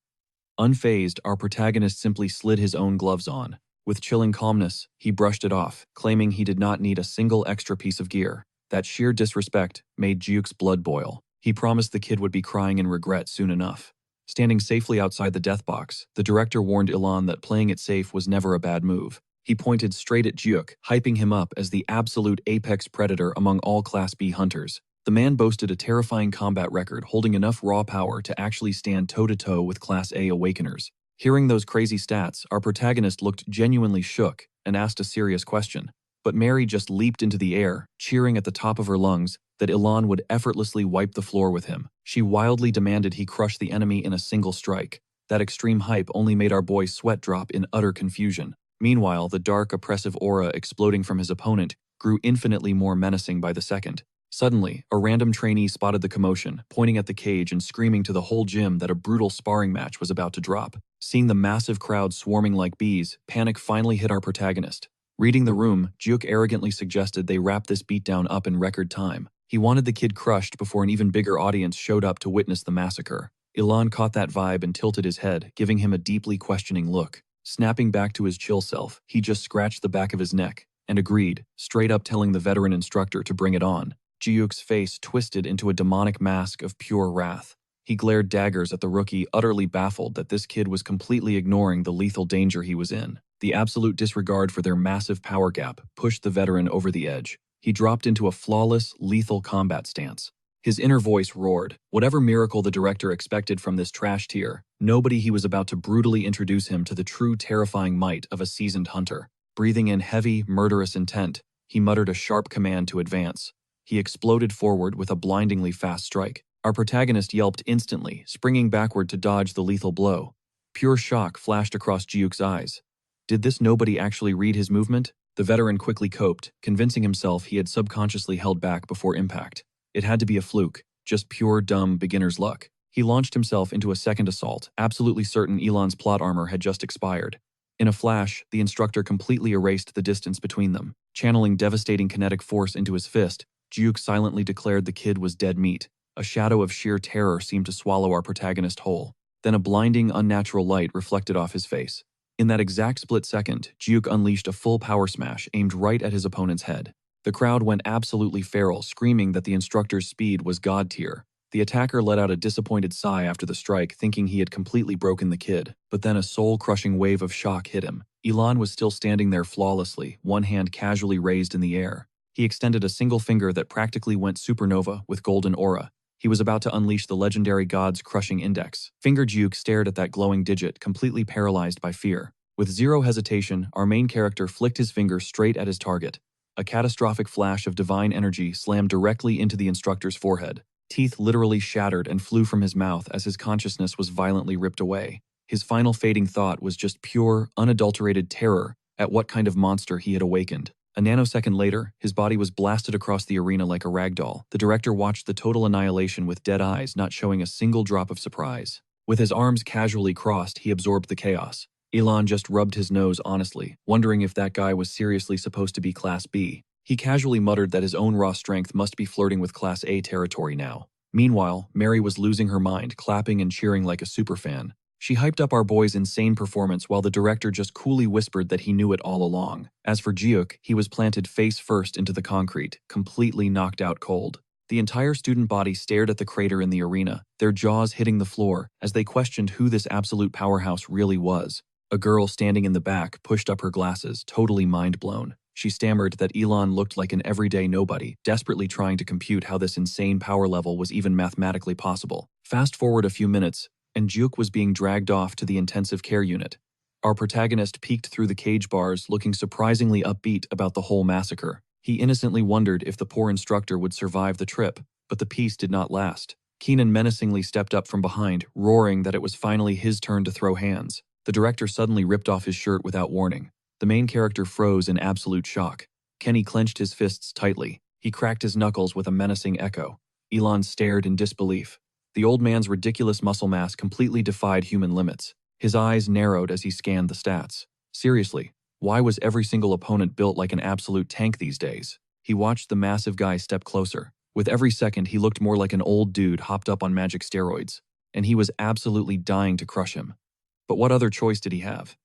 Unfazed, our protagonist simply slid his own gloves on. With chilling calmness, he brushed it off, claiming he did not need a single extra piece of gear. That sheer disrespect made Jiuk's blood boil. He promised the kid would be crying in regret soon enough. Standing safely outside the death box, the director warned Ilan that playing it safe was never a bad move. He pointed straight at Jiuk, hyping him up as the absolute apex predator among all Class B hunters. The man boasted a terrifying combat record, holding enough raw power to actually stand toe-to-toe with Class A awakeners. Hearing those crazy stats, our protagonist looked genuinely shook and asked a serious question. But Mary just leaped into the air, cheering at the top of her lungs that Ilan would effortlessly wipe the floor with him. She wildly demanded he crush the enemy in a single strike. That extreme hype only made our boy sweat drop in utter confusion. Meanwhile, the dark, oppressive aura exploding from his opponent grew infinitely more menacing by the second. Suddenly, a random trainee spotted the commotion, pointing at the cage and screaming to the whole gym that a brutal sparring match was about to drop. Seeing the massive crowd swarming like bees, panic finally hit our protagonist. Reading the room, Jiuk arrogantly suggested they wrap this beatdown up in record time. He wanted the kid crushed before an even bigger audience showed up to witness the massacre. Ilan caught that vibe and tilted his head, giving him a deeply questioning look. Snapping back to his chill self, he just scratched the back of his neck and agreed, straight up telling the veteran instructor to bring it on. Jiuk's face twisted into a demonic mask of pure wrath. He glared daggers at the rookie, utterly baffled that this kid was completely ignoring the lethal danger he was in. The absolute disregard for their massive power gap pushed the veteran over the edge. He dropped into a flawless, lethal combat stance. His inner voice roared. Whatever miracle the director expected from this trash tier, nobody he was about to brutally introduce him to the true terrifying might of a seasoned hunter. Breathing in heavy, murderous intent, he muttered a sharp command to advance. He exploded forward with a blindingly fast strike. Our protagonist yelped instantly, springing backward to dodge the lethal blow. Pure shock flashed across Jiuk's eyes. Did this nobody actually read his movement? The veteran quickly coped, convincing himself he had subconsciously held back before impact. It had to be a fluke, just pure dumb beginner's luck. He launched himself into a second assault, absolutely certain Elon's plot armor had just expired. In a flash, the instructor completely erased the distance between them. Channeling devastating kinetic force into his fist, Jiuk silently declared the kid was dead meat. A shadow of sheer terror seemed to swallow our protagonist whole. Then a blinding, unnatural light reflected off his face. In that exact split second, Jiuk unleashed a full power smash aimed right at his opponent's head. The crowd went absolutely feral, screaming that the instructor's speed was god tier. The attacker let out a disappointed sigh after the strike, thinking he had completely broken the kid. But then a soul-crushing wave of shock hit him. Ilan was still standing there flawlessly, one hand casually raised in the air. He extended a single finger that practically went supernova with golden aura. He was about to unleash the legendary god's crushing index. Finger Jiuk stared at that glowing digit, completely paralyzed by fear. With zero hesitation, our main character flicked his finger straight at his target. A catastrophic flash of divine energy slammed directly into the instructor's forehead. Teeth literally shattered and flew from his mouth as his consciousness was violently ripped away. His final fading thought was just pure, unadulterated terror at what kind of monster he had awakened. A nanosecond later, his body was blasted across the arena like a ragdoll. The director watched the total annihilation with dead eyes, not showing a single drop of surprise. With his arms casually crossed, he absorbed the chaos. Ilan just rubbed his nose honestly, wondering if that guy was seriously supposed to be Class B. He casually muttered that his own raw strength must be flirting with Class A territory now. Meanwhile, Mary was losing her mind, clapping and cheering like a superfan. She hyped up our boy's insane performance while the director just coolly whispered that he knew it all along. As for Jiuk, he was planted face first into the concrete, completely knocked out cold. The entire student body stared at the crater in the arena, their jaws hitting the floor as they questioned who this absolute powerhouse really was. A girl standing in the back pushed up her glasses, totally mind-blown. She stammered that Ilan looked like an everyday nobody, desperately trying to compute how this insane power level was even mathematically possible. Fast forward a few minutes, and Jiuk was being dragged off to the intensive care unit. Our protagonist peeked through the cage bars, looking surprisingly upbeat about the whole massacre. He innocently wondered if the poor instructor would survive the trip, but the peace did not last. Keenan menacingly stepped up from behind, roaring that it was finally his turn to throw hands. The director suddenly ripped off his shirt without warning. The main character froze in absolute shock. Kenny clenched his fists tightly. He cracked his knuckles with a menacing echo. Ilan stared in disbelief. The old man's ridiculous muscle mass completely defied human limits. His eyes narrowed as he scanned the stats. Seriously, why was every single opponent built like an absolute tank these days? He watched the massive guy step closer. With every second, he looked more like an old dude hopped up on magic steroids, and he was absolutely dying to crush him. But what other choice did he have?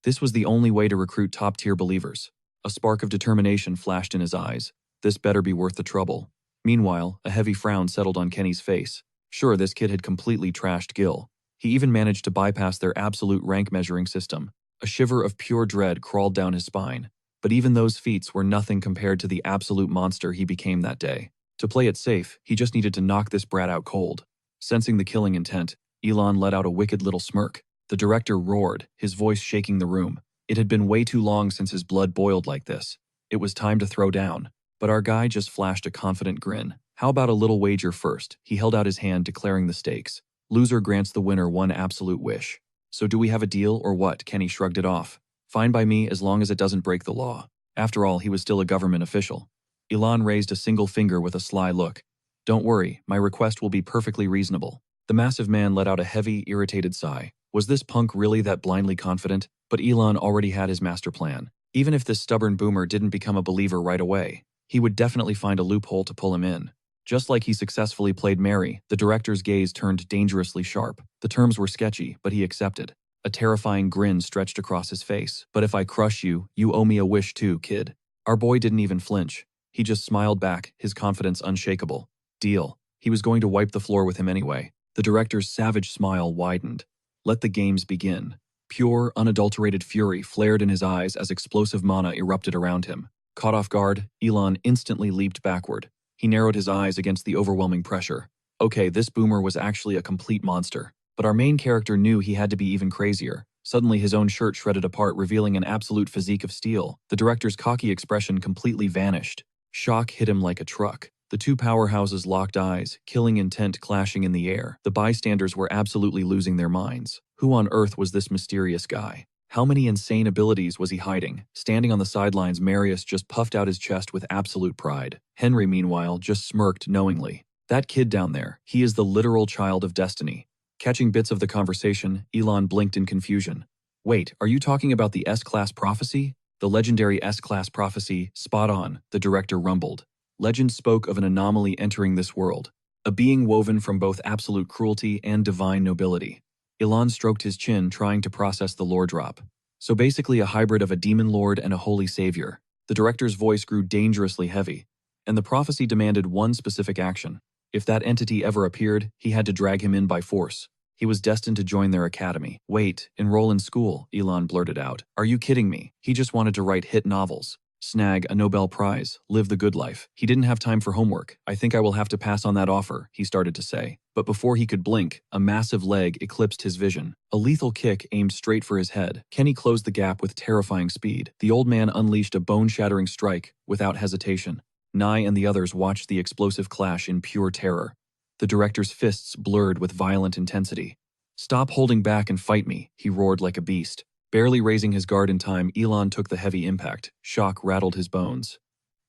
This was the only way to recruit top-tier believers. A spark of determination flashed in his eyes. This better be worth the trouble. Meanwhile, a heavy frown settled on Kenny's face. Sure, this kid had completely trashed Gil, He even managed to bypass their absolute rank measuring system. A shiver of pure dread crawled down his spine. But even those feats were nothing compared to the absolute monster he became that day. To play it safe, he just needed to knock this brat out cold. Sensing the killing intent, Elon let out a wicked little smirk. The director roared, his voice shaking the room. It had been way too long since his blood boiled like this. It was time to throw down. But our guy just flashed a confident grin. How about a little wager first? He held out his hand, declaring the stakes. Loser grants the winner one absolute wish. So do we have a deal or what? Kenny shrugged it off. Fine by me as long as it doesn't break the law. After all, he was still a government official. Elon raised a single finger with a sly look. Don't worry, my request will be perfectly reasonable. The massive man let out a heavy, irritated sigh. Was this punk really that blindly confident? But Elon already had his master plan. Even if this stubborn boomer didn't become a believer right away, he would definitely find a loophole to pull him in. Just like he successfully played Mary, the director's gaze turned dangerously sharp. The terms were sketchy, but he accepted. A terrifying grin stretched across his face. But if I crush you, you owe me a wish too, kid. Our boy didn't even flinch. He just smiled back, his confidence unshakable. Deal. He was going to wipe the floor with him anyway. The director's savage smile widened. Let the games begin. Pure, unadulterated fury flared in his eyes as explosive mana erupted around him. Caught off guard, Elon instantly leaped backward. He narrowed his eyes against the overwhelming pressure. Okay, this boomer was actually a complete monster. But our main character knew he had to be even crazier. Suddenly his own shirt shredded apart, revealing an absolute physique of steel. The director's cocky expression completely vanished. Shock hit him like a truck. The two powerhouses locked eyes, killing intent clashing in the air. The bystanders were absolutely losing their minds. Who on earth was this mysterious guy? How many insane abilities was he hiding? Standing on the sidelines, Marius just puffed out his chest with absolute pride. Henry, meanwhile, just smirked knowingly. That kid down there, he is the literal child of destiny. Catching bits of the conversation, Elon blinked in confusion. Wait, are you talking about the S-Class prophecy? The legendary S-Class prophecy, spot on, the director rumbled. Legend spoke of an anomaly entering this world, a being woven from both absolute cruelty and divine nobility. Elon stroked his chin, trying to process the lore drop. So basically a hybrid of a demon lord and a holy savior. The director's voice grew dangerously heavy, and the prophecy demanded one specific action. If that entity ever appeared, he had to drag him in by force. He was destined to join their academy. Wait, enroll in school, Elon blurted out. Are you kidding me? He just wanted to write hit novels. Snag a Nobel Prize, live the good life. He didn't have time for homework. I think I will have to pass on that offer, he started to say. But before he could blink, a massive leg eclipsed his vision. A lethal kick aimed straight for his head. Kenny closed the gap with terrifying speed. The old man unleashed a bone-shattering strike without hesitation. Nye and the others watched the explosive clash in pure terror. The director's fists blurred with violent intensity. Stop holding back and fight me, he roared like a beast. Barely raising his guard in time, Elon took the heavy impact. Shock rattled his bones.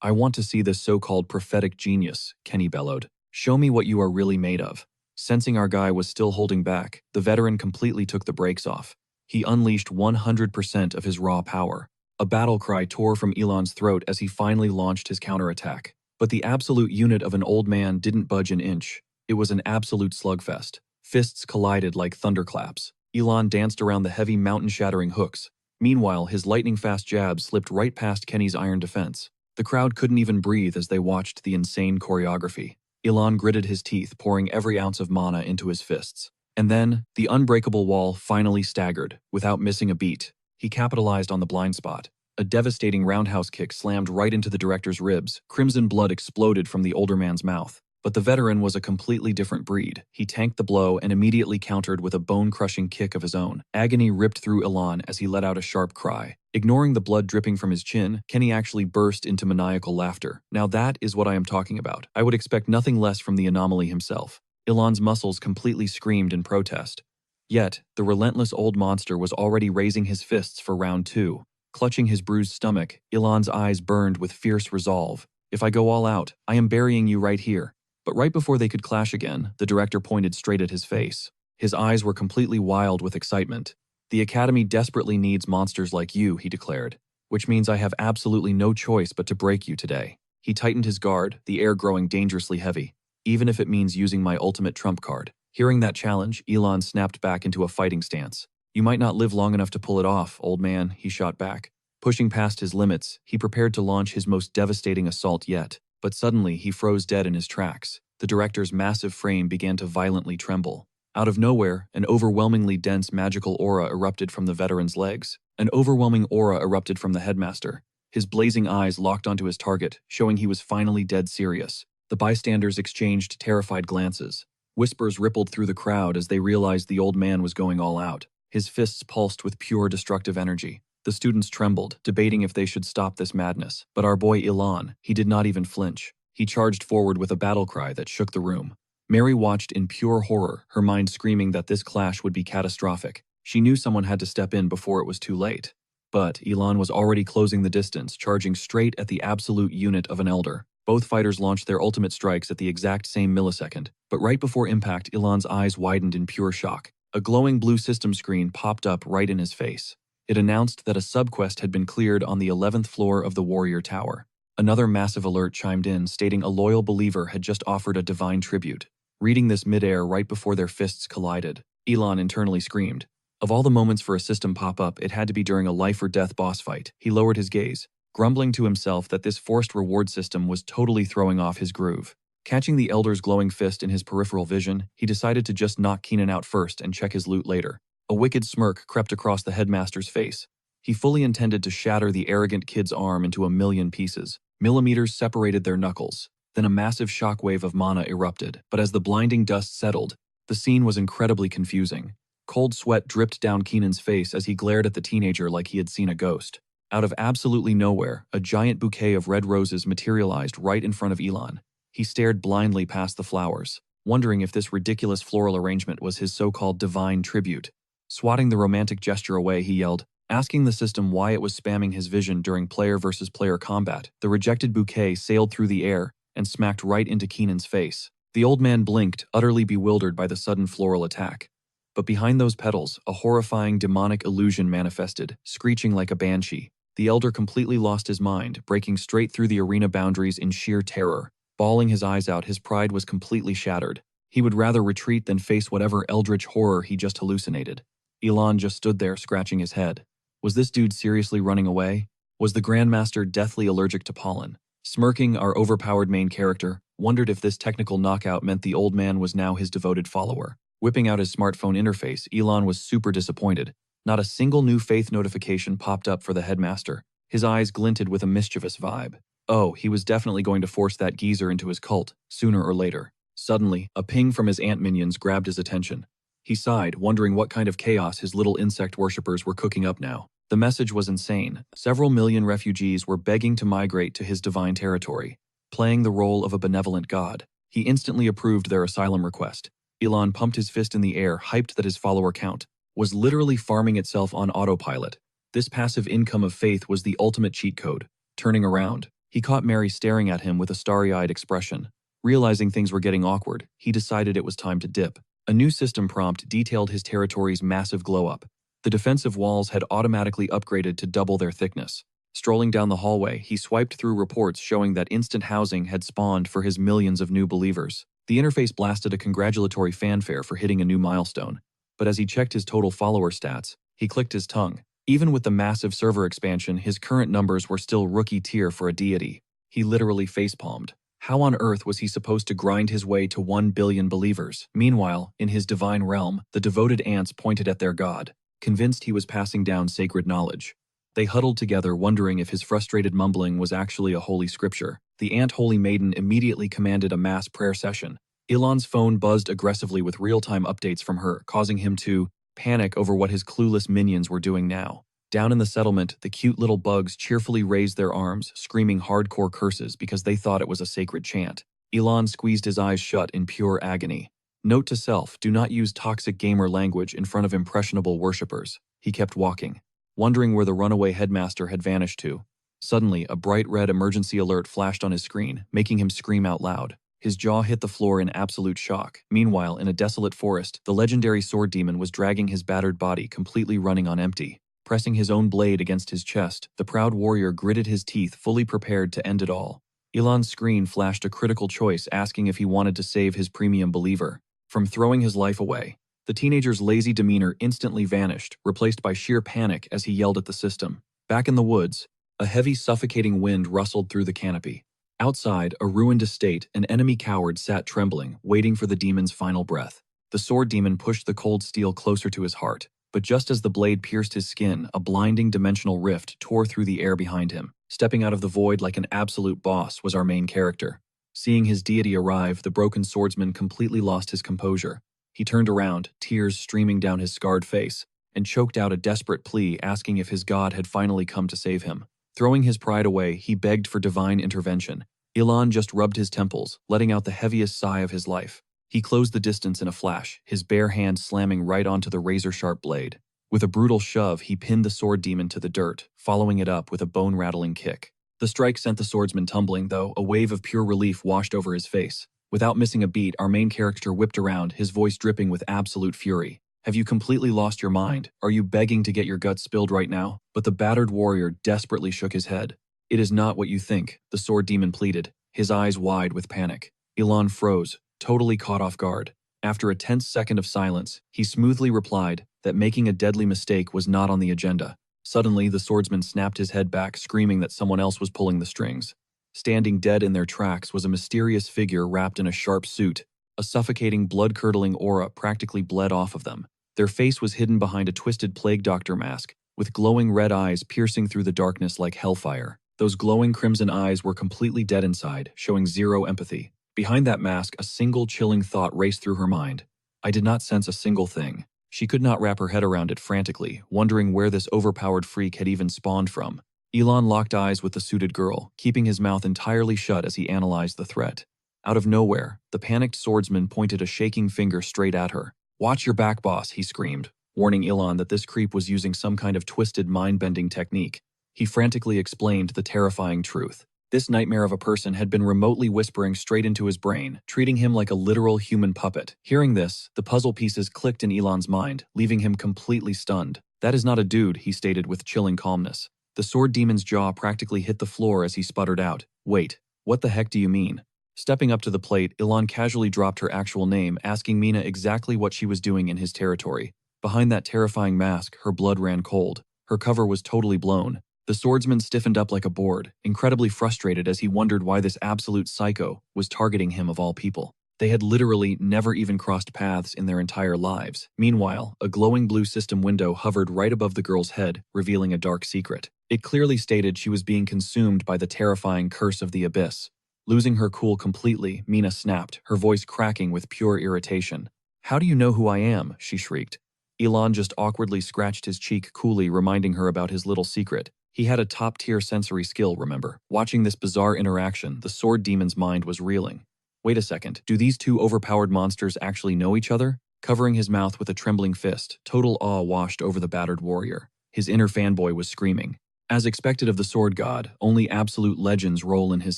I want to see this so-called prophetic genius, Kenny bellowed. Show me what you are really made of. Sensing our guy was still holding back, the veteran completely took the brakes off. He unleashed 100% of his raw power. A battle cry tore from Elon's throat as he finally launched his counterattack. But the absolute unit of an old man didn't budge an inch. It was an absolute slugfest. Fists collided like thunderclaps. Elon danced around the heavy mountain-shattering hooks. Meanwhile, his lightning-fast jabs slipped right past Kenny's iron defense. The crowd couldn't even breathe as they watched the insane choreography. Elon gritted his teeth, pouring every ounce of mana into his fists. And then, the unbreakable wall finally staggered, without missing a beat. He capitalized on the blind spot. A devastating roundhouse kick slammed right into the director's ribs. Crimson blood exploded from the older man's mouth. But the veteran was a completely different breed. He tanked the blow and immediately countered with a bone-crushing kick of his own. Agony ripped through Elon as he let out a sharp cry. Ignoring the blood dripping from his chin, Kenny actually burst into maniacal laughter. Now that is what I am talking about. I would expect nothing less from the anomaly himself. Elon's muscles completely screamed in protest. Yet, the relentless old monster was already raising his fists for round two. Clutching his bruised stomach, Elon's eyes burned with fierce resolve. If I go all out, I am burying you right here. But right before they could clash again, the director pointed straight at his face. His eyes were completely wild with excitement. The Academy desperately needs monsters like you, he declared, which means I have absolutely no choice but to break you today. He tightened his guard, the air growing dangerously heavy, even if it means using my ultimate trump card. Hearing that challenge, Elon snapped back into a fighting stance. You might not live long enough to pull it off, old man, he shot back. Pushing past his limits, he prepared to launch his most devastating assault yet. But suddenly, he froze dead in his tracks. The director's massive frame began to violently tremble. Out of nowhere, an overwhelmingly dense magical aura erupted from the veteran's legs. An overwhelming aura erupted from the headmaster. His blazing eyes locked onto his target, showing he was finally dead serious. The bystanders exchanged terrified glances. Whispers rippled through the crowd as they realized the old man was going all out. His fists pulsed with pure destructive energy. The students trembled, debating if they should stop this madness. But our boy Ilan, he did not even flinch. He charged forward with a battle cry that shook the room. Mary watched in pure horror, her mind screaming that this clash would be catastrophic. She knew someone had to step in before it was too late. But Ilan was already closing the distance, charging straight at the absolute unit of an elder. Both fighters launched their ultimate strikes at the exact same millisecond. But right before impact, Ilan's eyes widened in pure shock. A glowing blue system screen popped up right in his face. It announced that a subquest had been cleared on the 11th floor of the Warrior Tower. Another massive alert chimed in, stating a loyal believer had just offered a divine tribute. Reading this midair right before their fists collided, Ilan internally screamed. Of all the moments for a system pop-up, it had to be during a life-or-death boss fight. He lowered his gaze, grumbling to himself that this forced reward system was totally throwing off his groove. Catching the Elder's glowing fist in his peripheral vision, he decided to just knock Keenan out first and check his loot later. A wicked smirk crept across the headmaster's face. He fully intended to shatter the arrogant kid's arm into a million pieces. Millimeters separated their knuckles. Then a massive shockwave of mana erupted, but as the blinding dust settled, the scene was incredibly confusing. Cold sweat dripped down Keenan's face as he glared at the teenager like he had seen a ghost. Out of absolutely nowhere, a giant bouquet of red roses materialized right in front of Ilan. He stared blindly past the flowers, wondering if this ridiculous floral arrangement was his so-called divine tribute. Swatting the romantic gesture away, he yelled, asking the system why it was spamming his vision during player-versus-player combat. The rejected bouquet sailed through the air and smacked right into Keenan's face. The old man blinked, utterly bewildered by the sudden floral attack. But behind those petals, a horrifying demonic illusion manifested, screeching like a banshee. The elder completely lost his mind, breaking straight through the arena boundaries in sheer terror. Bawling his eyes out, his pride was completely shattered. He would rather retreat than face whatever eldritch horror he just hallucinated. Ilan just stood there, scratching his head. Was this dude seriously running away? Was the Grandmaster deathly allergic to pollen? Smirking, our overpowered main character wondered if this technical knockout meant the old man was now his devoted follower. Whipping out his smartphone interface, Ilan was super disappointed. Not a single new faith notification popped up for the headmaster. His eyes glinted with a mischievous vibe. Oh, he was definitely going to force that geezer into his cult, sooner or later. Suddenly, a ping from his ant minions grabbed his attention. He sighed, wondering what kind of chaos his little insect worshippers were cooking up now. The message was insane. Several million refugees were begging to migrate to his divine territory, playing the role of a benevolent god. He instantly approved their asylum request. Ilan pumped his fist in the air, hyped that his follower count was literally farming itself on autopilot. This passive income of faith was the ultimate cheat code. Turning around, he caught Mary staring at him with a starry-eyed expression. Realizing things were getting awkward, he decided it was time to dip. A new system prompt detailed his territory's massive glow-up. The defensive walls had automatically upgraded to double their thickness. Strolling down the hallway, he swiped through reports showing that instant housing had spawned for his millions of new believers. The interface blasted a congratulatory fanfare for hitting a new milestone. But as he checked his total follower stats, he clicked his tongue. Even with the massive server expansion, his current numbers were still rookie tier for a deity. He literally facepalmed. How on earth was he supposed to grind his way to 1 billion believers? Meanwhile, in his divine realm, the devoted ants pointed at their god, convinced he was passing down sacred knowledge. They huddled together, wondering if his frustrated mumbling was actually a holy scripture. The ant holy maiden immediately commanded a mass prayer session. Ilan's phone buzzed aggressively with real-time updates from her, causing him to panic over what his clueless minions were doing now. Down in the settlement, the cute little bugs cheerfully raised their arms, screaming hardcore curses because they thought it was a sacred chant. Ilan squeezed his eyes shut in pure agony. Note to self, do not use toxic gamer language in front of impressionable worshippers. He kept walking, wondering where the runaway headmaster had vanished to. Suddenly, a bright red emergency alert flashed on his screen, making him scream out loud. His jaw hit the floor in absolute shock. Meanwhile, in a desolate forest, the legendary sword demon was dragging his battered body, completely running on empty. Pressing his own blade against his chest, the proud warrior gritted his teeth, fully prepared to end it all. Ilan's screen flashed a critical choice, asking if he wanted to save his premium believer from throwing his life away. The teenager's lazy demeanor instantly vanished, replaced by sheer panic as he yelled at the system. Back in the woods, a heavy, suffocating wind rustled through the canopy. Outside, a ruined estate, an enemy coward sat trembling, waiting for the demon's final breath. The sword demon pushed the cold steel closer to his heart, but just as the blade pierced his skin, a blinding dimensional rift tore through the air behind him. Stepping out of the void like an absolute boss was our main character. Seeing his deity arrive, the broken swordsman completely lost his composure. He turned around, tears streaming down his scarred face, and choked out a desperate plea asking if his god had finally come to save him. Throwing his pride away, he begged for divine intervention. Ilan just rubbed his temples, letting out the heaviest sigh of his life. He closed the distance in a flash, his bare hand slamming right onto the razor-sharp blade. With a brutal shove, he pinned the sword demon to the dirt, following it up with a bone-rattling kick. The strike sent the swordsman tumbling, though a wave of pure relief washed over his face. Without missing a beat, our main character whipped around, his voice dripping with absolute fury. Have you completely lost your mind? Are you begging to get your guts spilled right now? But the battered warrior desperately shook his head. It is not what you think, the sword demon pleaded, his eyes wide with panic. Ilan froze, totally caught off guard. After a tense second of silence, he smoothly replied that making a deadly mistake was not on the agenda. Suddenly, the swordsman snapped his head back, screaming that someone else was pulling the strings. Standing dead in their tracks was a mysterious figure wrapped in a sharp suit. A suffocating, blood-curdling aura practically bled off of them. Their face was hidden behind a twisted plague doctor mask, with glowing red eyes piercing through the darkness like hellfire. Those glowing crimson eyes were completely dead inside, showing zero empathy. Behind that mask, a single chilling thought raced through her mind. I did not sense a single thing. She could not wrap her head around it frantically, wondering where this overpowered freak had even spawned from. Ilan locked eyes with the suited girl, keeping his mouth entirely shut as he analyzed the threat. Out of nowhere, the panicked swordsman pointed a shaking finger straight at her. Watch your back, boss, he screamed, warning Ilan that this creep was using some kind of twisted mind-bending technique. He frantically explained the terrifying truth. This nightmare of a person had been remotely whispering straight into his brain, treating him like a literal human puppet. Hearing this, the puzzle pieces clicked in Ilan's mind, leaving him completely stunned. That is not a dude, he stated with chilling calmness. The sword demon's jaw practically hit the floor as he sputtered out, Wait, what the heck do you mean? Stepping up to the plate, Ilan casually dropped her actual name, asking Mina exactly what she was doing in his territory. Behind that terrifying mask, her blood ran cold. Her cover was totally blown. The swordsman stiffened up like a board, incredibly frustrated as he wondered why this absolute psycho was targeting him of all people. They had literally never even crossed paths in their entire lives. Meanwhile, a glowing blue system window hovered right above the girl's head, revealing a dark secret. It clearly stated she was being consumed by the terrifying curse of the abyss. Losing her cool completely, Mina snapped, her voice cracking with pure irritation. How do you know who I am? She shrieked. Ilan just awkwardly scratched his cheek coolly, reminding her about his little secret. He had a top-tier sensory skill, remember? Watching this bizarre interaction, the sword demon's mind was reeling. Wait a second, do these two overpowered monsters actually know each other? Covering his mouth with a trembling fist, total awe washed over the battered warrior. His inner fanboy was screaming. As expected of the sword god, only absolute legends roll in his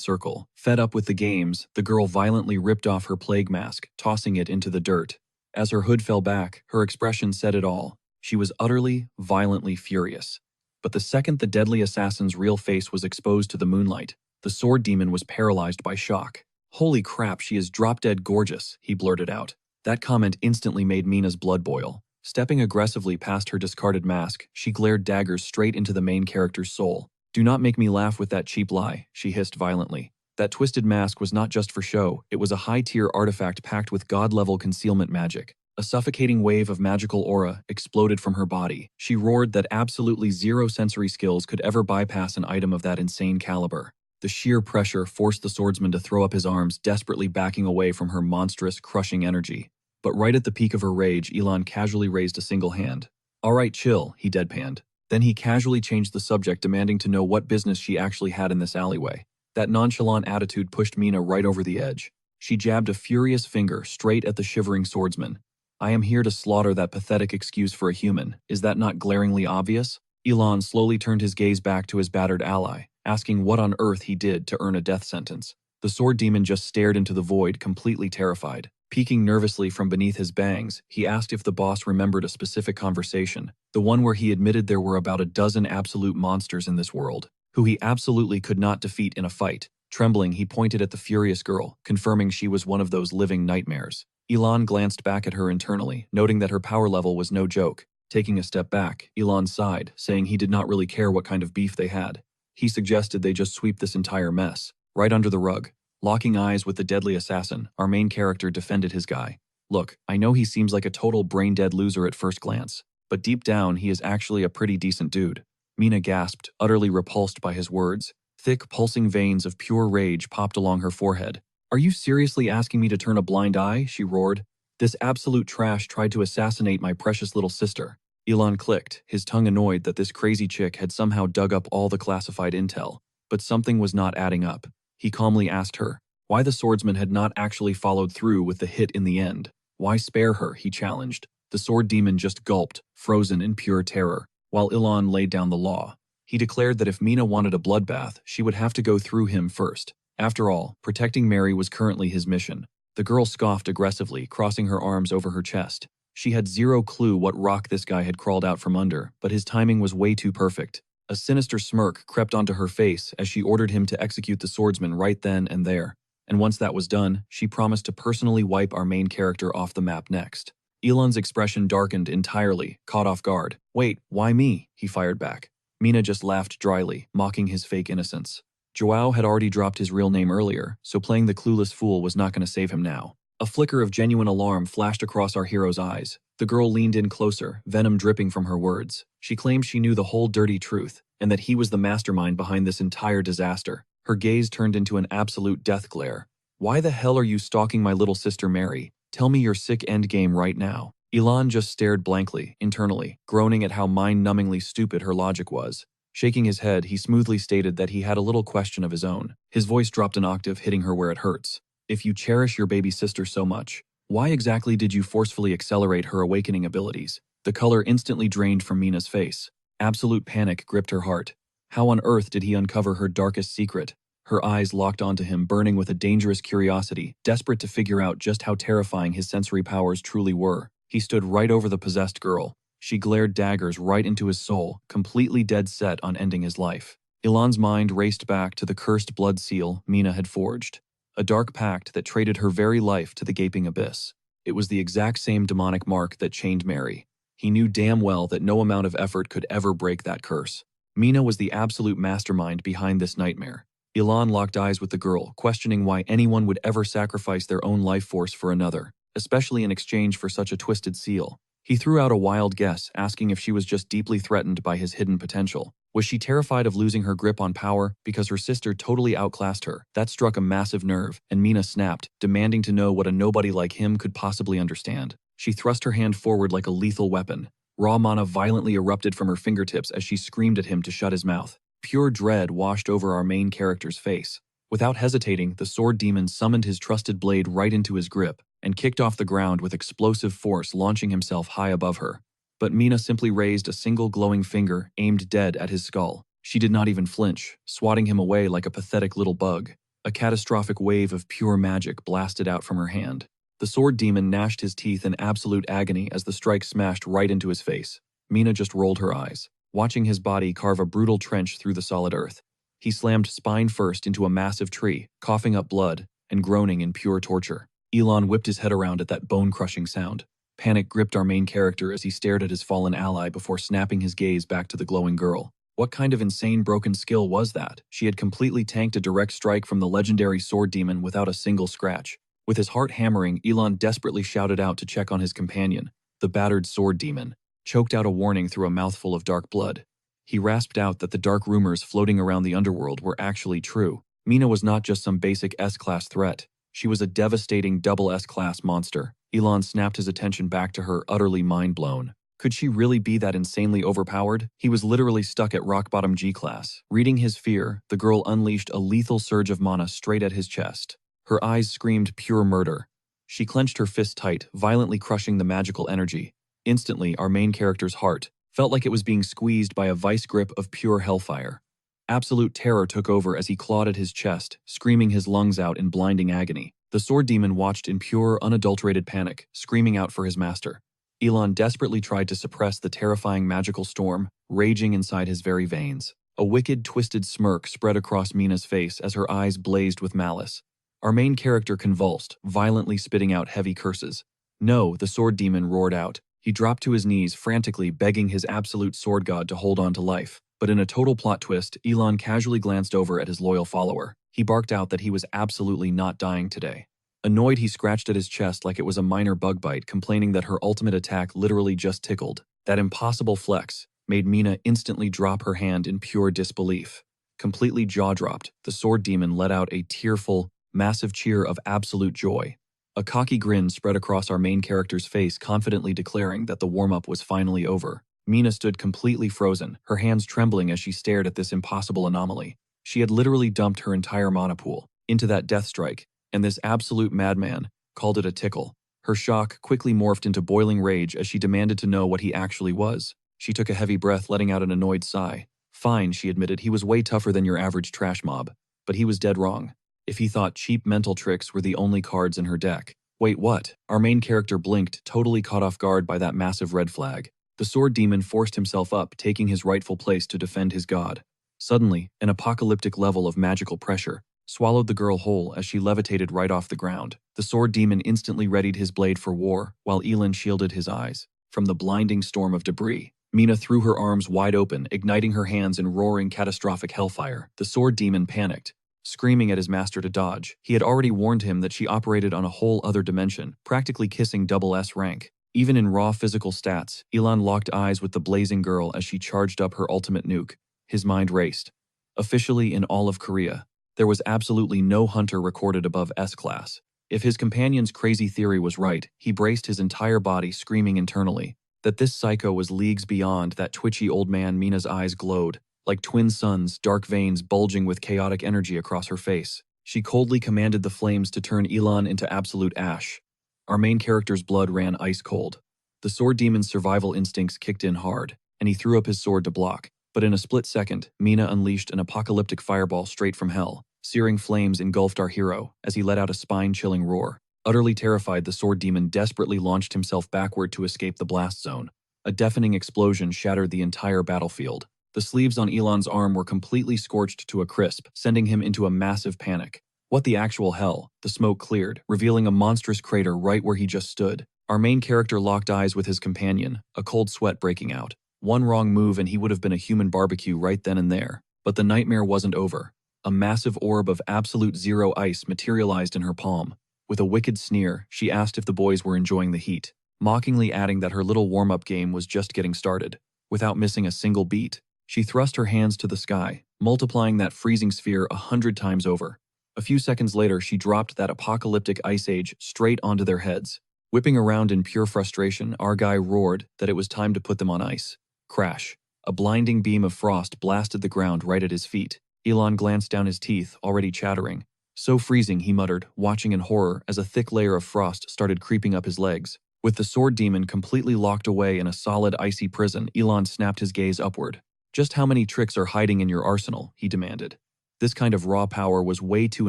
circle. Fed up with the games, the girl violently ripped off her plague mask, tossing it into the dirt. As her hood fell back, her expression said it all. She was utterly, violently furious. But the second the deadly assassin's real face was exposed to the moonlight, the sword demon was paralyzed by shock. Holy crap, she is drop-dead gorgeous, he blurted out. That comment instantly made Mina's blood boil. Stepping aggressively past her discarded mask, she glared daggers straight into the main character's soul. Do not make me laugh with that cheap lie, she hissed violently. That twisted mask was not just for show, it was a high-tier artifact packed with god-level concealment magic. A suffocating wave of magical aura exploded from her body. She roared that absolutely zero sensory skills could ever bypass an item of that insane caliber. The sheer pressure forced the swordsman to throw up his arms, desperately backing away from her monstrous, crushing energy. But right at the peak of her rage, Ilan casually raised a single hand. All right, chill, he deadpanned. Then he casually changed the subject, demanding to know what business she actually had in this alleyway. That nonchalant attitude pushed Mina right over the edge. She jabbed a furious finger straight at the shivering swordsman. I am here to slaughter that pathetic excuse for a human. Is that not glaringly obvious? Ilan slowly turned his gaze back to his battered ally, asking what on earth he did to earn a death sentence. The sword demon just stared into the void, completely terrified. Peeking nervously from beneath his bangs, he asked if the boss remembered a specific conversation, the one where he admitted there were about a dozen absolute monsters in this world, who he absolutely could not defeat in a fight. Trembling, he pointed at the furious girl, confirming she was one of those living nightmares. Ilan glanced back at her internally, noting that her power level was no joke. Taking a step back, Ilan sighed, saying he did not really care what kind of beef they had. He suggested they just sweep this entire mess right under the rug. Locking eyes with the deadly assassin, our main character defended his guy. Look, I know he seems like a total brain-dead loser at first glance, but deep down he is actually a pretty decent dude. Mina gasped, utterly repulsed by his words. Thick, pulsing veins of pure rage popped along her forehead. Are you seriously asking me to turn a blind eye? She roared. This absolute trash tried to assassinate my precious little sister. Elon clicked, his tongue annoyed that this crazy chick had somehow dug up all the classified intel. But something was not adding up. He calmly asked her why the swordsman had not actually followed through with the hit in the end. Why spare her, he challenged. The sword demon just gulped, frozen in pure terror, while Elon laid down the law. He declared that if Mina wanted a bloodbath, she would have to go through him first. After all, protecting Mary was currently his mission. The girl scoffed aggressively, crossing her arms over her chest. She had zero clue what rock this guy had crawled out from under, but his timing was way too perfect. A sinister smirk crept onto her face as she ordered him to execute the swordsman right then and there. And once that was done, she promised to personally wipe our main character off the map next. Elon's expression darkened entirely, caught off guard. Wait, why me? He fired back. Mina just laughed dryly, mocking his fake innocence. Joao had already dropped his real name earlier, so playing the clueless fool was not going to save him now. A flicker of genuine alarm flashed across our hero's eyes. The girl leaned in closer, venom dripping from her words. She claimed she knew the whole dirty truth, and that he was the mastermind behind this entire disaster. Her gaze turned into an absolute death glare. Why the hell are you stalking my little sister Mary? Tell me your sick endgame right now. Elon just stared blankly, internally, groaning at how mind-numbingly stupid her logic was. Shaking his head, he smoothly stated that he had a little question of his own. His voice dropped an octave, hitting her where it hurts. If you cherish your baby sister so much, why exactly did you forcefully accelerate her awakening abilities? The color instantly drained from Mina's face. Absolute panic gripped her heart. How on earth did he uncover her darkest secret? Her eyes locked onto him, burning with a dangerous curiosity, desperate to figure out just how terrifying his sensory powers truly were. He stood right over the possessed girl. She glared daggers right into his soul, completely dead set on ending his life. Elon's mind raced back to the cursed blood seal Mina had forged. A dark pact that traded her very life to the gaping abyss. It was the exact same demonic mark that chained Mary. He knew damn well that no amount of effort could ever break that curse. Mina was the absolute mastermind behind this nightmare. Elon locked eyes with the girl, questioning why anyone would ever sacrifice their own life force for another, especially in exchange for such a twisted seal. He threw out a wild guess, asking if she was just deeply threatened by his hidden potential. Was she terrified of losing her grip on power because her sister totally outclassed her? That struck a massive nerve, and Mina snapped, demanding to know what a nobody like him could possibly understand. She thrust her hand forward like a lethal weapon. Raw mana violently erupted from her fingertips as she screamed at him to shut his mouth. Pure dread washed over our main character's face. Without hesitating, the sword demon summoned his trusted blade right into his grip and kicked off the ground with explosive force, launching himself high above her. But Mina simply raised a single glowing finger, aimed dead at his skull. She did not even flinch, swatting him away like a pathetic little bug. A catastrophic wave of pure magic blasted out from her hand. The sword demon gnashed his teeth in absolute agony as the strike smashed right into his face. Mina just rolled her eyes, watching his body carve a brutal trench through the solid earth. He slammed spine first into a massive tree, coughing up blood and groaning in pure torture. Elon whipped his head around at that bone-crushing sound. Panic gripped our main character as he stared at his fallen ally before snapping his gaze back to the glowing girl. What kind of insane broken skill was that? She had completely tanked a direct strike from the legendary sword demon without a single scratch. With his heart hammering, Elon desperately shouted out to check on his companion. The battered sword demon choked out a warning through a mouthful of dark blood. He rasped out that the dark rumors floating around the underworld were actually true. Mina was not just some basic S-class threat. She was a devastating double S-class monster. Elon snapped his attention back to her, utterly mind-blown. Could she really be that insanely overpowered? He was literally stuck at rock-bottom G-class. Reading his fear, the girl unleashed a lethal surge of mana straight at his chest. Her eyes screamed pure murder. She clenched her fist tight, violently crushing the magical energy. Instantly, our main character's heart felt like it was being squeezed by a vice grip of pure hellfire. Absolute terror took over as he clawed at his chest, screaming his lungs out in blinding agony. The sword demon watched in pure, unadulterated panic, screaming out for his master. Elon desperately tried to suppress the terrifying magical storm, raging inside his very veins. A wicked, twisted smirk spread across Mina's face as her eyes blazed with malice. Our main character convulsed, violently spitting out heavy curses. No, the sword demon roared out. He dropped to his knees, frantically begging his absolute sword god to hold on to life. But in a total plot twist, Elon casually glanced over at his loyal follower. He barked out that he was absolutely not dying today. Annoyed, he scratched at his chest like it was a minor bug bite, complaining that her ultimate attack literally just tickled. That impossible flex made Mina instantly drop her hand in pure disbelief. Completely jaw-dropped, the sword demon let out a tearful, massive cheer of absolute joy. A cocky grin spread across our main character's face, confidently declaring that the warm-up was finally over. Mina stood completely frozen, her hands trembling as she stared at this impossible anomaly. She had literally dumped her entire mana pool into that death strike, and this absolute madman called it a tickle. Her shock quickly morphed into boiling rage as she demanded to know what he actually was. She took a heavy breath, letting out an annoyed sigh. Fine, she admitted, he was way tougher than your average trash mob. But he was dead wrong. If he thought cheap mental tricks were the only cards in her deck. Wait, what? Our main character blinked, totally caught off guard by that massive red flag. The sword demon forced himself up, taking his rightful place to defend his god. Suddenly, an apocalyptic level of magical pressure swallowed the girl whole as she levitated right off the ground. The sword demon instantly readied his blade for war, while Elin shielded his eyes from the blinding storm of debris. Mina threw her arms wide open, igniting her hands in roaring, catastrophic hellfire. The sword demon panicked, screaming at his master to dodge. He had already warned him that she operated on a whole other dimension, practically kissing double S rank. Even in raw physical stats, Elon locked eyes with the blazing girl as she charged up her ultimate nuke. His mind raced. Officially in all of Korea, there was absolutely no hunter recorded above S-class. If his companion's crazy theory was right, he braced his entire body, screaming internally that this psycho was leagues beyond that twitchy old man. Mina's eyes glowed like twin suns, dark veins bulging with chaotic energy across her face. She coldly commanded the flames to turn Elon into absolute ash. Our main character's blood ran ice cold. The sword demon's survival instincts kicked in hard, and he threw up his sword to block. But in a split second, Mina unleashed an apocalyptic fireball straight from hell. Searing flames engulfed our hero as he let out a spine-chilling roar. Utterly terrified, the sword demon desperately launched himself backward to escape the blast zone. A deafening explosion shattered the entire battlefield. The sleeves on Elon's arm were completely scorched to a crisp, sending him into a massive panic. What the actual hell? The smoke cleared, revealing a monstrous crater right where he just stood. Our main character locked eyes with his companion, a cold sweat breaking out. One wrong move and he would have been a human barbecue right then and there. But the nightmare wasn't over. A massive orb of absolute zero ice materialized in her palm. With a wicked sneer, she asked if the boys were enjoying the heat, mockingly adding that her little warm-up game was just getting started. Without missing a single beat, she thrust her hands to the sky, multiplying that freezing sphere 100 times over. A few seconds later, she dropped that apocalyptic ice age straight onto their heads. Whipping around in pure frustration, our guy roared that it was time to put them on ice. Crash. A blinding beam of frost blasted the ground right at his feet. Elon glanced down, his teeth already chattering. So freezing, he muttered, watching in horror as a thick layer of frost started creeping up his legs. With the sword demon completely locked away in a solid icy prison, Elon snapped his gaze upward. Just how many tricks are hiding in your arsenal? He demanded. This kind of raw power was way too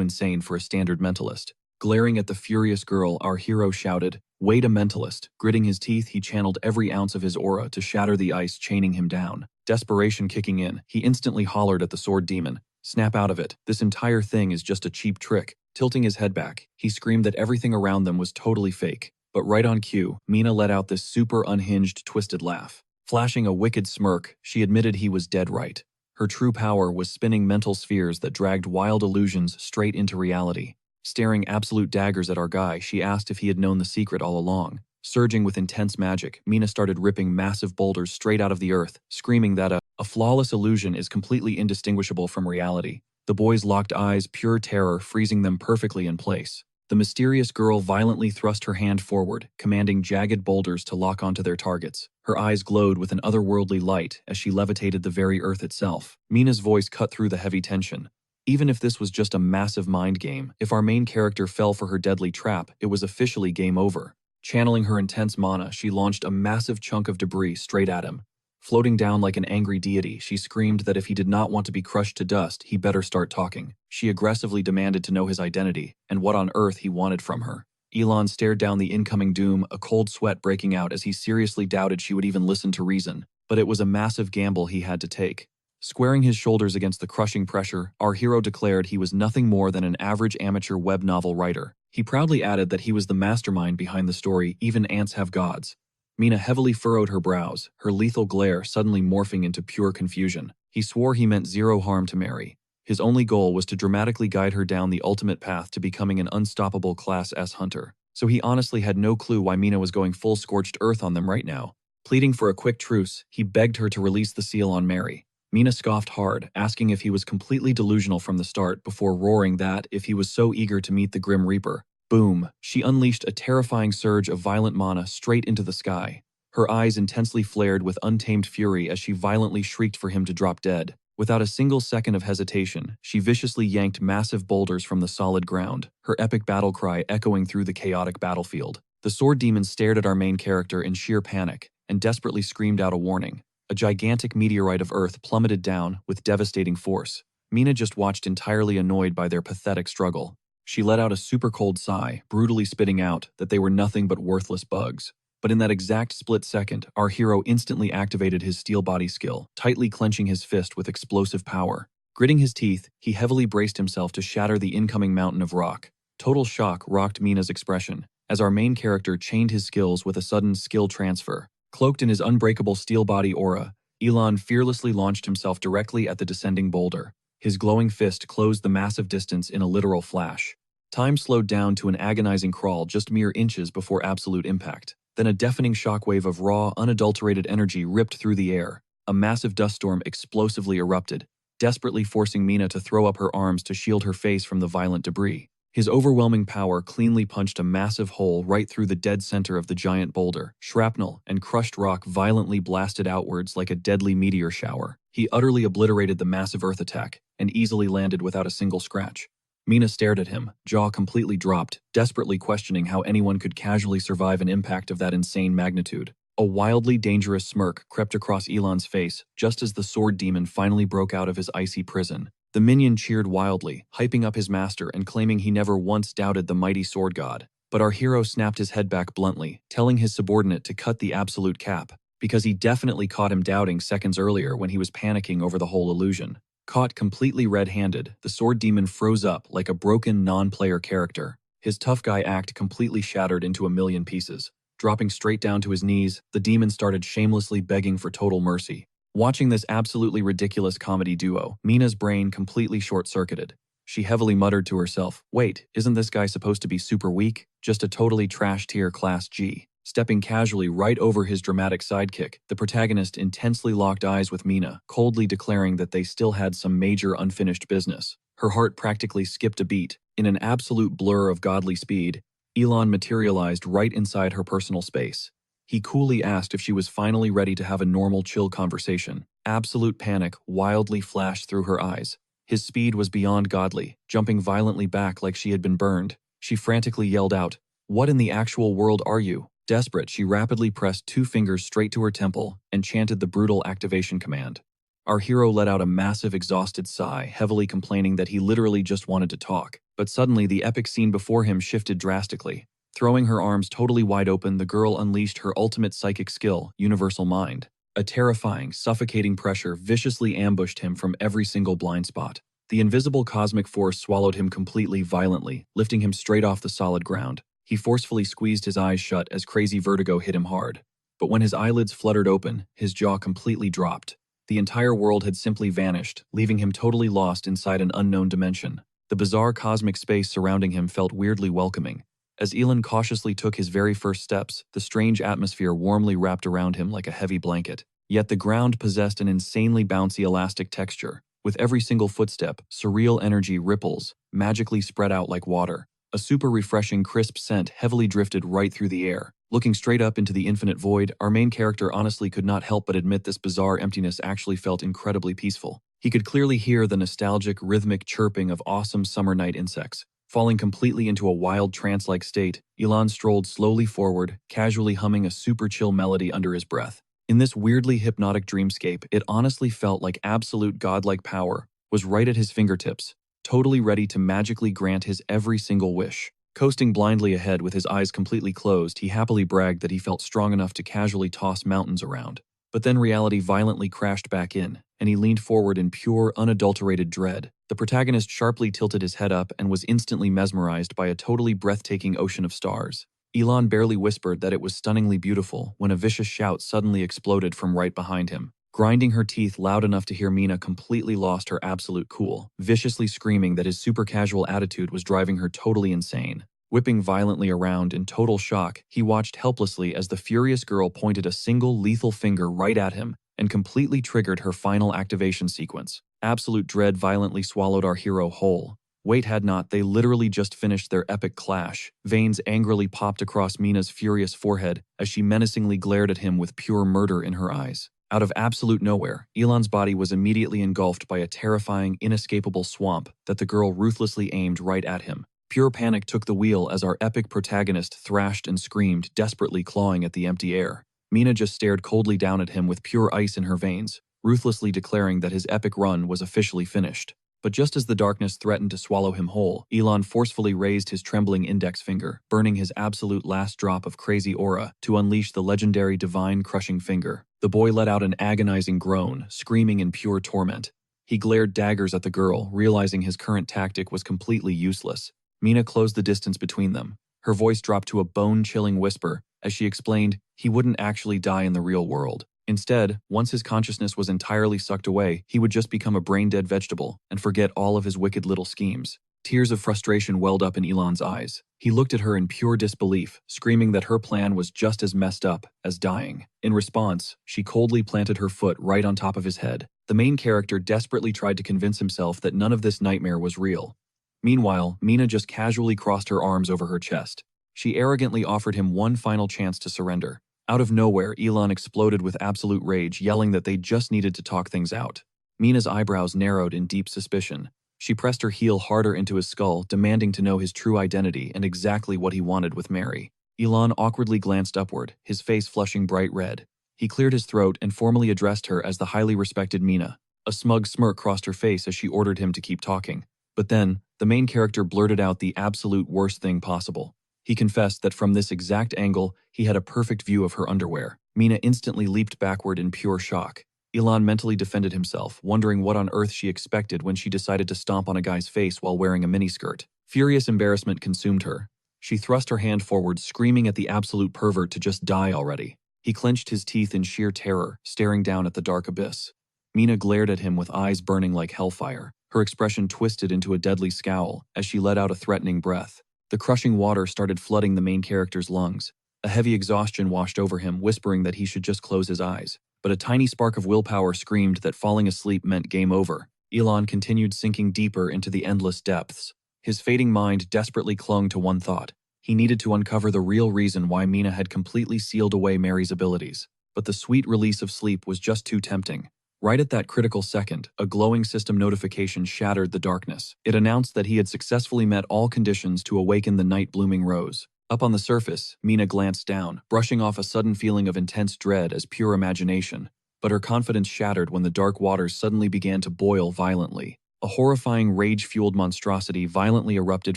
insane for a standard mentalist. Glaring at the furious girl, our hero shouted, "Wait, a mentalist." Gritting his teeth, he channeled every ounce of his aura to shatter the ice chaining him down. Desperation kicking in, he instantly hollered at the sword demon, "Snap out of it. This entire thing is just a cheap trick." Tilting his head back, he screamed that everything around them was totally fake. But right on cue, Mina let out this super unhinged, twisted laugh. Flashing a wicked smirk, she admitted he was dead right. Her true power was spinning mental spheres that dragged wild illusions straight into reality. Staring absolute daggers at our guy, she asked if he had known the secret all along. Surging with intense magic, Mina started ripping massive boulders straight out of the earth, screaming that a flawless illusion is completely indistinguishable from reality. The boys locked eyes, pure terror freezing them perfectly in place. The mysterious girl violently thrust her hand forward, commanding jagged boulders to lock onto their targets. Her eyes glowed with an otherworldly light as she levitated the very earth itself. Mina's voice cut through the heavy tension. Even if this was just a massive mind game, if our main character fell for her deadly trap, it was officially game over. Channeling her intense mana, she launched a massive chunk of debris straight at him. Floating down like an angry deity, she screamed that if he did not want to be crushed to dust, he better start talking. She aggressively demanded to know his identity and what on earth he wanted from her. Elon stared down the incoming doom, a cold sweat breaking out as he seriously doubted she would even listen to reason. But it was a massive gamble he had to take. Squaring his shoulders against the crushing pressure, our hero declared he was nothing more than an average amateur web novel writer. He proudly added that he was the mastermind behind the story "Even Ants Have Gods." Mina heavily furrowed her brows, her lethal glare suddenly morphing into pure confusion. He swore he meant zero harm to Mary. His only goal was to dramatically guide her down the ultimate path to becoming an unstoppable Class S hunter. So he honestly had no clue why Mina was going full scorched earth on them right now. Pleading for a quick truce, he begged her to release the seal on Mary. Mina scoffed hard, asking if he was completely delusional from the start before roaring that, if he was so eager to meet the Grim Reaper. Boom! She unleashed a terrifying surge of violent mana straight into the sky. Her eyes intensely flared with untamed fury as she violently shrieked for him to drop dead. Without a single second of hesitation, she viciously yanked massive boulders from the solid ground, her epic battle cry echoing through the chaotic battlefield. The sword demon stared at our main character in sheer panic and desperately screamed out a warning. A gigantic meteorite of Earth plummeted down with devastating force. Mina just watched entirely annoyed by their pathetic struggle. She let out a super cold sigh, brutally spitting out that they were nothing but worthless bugs. But in that exact split second, our hero instantly activated his steel body skill, tightly clenching his fist with explosive power. Gritting his teeth, he heavily braced himself to shatter the incoming mountain of rock. Total shock rocked Mina's expression, as our main character chained his skills with a sudden skill transfer. Cloaked in his unbreakable steel body aura, Elon fearlessly launched himself directly at the descending boulder. His glowing fist closed the massive distance in a literal flash. Time slowed down to an agonizing crawl just mere inches before absolute impact. Then a deafening shockwave of raw, unadulterated energy ripped through the air. A massive dust storm explosively erupted, desperately forcing Mina to throw up her arms to shield her face from the violent debris. His overwhelming power cleanly punched a massive hole right through the dead center of the giant boulder. Shrapnel and crushed rock violently blasted outwards like a deadly meteor shower. He utterly obliterated the massive earth attack and easily landed without a single scratch. Mina stared at him, jaw completely dropped, desperately questioning how anyone could casually survive an impact of that insane magnitude. A wildly dangerous smirk crept across Elon's face just as the sword demon finally broke out of his icy prison. The minion cheered wildly, hyping up his master and claiming he never once doubted the mighty sword god. But our hero snapped his head back bluntly, telling his subordinate to cut the absolute cap, because he definitely caught him doubting seconds earlier when he was panicking over the whole illusion. Caught completely red-handed, the sword demon froze up like a broken non-player character. His tough guy act completely shattered into a million pieces. Dropping straight down to his knees, the demon started shamelessly begging for total mercy. Watching this absolutely ridiculous comedy duo, Mina's brain completely short-circuited. She heavily muttered to herself, "Wait, isn't this guy supposed to be super weak? Just a totally trash-tier Class G." Stepping casually right over his dramatic sidekick, the protagonist intensely locked eyes with Mina, coldly declaring that they still had some major unfinished business. Her heart practically skipped a beat. In an absolute blur of godly speed, Elon materialized right inside her personal space. He coolly asked if she was finally ready to have a normal, chill conversation. Absolute panic wildly flashed through her eyes. His speed was beyond godly, jumping violently back like she had been burned. She frantically yelled out, "What in the actual world are you?" Desperate, she rapidly pressed 2 fingers straight to her temple and chanted the brutal activation command. Our hero let out a massive, exhausted sigh, heavily complaining that he literally just wanted to talk. But suddenly, the epic scene before him shifted drastically. Throwing her arms totally wide open, the girl unleashed her ultimate psychic skill, Universal Mind. A terrifying, suffocating pressure viciously ambushed him from every single blind spot. The invisible cosmic force swallowed him completely violently, lifting him straight off the solid ground. He forcefully squeezed his eyes shut as crazy vertigo hit him hard. But when his eyelids fluttered open, his jaw completely dropped. The entire world had simply vanished, leaving him totally lost inside an unknown dimension. The bizarre cosmic space surrounding him felt weirdly welcoming. As Elon cautiously took his very first steps, the strange atmosphere warmly wrapped around him like a heavy blanket. Yet the ground possessed an insanely bouncy elastic texture. With every single footstep, surreal energy ripples, magically spread out like water. A super refreshing, crisp scent heavily drifted right through the air. Looking straight up into the infinite void, our main character honestly could not help but admit this bizarre emptiness actually felt incredibly peaceful. He could clearly hear the nostalgic, rhythmic chirping of awesome summer night insects. Falling completely into a wild trance-like state, Elon strolled slowly forward, casually humming a super chill melody under his breath. In this weirdly hypnotic dreamscape, it honestly felt like absolute godlike power was right at his fingertips, totally ready to magically grant his every single wish. Coasting blindly ahead with his eyes completely closed, he happily bragged that he felt strong enough to casually toss mountains around. But then reality violently crashed back in, and he leaned forward in pure, unadulterated dread. The protagonist sharply tilted his head up and was instantly mesmerized by a totally breathtaking ocean of stars. Elon barely whispered that it was stunningly beautiful when a vicious shout suddenly exploded from right behind him. grinding her teeth loud enough to hear Mina completely lost her absolute cool, viciously screaming that his super casual attitude was driving her totally insane. Whipping violently around in total shock, he watched helplessly as the furious girl pointed a single lethal finger right at him and completely triggered her final activation sequence. Absolute dread violently swallowed our hero whole. Wait, had not they literally just finished their epic clash? Veins angrily popped across Mina's furious forehead as she menacingly glared at him with pure murder in her eyes. Out of absolute nowhere, Elon's body was immediately engulfed by a terrifying, inescapable swamp that the girl ruthlessly aimed right at him. Pure panic took the wheel as our epic protagonist thrashed and screamed, desperately clawing at the empty air. Mina just stared coldly down at him with pure ice in her veins, ruthlessly declaring that his epic run was officially finished. But just as the darkness threatened to swallow him whole, Elon forcefully raised his trembling index finger, burning his absolute last drop of crazy aura to unleash the legendary divine crushing finger. The boy let out an agonizing groan, screaming in pure torment. He glared daggers at the girl, realizing his current tactic was completely useless. Mina closed the distance between them. Her voice dropped to a bone-chilling whisper as she explained he wouldn't actually die in the real world. Instead, once his consciousness was entirely sucked away, he would just become a brain-dead vegetable and forget all of his wicked little schemes. Tears of frustration welled up in Elon's eyes. He looked at her in pure disbelief, screaming that her plan was just as messed up as dying. In response, she coldly planted her foot right on top of his head. The main character desperately tried to convince himself that none of this nightmare was real. Meanwhile, Mina just casually crossed her arms over her chest. She arrogantly offered him one final chance to surrender. Out of nowhere, Elon exploded with absolute rage, yelling that they just needed to talk things out. Mina's eyebrows narrowed in deep suspicion. She pressed her heel harder into his skull, demanding to know his true identity and exactly what he wanted with Mary. Elon awkwardly glanced upward, his face flushing bright red. He cleared his throat and formally addressed her as the highly respected Mina. A smug smirk crossed her face as she ordered him to keep talking. But then, the main character blurted out the absolute worst thing possible. He confessed that from this exact angle, he had a perfect view of her underwear. Mina instantly leaped backward in pure shock. Elon mentally defended himself, wondering what on earth she expected when she decided to stomp on a guy's face while wearing a miniskirt. Furious embarrassment consumed her. She thrust her hand forward, screaming at the absolute pervert to just die already. He clenched his teeth in sheer terror, staring down at the dark abyss. Mina glared at him with eyes burning like hellfire. Her expression twisted into a deadly scowl as she let out a threatening breath. The crushing water started flooding the main character's lungs. A heavy exhaustion washed over him, whispering that he should just close his eyes. But a tiny spark of willpower screamed that falling asleep meant game over. Elon continued sinking deeper into the endless depths. His fading mind desperately clung to one thought. He needed to uncover the real reason why Mina had completely sealed away Mary's abilities. But the sweet release of sleep was just too tempting. Right at that critical second, a glowing system notification shattered the darkness. It announced that he had successfully met all conditions to awaken the night-blooming rose. Up on the surface, Mina glanced down, brushing off a sudden feeling of intense dread as pure imagination. But her confidence shattered when the dark waters suddenly began to boil violently. A horrifying rage-fueled monstrosity violently erupted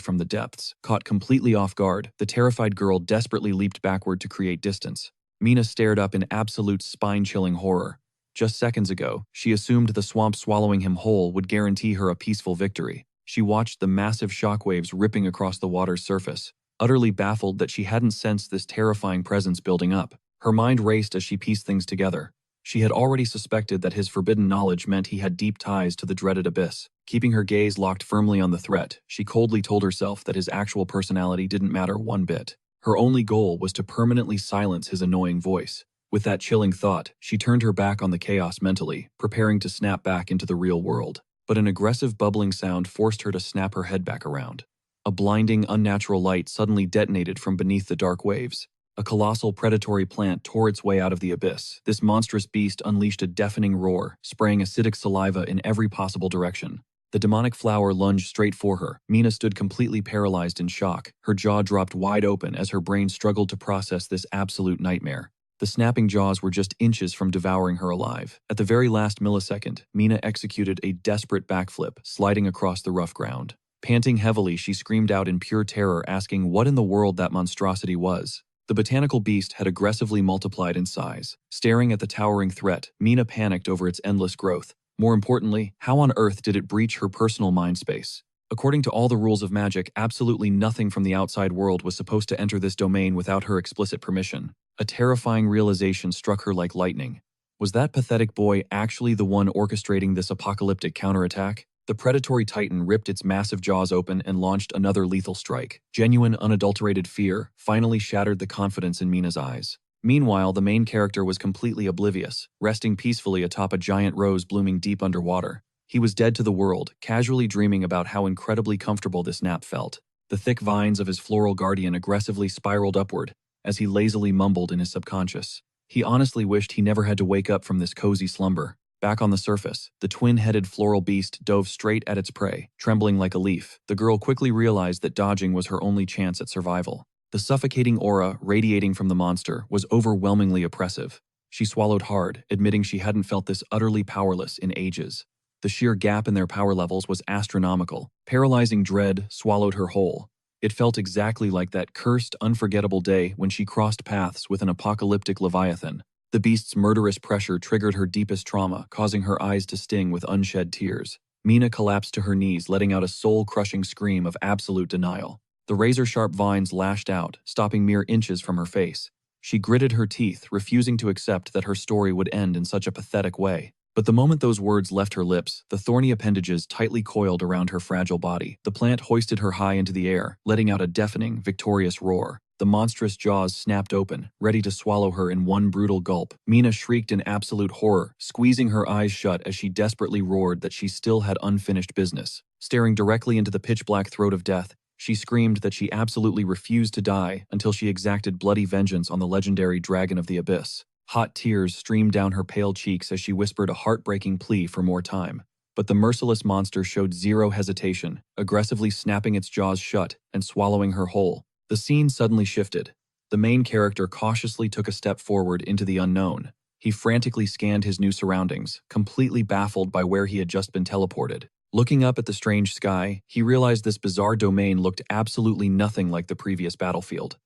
from the depths. Caught completely off guard, the terrified girl desperately leaped backward to create distance. Mina stared up in absolute spine-chilling horror. Just seconds ago, she assumed the swamp swallowing him whole would guarantee her a peaceful victory. She watched the massive shockwaves ripping across the water's surface, utterly baffled that she hadn't sensed this terrifying presence building up. Her mind raced as she pieced things together. She had already suspected that his forbidden knowledge meant he had deep ties to the dreaded abyss. Keeping her gaze locked firmly on the threat, she coldly told herself that his actual personality didn't matter one bit. Her only goal was to permanently silence his annoying voice. With that chilling thought, she turned her back on the chaos mentally, preparing to snap back into the real world. But an aggressive bubbling sound forced her to snap her head back around. A blinding, unnatural light suddenly detonated from beneath the dark waves. A colossal predatory plant tore its way out of the abyss. This monstrous beast unleashed a deafening roar, spraying acidic saliva in every possible direction. The demonic flower lunged straight for her. Mina stood completely paralyzed in shock. Her jaw dropped wide open as her brain struggled to process this absolute nightmare. The snapping jaws were just inches from devouring her alive. At the very last millisecond, Mina executed a desperate backflip, sliding across the rough ground. Panting heavily, she screamed out in pure terror, asking what in the world that monstrosity was. The botanical beast had aggressively multiplied in size. Staring at the towering threat, Mina panicked over its endless growth. More importantly, how on earth did it breach her personal mind space? According to all the rules of magic, absolutely nothing from the outside world was supposed to enter this domain without her explicit permission. A terrifying realization struck her like lightning. Was that pathetic boy actually the one orchestrating this apocalyptic counterattack? The predatory titan ripped its massive jaws open and launched another lethal strike. Genuine, unadulterated fear finally shattered the confidence in Mina's eyes. Meanwhile, the main character was completely oblivious, resting peacefully atop a giant rose blooming deep underwater. He was dead to the world, casually dreaming about how incredibly comfortable this nap felt. The thick vines of his floral guardian aggressively spiraled upward as he lazily mumbled in his subconscious. He honestly wished he never had to wake up from this cozy slumber. Back on the surface, the twin-headed floral beast dove straight at its prey, trembling like a leaf. The girl quickly realized that dodging was her only chance at survival. The suffocating aura radiating from the monster was overwhelmingly oppressive. She swallowed hard, admitting she hadn't felt this utterly powerless in ages. The sheer gap in their power levels was astronomical. Paralyzing dread swallowed her whole. It felt exactly like that cursed, unforgettable day when she crossed paths with an apocalyptic leviathan. The beast's murderous pressure triggered her deepest trauma, causing her eyes to sting with unshed tears. Mina collapsed to her knees, letting out a soul-crushing scream of absolute denial. The razor-sharp vines lashed out, stopping mere inches from her face. She gritted her teeth, refusing to accept that her story would end in such a pathetic way. But the moment those words left her lips, the thorny appendages tightly coiled around her fragile body. The plant hoisted her high into the air, letting out a deafening, victorious roar. The monstrous jaws snapped open, ready to swallow her in one brutal gulp. Mina shrieked in absolute horror, squeezing her eyes shut as she desperately roared that she still had unfinished business. Staring directly into the pitch-black throat of death, she screamed that she absolutely refused to die until she exacted bloody vengeance on the legendary Dragon of the Abyss. Hot tears streamed down her pale cheeks as she whispered a heartbreaking plea for more time. But the merciless monster showed zero hesitation, aggressively snapping its jaws shut and swallowing her whole. The scene suddenly shifted. The main character cautiously took a step forward into the unknown. He frantically scanned his new surroundings, completely baffled by where he had just been teleported. Looking up at the strange sky, he realized this bizarre domain looked absolutely nothing like the previous battlefield.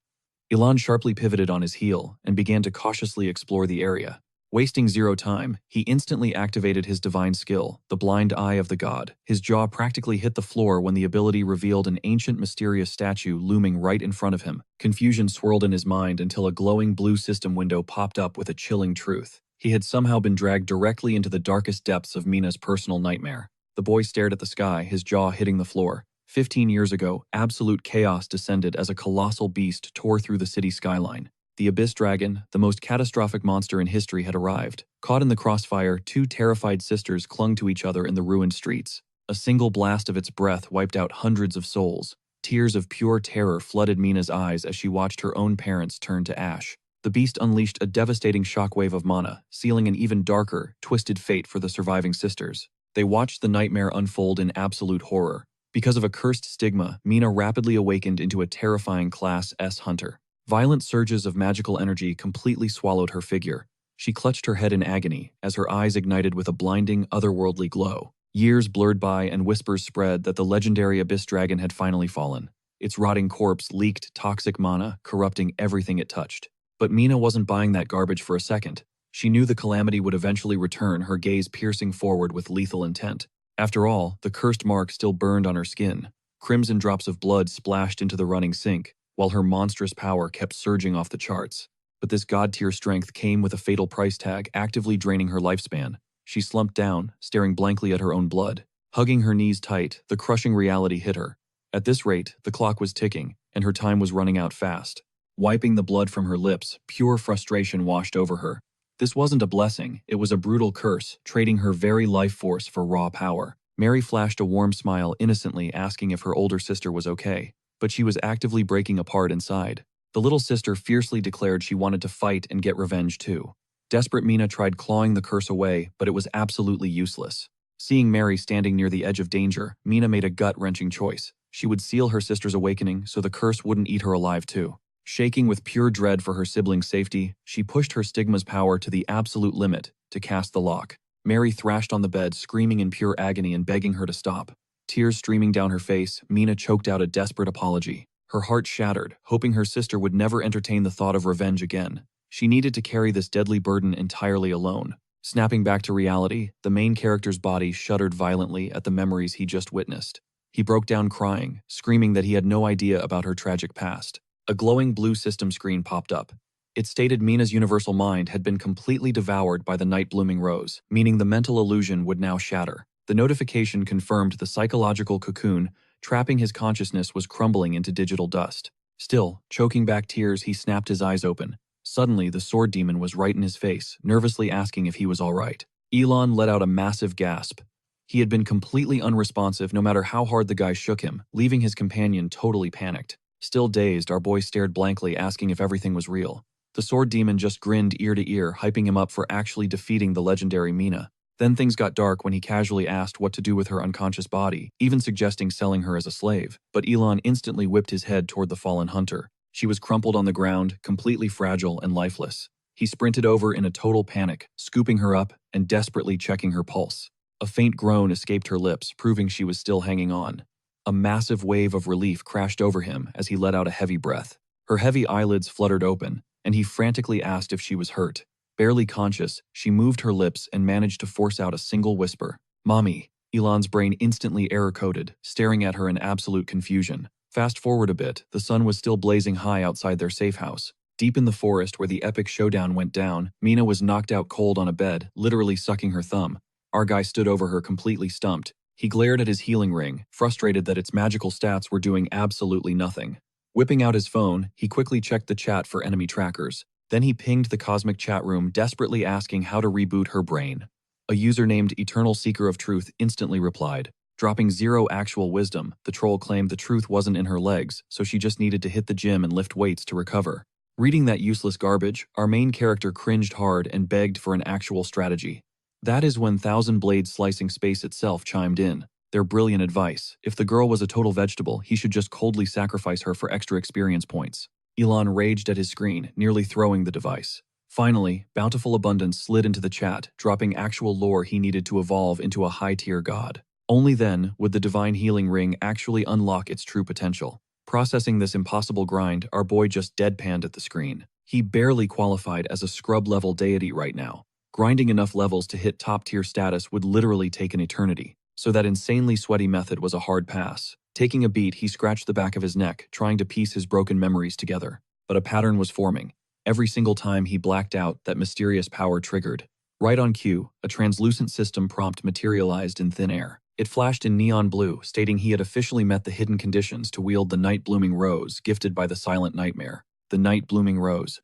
Ilan sharply pivoted on his heel and began to cautiously explore the area. Wasting zero time, he instantly activated his divine skill, the blind eye of the god. His jaw practically hit the floor when the ability revealed an ancient mysterious statue looming right in front of him. Confusion swirled in his mind until a glowing blue system window popped up with a chilling truth. He had somehow been dragged directly into the darkest depths of Mina's personal nightmare. The boy stared at the sky, his jaw hitting the floor. 15 years ago, absolute chaos descended as a colossal beast tore through the city skyline. The Abyss Dragon, the most catastrophic monster in history, had arrived. Caught in the crossfire, two terrified sisters clung to each other in the ruined streets. A single blast of its breath wiped out hundreds of souls. Tears of pure terror flooded Mina's eyes as she watched her own parents turn to ash. The beast unleashed a devastating shockwave of mana, sealing an even darker, twisted fate for the surviving sisters. They watched the nightmare unfold in absolute horror. Because of a cursed stigma, Mina rapidly awakened into a terrifying Class S hunter. Violent surges of magical energy completely swallowed her figure. She clutched her head in agony as her eyes ignited with a blinding, otherworldly glow. Years blurred by and whispers spread that the legendary Abyss Dragon had finally fallen. Its rotting corpse leaked toxic mana, corrupting everything it touched. But Mina wasn't buying that garbage for a second. She knew the calamity would eventually return, her gaze piercing forward with lethal intent. After all, the cursed mark still burned on her skin. Crimson drops of blood splashed into the running sink, while her monstrous power kept surging off the charts. But this god-tier strength came with a fatal price tag, actively draining her lifespan. She slumped down, staring blankly at her own blood. Hugging her knees tight, the crushing reality hit her. At this rate, the clock was ticking, and her time was running out fast. Wiping the blood from her lips, pure frustration washed over her. This wasn't a blessing, it was a brutal curse, trading her very life force for raw power. Mary flashed a warm smile, innocently asking if her older sister was okay. But she was actively breaking apart inside. The little sister fiercely declared she wanted to fight and get revenge too. Desperate Mina tried clawing the curse away, but it was absolutely useless. Seeing Mary standing near the edge of danger, Mina made a gut-wrenching choice. She would seal her sister's awakening so the curse wouldn't eat her alive too. Shaking with pure dread for her sibling's safety, she pushed her stigma's power to the absolute limit to cast the lock. Mary thrashed on the bed, screaming in pure agony and begging her to stop. Tears streaming down her face, Mina choked out a desperate apology. Her heart shattered, hoping her sister would never entertain the thought of revenge again. She needed to carry this deadly burden entirely alone. Snapping back to reality, the main character's body shuddered violently at the memories he just witnessed. He broke down crying, screaming that he had no idea about her tragic past. A glowing blue system screen popped up. It stated Mina's universal mind had been completely devoured by the night-blooming rose, meaning the mental illusion would now shatter. The notification confirmed the psychological cocoon trapping his consciousness was crumbling into digital dust. Still, choking back tears, he snapped his eyes open. Suddenly, the sword demon was right in his face, nervously asking if he was all right. Elon let out a massive gasp. He had been completely unresponsive no matter how hard the guy shook him, leaving his companion totally panicked. Still dazed, our boy stared blankly, asking if everything was real. The sword demon just grinned ear to ear, hyping him up for actually defeating the legendary Mina. Then things got dark when he casually asked what to do with her unconscious body, even suggesting selling her as a slave. But Elon instantly whipped his head toward the fallen hunter. She was crumpled on the ground, completely fragile and lifeless. He sprinted over in a total panic, scooping her up and desperately checking her pulse. A faint groan escaped her lips, proving she was still hanging on. A massive wave of relief crashed over him as he let out a heavy breath. Her heavy eyelids fluttered open, and he frantically asked if she was hurt. Barely conscious, she moved her lips and managed to force out a single whisper. "Mommy." Elon's brain instantly error-coded, staring at her in absolute confusion. Fast forward a bit, the sun was still blazing high outside their safe house. Deep in the forest where the epic showdown went down, Mina was knocked out cold on a bed, literally sucking her thumb. Our guy stood over her completely stumped. He glared at his healing ring, frustrated that its magical stats were doing absolutely nothing. Whipping out his phone, he quickly checked the chat for enemy trackers. Then he pinged the cosmic chat room, desperately asking how to reboot her brain. A user named Eternal Seeker of Truth instantly replied. Dropping zero actual wisdom, the troll claimed the truth wasn't in her legs, so she just needed to hit the gym and lift weights to recover. Reading that useless garbage, our main character cringed hard and begged for an actual strategy. That is when Thousand Blades Slicing Space itself chimed in. Their brilliant advice: if the girl was a total vegetable, he should just coldly sacrifice her for extra experience points. Elon raged at his screen, nearly throwing the device. Finally, Bountiful Abundance slid into the chat, dropping actual lore he needed to evolve into a high-tier god. Only then would the Divine Healing Ring actually unlock its true potential. Processing this impossible grind, our boy just deadpanned at the screen. He barely qualified as a scrub-level deity right now. Grinding enough levels to hit top-tier status would literally take an eternity, so that insanely sweaty method was a hard pass. Taking a beat, he scratched the back of his neck, trying to piece his broken memories together. But a pattern was forming. Every single time he blacked out, that mysterious power triggered. Right on cue, a translucent system prompt materialized in thin air. It flashed in neon blue, stating he had officially met the hidden conditions to wield the night-blooming rose gifted by the silent nightmare. The night-blooming rose.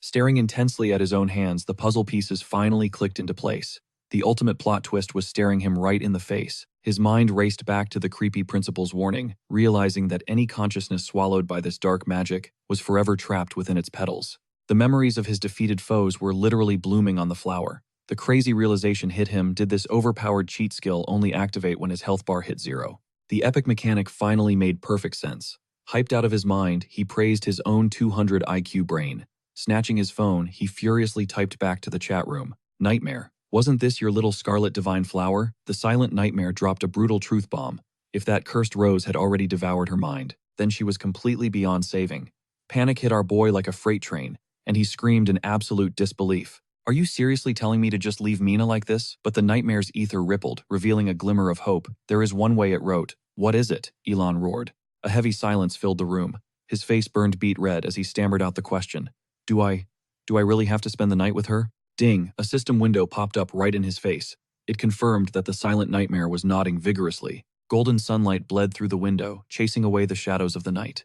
Staring intensely at his own hands, the puzzle pieces finally clicked into place. The ultimate plot twist was staring him right in the face. His mind raced back to the creepy principal's warning, realizing that any consciousness swallowed by this dark magic was forever trapped within its petals. The memories of his defeated foes were literally blooming on the flower. The crazy realization hit him: did this overpowered cheat skill only activate when his health bar hit zero? The epic mechanic finally made perfect sense. Hyped out of his mind, he praised his own 200 IQ brain. Snatching his phone, he furiously typed back to the chat room. "Nightmare. Wasn't this your little scarlet divine flower?" The silent nightmare dropped a brutal truth bomb. If that cursed rose had already devoured her mind, then she was completely beyond saving. Panic hit our boy like a freight train, and he screamed in absolute disbelief. "Are you seriously telling me to just leave Mina like this?" But the nightmare's ether rippled, revealing a glimmer of hope. "There is one way," it wrote. "What is it?" Elon roared. A heavy silence filled the room. His face burned beet red as he stammered out the question. Do I really have to spend the night with her?" Ding, a system window popped up right in his face. It confirmed that the silent nightmare was nodding vigorously. Golden sunlight bled through the window, chasing away the shadows of the night.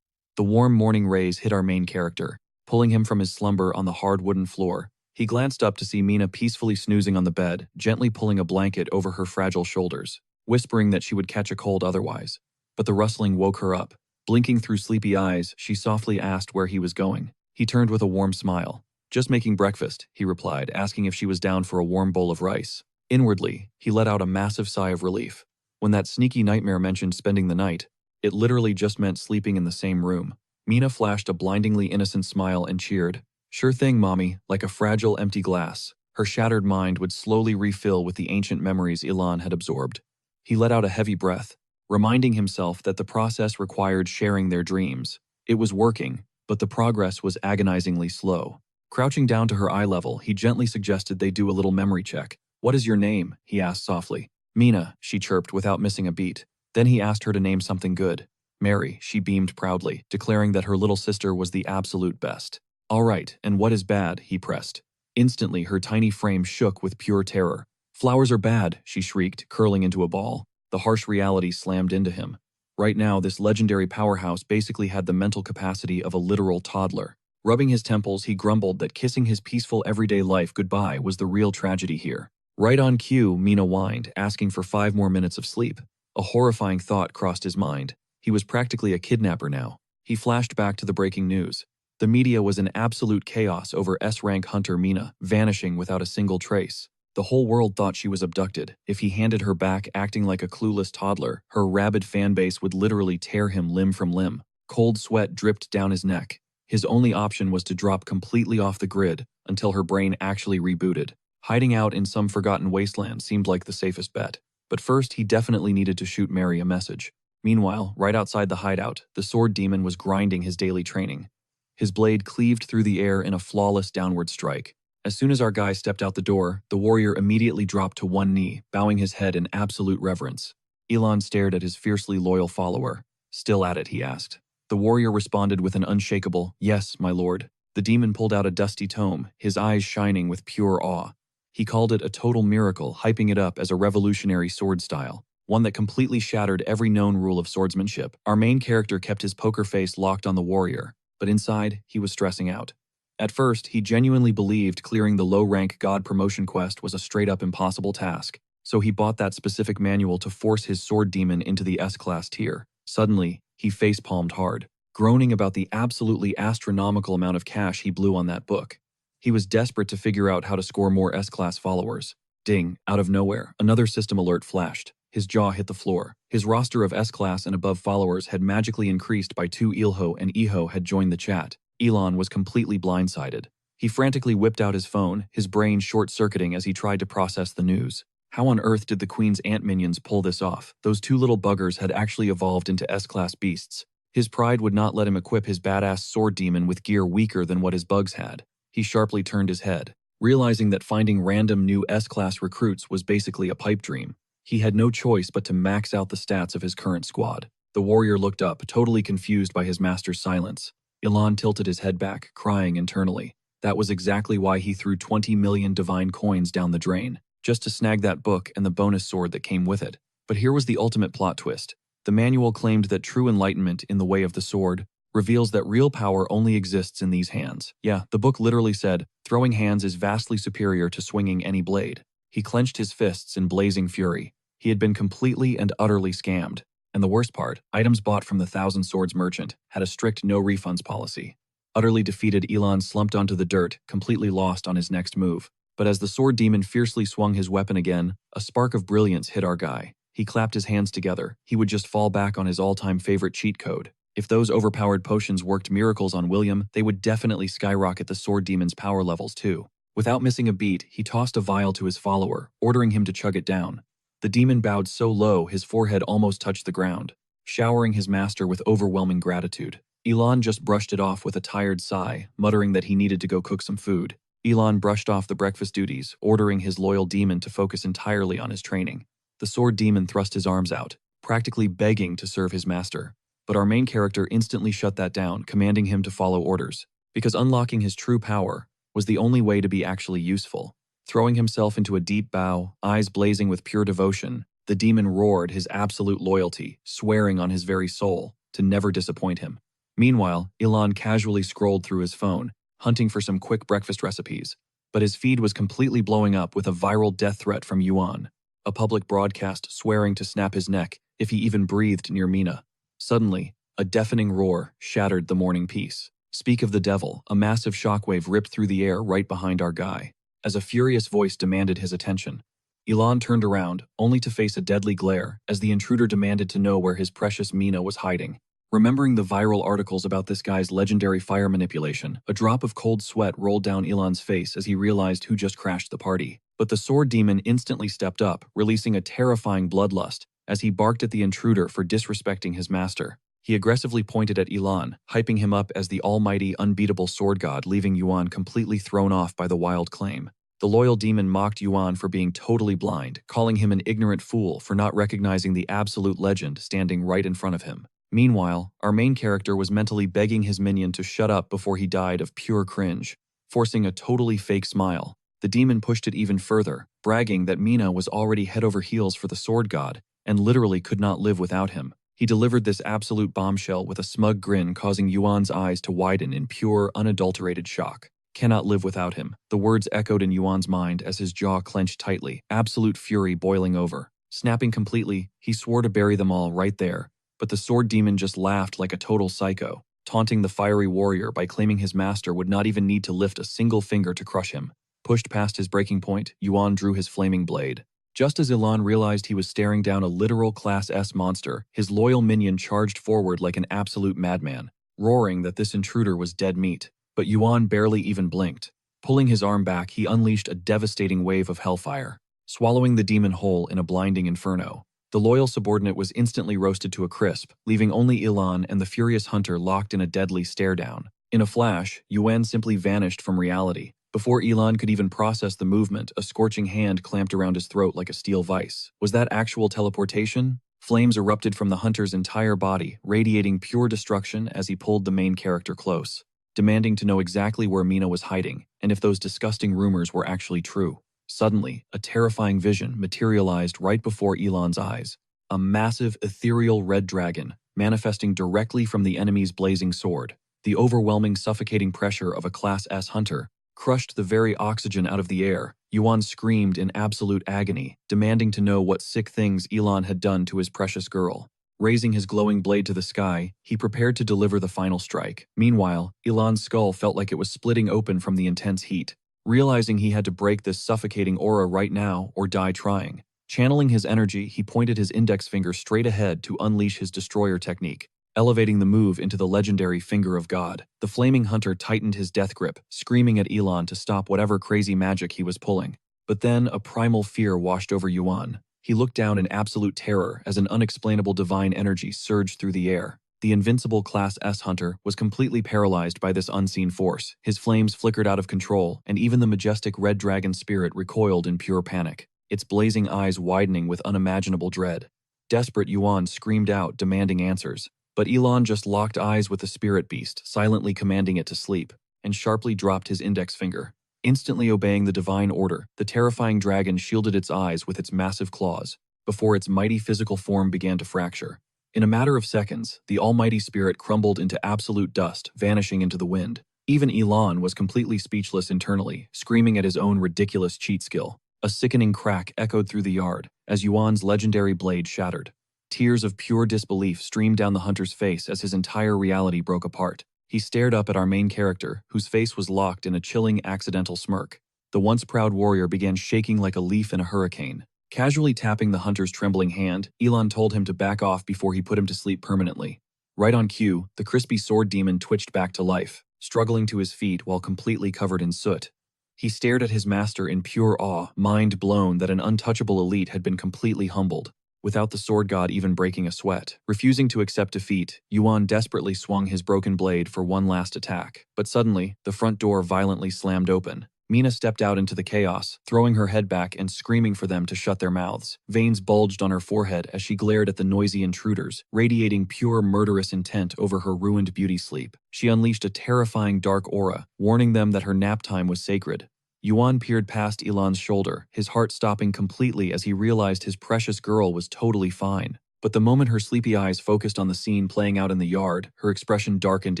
The warm morning rays hit our main character, pulling him from his slumber on the hard wooden floor. He glanced up to see Mina peacefully snoozing on the bed, gently pulling a blanket over her fragile shoulders, whispering that she would catch a cold otherwise. But the rustling woke her up. Blinking through sleepy eyes, she softly asked where he was going. He turned with a warm smile. "Just making breakfast," he replied, asking if she was down for a warm bowl of rice. Inwardly, he let out a massive sigh of relief. When that sneaky nightmare mentioned spending the night, it literally just meant sleeping in the same room. Mina flashed a blindingly innocent smile and cheered. "Sure thing, Mommy," like a fragile, empty glass. Her shattered mind would slowly refill with the ancient memories Elon had absorbed. He let out a heavy breath, reminding himself that the process required sharing their dreams. It was working, but the progress was agonizingly slow. Crouching down to her eye level, he gently suggested they do a little memory check. "What is your name?" he asked softly. "Mina," she chirped without missing a beat. Then he asked her to name something good. "Mary," she beamed proudly, declaring that her little sister was the absolute best. All right, and what is bad? He pressed. Instantly, her tiny frame shook with pure terror. Flowers are bad, she shrieked, curling into a ball. The harsh reality slammed into him. Right now, this legendary powerhouse basically had the mental capacity of a literal toddler. Rubbing his temples, he grumbled that kissing his peaceful everyday life goodbye was the real tragedy here. Right on cue, Mina whined, asking for 5 more minutes of sleep. A horrifying thought crossed his mind. He was practically a kidnapper now. He flashed back to the breaking news. The media was in absolute chaos over S-rank hunter Mina, vanishing without a single trace. The whole world thought she was abducted. If he handed her back acting like a clueless toddler, her rabid fanbase would literally tear him limb from limb. Cold sweat dripped down his neck. His only option was to drop completely off the grid until her brain actually rebooted. Hiding out in some forgotten wasteland seemed like the safest bet. But first, he definitely needed to shoot Mary a message. Meanwhile, right outside the hideout, the sword demon was grinding his daily training. His blade cleaved through the air in a flawless downward strike. As soon as our guy stepped out the door, the warrior immediately dropped to one knee, bowing his head in absolute reverence. Elon stared at his fiercely loyal follower. "Still at it?" he asked. The warrior responded with an unshakable, "Yes, my lord." The demon pulled out a dusty tome, his eyes shining with pure awe. He called it a total miracle, hyping it up as a revolutionary sword style, one that completely shattered every known rule of swordsmanship. Our main character kept his poker face locked on the warrior, but inside, he was stressing out. At first, he genuinely believed clearing the low-rank god promotion quest was a straight-up impossible task, so he bought that specific manual to force his sword demon into the S-class tier. Suddenly, he face-palmed hard, groaning about the absolutely astronomical amount of cash he blew on that book. He was desperate to figure out how to score more S-class followers. Ding, out of nowhere, another system alert flashed. His jaw hit the floor. His roster of S-class and above followers had magically increased by 2. Ilho and Iho had joined the chat. Elon was completely blindsided. He frantically whipped out his phone, his brain short-circuiting as he tried to process the news. How on earth did the Queen's ant minions pull this off? Those 2 little buggers had actually evolved into S-class beasts. His pride would not let him equip his badass sword demon with gear weaker than what his bugs had. He sharply turned his head, realizing that finding random new S-class recruits was basically a pipe dream. He had no choice but to max out the stats of his current squad. The warrior looked up, totally confused by his master's silence. Elon tilted his head back, crying internally. That was exactly why he threw 20 million divine coins down the drain, just to snag that book and the bonus sword that came with it. But here was the ultimate plot twist. The manual claimed that true enlightenment in the way of the sword reveals that real power only exists in these hands. Yeah, the book literally said, throwing hands is vastly superior to swinging any blade. He clenched his fists in blazing fury. He had been completely and utterly scammed. And the worst part, items bought from the Thousand Swords merchant had a strict no refunds policy. Utterly defeated, Elon slumped onto the dirt, completely lost on his next move. But as the sword demon fiercely swung his weapon again, a spark of brilliance hit our guy. He clapped his hands together. He would just fall back on his all-time favorite cheat code. If those overpowered potions worked miracles on William, they would definitely skyrocket the sword demon's power levels too. Without missing a beat, he tossed a vial to his follower, ordering him to chug it down. The demon bowed so low his forehead almost touched the ground, showering his master with overwhelming gratitude. Elon just brushed it off with a tired sigh, muttering that he needed to go cook some food. Elon brushed off the breakfast duties, ordering his loyal demon to focus entirely on his training. The sword demon thrust his arms out, practically begging to serve his master. But our main character instantly shut that down, commanding him to follow orders, because unlocking his true power was the only way to be actually useful. Throwing himself into a deep bow, eyes blazing with pure devotion, the demon roared his absolute loyalty, swearing on his very soul to never disappoint him. Meanwhile, Elon casually scrolled through his phone, hunting for some quick breakfast recipes, but his feed was completely blowing up with a viral death threat from Yuan, a public broadcast swearing to snap his neck if he even breathed near Mina. Suddenly, a deafening roar shattered the morning peace. Speak of the devil, a massive shockwave ripped through the air right behind our guy. As a furious voice demanded his attention, Elon turned around, only to face a deadly glare as the intruder demanded to know where his precious Mina was hiding. Remembering the viral articles about this guy's legendary fire manipulation, a drop of cold sweat rolled down Elon's face as he realized who just crashed the party. But the sword demon instantly stepped up, releasing a terrifying bloodlust as he barked at the intruder for disrespecting his master. He aggressively pointed at Elon, hyping him up as the almighty, unbeatable sword god, leaving Yuan completely thrown off by the wild claim. The loyal demon mocked Yuan for being totally blind, calling him an ignorant fool for not recognizing the absolute legend standing right in front of him. Meanwhile, our main character was mentally begging his minion to shut up before he died of pure cringe, forcing a totally fake smile. The demon pushed it even further, bragging that Mina was already head over heels for the sword god and literally could not live without him. He delivered this absolute bombshell with a smug grin, causing Yuan's eyes to widen in pure, unadulterated shock. Cannot live without him. The words echoed in Yuan's mind as his jaw clenched tightly, absolute fury boiling over. Snapping completely, he swore to bury them all right there. But the sword demon just laughed like a total psycho, taunting the fiery warrior by claiming his master would not even need to lift a single finger to crush him. Pushed past his breaking point, Yuan drew his flaming blade. Just as Ilan realized he was staring down a literal Class S monster, his loyal minion charged forward like an absolute madman, roaring that this intruder was dead meat. But Yuan barely even blinked. Pulling his arm back, he unleashed a devastating wave of hellfire, swallowing the demon whole in a blinding inferno. The loyal subordinate was instantly roasted to a crisp, leaving only Ilan and the furious hunter locked in a deadly stare-down. In a flash, Yuan simply vanished from reality. Before Ilan could even process the movement, a scorching hand clamped around his throat like a steel vice. Was that actual teleportation? Flames erupted from the hunter's entire body, radiating pure destruction as he pulled the main character close, demanding to know exactly where Mina was hiding and if those disgusting rumors were actually true. Suddenly, a terrifying vision materialized right before Ilan's eyes. A massive, ethereal red dragon, manifesting directly from the enemy's blazing sword. The overwhelming, suffocating pressure of a Class S hunter crushed the very oxygen out of the air. Yuan screamed in absolute agony, demanding to know what sick things Ilan had done to his precious girl. Raising his glowing blade to the sky, he prepared to deliver the final strike. Meanwhile, Ilan's skull felt like it was splitting open from the intense heat. Realizing he had to break this suffocating aura right now or die trying. Channeling his energy, he pointed his index finger straight ahead to unleash his destroyer technique, elevating the move into the legendary Finger of God. The flaming hunter tightened his death grip, screaming at Ilan to stop whatever crazy magic he was pulling. But then a primal fear washed over Yuan. He looked down in absolute terror as an unexplainable divine energy surged through the air. The invincible Class S hunter was completely paralyzed by this unseen force. His flames flickered out of control, and even the majestic red dragon spirit recoiled in pure panic, its blazing eyes widening with unimaginable dread. Desperate, Yuan screamed out, demanding answers. But Ilan just locked eyes with the spirit beast, silently commanding it to sleep, and sharply dropped his index finger. Instantly obeying the divine order, the terrifying dragon shielded its eyes with its massive claws, before its mighty physical form began to fracture. In a matter of seconds, the almighty spirit crumbled into absolute dust, vanishing into the wind. Even Ilan was completely speechless internally, screaming at his own ridiculous cheat skill. A sickening crack echoed through the yard as Yuan's legendary blade shattered. Tears of pure disbelief streamed down the hunter's face as his entire reality broke apart. He stared up at our main character, whose face was locked in a chilling, accidental smirk. The once proud warrior began shaking like a leaf in a hurricane. Casually tapping the hunter's trembling hand, Ilan told him to back off before he put him to sleep permanently. Right on cue, the crispy sword demon twitched back to life, struggling to his feet while completely covered in soot. He stared at his master in pure awe, mind blown that an untouchable elite had been completely humbled, without the sword god even breaking a sweat. Refusing to accept defeat, Yuan desperately swung his broken blade for one last attack. But suddenly, the front door violently slammed open. Mina stepped out into the chaos, throwing her head back and screaming for them to shut their mouths. Veins bulged on her forehead as she glared at the noisy intruders, radiating pure murderous intent over her ruined beauty sleep. She unleashed a terrifying dark aura, warning them that her nap time was sacred. Yuan peered past Ilan's shoulder, his heart stopping completely as he realized his precious girl was totally fine. But the moment her sleepy eyes focused on the scene playing out in the yard, her expression darkened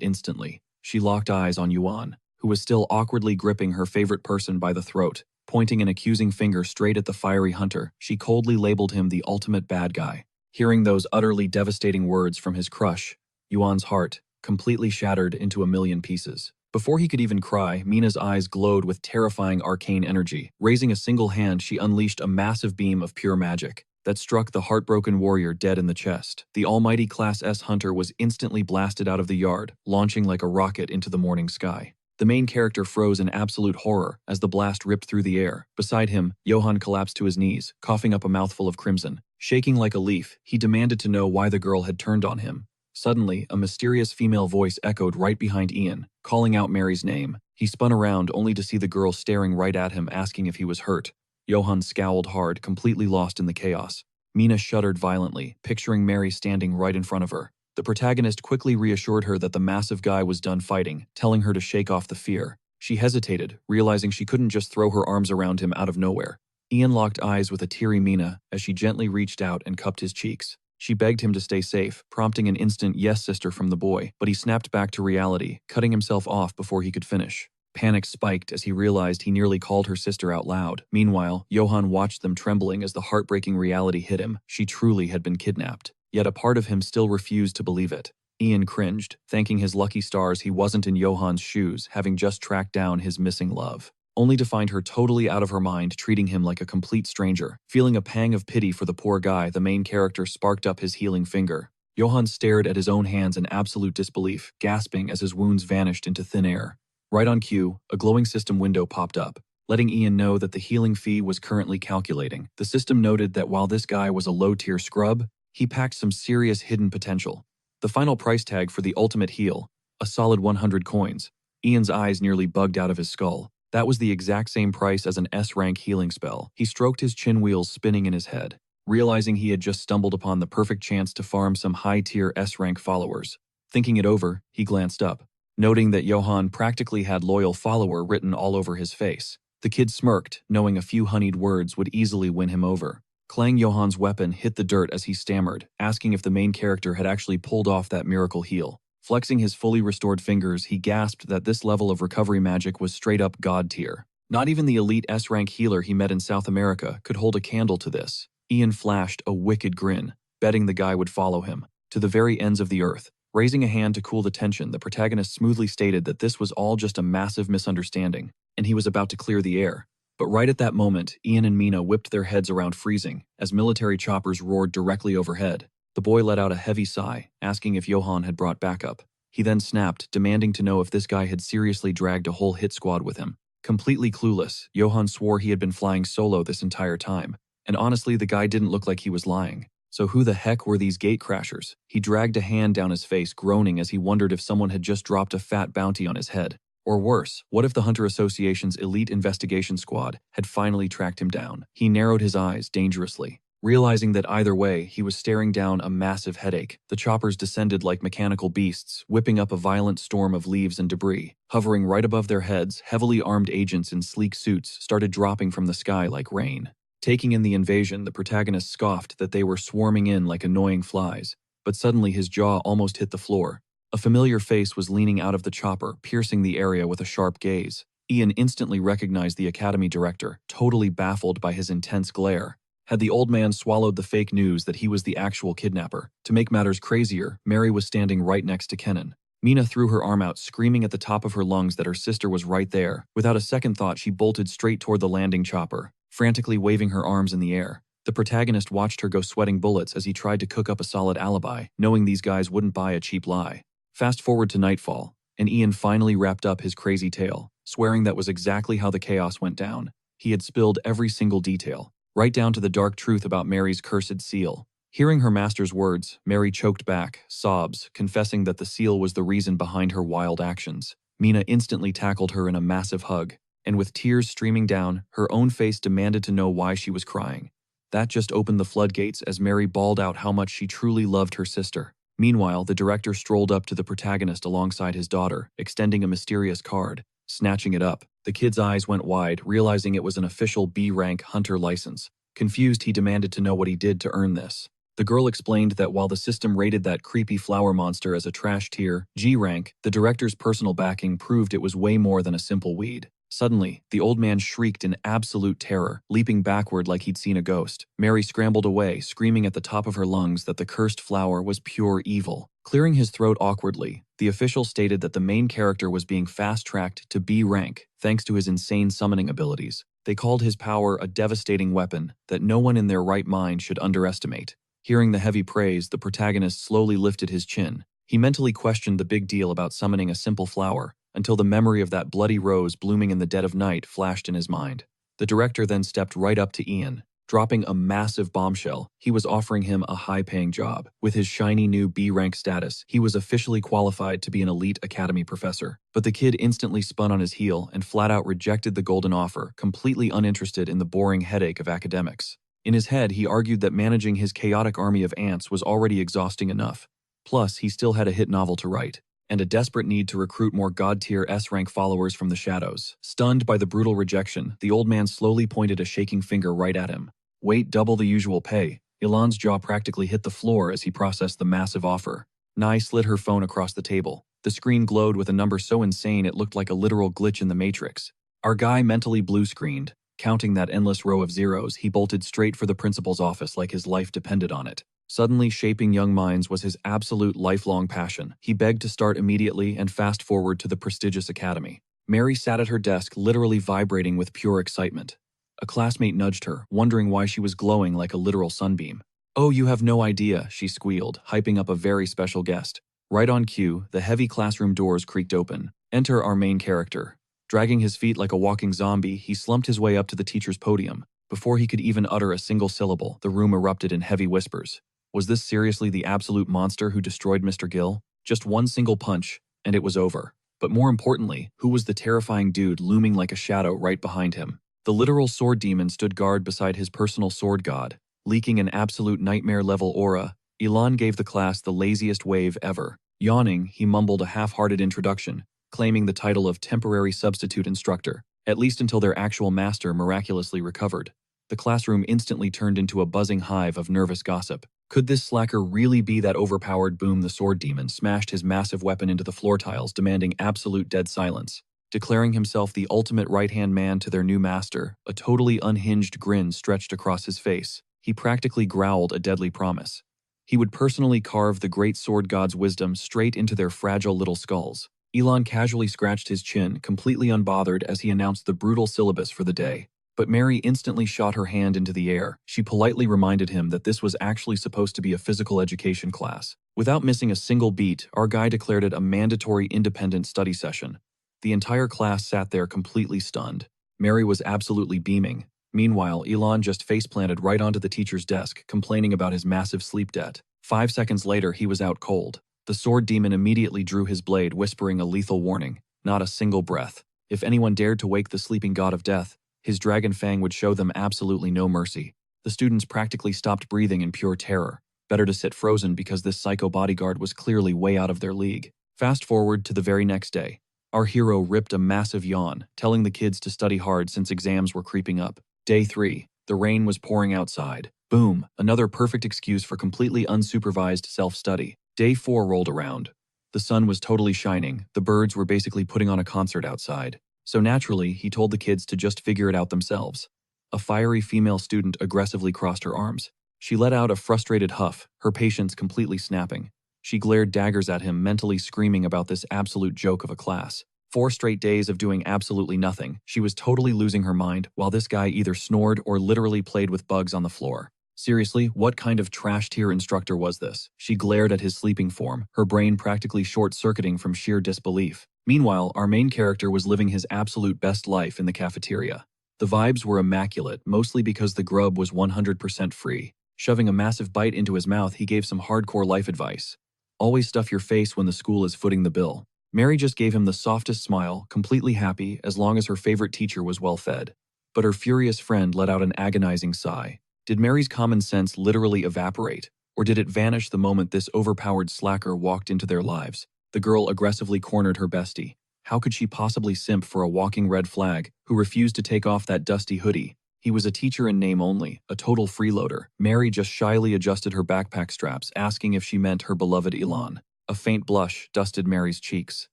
instantly. She locked eyes on Yuan, who was still awkwardly gripping her favorite person by the throat. Pointing an accusing finger straight at the fiery hunter, she coldly labeled him the ultimate bad guy. Hearing those utterly devastating words from his crush, Yuan's heart completely shattered into a million pieces. Before he could even cry, Mina's eyes glowed with terrifying arcane energy. Raising a single hand, she unleashed a massive beam of pure magic that struck the heartbroken warrior dead in the chest. The almighty Class S hunter was instantly blasted out of the yard, launching like a rocket into the morning sky. The main character froze in absolute horror as the blast ripped through the air. Beside him, Johann collapsed to his knees, coughing up a mouthful of crimson. Shaking like a leaf, he demanded to know why the girl had turned on him. Suddenly, a mysterious female voice echoed right behind Ian, calling out Mary's name. He spun around only to see the girl staring right at him, asking if he was hurt. Johann scowled hard, completely lost in the chaos. Mina shuddered violently, picturing Mary standing right in front of her. The protagonist quickly reassured her that the massive guy was done fighting, telling her to shake off the fear. She hesitated, realizing she couldn't just throw her arms around him out of nowhere. Ian locked eyes with a teary Mina as she gently reached out and cupped his cheeks. She begged him to stay safe, prompting an instant "yes, sister" from the boy, but he snapped back to reality, cutting himself off before he could finish. Panic spiked as he realized he nearly called her sister out loud. Meanwhile, Johann watched them trembling as the heartbreaking reality hit him. She truly had been kidnapped. Yet a part of him still refused to believe it. Ian cringed, thanking his lucky stars he wasn't in Johann's shoes, having just tracked down his missing love, only to find her totally out of her mind, treating him like a complete stranger. Feeling a pang of pity for the poor guy, the main character sparked up his healing finger. Johann stared at his own hands in absolute disbelief, gasping as his wounds vanished into thin air. Right on cue, a glowing system window popped up, letting Ian know that the healing fee was currently calculating. The system noted that while this guy was a low-tier scrub, he packed some serious hidden potential. The final price tag for the ultimate heal, a solid 100 coins. Ian's eyes nearly bugged out of his skull. That was the exact same price as an S-rank healing spell. He stroked his chin wheels spinning in his head, realizing he had just stumbled upon the perfect chance to farm some high-tier S-rank followers. Thinking it over, he glanced up, noting that Johann practically had "loyal follower" written all over his face. The kid smirked, knowing a few honeyed words would easily win him over. Clang Johann's weapon hit the dirt as he stammered, asking if the main character had actually pulled off that miracle heal. Flexing his fully restored fingers, he gasped that this level of recovery magic was straight up god tier. Not even the elite S-rank healer he met in South America could hold a candle to this. Ian flashed a wicked grin, betting the guy would follow him to the very ends of the earth. Raising a hand to cool the tension, the protagonist smoothly stated that this was all just a massive misunderstanding, and he was about to clear the air. But right at that moment, Ian and Mina whipped their heads around freezing as military choppers roared directly overhead. The boy let out a heavy sigh, asking if Johann had brought backup. He then snapped, demanding to know if this guy had seriously dragged a whole hit squad with him. Completely clueless, Johann swore he had been flying solo this entire time. And honestly, the guy didn't look like he was lying. So who the heck were these gatecrashers? He dragged a hand down his face, groaning as he wondered if someone had just dropped a fat bounty on his head. Or worse, what if the Hunter Association's elite investigation squad had finally tracked him down? He narrowed his eyes dangerously, realizing that either way, he was staring down a massive headache. The choppers descended like mechanical beasts, whipping up a violent storm of leaves and debris. Hovering right above their heads, heavily armed agents in sleek suits started dropping from the sky like rain. Taking in the invasion, the protagonist scoffed that they were swarming in like annoying flies. But suddenly his jaw almost hit the floor. A familiar face was leaning out of the chopper, piercing the area with a sharp gaze. Ian instantly recognized the academy director, totally baffled by his intense glare. Had the old man swallowed the fake news that he was the actual kidnapper? To make matters crazier, Mary was standing right next to Kenan. Mina threw her arm out, screaming at the top of her lungs that her sister was right there. Without a second thought, she bolted straight toward the landing chopper, frantically waving her arms in the air. The protagonist watched her go sweating bullets as he tried to cook up a solid alibi, knowing these guys wouldn't buy a cheap lie. Fast forward to nightfall, and Ian finally wrapped up his crazy tale, swearing that was exactly how the chaos went down. He had spilled every single detail, right down to the dark truth about Mary's cursed seal. Hearing her master's words, Mary choked back, sobs, confessing that the seal was the reason behind her wild actions. Mina instantly tackled her in a massive hug, and with tears streaming down, her own face demanded to know why she was crying. That just opened the floodgates as Mary bawled out how much she truly loved her sister. Meanwhile, the director strolled up to the protagonist alongside his daughter, extending a mysterious card. Snatching it up, the kid's eyes went wide, realizing it was an official B-rank hunter license. Confused, he demanded to know what he did to earn this. The girl explained that while the system rated that creepy flower monster as a trash tier, G-rank, the director's personal backing proved it was way more than a simple weed. Suddenly, the old man shrieked in absolute terror, leaping backward like he'd seen a ghost. Mary scrambled away, screaming at the top of her lungs that the cursed flower was pure evil. Clearing his throat awkwardly, the official stated that the main character was being fast-tracked to B rank thanks to his insane summoning abilities. They called his power a devastating weapon that no one in their right mind should underestimate. Hearing the heavy praise, the protagonist slowly lifted his chin. He mentally questioned the big deal about summoning a simple flower, until the memory of that bloody rose blooming in the dead of night flashed in his mind. The director then stepped right up to Ian, dropping a massive bombshell. He was offering him a high-paying job. With his shiny new B-rank status, he was officially qualified to be an elite academy professor. But the kid instantly spun on his heel and flat-out rejected the golden offer, completely uninterested in the boring headache of academics. In his head, he argued that managing his chaotic army of ants was already exhausting enough. Plus, he still had a hit novel to write, and a desperate need to recruit more God-tier S-rank followers from the shadows. Stunned by the brutal rejection, the old man slowly pointed a shaking finger right at him. Wait, double the usual pay. Ilan's jaw practically hit the floor as he processed the massive offer. Nai slid her phone across the table. The screen glowed with a number so insane it looked like a literal glitch in the Matrix. Our guy mentally blue-screened. Counting that endless row of zeros, he bolted straight for the principal's office like his life depended on it. Suddenly, shaping young minds was his absolute lifelong passion. He begged to start immediately and fast-forward to the prestigious academy. Mary sat at her desk, literally vibrating with pure excitement. A classmate nudged her, wondering why she was glowing like a literal sunbeam. "Oh, you have no idea," she squealed, hyping up a very special guest. Right on cue, the heavy classroom doors creaked open. Enter our main character. Dragging his feet like a walking zombie, he slumped his way up to the teacher's podium. Before he could even utter a single syllable, the room erupted in heavy whispers. Was this seriously the absolute monster who destroyed Mr. Gill? Just one single punch, and it was over. But more importantly, who was the terrifying dude looming like a shadow right behind him? The literal sword demon stood guard beside his personal sword god. Leaking an absolute nightmare-level aura, Ilan gave the class the laziest wave ever. Yawning, he mumbled a half-hearted introduction, claiming the title of temporary substitute instructor, at least until their actual master miraculously recovered. The classroom instantly turned into a buzzing hive of nervous gossip. Could this slacker really be that overpowered Boom the sword demon smashed his massive weapon into the floor tiles, demanding absolute dead silence? Declaring himself the ultimate right-hand man to their new master, a totally unhinged grin stretched across his face. He practically growled a deadly promise. He would personally carve the great sword god's wisdom straight into their fragile little skulls. Ilan casually scratched his chin, completely unbothered as he announced the brutal syllabus for the day. But Mary instantly shot her hand into the air. She politely reminded him that this was actually supposed to be a physical education class. Without missing a single beat, our guy declared it a mandatory independent study session. The entire class sat there completely stunned. Mary was absolutely beaming. Meanwhile, Ilan just face-planted right onto the teacher's desk, complaining about his massive sleep debt. 5 seconds later, he was out cold. The sword demon immediately drew his blade, whispering a lethal warning. Not a single breath. If anyone dared to wake the sleeping god of death, his dragon fang would show them absolutely no mercy. The students practically stopped breathing in pure terror. Better to sit frozen because this psycho bodyguard was clearly way out of their league. Fast forward to the very next day. Our hero ripped a massive yawn, telling the kids to study hard since exams were creeping up. Day 3. The rain was pouring outside. Boom, another perfect excuse for completely unsupervised self-study. Day 4 rolled around. The sun was totally shining. The birds were basically putting on a concert outside. So naturally, he told the kids to just figure it out themselves. A fiery female student aggressively crossed her arms. She let out a frustrated huff, her patience completely snapping. She glared daggers at him, mentally screaming about this absolute joke of a class. 4 straight days of doing absolutely nothing. She was totally losing her mind, while this guy either snored or literally played with bugs on the floor. Seriously, what kind of trash-tier instructor was this? She glared at his sleeping form, her brain practically short-circuiting from sheer disbelief. Meanwhile, our main character was living his absolute best life in the cafeteria. The vibes were immaculate, mostly because the grub was 100% free. Shoving a massive bite into his mouth, he gave some hardcore life advice. Always stuff your face when the school is footing the bill. Mary just gave him the softest smile, completely happy as long as her favorite teacher was well fed. But her furious friend let out an agonizing sigh. Did Mary's common sense literally evaporate, or did it vanish the moment this overpowered slacker walked into their lives? The girl aggressively cornered her bestie. How could she possibly simp for a walking red flag who refused to take off that dusty hoodie? He was a teacher in name only, a total freeloader. Mary just shyly adjusted her backpack straps, asking if she meant her beloved Ilan. A faint blush dusted Mary's cheeks.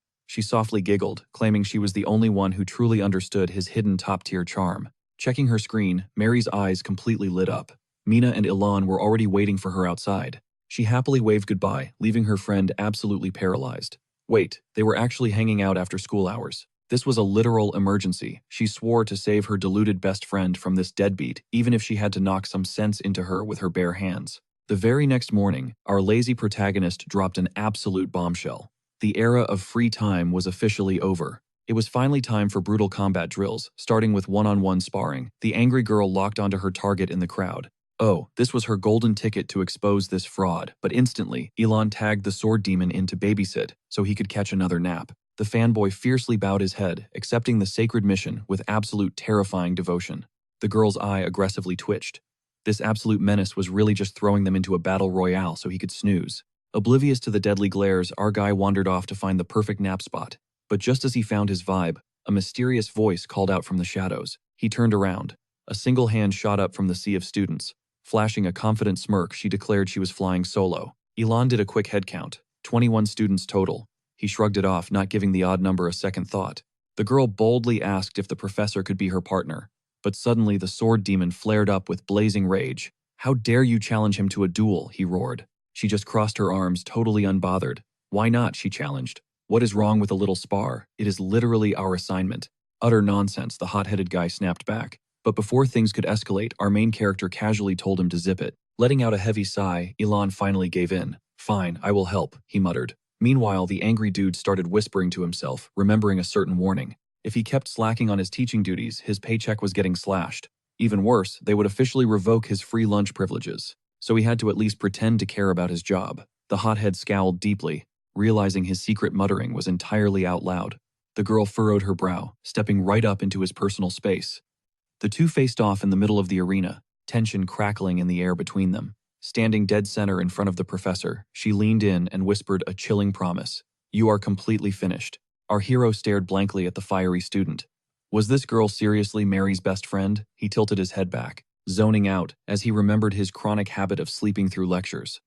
She softly giggled, claiming she was the only one who truly understood his hidden top-tier charm. Checking her screen, Mary's eyes completely lit up. Mina and Ilan were already waiting for her outside. She happily waved goodbye, leaving her friend absolutely paralyzed. Wait, they were actually hanging out after school hours. This was a literal emergency. She swore to save her deluded best friend from this deadbeat, even if she had to knock some sense into her with her bare hands. The very next morning, our lazy protagonist dropped an absolute bombshell. The era of free time was officially over. It was finally time for brutal combat drills, starting with one-on-one sparring. The angry girl locked onto her target in the crowd. Oh, this was her golden ticket to expose this fraud, but instantly, Ilan tagged the sword demon in to babysit so he could catch another nap. The fanboy fiercely bowed his head, accepting the sacred mission with absolute terrifying devotion. The girl's eye aggressively twitched. This absolute menace was really just throwing them into a battle royale so he could snooze. Oblivious to the deadly glares, our guy wandered off to find the perfect nap spot. But just as he found his vibe, a mysterious voice called out from the shadows. He turned around. A single hand shot up from the sea of students. Flashing a confident smirk, she declared she was flying solo. Elon did a quick head count. 21 students total. He shrugged it off, not giving the odd number a second thought. The girl boldly asked if the professor could be her partner. But suddenly the sword demon flared up with blazing rage. "How dare you challenge him to a duel?" he roared. She just crossed her arms, totally unbothered. "Why not?" she challenged. "What is wrong with a little spar? It is literally our assignment." "Utter nonsense," the hot-headed guy snapped back. But before things could escalate, our main character casually told him to zip it. Letting out a heavy sigh, Elon finally gave in. "Fine, I will help," he muttered. Meanwhile, the angry dude started whispering to himself, remembering a certain warning. If he kept slacking on his teaching duties, his paycheck was getting slashed. Even worse, they would officially revoke his free lunch privileges. So he had to at least pretend to care about his job. The hothead scowled deeply, realizing his secret muttering was entirely out loud. The girl furrowed her brow, stepping right up into his personal space. The two faced off in the middle of the arena, tension crackling in the air between them. Standing dead center in front of the professor, she leaned in and whispered a chilling promise. "You are completely finished." Our hero stared blankly at the fiery student. Was this girl seriously Mary's best friend? He tilted his head back, zoning out as he remembered his chronic habit of sleeping through lectures.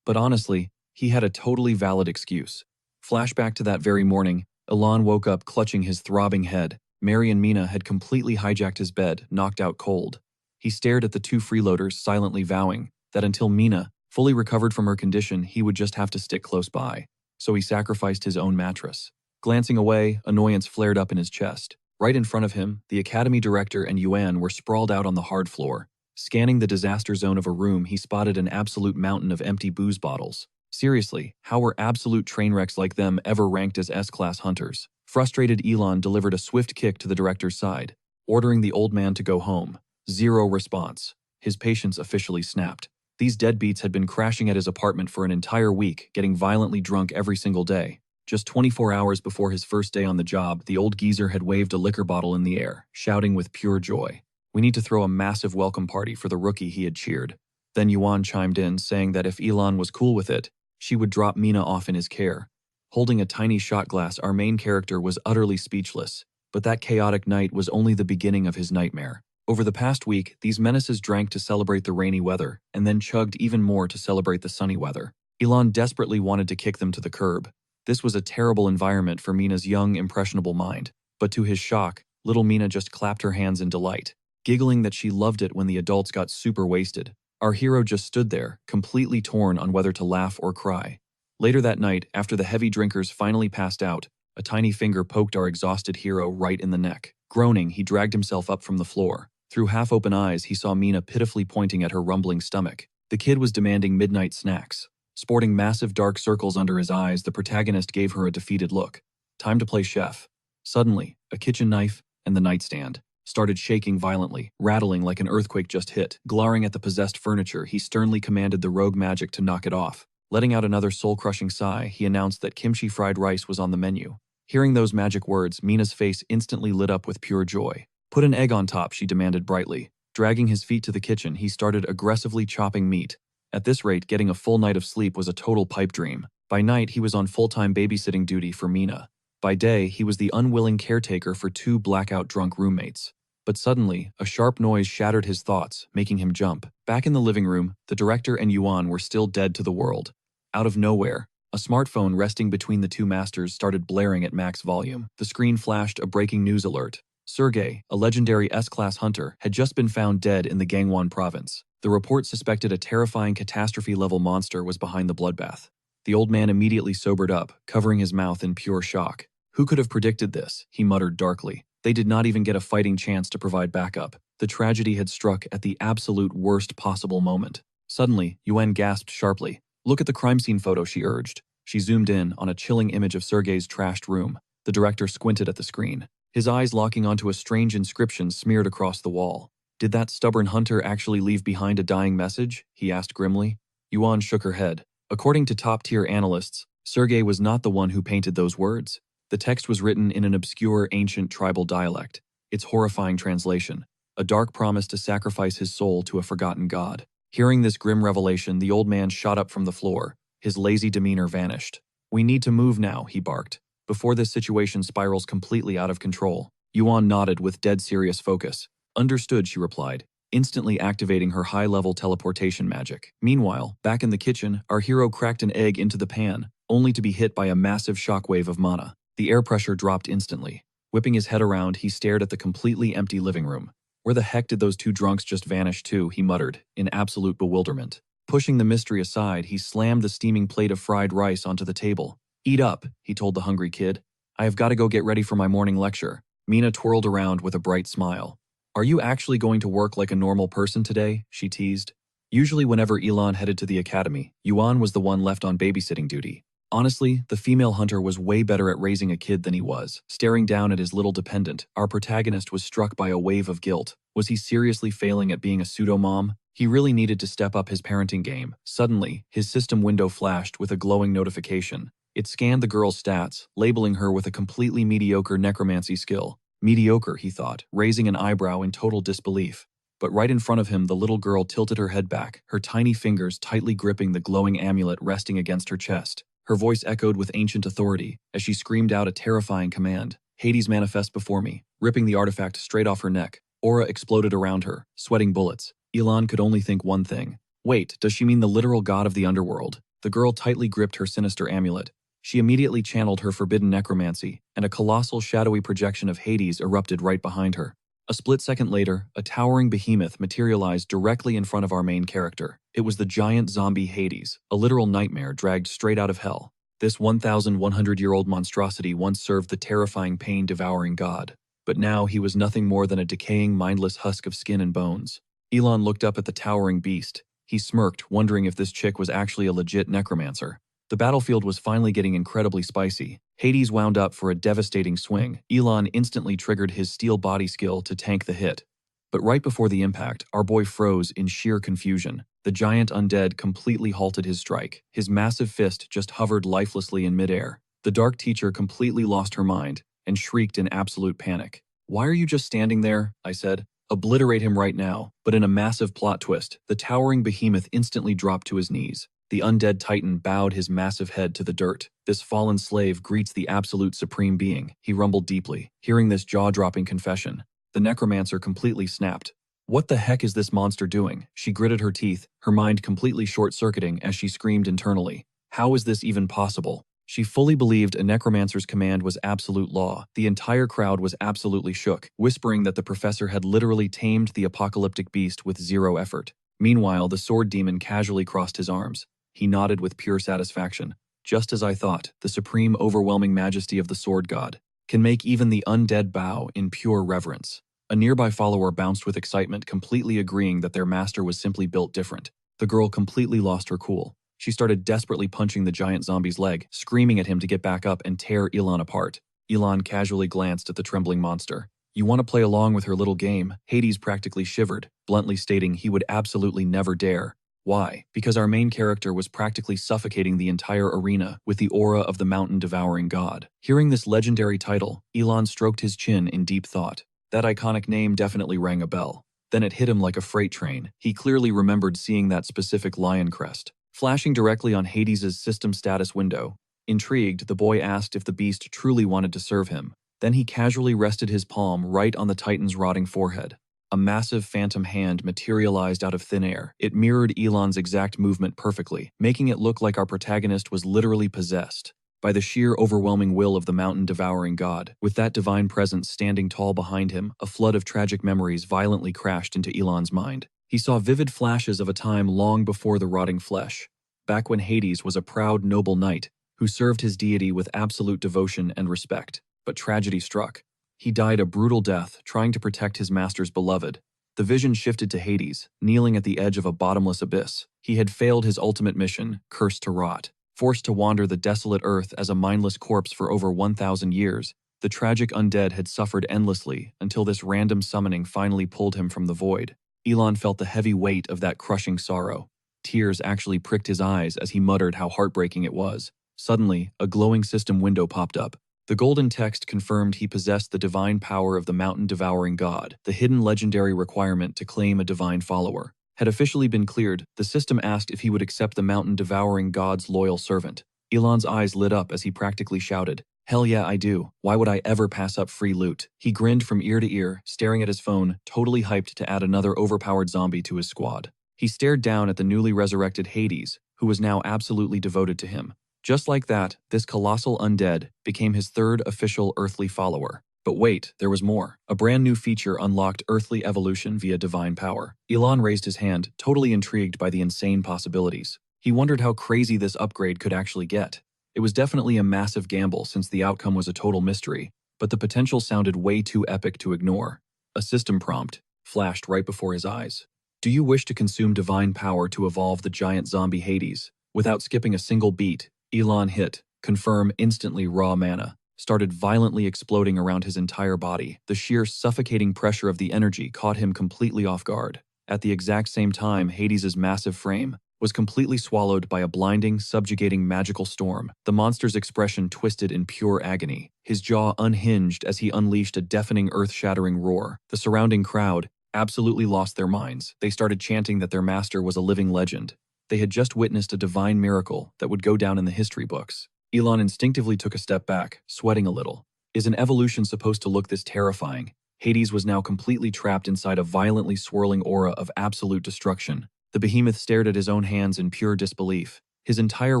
But honestly, he had a totally valid excuse. Flashback to that very morning, Elon woke up clutching his throbbing head. Mary and Mina had completely hijacked his bed, knocked out cold. He stared at the two freeloaders, silently vowing that until Mina fully recovered from her condition, he would just have to stick close by. So he sacrificed his own mattress. Glancing away, annoyance flared up in his chest. Right in front of him, the academy director and Yuan were sprawled out on the hard floor. Scanning the disaster zone of a room, he spotted an absolute mountain of empty booze bottles. Seriously, how were absolute train wrecks like them ever ranked as S-class hunters? Frustrated, Elon delivered a swift kick to the director's side, ordering the old man to go home. Zero response. His patience officially snapped. These deadbeats had been crashing at his apartment for an entire week, getting violently drunk every single day. Just 24 hours before his first day on the job, the old geezer had waved a liquor bottle in the air, shouting with pure joy, "We need to throw a massive welcome party for the rookie," he had cheered. Then Yuan chimed in, saying that if Elon was cool with it, she would drop Mina off in his care. Holding a tiny shot glass, our main character was utterly speechless. But that chaotic night was only the beginning of his nightmare. Over the past week, these menaces drank to celebrate the rainy weather, and then chugged even more to celebrate the sunny weather. Elon desperately wanted to kick them to the curb. This was a terrible environment for Mina's young, impressionable mind. But to his shock, little Mina just clapped her hands in delight, giggling that she loved it when the adults got super wasted. Our hero just stood there, completely torn on whether to laugh or cry. Later that night, after the heavy drinkers finally passed out, a tiny finger poked our exhausted hero right in the neck. Groaning, he dragged himself up from the floor. Through half-open eyes, he saw Mina pitifully pointing at her rumbling stomach. The kid was demanding midnight snacks. Sporting massive dark circles under his eyes, the protagonist gave her a defeated look. Time to play chef. Suddenly, a kitchen knife and the nightstand started shaking violently, rattling like an earthquake just hit. Glaring at the possessed furniture, he sternly commanded the rogue magic to knock it off. Letting out another soul-crushing sigh, he announced that kimchi fried rice was on the menu. Hearing those magic words, Mina's face instantly lit up with pure joy. "Put an egg on top," she demanded brightly. Dragging his feet to the kitchen, he started aggressively chopping meat. At this rate, getting a full night of sleep was a total pipe dream. By night, he was on full-time babysitting duty for Mina. By day, he was the unwilling caretaker for two blackout drunk roommates. But suddenly, a sharp noise shattered his thoughts, making him jump. Back in the living room, the director and Yuan were still dead to the world. Out of nowhere, a smartphone resting between the two masters started blaring at max volume. The screen flashed a breaking news alert. Sergei, a legendary S-class hunter, had just been found dead in the Gangwon province. The report suspected a terrifying catastrophe-level monster was behind the bloodbath. The old man immediately sobered up, covering his mouth in pure shock. "Who could have predicted this?" he muttered darkly. They did not even get a fighting chance to provide backup. The tragedy had struck at the absolute worst possible moment. Suddenly, Yuan gasped sharply. "Look at the crime scene photo," she urged. She zoomed in on a chilling image of Sergei's trashed room. The director squinted at the screen, his eyes locking onto a strange inscription smeared across the wall. "Did that stubborn hunter actually leave behind a dying message?" he asked grimly. Yuan shook her head. According to top-tier analysts, Sergei was not the one who painted those words. The text was written in an obscure, ancient tribal dialect. Its horrifying translation, a dark promise to sacrifice his soul to a forgotten god. Hearing this grim revelation, the old man shot up from the floor, His lazy demeanor vanished. "We need to move now," he barked, "before this situation spirals completely out of control." Yuan nodded with dead serious focus. "Understood," she replied, instantly activating her high-level teleportation magic. Meanwhile, back in the kitchen, our hero cracked an egg into the pan, only to be hit by a massive shockwave of mana. The air pressure dropped instantly. Whipping his head around, he stared at the completely empty living room. "Where the heck did those two drunks just vanish to?" he muttered, in absolute bewilderment. Pushing the mystery aside, he slammed the steaming plate of fried rice onto the table. "Eat up," he told the hungry kid. "I have got to go get ready for my morning lecture." Mina twirled around with a bright smile. "Are you actually going to work like a normal person today?" she teased. Usually whenever Elon headed to the academy, Yuan was the one left on babysitting duty. Honestly, the female hunter was way better at raising a kid than he was. Staring down at his little dependent, our protagonist was struck by a wave of guilt. Was he seriously failing at being a pseudo-mom? He really needed to step up his parenting game. Suddenly, his system window flashed with a glowing notification. It scanned the girl's stats, labeling her with a completely mediocre necromancy skill. Mediocre, he thought, raising an eyebrow in total disbelief. But right in front of him, the little girl tilted her head back, her tiny fingers tightly gripping the glowing amulet resting against her chest. Her voice echoed with ancient authority as she screamed out a terrifying command. "Hades, manifest before me." Ripping the artifact straight off her neck, aura exploded around her, sweating bullets. Elon could only think one thing. Wait, does she mean the literal god of the underworld? The girl tightly gripped her sinister amulet. She immediately channeled her forbidden necromancy, and a colossal shadowy projection of Hades erupted right behind her. A split second later, a towering behemoth materialized directly in front of our main character. It was the giant zombie Hades, a literal nightmare dragged straight out of hell. This 1,100-year-old monstrosity once served the terrifying pain-devouring god, but now he was nothing more than a decaying, mindless husk of skin and bones. Elon looked up at the towering beast. He smirked, wondering if this chick was actually a legit necromancer. The battlefield was finally getting incredibly spicy. Hades wound up for a devastating swing. Elon instantly triggered his steel body skill to tank the hit. But right before the impact, our boy froze in sheer confusion. The giant undead completely halted his strike. His massive fist just hovered lifelessly in midair. The dark teacher completely lost her mind and shrieked in absolute panic. "Why are you just standing there?" I said. "Obliterate him right now." But in a massive plot twist, the towering behemoth instantly dropped to his knees. The undead titan bowed his massive head to the dirt. "This fallen slave greets the absolute supreme being," he rumbled deeply. Hearing this jaw-dropping confession, the necromancer completely snapped. "What the heck is this monster doing?" She gritted her teeth, her mind completely short-circuiting as she screamed internally. "How is this even possible?" She fully believed a necromancer's command was absolute law. The entire crowd was absolutely shook, whispering that the professor had literally tamed the apocalyptic beast with zero effort. Meanwhile, the sword demon casually crossed his arms. He nodded with pure satisfaction. "Just as I thought, the supreme overwhelming majesty of the sword god can make even the undead bow in pure reverence." A nearby follower bounced with excitement, completely agreeing that their master was simply built different. The girl completely lost her cool. She started desperately punching the giant zombie's leg, screaming at him to get back up and tear Elon apart. Elon casually glanced at the trembling monster. "You want to play along with her little game?" Hades practically shivered, bluntly stating he would absolutely never dare. Why? Because our main character was practically suffocating the entire arena with the aura of the mountain-devouring god. Hearing this legendary title, Elon stroked his chin in deep thought. That iconic name definitely rang a bell. Then it hit him like a freight train. He clearly remembered seeing that specific lion crest flashing directly on Hades' system status window. Intrigued, the boy asked if the beast truly wanted to serve him. Then he casually rested his palm right on the titan's rotting forehead. A massive phantom hand materialized out of thin air. It mirrored Elon's exact movement perfectly, making it look like our protagonist was literally possessed by the sheer overwhelming will of the mountain-devouring god. With that divine presence standing tall behind him, a flood of tragic memories violently crashed into Elon's mind. He saw vivid flashes of a time long before the rotting flesh, back when Hades was a proud, noble knight who served his deity with absolute devotion and respect. But tragedy struck. He died a brutal death trying to protect his master's beloved. The vision shifted to Hades, kneeling at the edge of a bottomless abyss. He had failed his ultimate mission, cursed to rot. Forced to wander the desolate earth as a mindless corpse for over 1,000 years, the tragic undead had suffered endlessly until this random summoning finally pulled him from the void. Elon felt the heavy weight of that crushing sorrow. Tears actually pricked his eyes as he muttered how heartbreaking it was. Suddenly, a glowing system window popped up. The golden text confirmed he possessed the divine power of the mountain-devouring god, the hidden legendary requirement to claim a divine follower. had officially been cleared, the system asked if he would accept the mountain-devouring god's loyal servant. Elon's eyes lit up as he practically shouted, "Hell yeah, I do. Why would I ever pass up free loot?" He grinned from ear to ear, staring at his phone, totally hyped to add another overpowered zombie to his squad. He stared down at the newly resurrected Hades, who was now absolutely devoted to him. Just like that, this colossal undead became his third official earthly follower. But wait, there was more. A brand new feature unlocked earthly evolution via divine power. Elon raised his hand, totally intrigued by the insane possibilities. He wondered how crazy this upgrade could actually get. It was definitely a massive gamble since the outcome was a total mystery, but the potential sounded way too epic to ignore. A system prompt flashed right before his eyes. Do you wish to consume divine power to evolve the giant zombie Hades? Without skipping a single beat, Elon hit confirm instantly. Raw mana started violently exploding around his entire body. The sheer suffocating pressure of the energy caught him completely off guard. At the exact same time, Hades's massive frame was completely swallowed by a blinding, subjugating magical storm. The monster's expression twisted in pure agony. His jaw unhinged as he unleashed a deafening, earth-shattering roar. The surrounding crowd absolutely lost their minds. They started chanting that their master was a living legend. They had just witnessed a divine miracle that would go down in the history books. Elon instinctively took a step back, sweating a little. Is an evolution supposed to look this terrifying? Hades was now completely trapped inside a violently swirling aura of absolute destruction. The behemoth stared at his own hands in pure disbelief. His entire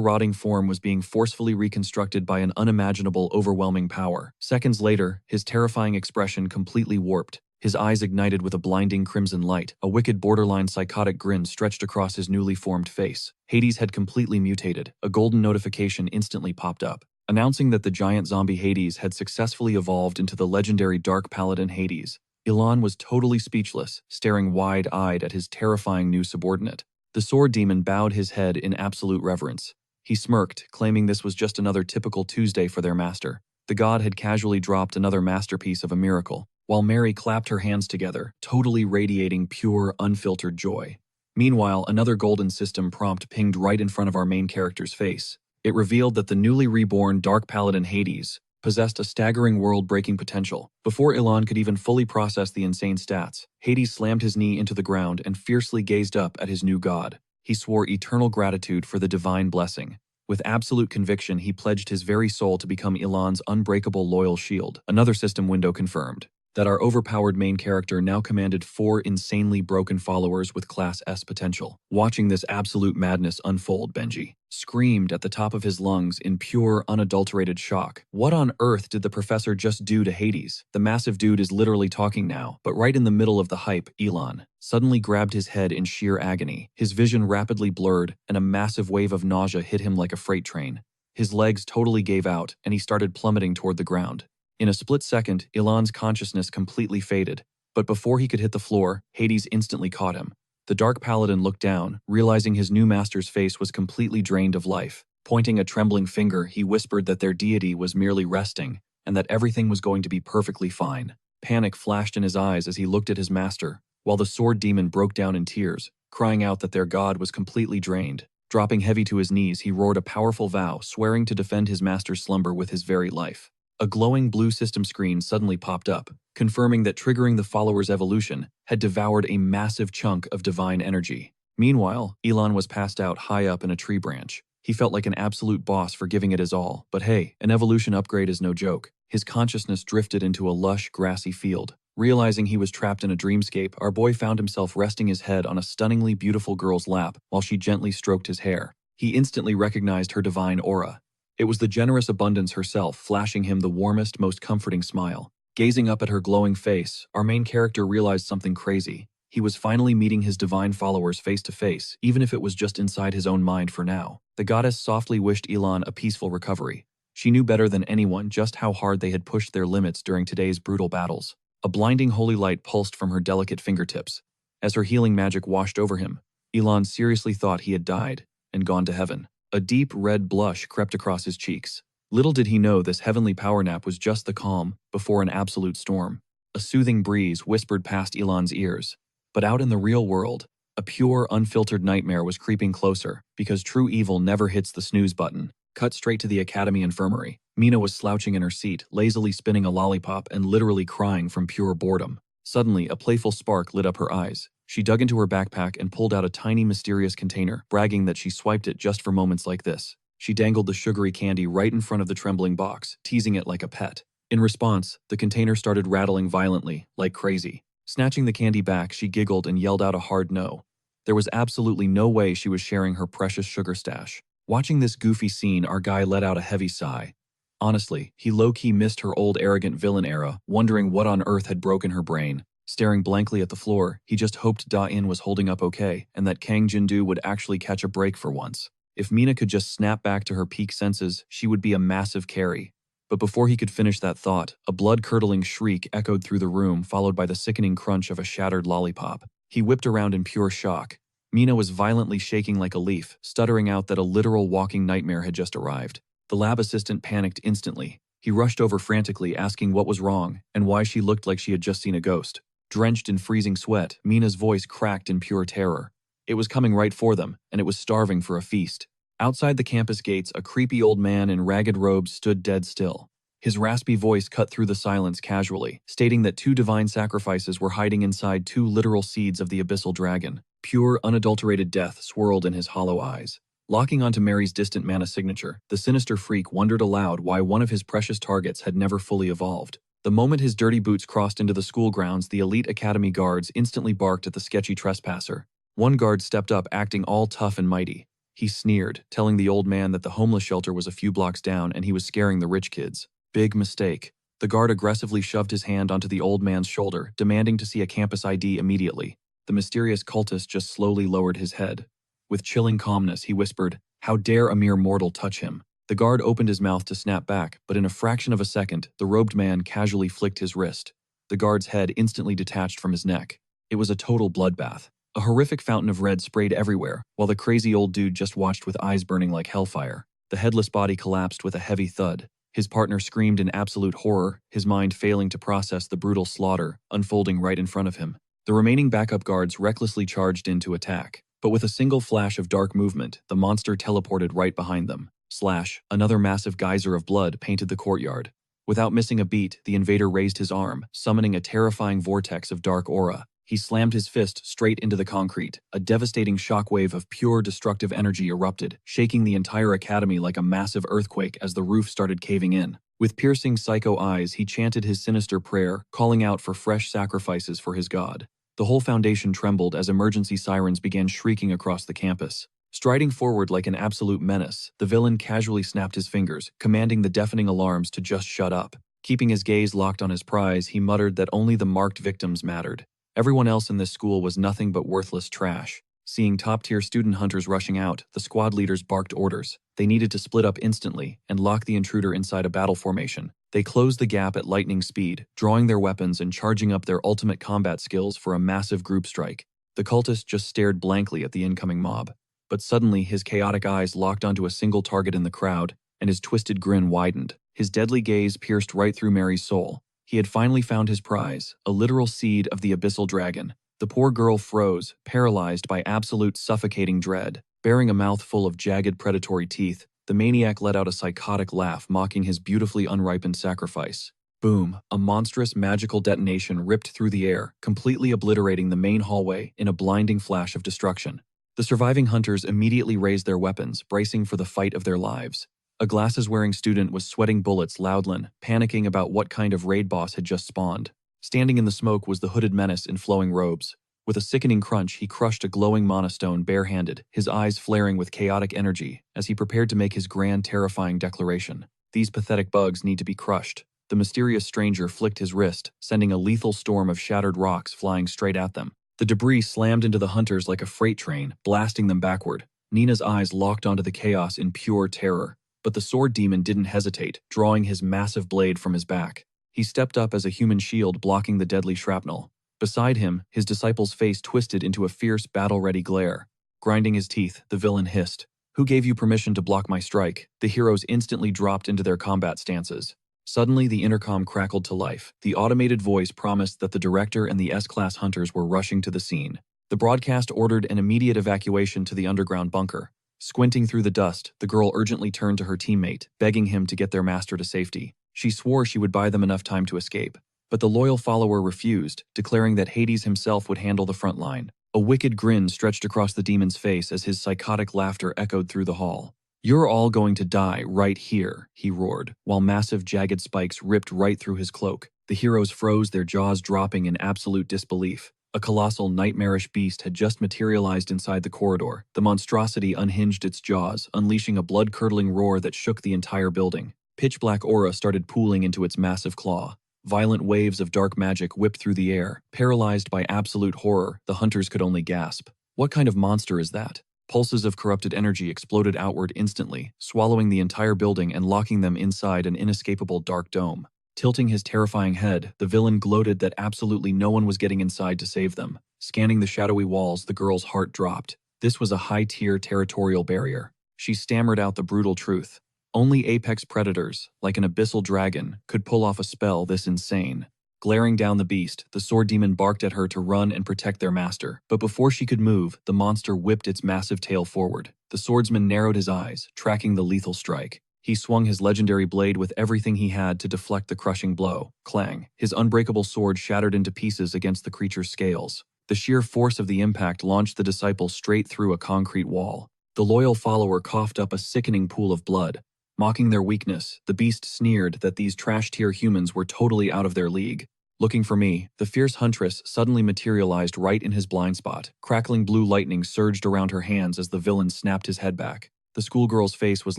rotting form was being forcefully reconstructed by an unimaginable, overwhelming power. Seconds later, his terrifying expression completely warped. His eyes ignited with a blinding crimson light. A wicked, borderline psychotic grin stretched across his newly formed face. Hades had completely mutated. A golden notification instantly popped up, announcing that the giant zombie Hades had successfully evolved into the legendary Dark Paladin Hades. Elon was totally speechless, staring wide-eyed at his terrifying new subordinate. The sword demon bowed his head in absolute reverence. He smirked, claiming this was just another typical Tuesday for their master. The god had casually dropped another masterpiece of a miracle, while Mary clapped her hands together, totally radiating pure, unfiltered joy. Meanwhile, another golden system prompt pinged right in front of our main character's face. It revealed that the newly reborn Dark Paladin Hades possessed a staggering world-breaking potential. Before Elon could even fully process the insane stats, Hades slammed his knee into the ground and fiercely gazed up at his new god. He swore eternal gratitude for the divine blessing. With absolute conviction, he pledged his very soul to become Elon's unbreakable loyal shield. Another system window confirmed that our overpowered main character now commanded 4 insanely broken followers with Class S potential. Watching this absolute madness unfold, Benji screamed at the top of his lungs in pure, unadulterated shock. What on earth did the professor just do to Hades? The massive dude is literally talking now, but right in the middle of the hype, Elon suddenly grabbed his head in sheer agony. His vision rapidly blurred, and a massive wave of nausea hit him like a freight train. His legs totally gave out, and he started plummeting toward the ground. In a split second, Elon's consciousness completely faded, but before he could hit the floor, Hades instantly caught him. The Dark Paladin looked down, realizing his new master's face was completely drained of life. Pointing a trembling finger, he whispered that their deity was merely resting, and that everything was going to be perfectly fine. Panic flashed in his eyes as he looked at his master, while the sword demon broke down in tears, crying out that their god was completely drained. Dropping heavy to his knees, he roared a powerful vow, swearing to defend his master's slumber with his very life. A glowing blue system screen suddenly popped up, confirming that triggering the follower's evolution had devoured a massive chunk of divine energy. Meanwhile, Elon was passed out high up in a tree branch. He felt like an absolute boss for giving it his all, but hey, an evolution upgrade is no joke. His consciousness drifted into a lush, grassy field. Realizing he was trapped in a dreamscape, our boy found himself resting his head on a stunningly beautiful girl's lap while she gently stroked his hair. He instantly recognized her divine aura. It was the generous abundance herself, flashing him the warmest, most comforting smile. Gazing up at her glowing face, our main character realized something crazy. He was finally meeting his divine followers face to face, even if it was just inside his own mind for now. The goddess softly wished Elon a peaceful recovery. She knew better than anyone just how hard they had pushed their limits during today's brutal battles. A blinding holy light pulsed from her delicate fingertips. As her healing magic washed over him, Elon seriously thought he had died and gone to heaven. A deep red blush crept across his cheeks. Little did he know this heavenly power nap was just the calm before an absolute storm. A soothing breeze whispered past Elon's ears. But out in the real world, a pure, unfiltered nightmare was creeping closer, because true evil never hits the snooze button. Cut straight to the academy infirmary. Mina was slouching in her seat, lazily spinning a lollipop and literally crying from pure boredom. Suddenly, a playful spark lit up her eyes. She dug into her backpack and pulled out a tiny mysterious container, bragging that she swiped it just for moments like this. She dangled the sugary candy right in front of the trembling box, teasing it like a pet. In response, the container started rattling violently, like crazy. Snatching the candy back, she giggled and yelled out a hard no. There was absolutely no way she was sharing her precious sugar stash. Watching this goofy scene, our guy let out a heavy sigh. Honestly, he low-key missed her old arrogant villain era, wondering what on earth had broken her brain. Staring blankly at the floor, he just hoped Da-in was holding up okay, and that Kang Jin-do would actually catch a break for once. If Mina could just snap back to her peak senses, she would be a massive carry. But before he could finish that thought, a blood-curdling shriek echoed through the room, followed by the sickening crunch of a shattered lollipop. He whipped around in pure shock. Mina was violently shaking like a leaf, stuttering out that a literal walking nightmare had just arrived. The lab assistant panicked instantly. He rushed over frantically, asking what was wrong and why she looked like she had just seen a ghost. Drenched in freezing sweat, Mina's voice cracked in pure terror. It was coming right for them, and it was starving for a feast. Outside the campus gates, a creepy old man in ragged robes stood dead still. His raspy voice cut through the silence casually, stating that 2 divine sacrifices were hiding inside 2 literal seeds of the abyssal dragon. Pure, unadulterated death swirled in his hollow eyes. Locking onto Mary's distant mana signature, the sinister freak wondered aloud why one of his precious targets had never fully evolved. The moment his dirty boots crossed into the school grounds, the elite academy guards instantly barked at the sketchy trespasser. One guard stepped up, acting all tough and mighty. He sneered, telling the old man that the homeless shelter was a few blocks down and he was scaring the rich kids. Big mistake. The guard aggressively shoved his hand onto the old man's shoulder, demanding to see a campus ID immediately. The mysterious cultist just slowly lowered his head. With chilling calmness, he whispered, "How dare a mere mortal touch him?" The guard opened his mouth to snap back, but in a fraction of a second, the robed man casually flicked his wrist. The guard's head instantly detached from his neck. It was a total bloodbath. A horrific fountain of red sprayed everywhere, while the crazy old dude just watched with eyes burning like hellfire. The headless body collapsed with a heavy thud. His partner screamed in absolute horror, his mind failing to process the brutal slaughter unfolding right in front of him. The remaining backup guards recklessly charged in to attack. But with a single flash of dark movement, the monster teleported right behind them. Slash, another massive geyser of blood painted the courtyard. Without missing a beat, the invader raised his arm, summoning a terrifying vortex of dark aura. He slammed his fist straight into the concrete. A devastating shockwave of pure destructive energy erupted, shaking the entire academy like a massive earthquake as the roof started caving in. With piercing psycho eyes, he chanted his sinister prayer, calling out for fresh sacrifices for his god. The whole foundation trembled as emergency sirens began shrieking across the campus. Striding forward like an absolute menace, the villain casually snapped his fingers, commanding the deafening alarms to just shut up. Keeping his gaze locked on his prize, he muttered that only the marked victims mattered. Everyone else in this school was nothing but worthless trash. Seeing top-tier student hunters rushing out, the squad leaders barked orders. They needed to split up instantly and lock the intruder inside a battle formation. They closed the gap at lightning speed, drawing their weapons and charging up their ultimate combat skills for a massive group strike. The cultist just stared blankly at the incoming mob. But suddenly, his chaotic eyes locked onto a single target in the crowd, and his twisted grin widened. His deadly gaze pierced right through Mary's soul. He had finally found his prize, a literal seed of the abyssal dragon. The poor girl froze, paralyzed by absolute suffocating dread. Bearing a mouth full of jagged predatory teeth, the maniac let out a psychotic laugh, mocking his beautifully unripened sacrifice. Boom! A monstrous magical detonation ripped through the air, completely obliterating the main hallway in a blinding flash of destruction. The surviving hunters immediately raised their weapons, bracing for the fight of their lives. A glasses-wearing student was sweating bullets loudly, panicking about what kind of raid boss had just spawned. Standing in the smoke was the hooded menace in flowing robes. With a sickening crunch, he crushed a glowing mana stone barehanded, his eyes flaring with chaotic energy as he prepared to make his grand, terrifying declaration. These pathetic bugs need to be crushed. The mysterious stranger flicked his wrist, sending a lethal storm of shattered rocks flying straight at them. The debris slammed into the hunters like a freight train, blasting them backward. Nina's eyes locked onto the chaos in pure terror. But the sword demon didn't hesitate, drawing his massive blade from his back. He stepped up as a human shield, blocking the deadly shrapnel. Beside him, his disciple's face twisted into a fierce, battle-ready glare. Grinding his teeth, the villain hissed, "Who gave you permission to block my strike?" The heroes instantly dropped into their combat stances. Suddenly, the intercom crackled to life. The automated voice promised that the director and the S-class hunters were rushing to the scene. The broadcast ordered an immediate evacuation to the underground bunker. Squinting through the dust, the girl urgently turned to her teammate, begging him to get their master to safety. She swore she would buy them enough time to escape. But the loyal follower refused, declaring that Hades himself would handle the front line. A wicked grin stretched across the demon's face as his psychotic laughter echoed through the hall. "You're all going to die right here," he roared, while massive jagged spikes ripped right through his cloak. The heroes froze, their jaws dropping in absolute disbelief. A colossal, nightmarish beast had just materialized inside the corridor. The monstrosity unhinged its jaws, unleashing a blood-curdling roar that shook the entire building. Pitch-black aura started pooling into its massive claw. Violent waves of dark magic whipped through the air. Paralyzed by absolute horror, the hunters could only gasp. What kind of monster is that? Pulses of corrupted energy exploded outward instantly, swallowing the entire building and locking them inside an inescapable dark dome. Tilting his terrifying head, the villain gloated that absolutely no one was getting inside to save them. Scanning the shadowy walls, the girl's heart dropped. This was a high-tier territorial barrier. She stammered out the brutal truth. Only apex predators, like an abyssal dragon, could pull off a spell this insane. Glaring down the beast, the sword demon barked at her to run and protect their master. But before she could move, the monster whipped its massive tail forward. The swordsman narrowed his eyes, tracking the lethal strike. He swung his legendary blade with everything he had to deflect the crushing blow. Clang! His unbreakable sword shattered into pieces against the creature's scales. The sheer force of the impact launched the disciple straight through a concrete wall. The loyal follower coughed up a sickening pool of blood. Mocking their weakness, the beast sneered that these trash-tier humans were totally out of their league. Looking for me, the fierce huntress suddenly materialized right in his blind spot. Crackling blue lightning surged around her hands as the villain snapped his head back. The schoolgirl's face was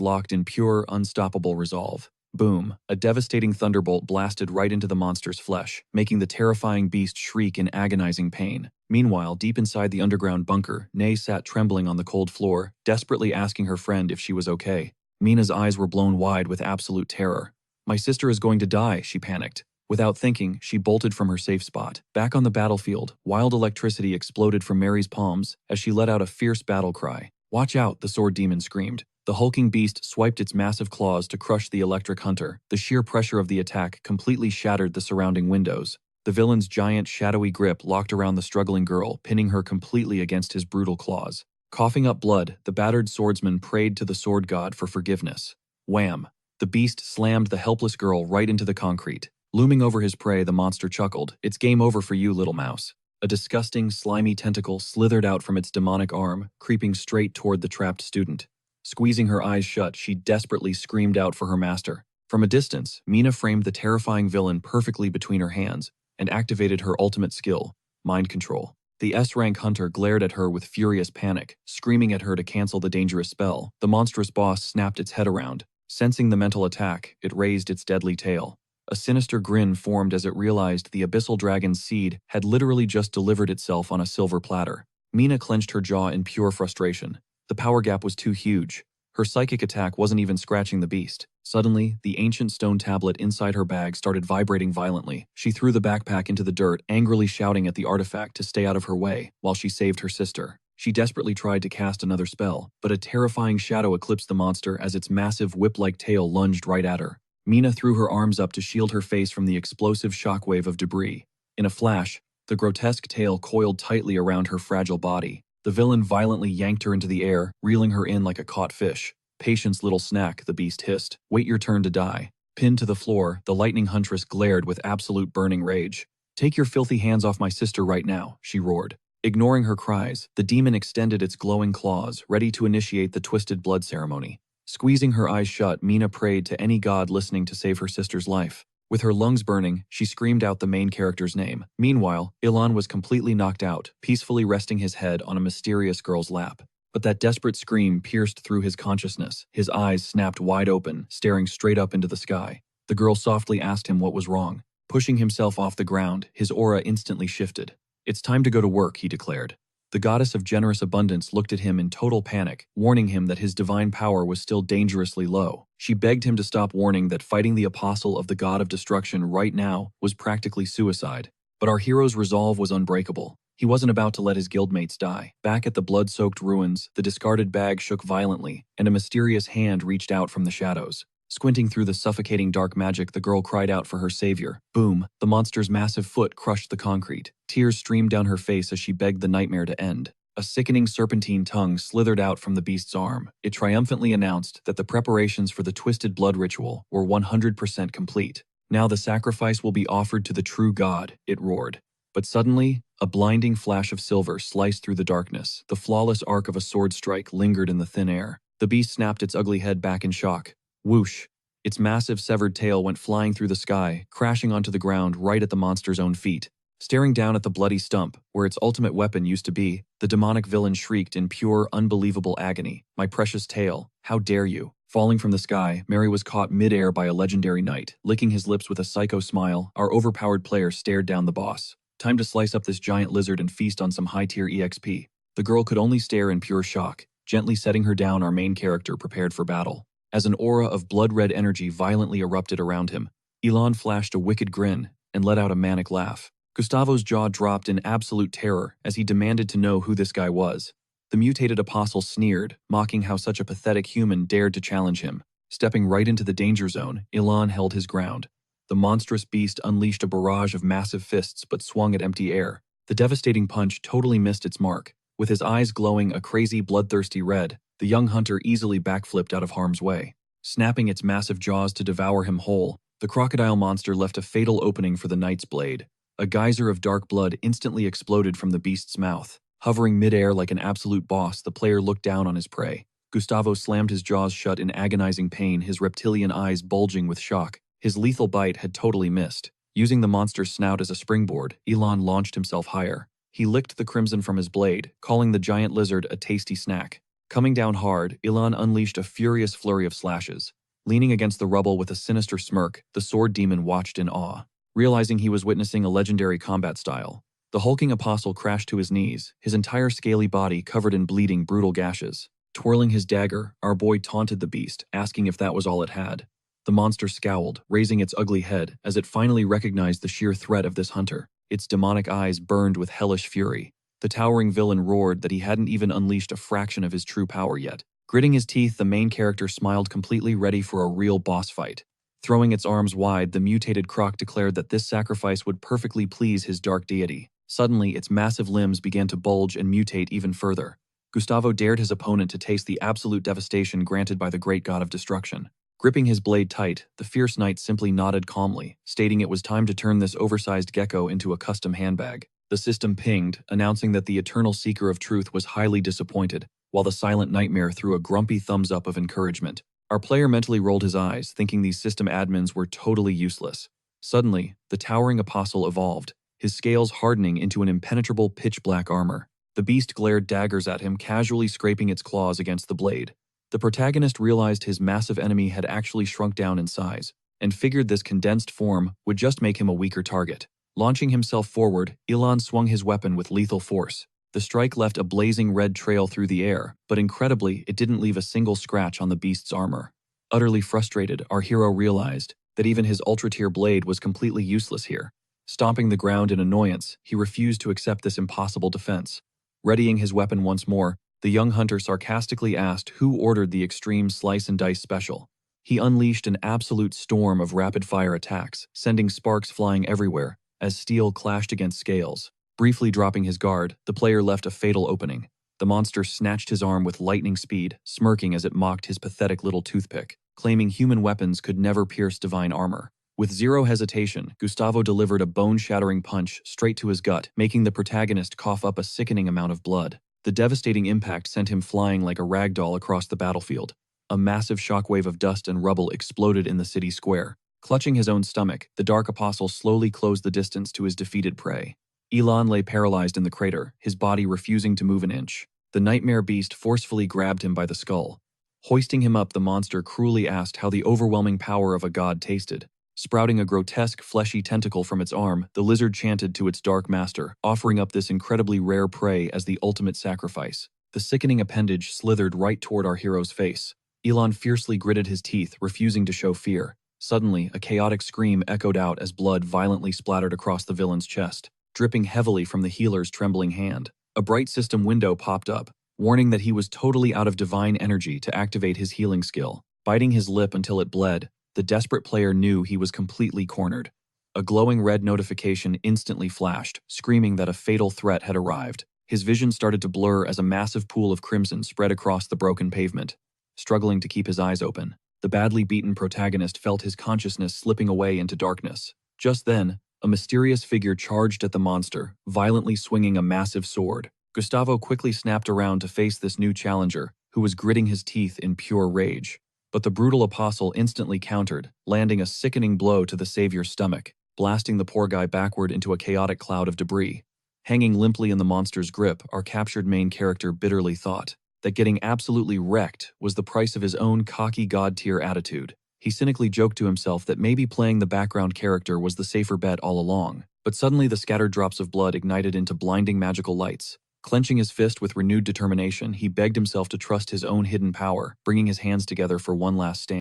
locked in pure, unstoppable resolve. Boom! A devastating thunderbolt blasted right into the monster's flesh, making the terrifying beast shriek in agonizing pain. Meanwhile, deep inside the underground bunker, Nay sat trembling on the cold floor, desperately asking her friend if she was okay. Mina's eyes were blown wide with absolute terror. "My sister is going to die," she panicked. Without thinking, she bolted from her safe spot. Back on the battlefield, wild electricity exploded from Mary's palms as she let out a fierce battle cry. "Watch out," the sword demon screamed. The hulking beast swiped its massive claws to crush the electric hunter. The sheer pressure of the attack completely shattered the surrounding windows. The villain's giant, shadowy grip locked around the struggling girl, pinning her completely against his brutal claws. Coughing up blood, the battered swordsman prayed to the sword god for forgiveness. Wham! The beast slammed the helpless girl right into the concrete. Looming over his prey, the monster chuckled. "It's game over for you, little mouse." A disgusting, slimy tentacle slithered out from its demonic arm, creeping straight toward the trapped student. Squeezing her eyes shut, she desperately screamed out for her master. From a distance, Mina framed the terrifying villain perfectly between her hands and activated her ultimate skill, mind control. The S-rank hunter glared at her with furious panic, screaming at her to cancel the dangerous spell. The monstrous boss snapped its head around. Sensing the mental attack, it raised its deadly tail. A sinister grin formed as it realized the abyssal dragon's seed had literally just delivered itself on a silver platter. Mina clenched her jaw in pure frustration. The power gap was too huge. Her psychic attack wasn't even scratching the beast. Suddenly, the ancient stone tablet inside her bag started vibrating violently. She threw the backpack into the dirt, angrily shouting at the artifact to stay out of her way, while she saved her sister. She desperately tried to cast another spell, but a terrifying shadow eclipsed the monster as its massive whip-like tail lunged right at her. Mina threw her arms up to shield her face from the explosive shockwave of debris. In a flash, the grotesque tail coiled tightly around her fragile body. The villain violently yanked her into the air, reeling her in like a caught fish. "Patience, little snack," the beast hissed. "Wait your turn to die." Pinned to the floor, the lightning huntress glared with absolute burning rage. "Take your filthy hands off my sister right now," she roared. Ignoring her cries, the demon extended its glowing claws, ready to initiate the twisted blood ceremony. Squeezing her eyes shut, Mina prayed to any god listening to save her sister's life. With her lungs burning, she screamed out the main character's name. Meanwhile, Ilan was completely knocked out, peacefully resting his head on a mysterious girl's lap. But that desperate scream pierced through his consciousness. His eyes snapped wide open, staring straight up into the sky. The girl softly asked him what was wrong. Pushing himself off the ground, his aura instantly shifted. "It's time to go to work," he declared. The goddess of generous abundance looked at him in total panic, warning him that his divine power was still dangerously low. She begged him to stop, warning that fighting the apostle of the god of destruction right now was practically suicide. But our hero's resolve was unbreakable. He wasn't about to let his guildmates die. Back at the blood-soaked ruins, the discarded bag shook violently, and a mysterious hand reached out from the shadows. Squinting through the suffocating dark magic, the girl cried out for her savior. Boom! The monster's massive foot crushed the concrete. Tears streamed down her face as she begged the nightmare to end. A sickening serpentine tongue slithered out from the beast's arm. It triumphantly announced that the preparations for the twisted blood ritual were 100% complete. "Now the sacrifice will be offered to the true god," it roared. But suddenly, a blinding flash of silver sliced through the darkness. The flawless arc of a sword strike lingered in the thin air. The beast snapped its ugly head back in shock. Whoosh! Its massive severed tail went flying through the sky, crashing onto the ground right at the monster's own feet. Staring down at the bloody stump, where its ultimate weapon used to be, the demonic villain shrieked in pure, unbelievable agony. "My precious tail, how dare you!" Falling from the sky, Mary was caught mid-air by a legendary knight. Licking his lips with a psycho smile, our overpowered player stared down the boss. Time to slice up this giant lizard and feast on some high-tier EXP. The girl could only stare in pure shock. Gently setting her down, our main character prepared for battle. As an aura of blood-red energy violently erupted around him, Elon flashed a wicked grin and let out a manic laugh. Gustavo's jaw dropped in absolute terror as he demanded to know who this guy was. The mutated apostle sneered, mocking how such a pathetic human dared to challenge him. Stepping right into the danger zone, Elon held his ground. The monstrous beast unleashed a barrage of massive fists but swung at empty air. The devastating punch totally missed its mark. With his eyes glowing a crazy bloodthirsty red, the young hunter easily backflipped out of harm's way. Snapping its massive jaws to devour him whole, the crocodile monster left a fatal opening for the knight's blade. A geyser of dark blood instantly exploded from the beast's mouth. Hovering mid-air like an absolute boss, the player looked down on his prey. Gustavo slammed his jaws shut in agonizing pain, his reptilian eyes bulging with shock. His lethal bite had totally missed. Using the monster's snout as a springboard, Elon launched himself higher. He licked the crimson from his blade, calling the giant lizard a tasty snack. Coming down hard, Elon unleashed a furious flurry of slashes. Leaning against the rubble with a sinister smirk, the sword demon watched in awe. Realizing he was witnessing a legendary combat style, the hulking apostle crashed to his knees, his entire scaly body covered in bleeding, brutal gashes. Twirling his dagger, our boy taunted the beast, asking if that was all it had. The monster scowled, raising its ugly head as it finally recognized the sheer threat of this hunter. Its demonic eyes burned with hellish fury. The towering villain roared that he hadn't even unleashed a fraction of his true power yet. Gritting his teeth, the main character smiled, completely ready for a real boss fight. Throwing its arms wide, the mutated croc declared that this sacrifice would perfectly please his dark deity. Suddenly, its massive limbs began to bulge and mutate even further. Gustavo dared his opponent to taste the absolute devastation granted by the great god of destruction. Gripping his blade tight, the fierce knight simply nodded calmly, stating it was time to turn this oversized gecko into a custom handbag. The system pinged, announcing that the eternal seeker of truth was highly disappointed, while the silent nightmare threw a grumpy thumbs up of encouragement. Our player mentally rolled his eyes, thinking these system admins were totally useless. Suddenly, the towering apostle evolved, his scales hardening into an impenetrable pitch-black armor. The beast glared daggers at him, casually scraping its claws against the blade. The protagonist realized his massive enemy had actually shrunk down in size, and figured this condensed form would just make him a weaker target. Launching himself forward, Elon swung his weapon with lethal force. The strike left a blazing red trail through the air, but incredibly, it didn't leave a single scratch on the beast's armor. Utterly frustrated, our hero realized that even his ultra-tier blade was completely useless here. Stomping the ground in annoyance, he refused to accept this impossible defense. Readying his weapon once more, the young hunter sarcastically asked who ordered the extreme slice and dice special. He unleashed an absolute storm of rapid-fire attacks, sending sparks flying everywhere as steel clashed against scales. Briefly dropping his guard, the player left a fatal opening. The monster snatched his arm with lightning speed, smirking as it mocked his pathetic little toothpick, claiming human weapons could never pierce divine armor. With zero hesitation, Gustavo delivered a bone-shattering punch straight to his gut, making the protagonist cough up a sickening amount of blood. The devastating impact sent him flying like a rag doll across the battlefield. A massive shockwave of dust and rubble exploded in the city square. Clutching his own stomach, the Dark Apostle slowly closed the distance to his defeated prey. Elon lay paralyzed in the crater, his body refusing to move an inch. The nightmare beast forcefully grabbed him by the skull. Hoisting him up, the monster cruelly asked how the overwhelming power of a god tasted. Sprouting a grotesque, fleshy tentacle from its arm, the lizard chanted to its dark master, offering up this incredibly rare prey as the ultimate sacrifice. The sickening appendage slithered right toward our hero's face. Elon fiercely gritted his teeth, refusing to show fear. Suddenly, a chaotic scream echoed out as blood violently splattered across the villain's chest, dripping heavily from the healer's trembling hand. A bright system window popped up, warning that he was totally out of divine energy to activate his healing skill. Biting his lip until it bled, the desperate player knew he was completely cornered. A glowing red notification instantly flashed, screaming that a fatal threat had arrived. His vision started to blur as a massive pool of crimson spread across the broken pavement. Struggling to keep his eyes open, the badly beaten protagonist felt his consciousness slipping away into darkness. Just then, A mysterious figure charged at the monster, violently swinging a massive sword. Gustavo quickly snapped around to face this new challenger, who was gritting his teeth in pure rage. But the brutal apostle instantly countered, landing a sickening blow to the savior's stomach, blasting the poor guy backward into a chaotic cloud of debris. Hanging limply in the monster's grip, our captured main character bitterly thought that getting absolutely wrecked was the price of his own cocky god-tier attitude. He cynically joked to himself that maybe playing the background character was the safer bet all along. But suddenly the scattered drops of blood ignited into blinding magical lights. Clenching his fist with renewed determination, he begged himself to trust his own hidden power, bringing his hands together for one last stand.